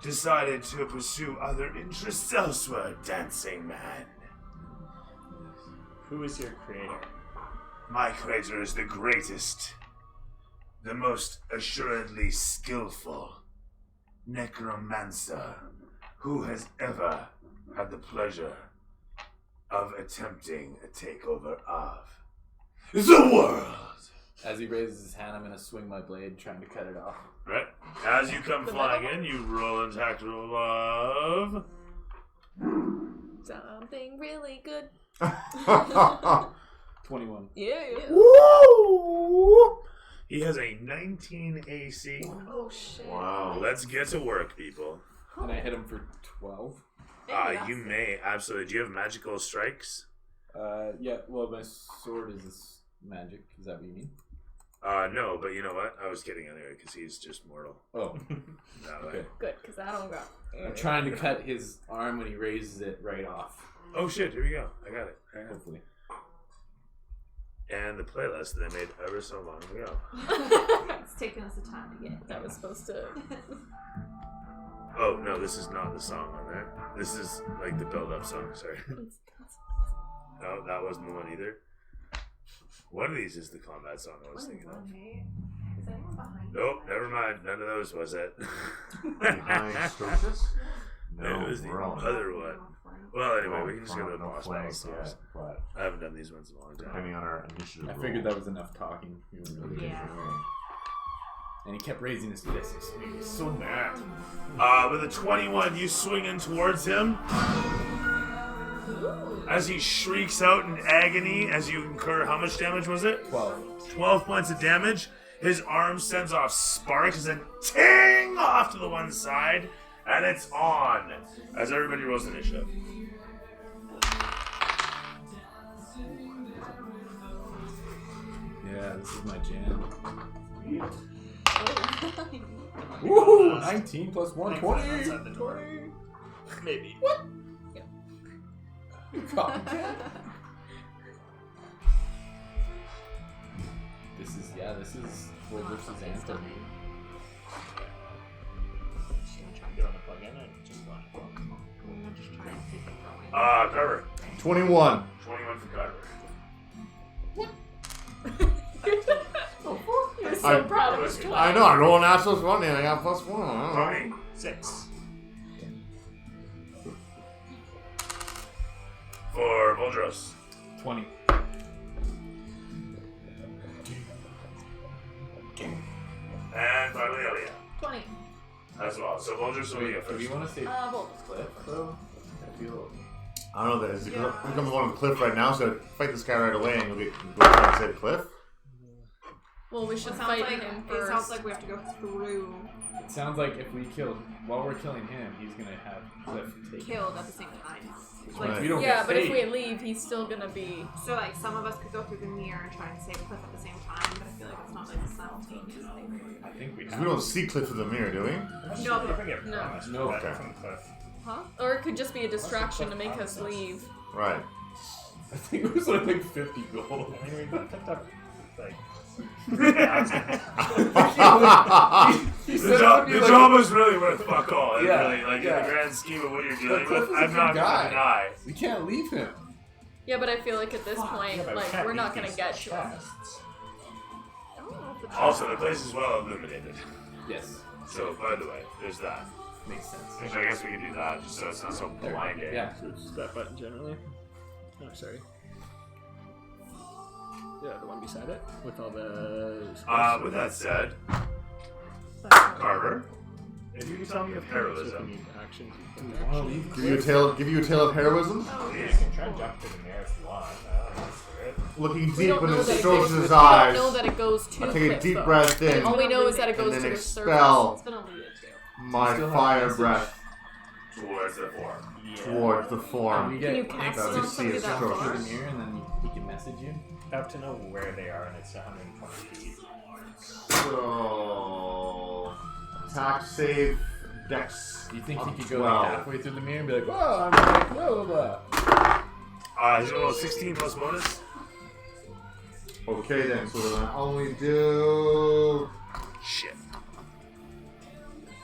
decided to pursue other interests elsewhere, Dancing Man. Who is your creator? My creator is the greatest, the most assuredly skillful necromancer who has ever had the pleasure of attempting a takeover of the world. As he raises his hand, I'm gonna swing my blade, trying to cut it off. Right? As you come flying in, you roll an attack roll of... Something really good. 21. Yeah. Woo! He has a 19 AC. Oh shit. Wow. Let's get to work, people. And I hit him for 12. You may, absolutely. Do you have magical strikes? Yeah, well, my sword is this magic. Is that what you mean? No, but you know what? I was kidding anyway, because he's just mortal. Oh. That way. Okay. Good, because I don't got. I'm trying to cut his arm when he raises it right off. Oh shit, here we go. I got it. Hopefully. And the playlist that I made ever so long ago. It's taken us a time to get. That was supposed to. Oh, no, this is not the song on there. This is like the build-up song, sorry. No, that wasn't the one either. One of these is the combat song I was thinking of. Is anyone behind Nope, never mind. None of those was it. Behind Sturgis? No, it was the we're all- other one. Well, anyway, we can just go to the no boss flanks battle songs. yet, but I haven't done these ones in a long time. depending on our initiative. I figured that was enough talking. We wouldn't really get Yeah. anywhere. And he kept raising his fist. This made me so mad. With a 21, you swing in towards him. As he shrieks out in agony, as you incur, how much damage was it? 12. 12 points of damage. His arm sends off sparks and ting off to the one side, and it's on. As everybody rolls initiative. Yeah, this is my jam. Woohoo! 19 plus 1, 20! Outside the door. Maybe. What? You copycat? This is Wolf versus Anthem. Just gonna try and get on the plug-in and just go on. I'm gonna just try and keep it going. Carver. 21. 21 for Carver. You're so proud of his twin. I know, I roll an absolute one and I got plus 1. I don't know. 26. For Voldros. 20. And finally Elia. 20. As well. So Voldros will be a Do we first. want to say Well, Cliff, though? I feel... I don't know that. We come along the cliff right now, so fight this guy right away and we'll go try and save Cliff. well, we should It fight sounds like him it first. sounds like we have to go through It sounds like if we kill... While we're killing him, he's going to have Cliff take... killed at the same time. Right. Like, We don't Yeah, get but if saved. we leave, he's still gonna be. so like some of us could go through the mirror and try and save Cliff at the same time, but I feel like it's not like a simultaneous thing. I think we 'Cause have... we don't see Cliff through the mirror, do we? No, If I get No. promised, No. that Okay. from Cliff. Huh? Or it could just be a distraction to make us leave. Right. I think it was like 50 gold. I mean, we picked up, like... The job was really worth fuck all. It Yeah, really, like, yeah. in the grand scheme of what you're dealing Cliff with, is a I'm good not guy. gonna deny. We can't leave him. Yeah, but I feel like at this point, Yeah, but we like can't we're not leave gonna these get to him. chests. I don't know if the Also, the place is well illuminated. Yes. So, by the way, there's that. Makes sense. Which I guess we can do that, just so it's not so blinding. Yeah. So it's that button generally. Oh, sorry. Yeah, the one beside it with all the. With that said, But- Carver, if you can tell me of So if we heroism. need actions, we can Wanna action. leave Give you a tale of heroism? Oh, You can try and jump to the mirror if you want. That's it. Looking We deep don't know into that it goes. Stroke's We don't eyes. know that it goes to. I take a Cliff, deep though. breath in All we know is that it goes and to then the surface. expel It's been alluded to. my Still have fire message. breath Towards the form. towards the Can we form. get you cast it on to somebody see that the far? the mirror and then he can message you? I have to know where they are, and it's 120 feet. So attack, save, dex. Do you think he could go 12. like halfway through the mirror and be like, oh, I'm like, blah, blah, blah. He's gonna roll 16 plus bonus. Okay then, so then I only do. Shit.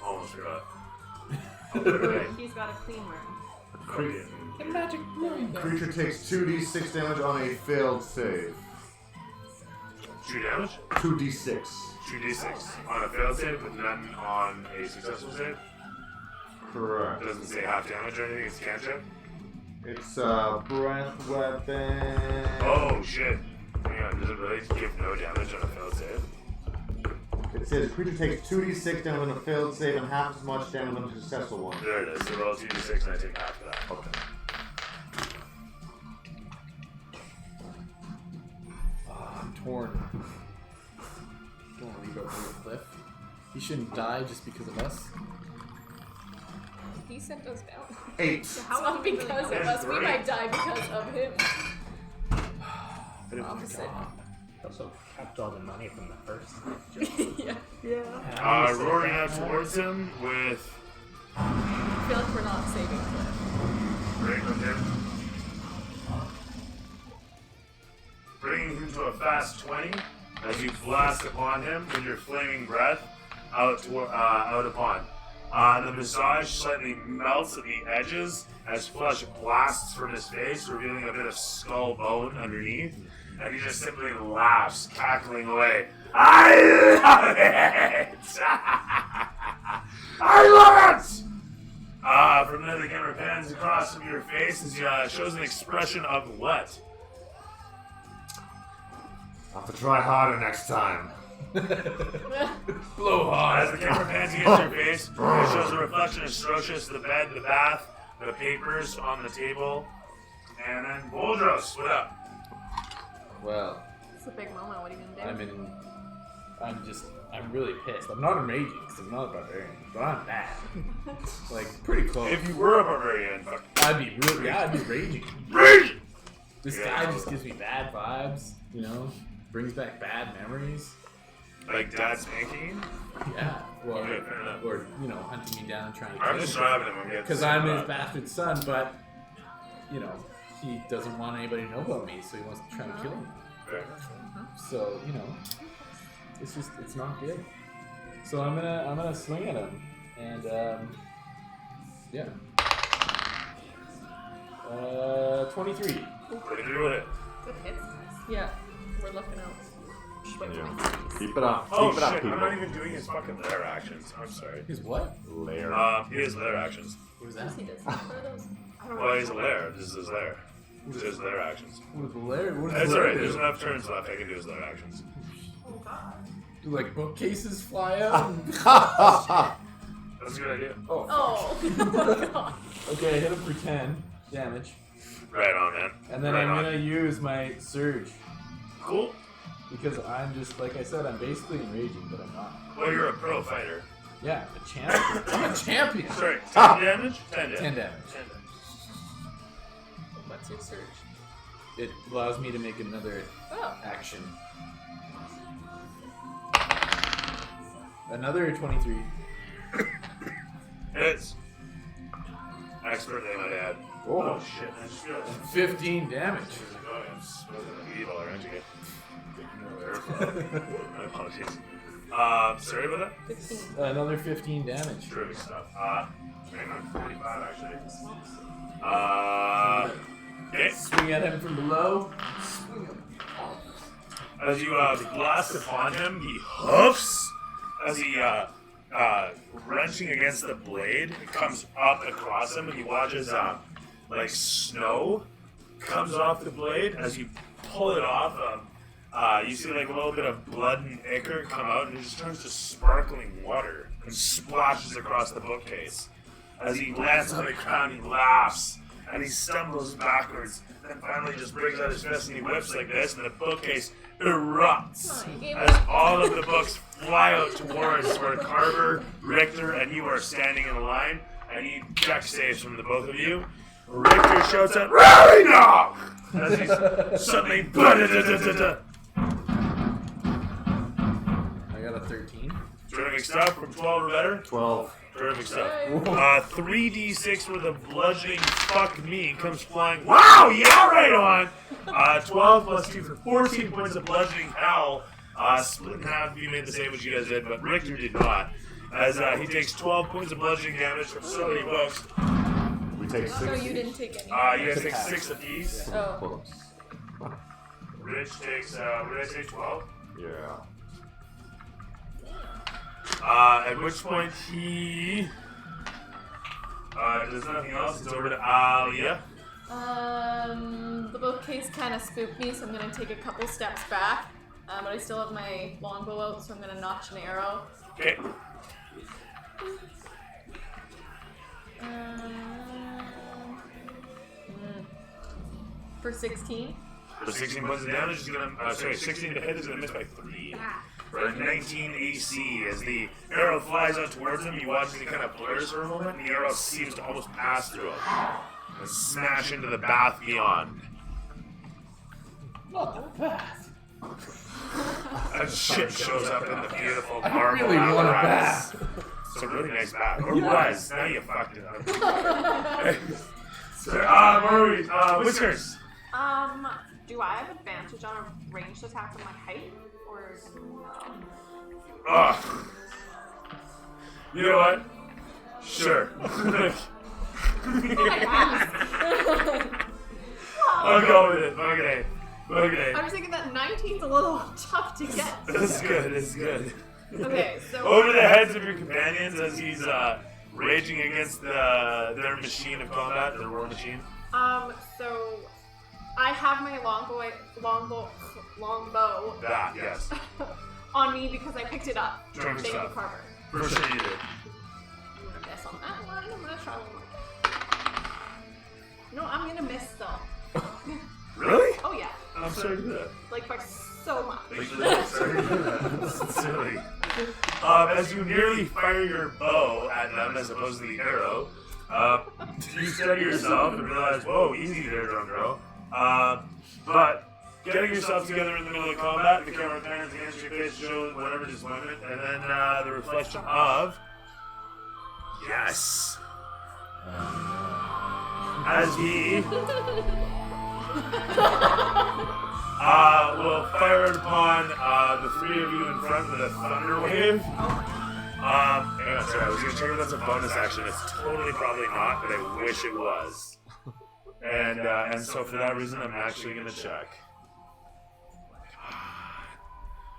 Almost forgot. I'll put it away. He's got a clean room. Cre- The magic room. creature takes 2d6 damage on a failed save. 2 damage. 2d6. 2d6 on a failed save, but none on a successful save. Correct. It doesn't say half damage or anything, it's cantrip. It's a breath weapon. Oh shit. Hang on, does it really give no damage on a failed save? It says creature takes 2d6 damage on a failed save and half as much damage on a successful one. There it is. So roll 2d6 and I take half of that. Okay. I'm torn. Don't want to leave over the cliff. He shouldn't die just because of us. He sent us down. 8. It's not because of us. We might die because of him. Opposite. Also kept all the money from the first. Yeah. Roaring out towards him with. I feel like we're not saving Cliff. Right with him. Bringing him to a fast 20 as you blast upon him with your flaming breath out upon. The visage slightly melts at the edges as flesh blasts from his face, revealing a bit of skull bone underneath. And he just simply laughs, cackling away. I love it! I love it! From there, the camera pans across from your face as he shows an expression of what? I'll have to try harder next time. Blow hard. As the camera pans against your face, it shows a reflection of Strocius, the bed, the bath, the papers on the table, and then Boldros, what up? Well, It's a big moment. What are you gonna do? I'm really pissed. I'm not enraging because I'm not a barbarian, but I'm bad. Like, pretty close. If you were a barbarian, fuck. I'd be raging. Raging! This guy just gives me bad vibes, you know? Brings back bad memories. Like dad spanking? Yeah. Well, Okay, fair enough. or, you know, hunting me down, trying to I'm kill just me. driving him. Because I'm his bastard son, but, you know, he doesn't want anybody to know about me, so he wants to try and kill me. Fair. So, you know, it's not good. So I'm gonna swing at him, and yeah. 23. Pretty good at it. Good hits. Yeah. We're looking out. Keep it up. Oh Keep it up, shit, I'm people. not even doing his fucking lair actions. I'm sorry. His what? Lair. He has lair actions. What is that? He does. What are those? I don't know. Well, he's a lair. This is his lair. This is his lair actions. What is the lair? What That's does the lair alright, there's do? enough turns left. I can do his lair actions. Do like bookcases fly out? That's a good idea. Oh. Oh. Okay, I hit him for 10 damage, Right on, man. and then Right I'm on. gonna use my surge Cool. because I'm just like I said, I'm basically enraging, but I'm not. Well, you're a pro fighter. Yeah, I'm a champion. I'm a champion. Sorry, 10 damage? 10 damage. 10 damage. 10 damage. What's your search? It allows me to make another Oh. action. Another 23. Hits. Expert name I'd add. Oh shit, I just realized. 15 damage. Oh, I'm supposed to evil, aren't you? My apologies. Sorry about that? 15. Another 15 damage. Terrific stuff. Hang on, 45 actually. Okay. Swing at him from below. As you blast upon him, he hoofs as he wrenching against the blade. It comes up across him, and he watches like snow comes off the blade. As you pull it off, you see like a little bit of blood and ichor come out, and it just turns to sparkling water and splashes across the bookcase. As he lands on the ground, he laughs and he stumbles backwards. And finally, just brings out his fist and he whips like this, and the bookcase erupts as all of the books fly out towards where Carver, Richter, and you are standing in a line. I need check saves from the both of you. Richter shouts out, "Rally now!" As he's suddenly. I got a 13. Terrific stuff from 12 or better. 12. Terrific stuff. 3d6 worth of bludgeoning fuck me comes flying. Wow, yeah, right on. 12 plus 2 for 14 points of bludgeoning hell. Split in half if you made the same as you guys did, but Richter did not. As he takes 12 points of bludgeoning damage from so many books. We take Oh, no, 6. you didn't take any. You guys take 6 apiece. Oh. Rich takes, what did I say, 12? Yeah. At which point he does nothing else. It's over to Alia. The bookcase kind of spooked me, so I'm gonna take a couple steps back But I still have my longbow out, so I'm gonna notch an arrow. Okay. For 16. For 16 points of damage, is gonna. 16 to hit is gonna miss by 3. For a 19 AC, as the arrow flies out towards him, you watch as he kind of blurs for a moment, and the arrow seems to almost pass through him and smash into the bath beyond. Not the bath. A ship shows up in the beautiful I marble really want a apparatus. bath. It's a really nice bath. Or Yes. was. Now you fucked it up. So, where are we? Whiskers. Do I have advantage on a ranged attack with my height, or no? Ugh. You know what? Sure. I'll go with it. Okay. I was thinking that 19's a little tough to get. That's good. It's good. Okay, so over the heads of your companions as he's raging against their machine of combat, their war machine. So I have my longbow That, yes. on me because I picked it up. Drunk Thank you, stuff. Carver. For sure you did. I'm gonna miss on that one. I'm gonna try one more. No, I'm gonna miss though. Really? Oh yeah. I'm sorry to do that. Like by so much. Sorry to do that. That's silly. As you nearly fire your bow at them as opposed to the arrow, you steady yourself and realize, whoa, easy there, Drunk Girl. But getting yourself together in the middle of combat, the camera pans against your face, shows whatever disappointment, and then the reflection of yes. As he will fire upon the three of you in front with a thunder wave. Hang on, sorry, I was gonna check if that's a bonus action. It's totally probably not, but I wish it was. And so for that reason, I'm actually gonna check.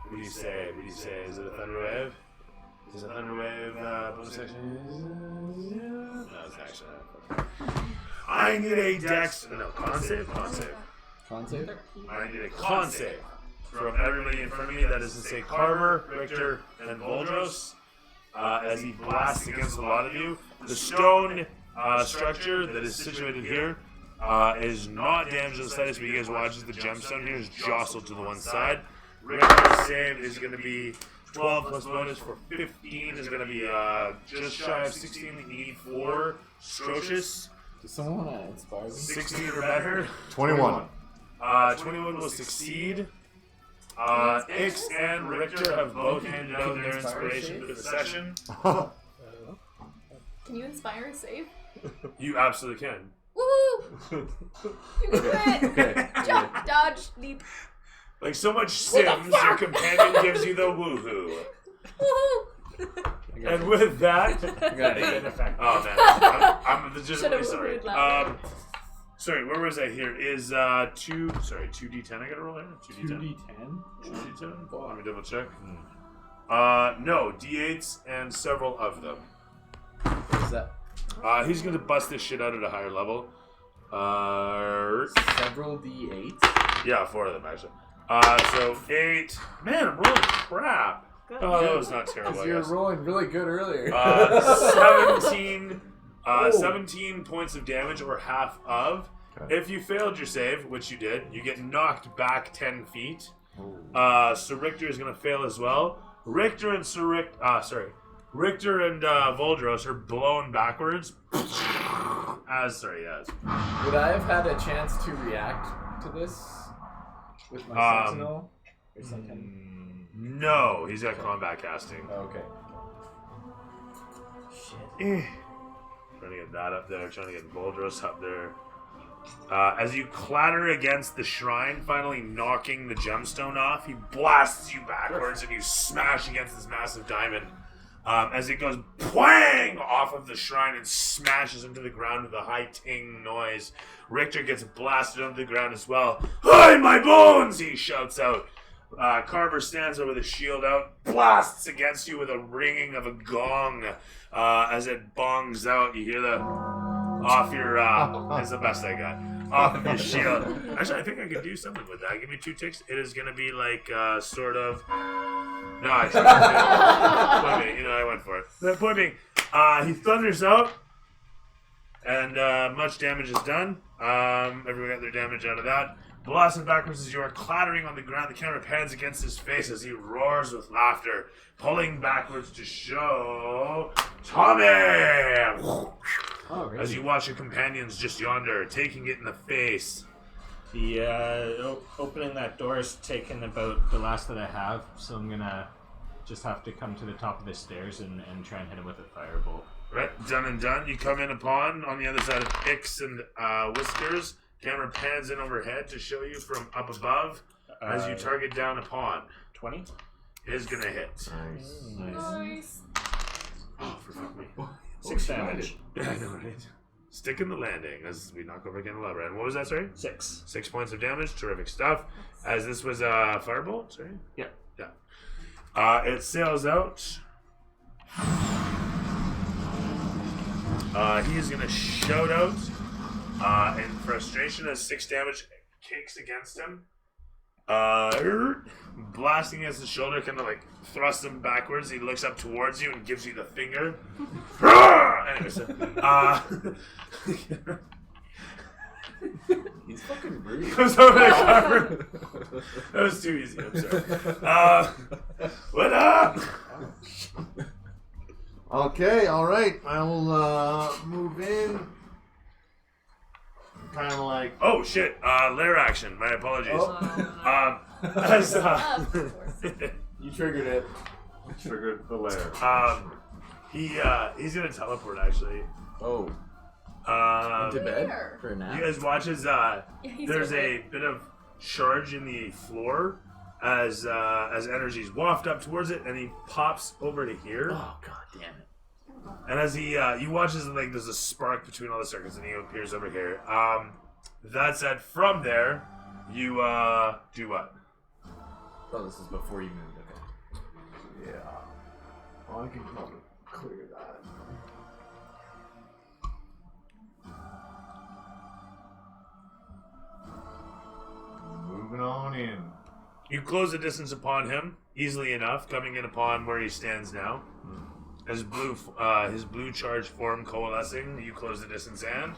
What do you say? What do you say? Is it a thunder wave? Is a thunder wave bonus action? No, it's actually not. I need a dex. No, con save. Con save? I need a con save from everybody in front of me. That is to say, Carver, Richter, and Voldros. As he blasts against a lot of you, the stone structure that is situated here is not damaged in the slightest, but you guys watch as the gemstone here is jostled to the one side. Richter's save is going to be 12 plus bonus for 15 is going to be just shy of 16. You need 4 Strocious. Does someone want to inspire me? 16 or better. 21. 21 will succeed. Ix and Richter have both handed out their inspiration for the session. Can you inspire a save? You absolutely can. Woohoo! You can do it! Jump, dodge, leap. Like so much Sims, your companion gives you the woohoo. Woohoo! And with that, oh man, I'm legitimately sorry. Sorry, where was I here? Is 2d10 I gotta roll here? 2d10? 2d10? Let me double check. No, d8s and several of them. What is that? He's gonna bust this shit out at a higher level. Several d8s? Yeah, 4 of them actually. So 8. Man, I'm rolling crap. Good. Oh, that was not terrible. You were rolling really good earlier. 17 17 points of damage or half of. Okay. If you failed your save, which you did, you get knocked back 10 feet. So Richter is going to fail as well. Richter and Voldros are blown backwards. Would I have had a chance to react to this with my sentinel or something? No, he's got combat casting. Oh, okay. Shit. Trying to get that up there, trying to get Voldros up there. As you clatter against the shrine, finally knocking the gemstone off, he blasts you backwards and you smash against this massive diamond. As it goes pwang off of the shrine and smashes into the ground with a high ting noise. Richter gets blasted onto the ground as well. Hide my bones! He shouts out. Carver stands there with his shield out, blasts against you with a ringing of a gong. As it bongs out, you hear the off your. That's the best I got. off of his shield. Actually, I think I could do something with that. Give me 2 ticks. It is going to be like sort of. No, actually, point being, I went for it. The point being, he thunders out, and much damage is done. Everyone got their damage out of that. Blasting backwards as you are clattering on the ground. The camera pans against his face as he roars with laughter, pulling backwards to show Tommy. Oh, really? As you watch your companions just yonder, taking it in the face. The opening that door is taking about the last that I have, so I'm gonna just have to come to the top of the stairs and try and hit him with a firebolt. Right, done and done. You come in upon on the other side of Ix and Whiskers. Camera pans in overhead to show you from up above as you target down upon. 20 is gonna hit. Nice. Oh, for fuck me. 6 damage. Yeah, I know, right? Stick in the landing as we knock over again. And what was that, sorry? 6. 6 points of damage. Terrific stuff. As this was a firebolt, sorry? Yeah. Yeah. It sails out. He is gonna shout out in frustration as 6 damage kicks against him. Blasting against his shoulder, kind of like thrusts him backwards. He looks up towards you and gives you the finger. Anyways, He's fucking rude. comes over the cover. That was too easy. I'm sorry. What up? Okay, alright. I will move in. Kind of like. Oh shit! Lair action. My apologies. Oh. As Of course. You triggered it. Triggered the lair. he's gonna teleport actually. Oh. Into bed for a nap. You guys watch as he's there's okay. a bit of charge in the floor as energies waft up towards it, and he pops over to here. Oh god damn it. And as he you watch as like there's a spark between all the circuits, and he appears over here. That said, from there, you do what? Oh, this is before you moved. Okay. Yeah. Oh, I can probably clear that. Moving on in. You close the distance upon him easily enough, coming in upon where he stands now. His blue charged form coalescing. You close the distance and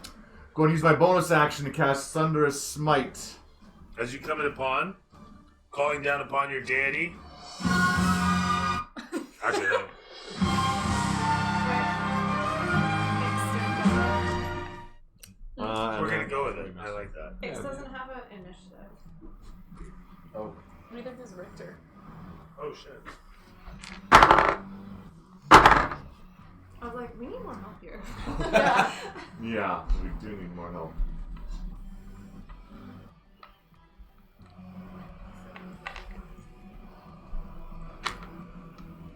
Going to use my bonus action to cast Thunderous Smite. as you come in upon, calling down upon your deity. Actually, no. We're gonna go with it. I like that. Ix doesn't have an initiative. Oh. Neither does Richter. Oh shit. I was like, we need more help here. Yeah, we do need more help.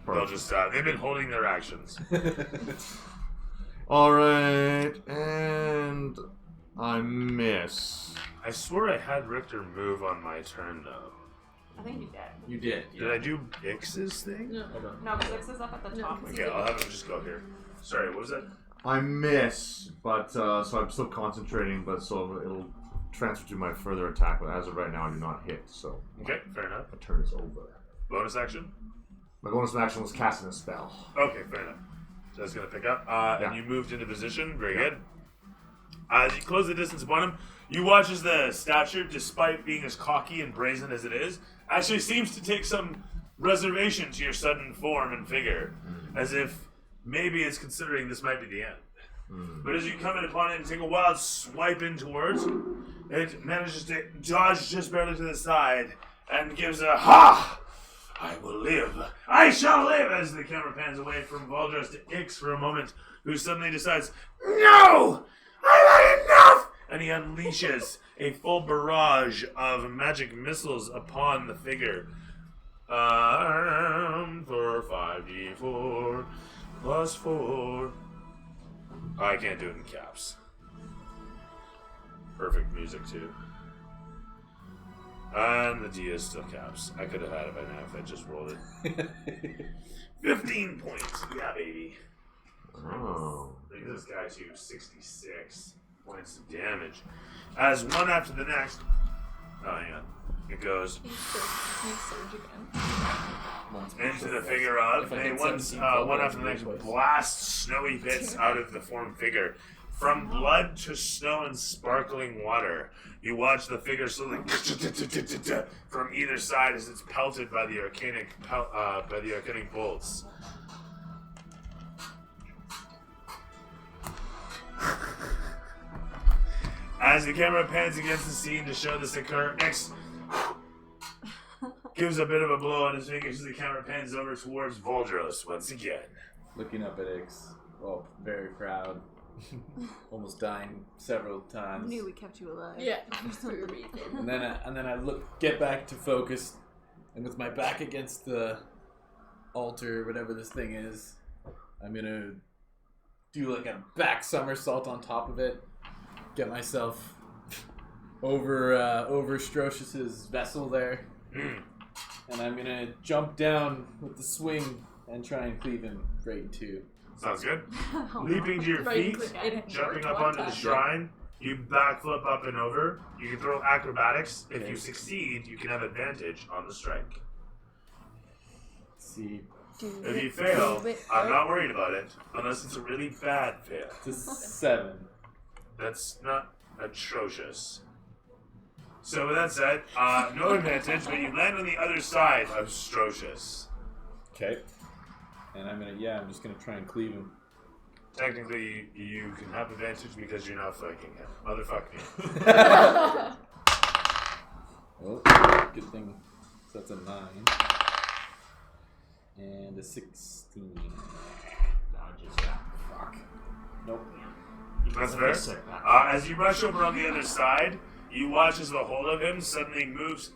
They'll just they've been holding their actions. Alright, and I miss. I swear I had Richter move on my turn though. I think you did. You did. Did I do Ix's thing? No, because Ix is up at the top. Okay, I'll have him just go here. Sorry, what was that? I miss, but so I'm still concentrating, but so it'll transfer to my further attack. But as of right now, I do not hit, so Okay, fair enough. my turn is over. Bonus action? My bonus action was casting a spell. Okay, fair enough. So that's going to pick up. And you moved into position. Very good. As you close the distance upon him, you watch as the stature, despite being as cocky and brazen as it is, actually seems to take some reservation to your sudden form and figure. As if maybe it's considering this might be the end. But as you come in upon it and take a wild swipe in towards, it manages to dodge just barely to the side and gives a ha! I will live. I shall live! As the camera pans away from Valdres to Ix for a moment, who suddenly decides, no! I've had enough! And he unleashes a full barrage of magic missiles upon the figure. For 5d4 plus 4. I can't do it in caps. Perfect music, too. And the D is still caps. I could have had it by now if I just rolled it. 15 points. Yeah, baby. Oh. Brings this guy to 66. points of damage. As one after the next, it goes You surge again. into the figure of, If I and get one 17 after the next twice. blasts snowy bits out of the formed figure. From blood to snow and sparkling water, you watch the figure slowly from either side as it's pelted by the arcanic bolts. As the camera pans against the scene to show this occur, Nyx gives a bit of a blow on his fingers as the camera pans over towards Voldros once again. Looking up at Ix, well, very proud, almost dying several times. Knew we kept you alive. Yeah. And then I get back to focus, and with my back against the altar, whatever this thing is, I'm gonna do like a back somersault on top of it, get myself over Strocius's vessel there, and I'm gonna jump down with the swing and try and cleave him right in two. Sounds good. Leaping to your Right, feet, click. jumping up onto the shrine, you backflip up and over. You can throw acrobatics. If you succeed, you can have advantage on the strike. Let's see, If you fail, I'm not worried about it, unless it's a really bad fail. it's a 7. That's not atrocious. So with that said, no advantage, but you land on the other side of Strocius. Okay. And I'm just gonna try and cleave him. Technically, you can have advantage because you're not flanking him. Motherfuck me. Well, good thing. So that's a 9. And a 16. Dodges that. Fuck. Nope. That's fair. As you rush over on the other side, you watch as the hold of him suddenly moves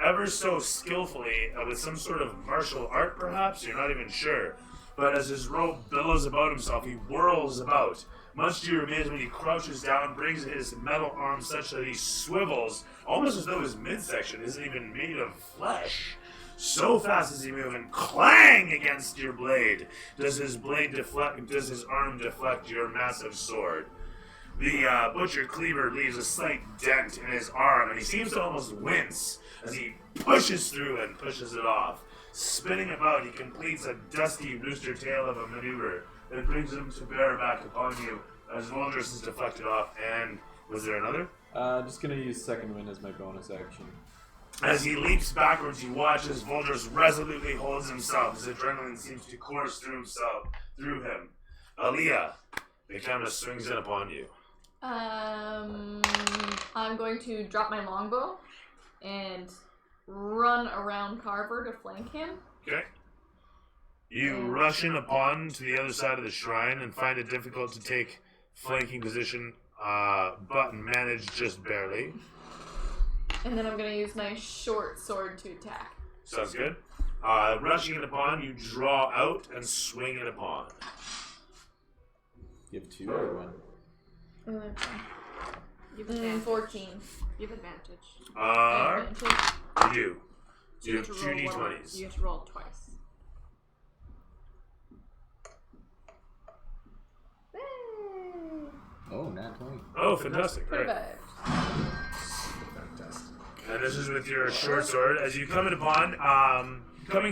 ever so skillfully with some sort of martial art, perhaps? You're not even sure. But as his robe billows about himself, he whirls about. Much to your amazement, he crouches down, brings his metal arm such that he swivels, almost as though his midsection isn't even made of flesh. So fast does he move, and clang against your blade does his arm deflect your massive sword. The butcher cleaver leaves a slight dent in his arm, and he seems to almost wince as he pushes through and pushes it off. Spinning about, he completes a dusty rooster tail of a maneuver that brings him to bear back upon you as Voldros is deflected off. And was there another? Just gonna use second wind as my bonus action. As he leaps backwards, you watch as Voldros resolutely holds himself. His adrenaline seems to course through him. Aaliyah, the camera swings in upon you. I'm going to drop my longbow and run around Carver to flank him. Okay. You rush in upon to the other side of the shrine and find it difficult to take flanking position, but manage just barely. And then I'm going to use my short sword to attack. Sounds good. Rushing it upon, you draw out and swing it upon. You have 2 or 1? You have advantage. 14. You have advantage. You do. So you have get to 2 roll one- d20s. You have to roll twice. Oh, nat 20. Oh, fantastic. Right. Perfect. Fantastic. And this is with your short sword. As you come in upon,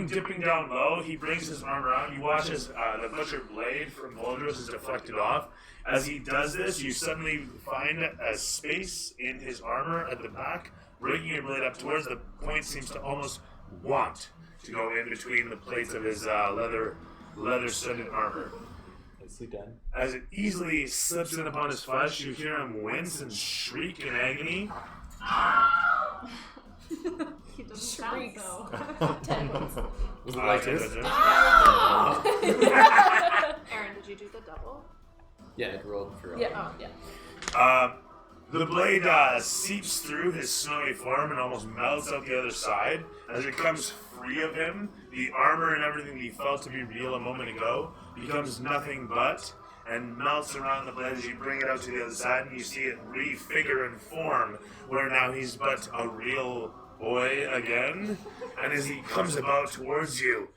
dipping down low, he brings his arm around. You watch as the butcher blade from Voldros is deflected off. As he does this, you suddenly find a space in his armor at the back. Breaking your blade up towards the point seems to almost want to go in between the plates of his leather-studded armor. Nicely done. As it easily slips in upon his flesh, you hear him wince and shriek in agony. He doesn't sound Shrieks. so. Was it like this? Aaron, did you do the double? Yeah, it rolled for Yeah. Oh, yeah. The blade seeps through his snowy form and almost melts out the other side. As it comes free of him, the armor and everything he felt to be real a moment ago becomes nothing but, and melts around the blade as you bring it out to the other side, and you see it refigure and form, where now he's but a real boy again. And as he comes about towards you,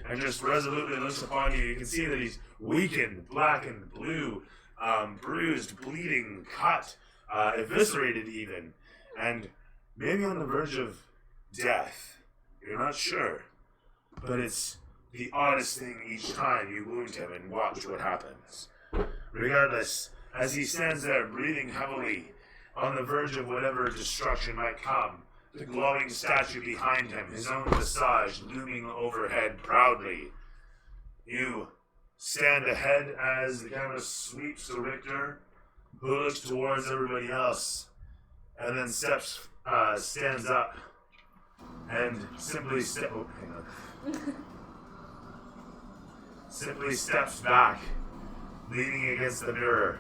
and just resolutely looks upon you, you can see that he's weakened, black and blue, bruised, bleeding, cut, eviscerated even, and maybe on the verge of death. You're not sure. But it's the oddest thing each time you wound him and watch what happens. Regardless, as he stands there breathing heavily, on the verge of whatever destruction might come, the glowing statue behind him, his own visage looming overhead proudly. You stand ahead as the camera sweeps to Richter, who looks towards everybody else, and then stands up, and simply steps back, leaning against the mirror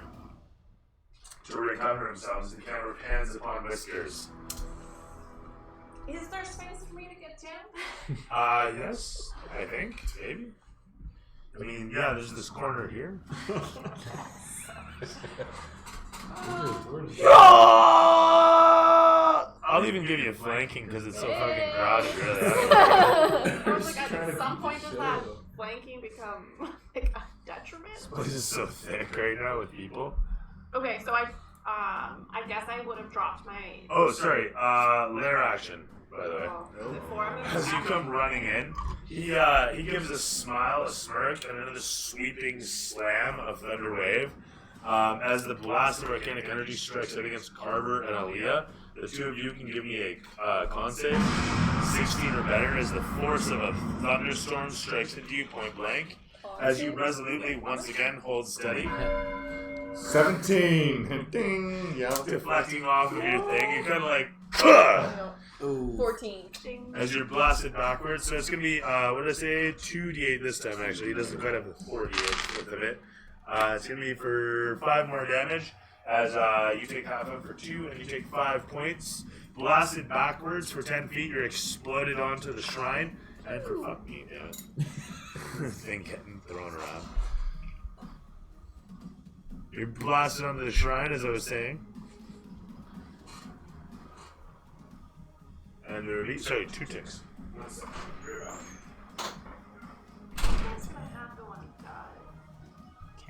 to recover himself as the camera pans upon Whiskers. Is there space for me to get down? Yes, I think, maybe. I mean, yeah, there's this corner here. I'll even give you flanking because it's so fucking crowded, really. I was like, at some point does that flanking become like a detriment? This place is so thick right now with people. Okay, so I guess I would have dropped my. Oh, sorry. Lair action, by the way. Before As you come running in, he gives a smile, a smirk, and another sweeping slam of Thunder Wave. As the blast of Arcanic Energy strikes out against Carver and Aaliyah, the two of you can give me a con save. 16 or better as the force of a thunderstorm strikes into you point blank. As you resolutely once again hold steady. 17. Ding. Yeah. Deflecting off of your thing. You're kind of like, "Kuh!" 14. As you're blasted backwards. So it's going to be, what did I say? 2d8 this time, actually. He doesn't quite have the 4d8 worth of it. It's going to be for 5 more damage. As you take half of it for 2, and you take 5 points. Blasted backwards for 10 feet. You're exploded onto the shrine. And for fuck me, damn it. Thing getting thrown around. You're blasted onto the shrine, as I was saying. And there are sorry, 2 ticks.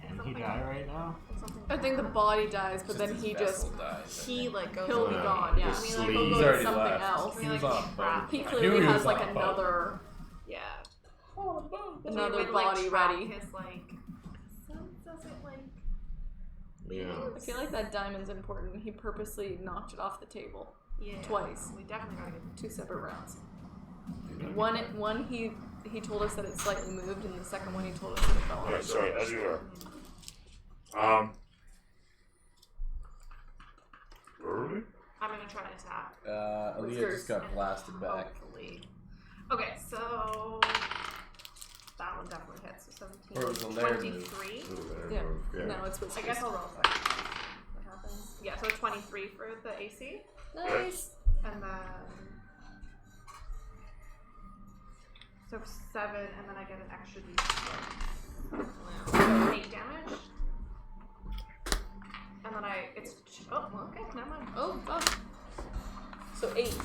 Can he die right now? I think the body dies, but then he just he like goes. he'll be gone. Yeah, I mean like he'll He's go to already something left. else. He was on a boat. He I knew clearly he has was like on a boat. another Yeah. another He would, like, body track ready. His, like, does it like? Yeah. I feel like that diamond's important. He purposely knocked it off the table. Yeah. Twice. We definitely gotta get 2 separate rounds. One he told us that it slightly moved, and the second one he told us that it fell Alright, off. sorry, as you were. Where were we? I'm gonna try to attack. Aaliyah just got blasted back. Hopefully. Okay, so that one definitely hits. So 17. Or it was a lair move. 23. Yeah. No, it's I guess I'll roll for it. What happens? Yeah, so 23 for the AC. Nice. And then. So 7, and then I get an extra d6. So 8 damage. And then it's. Oh, well, okay, never mind. Oh, fuck. So 8.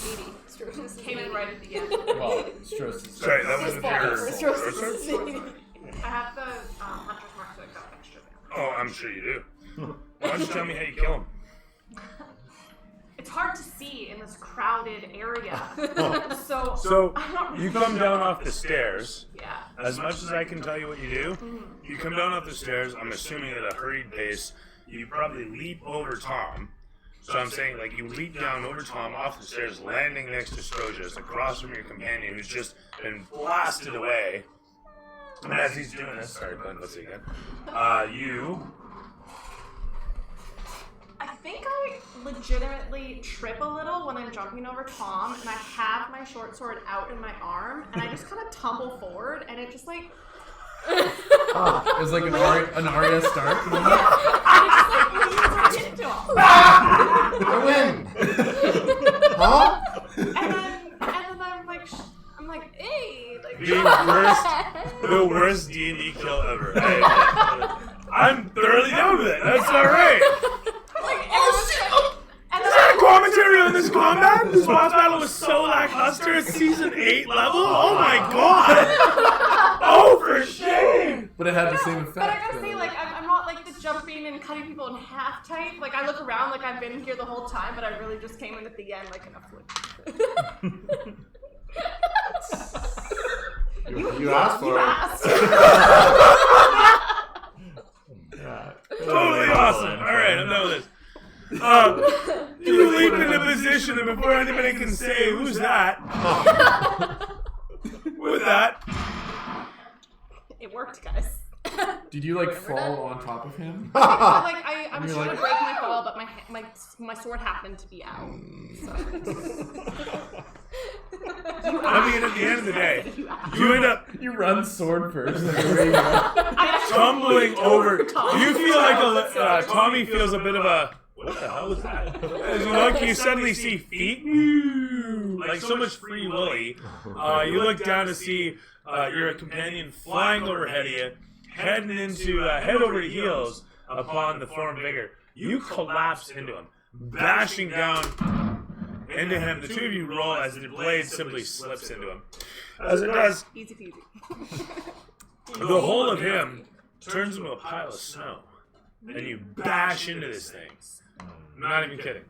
80. Strosis Came in right at the end. Well, Stross is Sorry, that wasn't your. I have the Hunter's Mark, so I got extra damage. Oh, I'm sure you do. Why don't you tell me how you kill him? It's hard to see in this crowded area. So I'm not really you come sure. down off the stairs. Yeah. As much as I can tell you what you do, you come down off the stairs. I'm assuming at a hurried pace. You probably leap over Tom. So I'm saying, like, you leap down over Tom off the stairs, landing next to Strojas, across from your companion who's just been blasted away. And as he's doing this, sorry, Glenn, let's see again. You. I think I legitimately trip a little when I'm jumping over Tom, and I have my short sword out in my arm, and I just kind of tumble forward, and it just like. It was like an Arya Stark moment. I just like leans right into him. I win! Huh? And then I'm like, hey, like. The worst D&D kill ever. Hey, I'm thoroughly down with it. That's alright. And Is there a commentary on this combat? This boss battle was so lackluster at season 8 level. Oh my god! Oh, for shame! But it had the same effect. But I gotta say, like, I'm not just jumping and cutting people in half type. Like I look around like I've been here the whole time, but I really just came in at the end like in a fluke. You asked for it. Totally awesome. All right, I'm done with this. You leap into position, and before anybody can say who's that, with that, It worked, guys. Did you like fall on top of him? I was You're trying like- to break my fall, but my sword happened to be out. So. I mean, at the end of the day, you end up You run sword first. tumbling over. Do you feel like Tommy feels a bit of a, what the hell was that? As you look, you suddenly see feet, like so much free willy. You look down to see your companion flying overhead of you, heading into head over heels upon the form vigor. You collapse into him, bashing down into him. The two of you roll as the blade simply slips into him. As it does, Easy peasy. the whole of him turns into a pile of snow, and you bash into this thing. I'm not even kidding.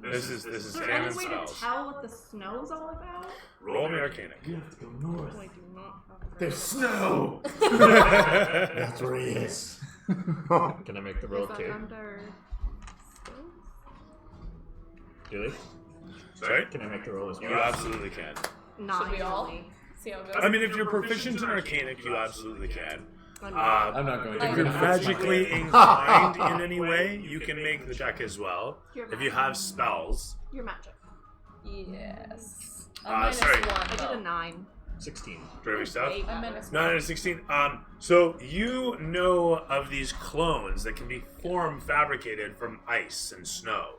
This is Is there canon any way to spells. tell what the snow's all about? Roll me Arcanic. Oh, I do not have There's snow. That's where he is. Can I make the roll Is that too? under skills? Julie? Sorry? Can I make the roll as You well? absolutely can. Not Should we all? really. See how it goes. I mean, if you're proficient in Arcanic, you absolutely can. I'm I'm not going to. If you're magically inclined in any way, you can make the check as well. If you have spells. Your magic. Yes. Sorry. I did a 9. 16. Terrific stuff. I'm minus 9 out of 16. So you know of these clones that can be fabricated from ice and snow.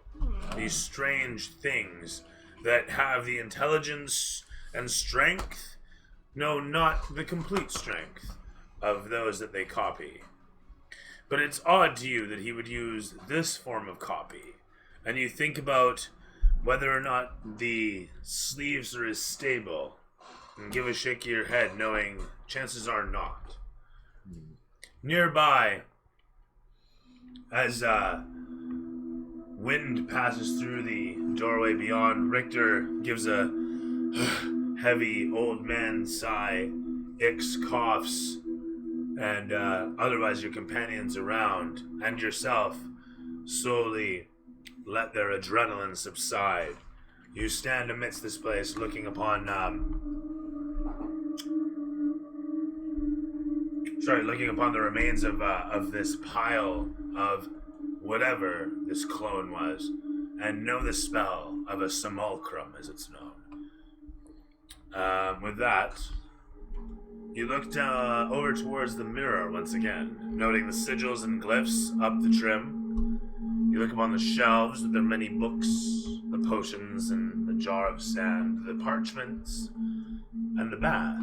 These strange things that have the intelligence and strength, no, not the complete strength, of those that they copy. But it's odd to you that he would use this form of copy. And you think about whether or not the sleeves are as stable, and give a shake of your head knowing chances are not. Nearby, as wind passes through the doorway beyond, Richter gives a heavy old man sigh, Ix coughs, and otherwise your companions around and yourself slowly let their adrenaline subside. You stand amidst this place looking upon looking upon the remains of this pile of whatever this clone was, and know the spell of a simulacrum, as it's known. With that, you looked over towards the mirror once again, noting the sigils and glyphs up the trim. You look upon the shelves with their many books, the potions and the jar of sand, the parchments, and the bath.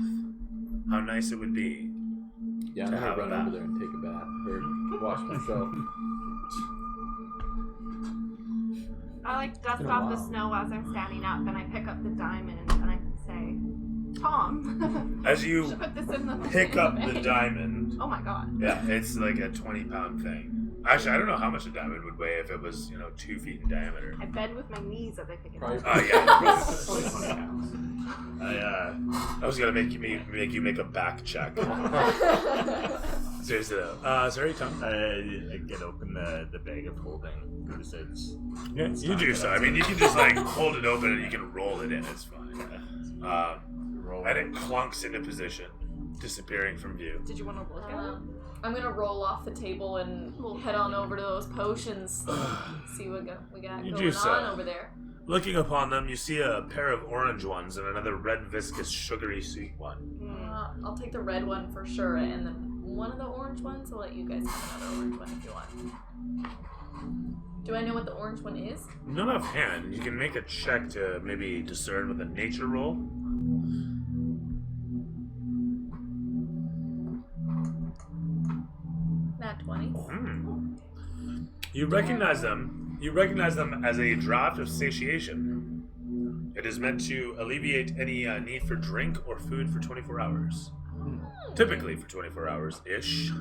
How nice it would be. Yeah, I'm to gonna have a run bath. over there and take a bath or wash myself. I like dust been a off the while. snow as I'm standing up, and I pick up the diamond and I say, Tom, As you should put this in the pick up the diamond, Oh my god. yeah, it's like a 20-pound thing. Actually, I don't know how much a diamond would weigh if it was, 2 feet in diameter. I bend with my knees as I pick it Probably- up. Yeah. I was gonna make you make a back check. Seriously though. Sorry, Tom. I get open the bag of holding because it's. Yeah, you do so. I mean, you can just hold it open and you can roll it in. It's fine. And it clunks into position, disappearing from view. Did you want to look at it? I'm gonna roll off the table and head on over to those potions. See what we got You going do so. on over there. Looking upon them, you see a pair of orange ones and another red, viscous, sugary, sweet one. I'll take the red one for sure, and then one of the orange ones. I'll let you guys have another orange one if you want. Do I know what the orange one is? Not offhand. You can make a check to maybe discern with a nature roll. Nat 20. You recognize them. You recognize them as a draught of satiation. It is meant to alleviate any need for drink or food for 24 hours. Typically for 24 hours-ish.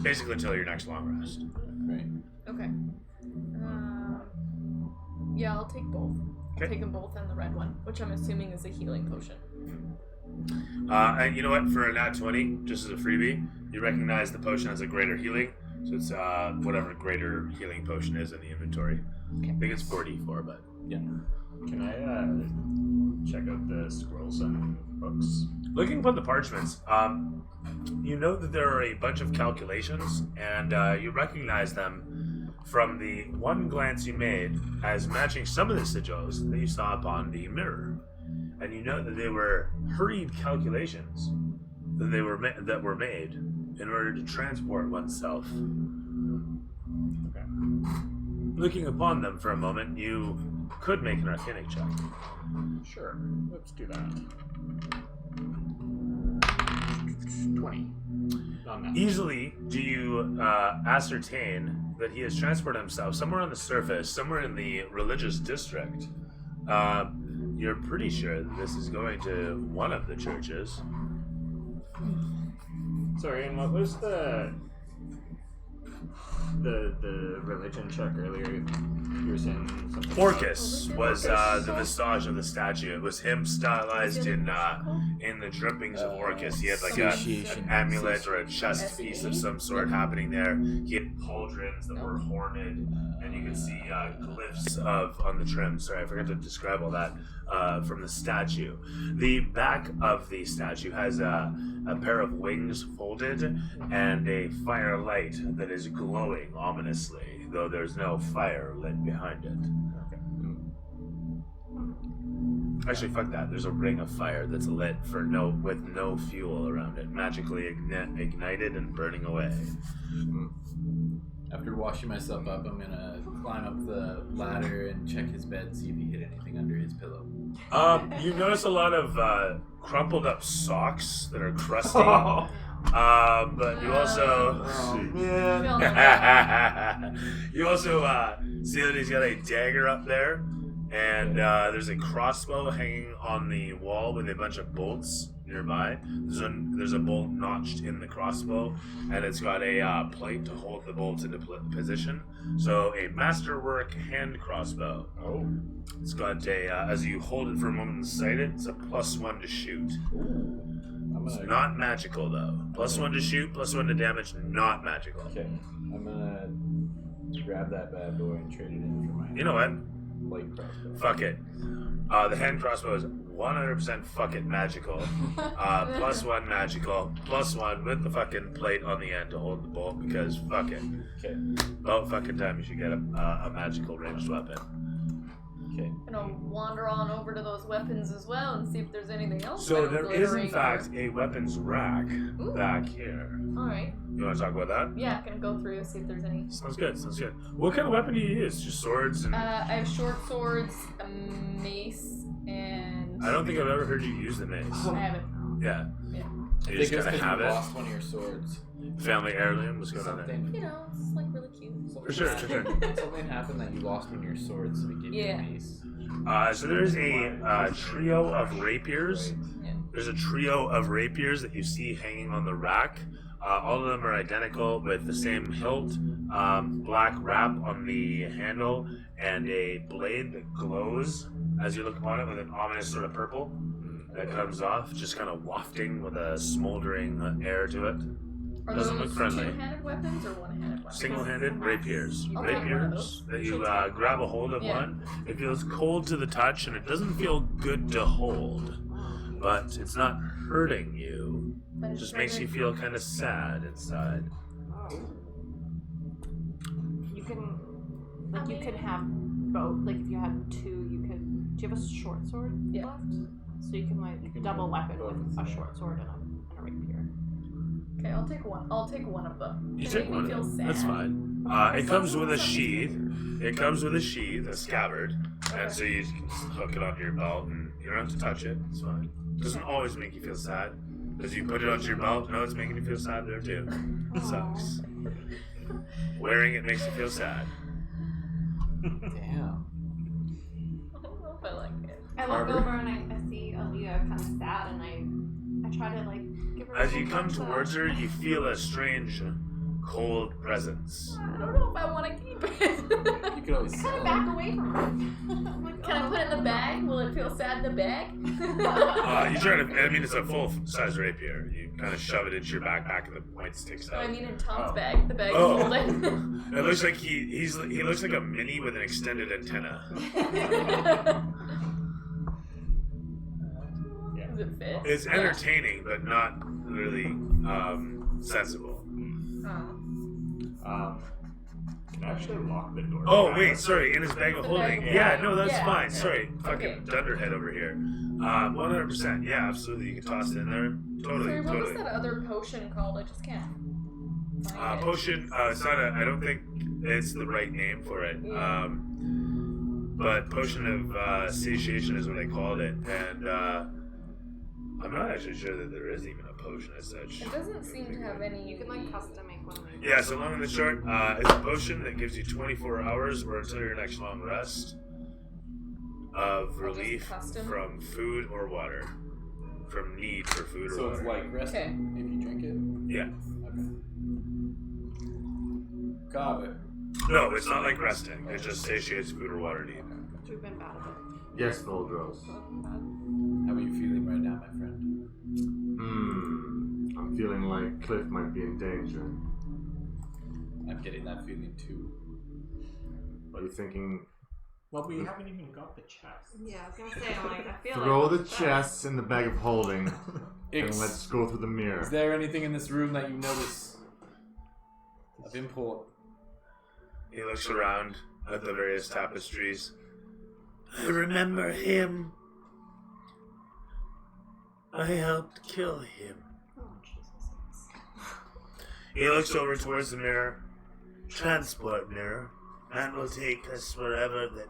basically until your next long rest. Right. Okay. Yeah, I'll take both. Okay. Take them both and the red one, which I'm assuming is a healing potion. And you know what? For a nat 20, just as a freebie, you recognize the potion has a greater healing. So it's whatever greater healing potion is in the inventory. Okay. I think it's 4d4, but Yeah. Can I check out the scrolls and books? looking upon the parchments, you know that there are a bunch of calculations, and you recognize them from the one glance you made as matching some of the sigils that you saw upon the mirror. And you know that they were hurried calculations that were made in order to transport oneself. Okay. Looking upon them for a moment, you could make an Arcanic check. Sure. Let's do that. 20. On that. Easily do you ascertain that he has transported himself somewhere on the surface, somewhere in the religious district. You're pretty sure that this is going to one of the churches. Sorry, and what was the religion check earlier? You were saying something about- Orcus was the visage of the statue. It was him stylized in the drippings of Orcus. He had like an amulet or a chest piece of some sort happening there. He had pauldrons that were horned, and you could see glyphs on the trim. Sorry, I forgot to describe all that from the statue. The back of the statue has a pair of wings folded and a fire light that is glowing ominously, though there's no fire lit behind it. Actually, fuck that. There's a ring of fire that's lit with no fuel around it, magically ignited and burning away. After washing myself up, I'm gonna climb up the ladder and check his bed, see if he hid anything under his pillow. You notice a lot of crumpled up socks that are crusty. But you also you also see that he's got a dagger up there, and there's a crossbow hanging on the wall with a bunch of bolts nearby. There's a bolt notched in the crossbow, and it's got a plate to hold the bolt into position. So a masterwork hand crossbow. Oh. It's got a as you hold it for a moment and sight it, it's a +1 to shoot. It's not magical though. +1 to shoot, +1 to damage, not magical. Okay. I'm gonna grab that bad boy and trade it in for my You know what? light crossbow. Fuck it. The hand crossbow is 100% fucking magical. +1 magical. +1 with the fucking plate on the end to hold the bolt because fuck it. Okay. About fucking time you should get a magical ranged weapon. Okay. Gonna wander on over to those weapons as well and see if there's anything else. So that there would is in glitter fact a weapons rack back here. Alright. You want to talk about that? Yeah, gonna go through and see if there's any. Sounds good. What kind of weapon do you use? Just swords and... I have short swords, a mace, and. I don't think I've ever heard you use the mace. I haven't. Yeah. Yeah. You just kind of have you it. lost one of your swords. Family heirloom was going on there. Something. You know, it's like really cute. For sure. Something happened that you lost one of your swords, so we gave you a mace. So there's a trio of rapiers. Yeah. There's a trio of rapiers that you see hanging on the rack. All of them are identical with the same hilt, black wrap on the handle, and a blade that glows as you look upon it with an ominous sort of purple that comes off, just kind of wafting with a smoldering air to it. Are Doesn't those look friendly. two-handed weapons or one-handed weapons? Single-handed rapiers. I'll take one of Rapiers those. that you grab a hold of Yeah. one. It feels cold to the touch and it doesn't feel good to hold. But it's not hurting you. But It it's just makes you very- feel kind of sad inside. You can, like, you could have both. Like, if you had two, you could. Do you have a short sword left? So you can double weapon with a short sword and a rapier. Okay, I'll take one. I'll take one of them. You They take make one me of feel them. sad. That's fine. It comes with a sheath. It comes with a sheath, a scabbard, and so you can just hook it onto your belt, and you don't have to touch it. It's fine. It doesn't always make you feel sad. Because you put it onto your belt, no, it's making you feel sad there too. It sucks. Wearing it makes you feel sad. Damn. I don't know if I like it. I look over and I see Aaliyah kind of sad, and I try to give her. As you come towards her, you feel a strange cold presence. I don't know if I want to keep it. You can always Kind sell of it. back away from it. I'm like, Can I put it in the bag? Will it feel sad in the bag? You try to. I mean, it's a full-size rapier. You kind of shove it into your backpack, and the point sticks out. I mean, in Tom's bag. The bag Oh. is holding. It looks like he looks like a mini with an extended antenna. Does it fit? It's entertaining, but not really sensible. Oh. Can I actually lock the door? Oh behind wait, us? sorry, in his bag of The holding. bag of Yeah, holding. no, that's Yeah. fine. Sorry, Okay. fucking dunderhead over here. 100%. Yeah, absolutely. You can toss it in there. Totally, Sorry, what was totally. that other potion called? I just can't. find it. Potion. It's not a. I don't think it's the right name for it. But potion of satiation is what I called it, and I'm not actually sure that there is even a potion as such. It doesn't seem to have any. You can like custom make one of these. Yeah, so long and the short, it's a potion that gives you 24 hours or until your next long rest of relief custom? from food or water. From need for food or So water. it's like resting if you drink it? Yeah. Okay. Carver. No, it's not like resting. It just satiates food or water need. We've been bad at it. Yes, Voldros. How are you feeling right now, my friend? I'm feeling like Cliff might be in danger. I'm getting that feeling too. Are you thinking Well, we haven't even got the chest. Yeah, I was gonna say, like, I feel throw like the chests in the bag of holding and Ix, let's go through the is mirror? there anything in this room that you notice of import? He looks around at the various tapestries. I remember him. I helped kill him. Oh, Jesus. He looks over towards the mirror. Transport mirror. And will take us wherever that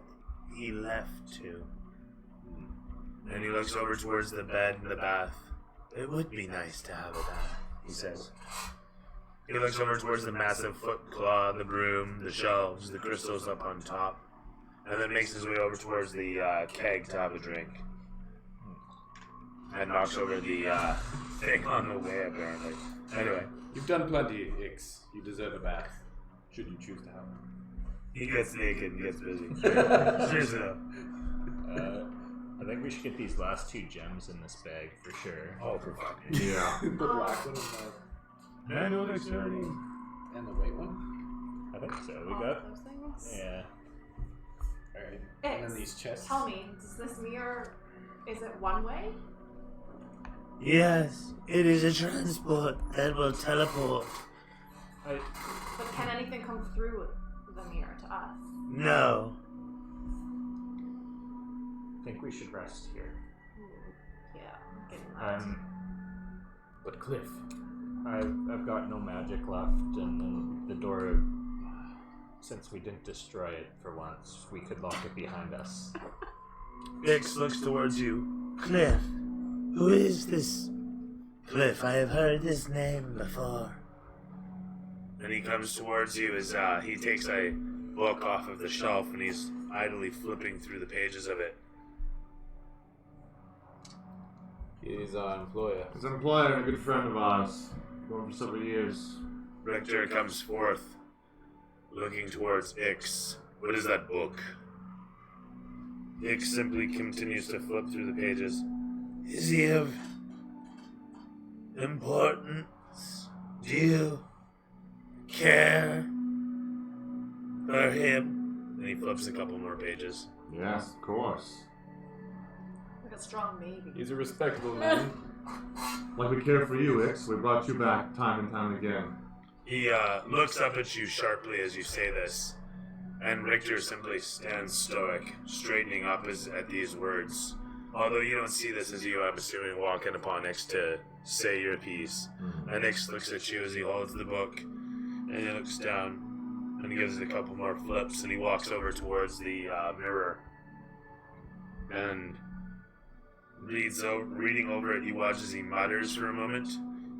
he left to. And he looks over towards the bed and the bath. It would be nice to have a bath, he says. He looks over towards the massive foot claw, the broom, the shelves, the crystals up on top. And then makes his way over towards the keg to have a drink. And knocks over the thing on the way, apparently. Anyway. You've done plenty, Ix. You deserve a bath, should you choose to have one. He gets naked and gets busy. Seriously though. I think we should get these last two gems in this bag for sure. Oh, for fucking. Yeah. The black one and Manual dexterity. the white one? I think so. We All got. those things. Yeah. Alright. And then Ix, these chests. tell me, does this mirror, is it one way? Yes, it is a transport that will teleport. But can anything come through the mirror to us? No. I think we should rest here. Yeah, I'm getting that. But Cliff. I've got no magic left, and the door. Since we didn't destroy it for once, we could lock it behind us. Ix looks towards you. Cliff, who is this? Cliff, I have heard this name before. And he comes towards you as he takes a book off of the shelf and he's idly flipping through the pages of it. He is our employer. His employer and a good friend of ours. Known for several years. Richter comes forth, looking towards Ix. What is that book? Ix simply continues to flip through the pages. Is he of importance? Do you care for him? And he flips a couple more pages. Yes, of course. Like a strong maybe. He's a respectable man. Like we care for you, Ix. We brought you back time and time again. He looks up at you sharply as you say this, and Richter simply stands stoic, straightening up at these words. Although you don't see this as you, I'm assuming, walk in upon Ix to say your piece. And Ix looks at you as he holds the book, and he looks down, and he gives it a couple more flips, and he walks over towards the mirror, and reading over it. You watch as he mutters for a moment,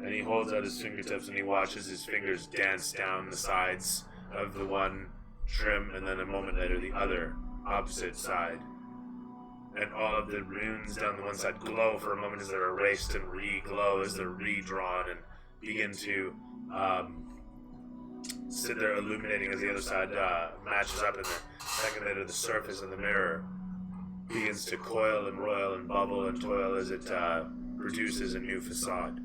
and he holds out his fingertips, and he watches his fingers dance down the sides of the one trim, and then a moment later the other opposite side. And all of the runes down the one side glow for a moment as they're erased and re-glow as they're redrawn and begin to sit there illuminating as the other side matches up, and the second bit of the surface of the mirror begins to coil and roil and bubble and toil as it produces a new facade.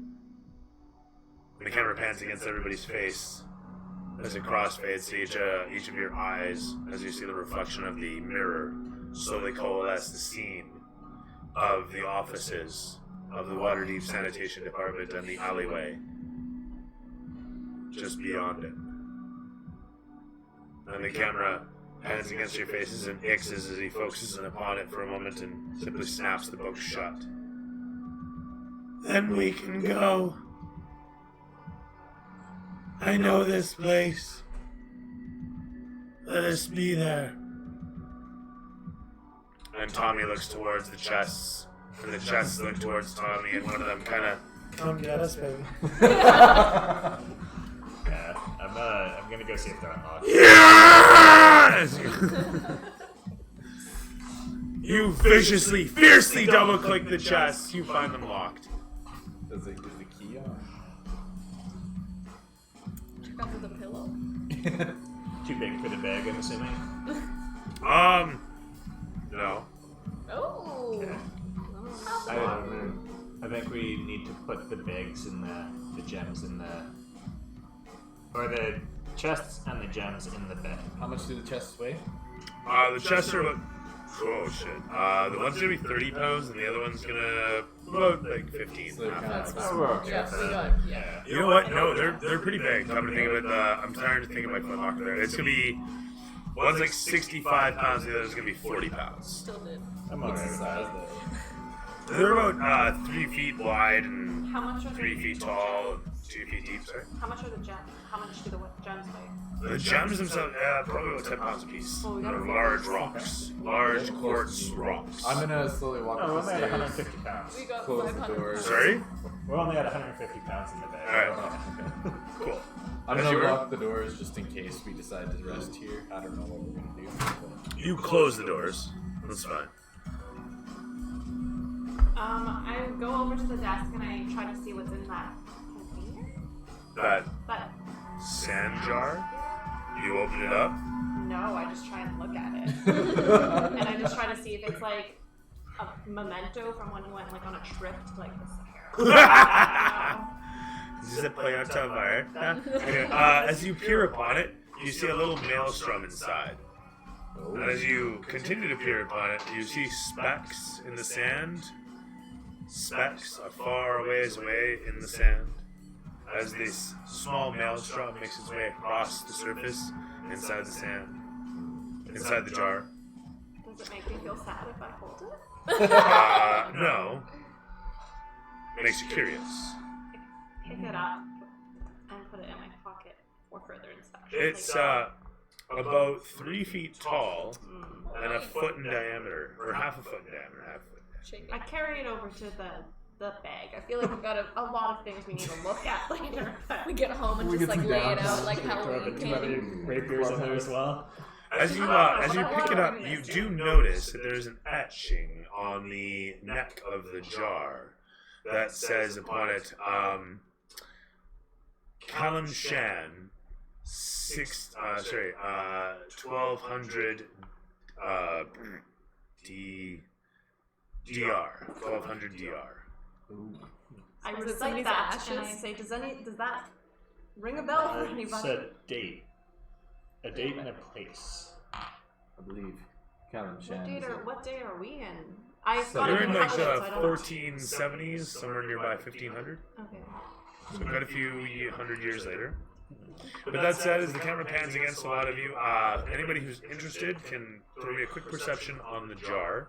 And the camera pans against everybody's face as it crossfades to each of your eyes as you see the reflection of the mirror slowly coalesce the scene of the offices of the Waterdeep Sanitation Department and the alleyway just beyond it. And the camera pans against your faces and X's as he focuses upon it for a moment and simply snaps the book shut. Then we can go. I know this place. Let us be there. And Tommy looks towards the chests, and the chests look towards Tommy, and one of them kind of, come get us, baby. Yeah, I'm gonna go see if they're unlocked. Yes! You viciously, fiercely double-click the chests. You find them locked. Is the key on? Check out the pillow. Too big for the bag, I'm assuming. No. Oh. I think we need to put the bags and the gems in the, or the chests and the gems in the bag. How much do the chests weigh? The chests are about, oh shit. The one's gonna be 30 pounds, and the other one's gonna about like 15. So pounds. Yes, we got. Yeah. You know what? No, they're pretty big. I'm trying to think of my foot locker there. It's gonna be, one's like 65 pounds, the other's gonna be 40 pounds. Still did. I'm What's the alright. size though? They're about 3 feet wide and How much are 3 feet tall and 2 feet deep. Sorry. How much are the gems? How much do the gems weigh? The gems themselves, probably about 10 pounds a piece. Well, we They're gotta large rocks, large quartz rocks. I'm gonna slowly walk Oh, we're up the only at stairs, 150 pounds. We got close the 500 doors. pounds. Sorry. We're only at 150 pounds in the bag. All right. Cool. I'm As you gonna were- lock the doors just in case we decide to rest here. I don't know what we're gonna do. You close the doors. That's fine. I go over to the desk and I try to see what's in that container. That But sand jar. You open it up. no, I just try and look at it. And I just try to see if it's like a memento from when you went like on a trip to like the Sahara. This is a play on Tavire. Okay, as you peer upon it, you see a little maelstrom inside. And as you continue to peer upon it, you see specks in the sand. Specks a far ways away in the sand. As this small maelstrom makes its way across the surface inside the sand. Inside the jar. Does it make me feel sad if I hold it? No. It makes you curious. Pick it up and put it in my pocket for further inspection. It's about 3 feet tall and a foot in diameter, or half a foot in diameter, half a foot. I carry it over to the bag. I feel like we've got a lot of things we need to look at later. We get home and We just get like some lay it downs. out like Throw Halloween the candy. rapiers in there as well. As you pick it up, you do notice that there's an etching on the neck of the jar that says upon it, Callum Shan, 1200 DR, 1200 DR. I Is it recite somebody's that ashes? and I say, does that ring a bell for anybody? It's a date. A date and a place. I believe Callum Shan. What date are we in? I've So got You're it in in like English, the so I don't- 1470s, somewhere nearby 1500. Okay. So quite a few hundred years later. But that said, as the camera pans against a lot of you, anybody who's interested can throw me a quick perception on the jar.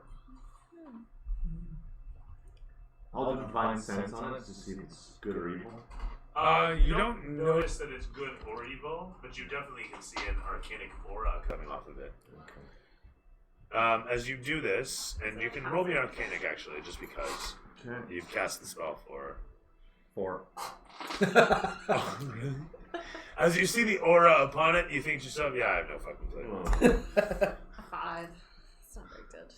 I'll do divine sense on it to see if it's good or evil. You don't notice that it's good or evil, but you definitely can see an arcanic aura coming off of it. As you do this, and you can roll me arcanic actually, just because you've cast the spell for. 4. Oh, really? As you see the aura upon it, you think to yourself, yeah, I have no fucking clue. A 5. It's not very good.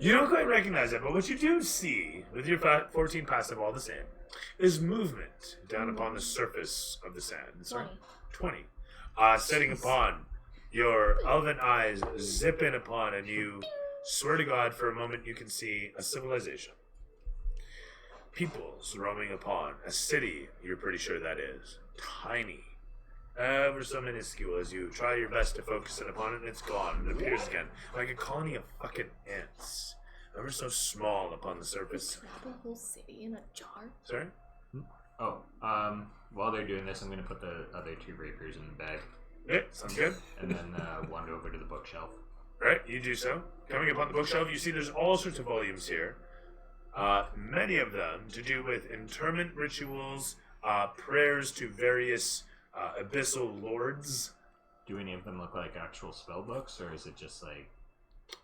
You don't quite recognize it, but what you do see, with your 14 passive all the same, is movement down upon the surface of the sand. Sorry? 20. Setting upon your elven eyes, zip in upon, and you swear to God for a moment you can see a civilization. Peoples roaming upon a city, you're pretty sure that is. Tiny. Ever so minuscule as you try your best to focus it upon it, and it's gone. It appears again. Like a colony of fucking ants. Ever so small upon the surface. Wrap a whole city in a jar. Sorry? Oh, while they're doing this, I'm gonna put the other 2 rapiers in the bag. Yeah, sounds good. And then wander over to the bookshelf. Right, you do so. Coming upon the bookshelf, you see there's all sorts of volumes here. Many of them to do with interment rituals, prayers to various abyssal lords. Do any of them look like actual spell books, or is it just like...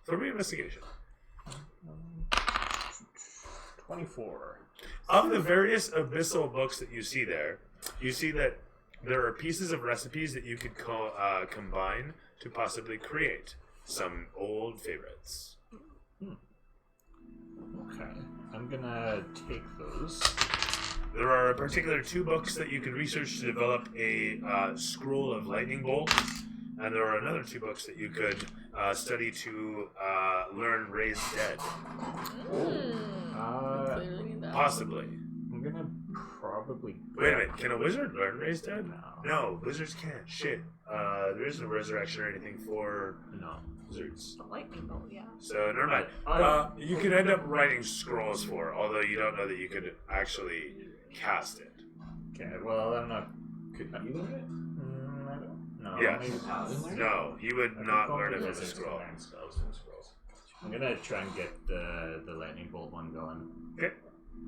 Throw me investigation. 24. Of the various abyssal books that you see there, you see that there are pieces of recipes that you could combine to possibly create some old favorites. Okay. I'm gonna take those. There are in particular 2 books that you could research to develop a scroll of lightning bolts, and there are another 2 books that you could study to learn Raise Dead. Clearly need that. Possibly. I'm gonna probably... Wait a minute, can a wizard learn Raise Dead? No. No, wizards can't. Shit. There isn't a resurrection or anything for wizards. The lightning bolt, yeah. So, never mind. You could end up writing scrolls for, although you don't know that you could actually cast it. Okay, well, I'm not... Could you learn it? I don't know. Yeah. Maybe Paladin learn it? No, he would I could not probably learn it with a wizards scroll. learn spells from scrolls. I'm gonna try and get the lightning bolt one going. Okay.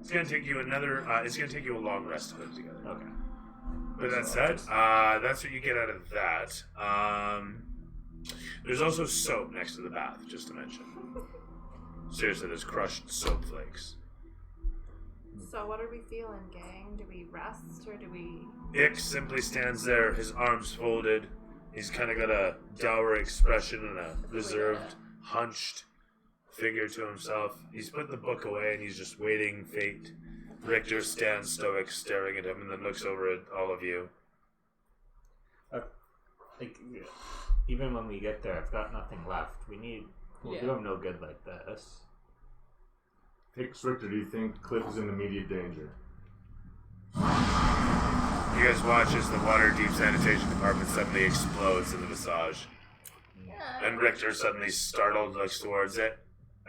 It's gonna take you another. It's gonna take you a long rest to put it together. Okay. With that said, that's what you get out of that. There's also soap next to the bath, just to mention. Seriously, there's crushed soap flakes. So what are we feeling, gang? Do we rest or do we... Ick simply stands there, his arms folded. He's kind of got a dour expression and a reserved, hunched figure to himself. He's put the book away and he's just waiting fate. Richter stands stoic, staring at him, and then looks over at all of you. Like, even when we get there, I've got nothing left. We'll do them no good like this. Hicks Richter, do you think Cliff is in immediate danger? You guys watch as the water deep sanitation department suddenly explodes in the Visage. And Richter, suddenly startled, looks towards it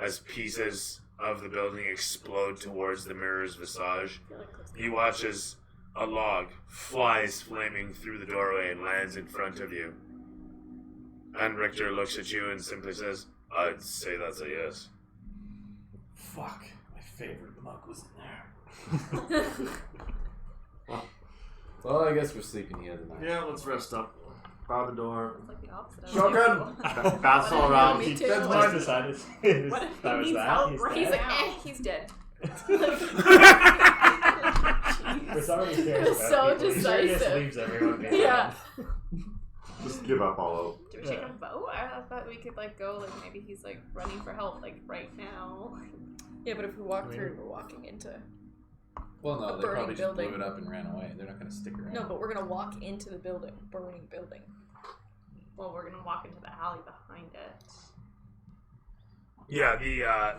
as pieces of the building explode towards the mirror's Visage. He watches a log flies flaming through the doorway and lands in front of you. And Richter looks at you and simply says, "I'd say that's a yes." Fuck, my favorite mug was in there. Well, I guess we're sleeping here tonight. Yeah, let's rest up. By the door. It's like the opposite of Shotgun! Bats all around. Me too. That's What mine. decided What if that he was needs that? help He's right He's like, now? he's dead. For somebody who cares about So people, he sure just decisive. leaves everyone behind. Yeah. Just give up all hope. Do we take a vote? I thought we could like go like maybe he's like running for help like right now. Yeah, but if we walk through, we're walking into... Well, no, A they burning probably just blew building. it up and ran away. They're not going to stick around. No, but we're gonna walk into the building. Burning building. Well, we're gonna walk into the alley behind it. Yeah,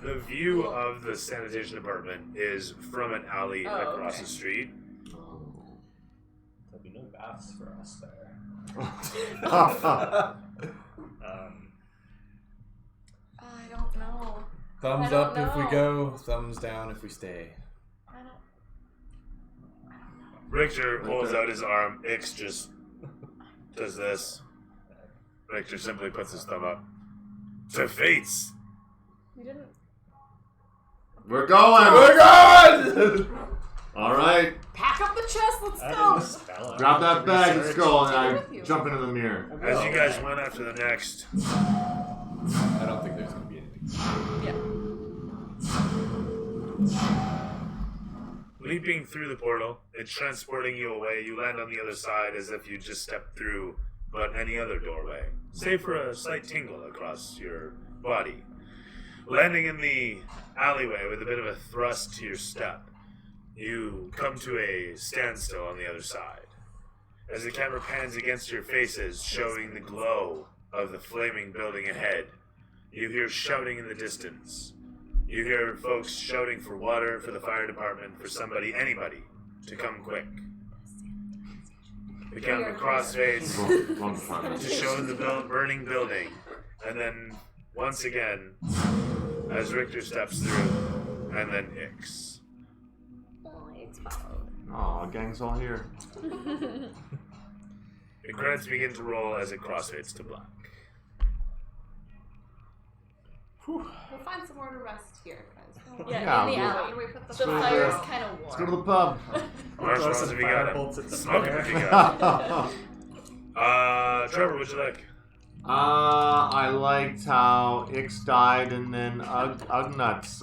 the view of the sanitation department is from an alley across the street. There'll be no baths for us there. I don't know. Thumbs I don't up if we know. go, thumbs down if we stay. I don't... Richter holds out his arm. Ix just does this. Richter simply puts his thumb up. To fates! We didn't... We're going! We're going! All right. Pack up the chest, let's I go! didn't spell it. Grab that bag, let's go. And Take it I with you. jump into the mirror. As you guys went after the next, I don't think there's going to be anything. Yeah. leaping through the portal, it's transporting you away. You land on the other side as if you just stepped through but any other doorway, save for a slight tingle across your body. Landing in the alleyway with a bit of a thrust to your step, you come to a standstill on the other side. As the camera pans against your faces, showing the glow of the flaming building ahead, you hear shouting in the distance. You hear folks shouting for water, for the fire department, for somebody, anybody, to come quick. The camera crossfades to show the burning building, and then, once again, as Richter steps through, and then Ix. Oh, gang's all here. The credits begin to roll as it crossfades to black. We'll find somewhere to rest here, guys. Yeah, in the we'll- alley. We put the The go fire's there. kind of warm. Let's go to the pub. Marshmallows if you got Firebolts at it. the Smoke it fire. if you got it. Trevor, what'd you like? I liked how Ix died and then Ugnuts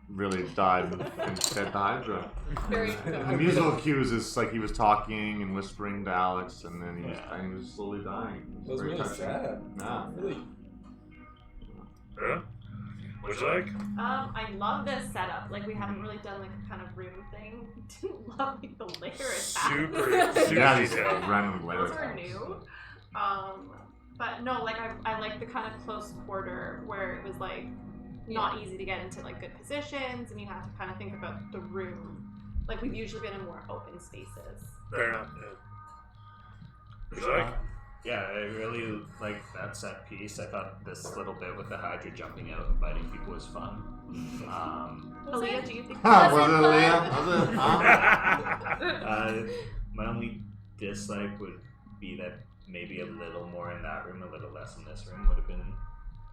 really died and fed the Hydra. Very And the musical cues is like he was talking and whispering to Alex, and then he was slowly dying. It was very really touching. sad. Yeah. Really. Huh? What'd you like? I love this setup. Like, we haven't really done like a kind of room thing. Didn't love like the layer attacks. Super Yeah, these detailed. random layers. Those are new. But no, like I like the kind of close quarter where it was like not easy to get into like good positions, and you have to kind of think about the room. Like we've usually been in more open spaces. Fair enough. What'd you like? Yeah, I really like that set piece. I thought this little bit with the Hydra jumping out and biting people was fun. Aaliyah, do you think? Was it Leah? Was it? Huh? My only dislike would be that maybe a little more in that room, a little less in this room would have been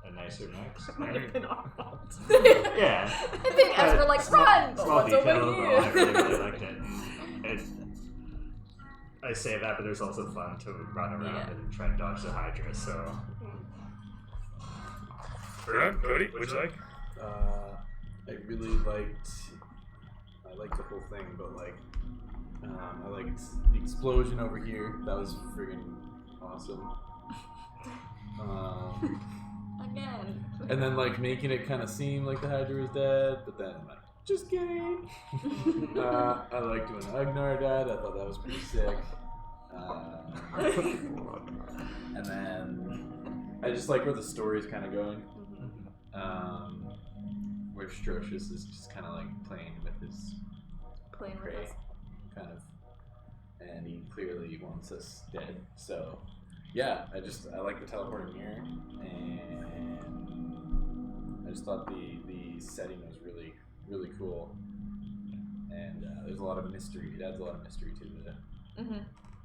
a nicer mix. Might have been our fault. Yeah. I think as we're like, run! But Small what's over detail, though, I here? really liked it. I say that, but there's also fun to run around and try and dodge the Hydra, so. Alright, Cody, what'd you like? I really liked. I liked the whole thing, but like, I liked the explosion over here. That was friggin' awesome. Again. And then like making it kind of seem like the Hydra was dead, but then I'm like, just kidding. I liked when Ugnar died. I thought that was pretty sick. And then I just like where the story's kind of going. Where Strocius is just kind of like playing with his Playing with prey, us. kind of, and he clearly wants us dead. So yeah, I like the teleporting mirror, and I just thought the setting was really cool, and there's a lot of mystery. It adds a lot of mystery to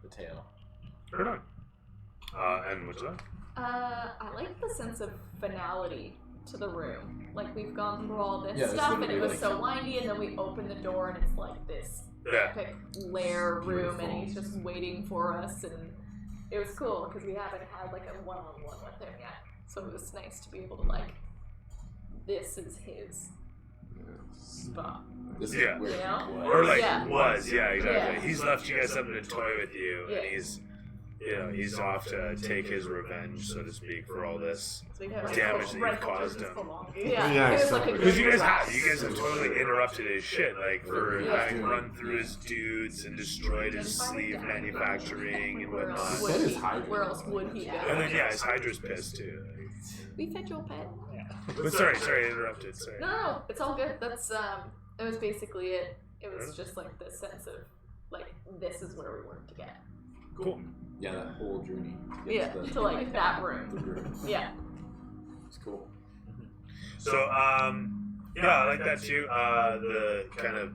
the tale. Right on. And what'd you like? I like the sense of finality to the room. Like we've gone through all this Yeah, stuff, and it literally was so windy, and then we open the door, and it's like this Yeah. epic lair room, and he's just waiting for us, and it was cool because we haven't had like a one-on-one with him yet, so it was nice to be able to like, this is his spot. This Yeah. is where You know? he was. Or like Yeah. was, yeah, exactly. Yeah. He's left you guys something to toy with you, Yeah. and he's off to take his revenge, so to speak, for all this So we have damage that you've caused him. Yeah, Yeah, it was like a exactly. good Because you guys draft. have totally interrupted his shit, like for Yeah. having run through his dudes and destroyed his sleeve manufacturing and Where whatnot. else That would is he? Hydra. Where else would he go? And then his Hydra's pissed too. We fed your pet. But sorry, I interrupted. Sorry. No, it's all good. That's it was basically it. It was just like this sense of like this is where we work to get. Cool. Yeah, that whole journey. To Yeah, get to like that the room. room. Yeah. It's cool. So, yeah, I like that too. The kind of,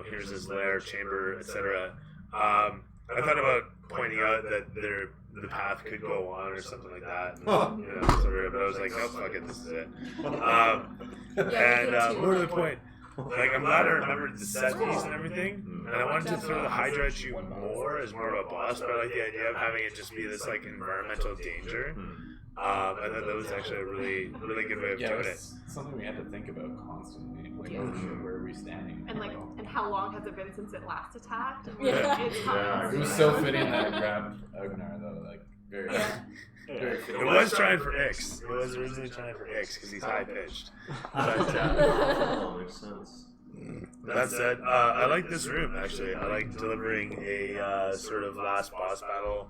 here's his lair, chamber, etc. I thought about pointing out that the path could go on or something like that. And, but I was like, oh, fuck it, this is it. And more to the point, like, I'm glad I remembered the set piece and everything, and I wanted to throw the Hydra at you more as more of a boss, but I like the idea of having it just be this, like, environmental danger. I thought that was actually a really, really good way of doing it. It's something we had to think about constantly. Like, Yeah. oh shit, where are we standing? And like, and how long has it been since it last attacked? And Yeah. it's Yeah. It was so fitting that I grabbed Ugnar though. Like, Very, Yeah. very It was trying for Ix. It was originally trying for Ix because he's high pitched. But Oh, makes sense. that said, I like this room actually. I like delivering a sort of last boss battle.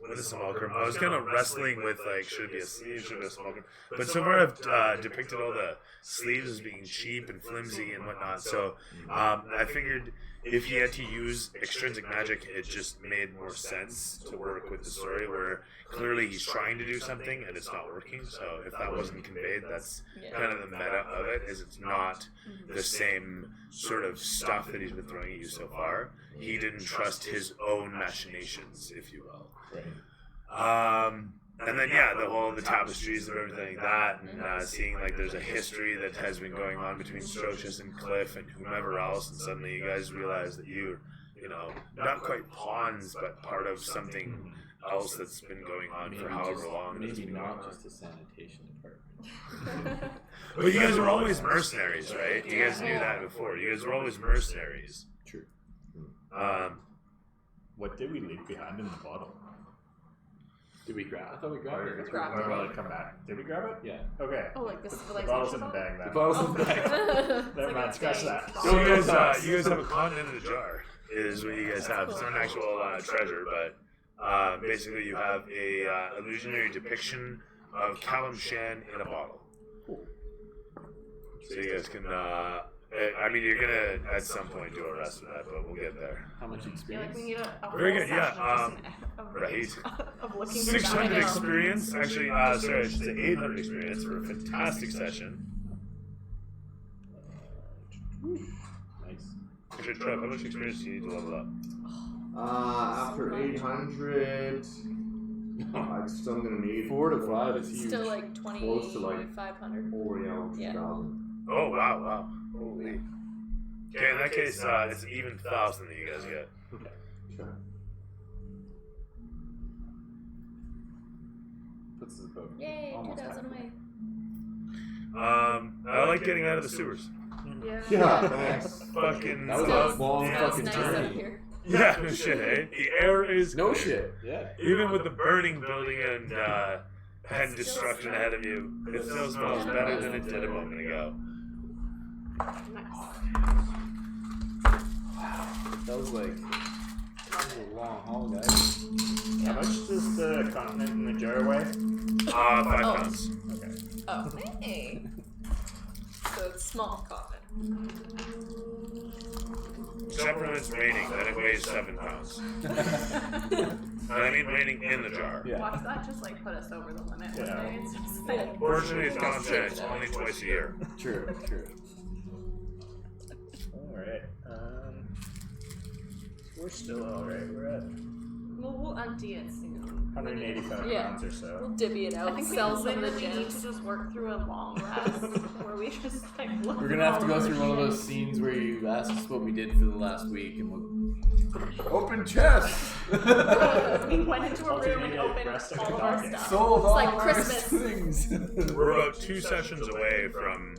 With a simulacrum. I was kind of wrestling with like, should it be a sleeve, should it be a simulacrum? But so far I've depicted all the sleeves as being cheap and flimsy and whatnot. So I figured if he had to use extrinsic magic, it just made more sense to work with the story where clearly he's trying to do something and it's not working. So if that wasn't conveyed, that's kind of the meta of it, is it's not the same sort of stuff that he's been throwing at you so far. He didn't trust his own machinations, if you will. And then the tapestries of everything like that, and seeing like there's a history that has been going on between Strocius and Cliff and whomever else, and suddenly you guys realize that you're, not quite pawns, but part of something else that's been going on for however long it's Maybe been going not on. just a sanitation department. But you guys were always mercenaries, right? You guys knew that before. You guys were always mercenaries. True. What did we leave behind in the bottle? Did we grab? I thought we grabbed it. Or will it come back? Did we grab it? Yeah. Okay. Oh, like the The civilization bottle's in the bottle? bag The then. bottle's in the bag. Never mind, scratch that. So you guys have a continent in a jar, is what you guys have. It's not an actual treasure, but basically you have a illusionary depiction of Callum Shan in a bottle. So you guys can, you're gonna at some point do a rest of that, but we'll get there. How much Yeah, experience? like we need a Very whole good, yeah, session of right. of looking through 600 that. experience, actually, I should say 800 experience for a fantastic session. Nice. Actually, Trev, how much experience do you need to level up? After 800, I'm still gonna need 4 to 5 is huge. Still like Close to, like, 2,500. 2,000. Oh, wow. Holy. Okay, in that case, it's an even 1,000 that you guys get. Sure. Puts us about Yay, almost 2,000 halfway. away. I like getting out of the sewers. Yeah, thanks. Fucking That was love. a long Yeah. fucking Nice up journey. here. Yeah, no shit, eh? The air is No clear. shit. Yeah. Even with the burning building and destruction ahead of you, it still smells better than it did a moment ago. That was like a long haul, guys. How much does the continent in the jar weigh? 5 pounds. Okay. Oh, hey. So it's small coffin. Except when it's raining, then it weighs 7 pounds. And I mean raining in the jar. Yeah. Watch that just like put us over the limit. Yeah. One day. It's just like, Fortunately, it's constant. It's only twice a year. True. Alright. We're still alright. We're at we'll empty it soon. 185 Yeah. pounds or so. We'll divvy it I out, think we sell some of the literally need to gems. just work through a long rest where we just like look We're gonna have to go through one of those scenes where you ask us what we did for the last week, and we'll open chest. We went into a room and Ultimately, opened rest of all the of our docket. stuff. Sold It's all like our Christmas. things. We're about 2 sessions away from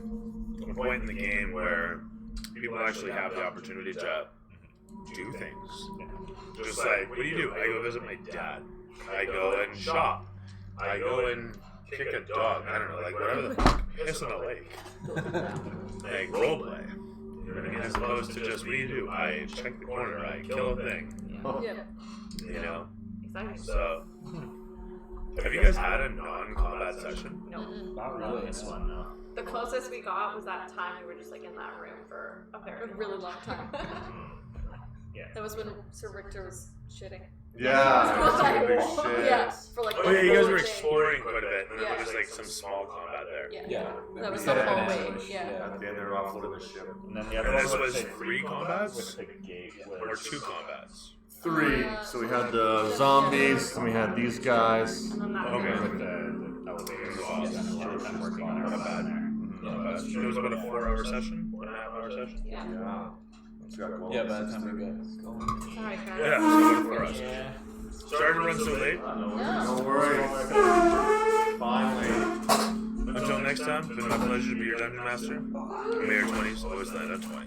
a point in the game where people actually have the opportunity to do things. Just like, what do? I go visit my dad. I go and shop. I go and kick a dog. I don't know, like whatever the fuck. Piss in a lake. Like roleplay. You know what I mean? As opposed to just, what do? I check the corner. I kill a thing. Yeah. You know? Exciting. So, have you guys had a non-combat session? No. Not really this one, no. The closest we got was that time we were just like in that room for a very A really long time. Yeah. That was when Sir Richter was shitting. Yeah, it was Like, a big shit. Yeah, for like Oh the yeah, you guys whole were day. exploring quite a bit, and then Yeah. there was like some small combat there. Yeah. Yeah. That was We the set whole an way. ambush. Yeah. At the end, they were offloading the ship. And then the other And one this was the 3 combats? with the gate Or was 2 combats? 3. So we had the zombies, and we had these guys. And then that Okay. with the elevators. I'm working on our Not bad. Not bad. It was about a 4-hour session? 1.5-hour session? Yeah. Yeah. It's got gold. Yeah, by the time we got Alright, guys. Yeah, so 4 hours. Yeah. Sorry to run so late. No. No worries. Finally. Until next time, it's been my pleasure to be your dungeon master. May your 20s always land on 20.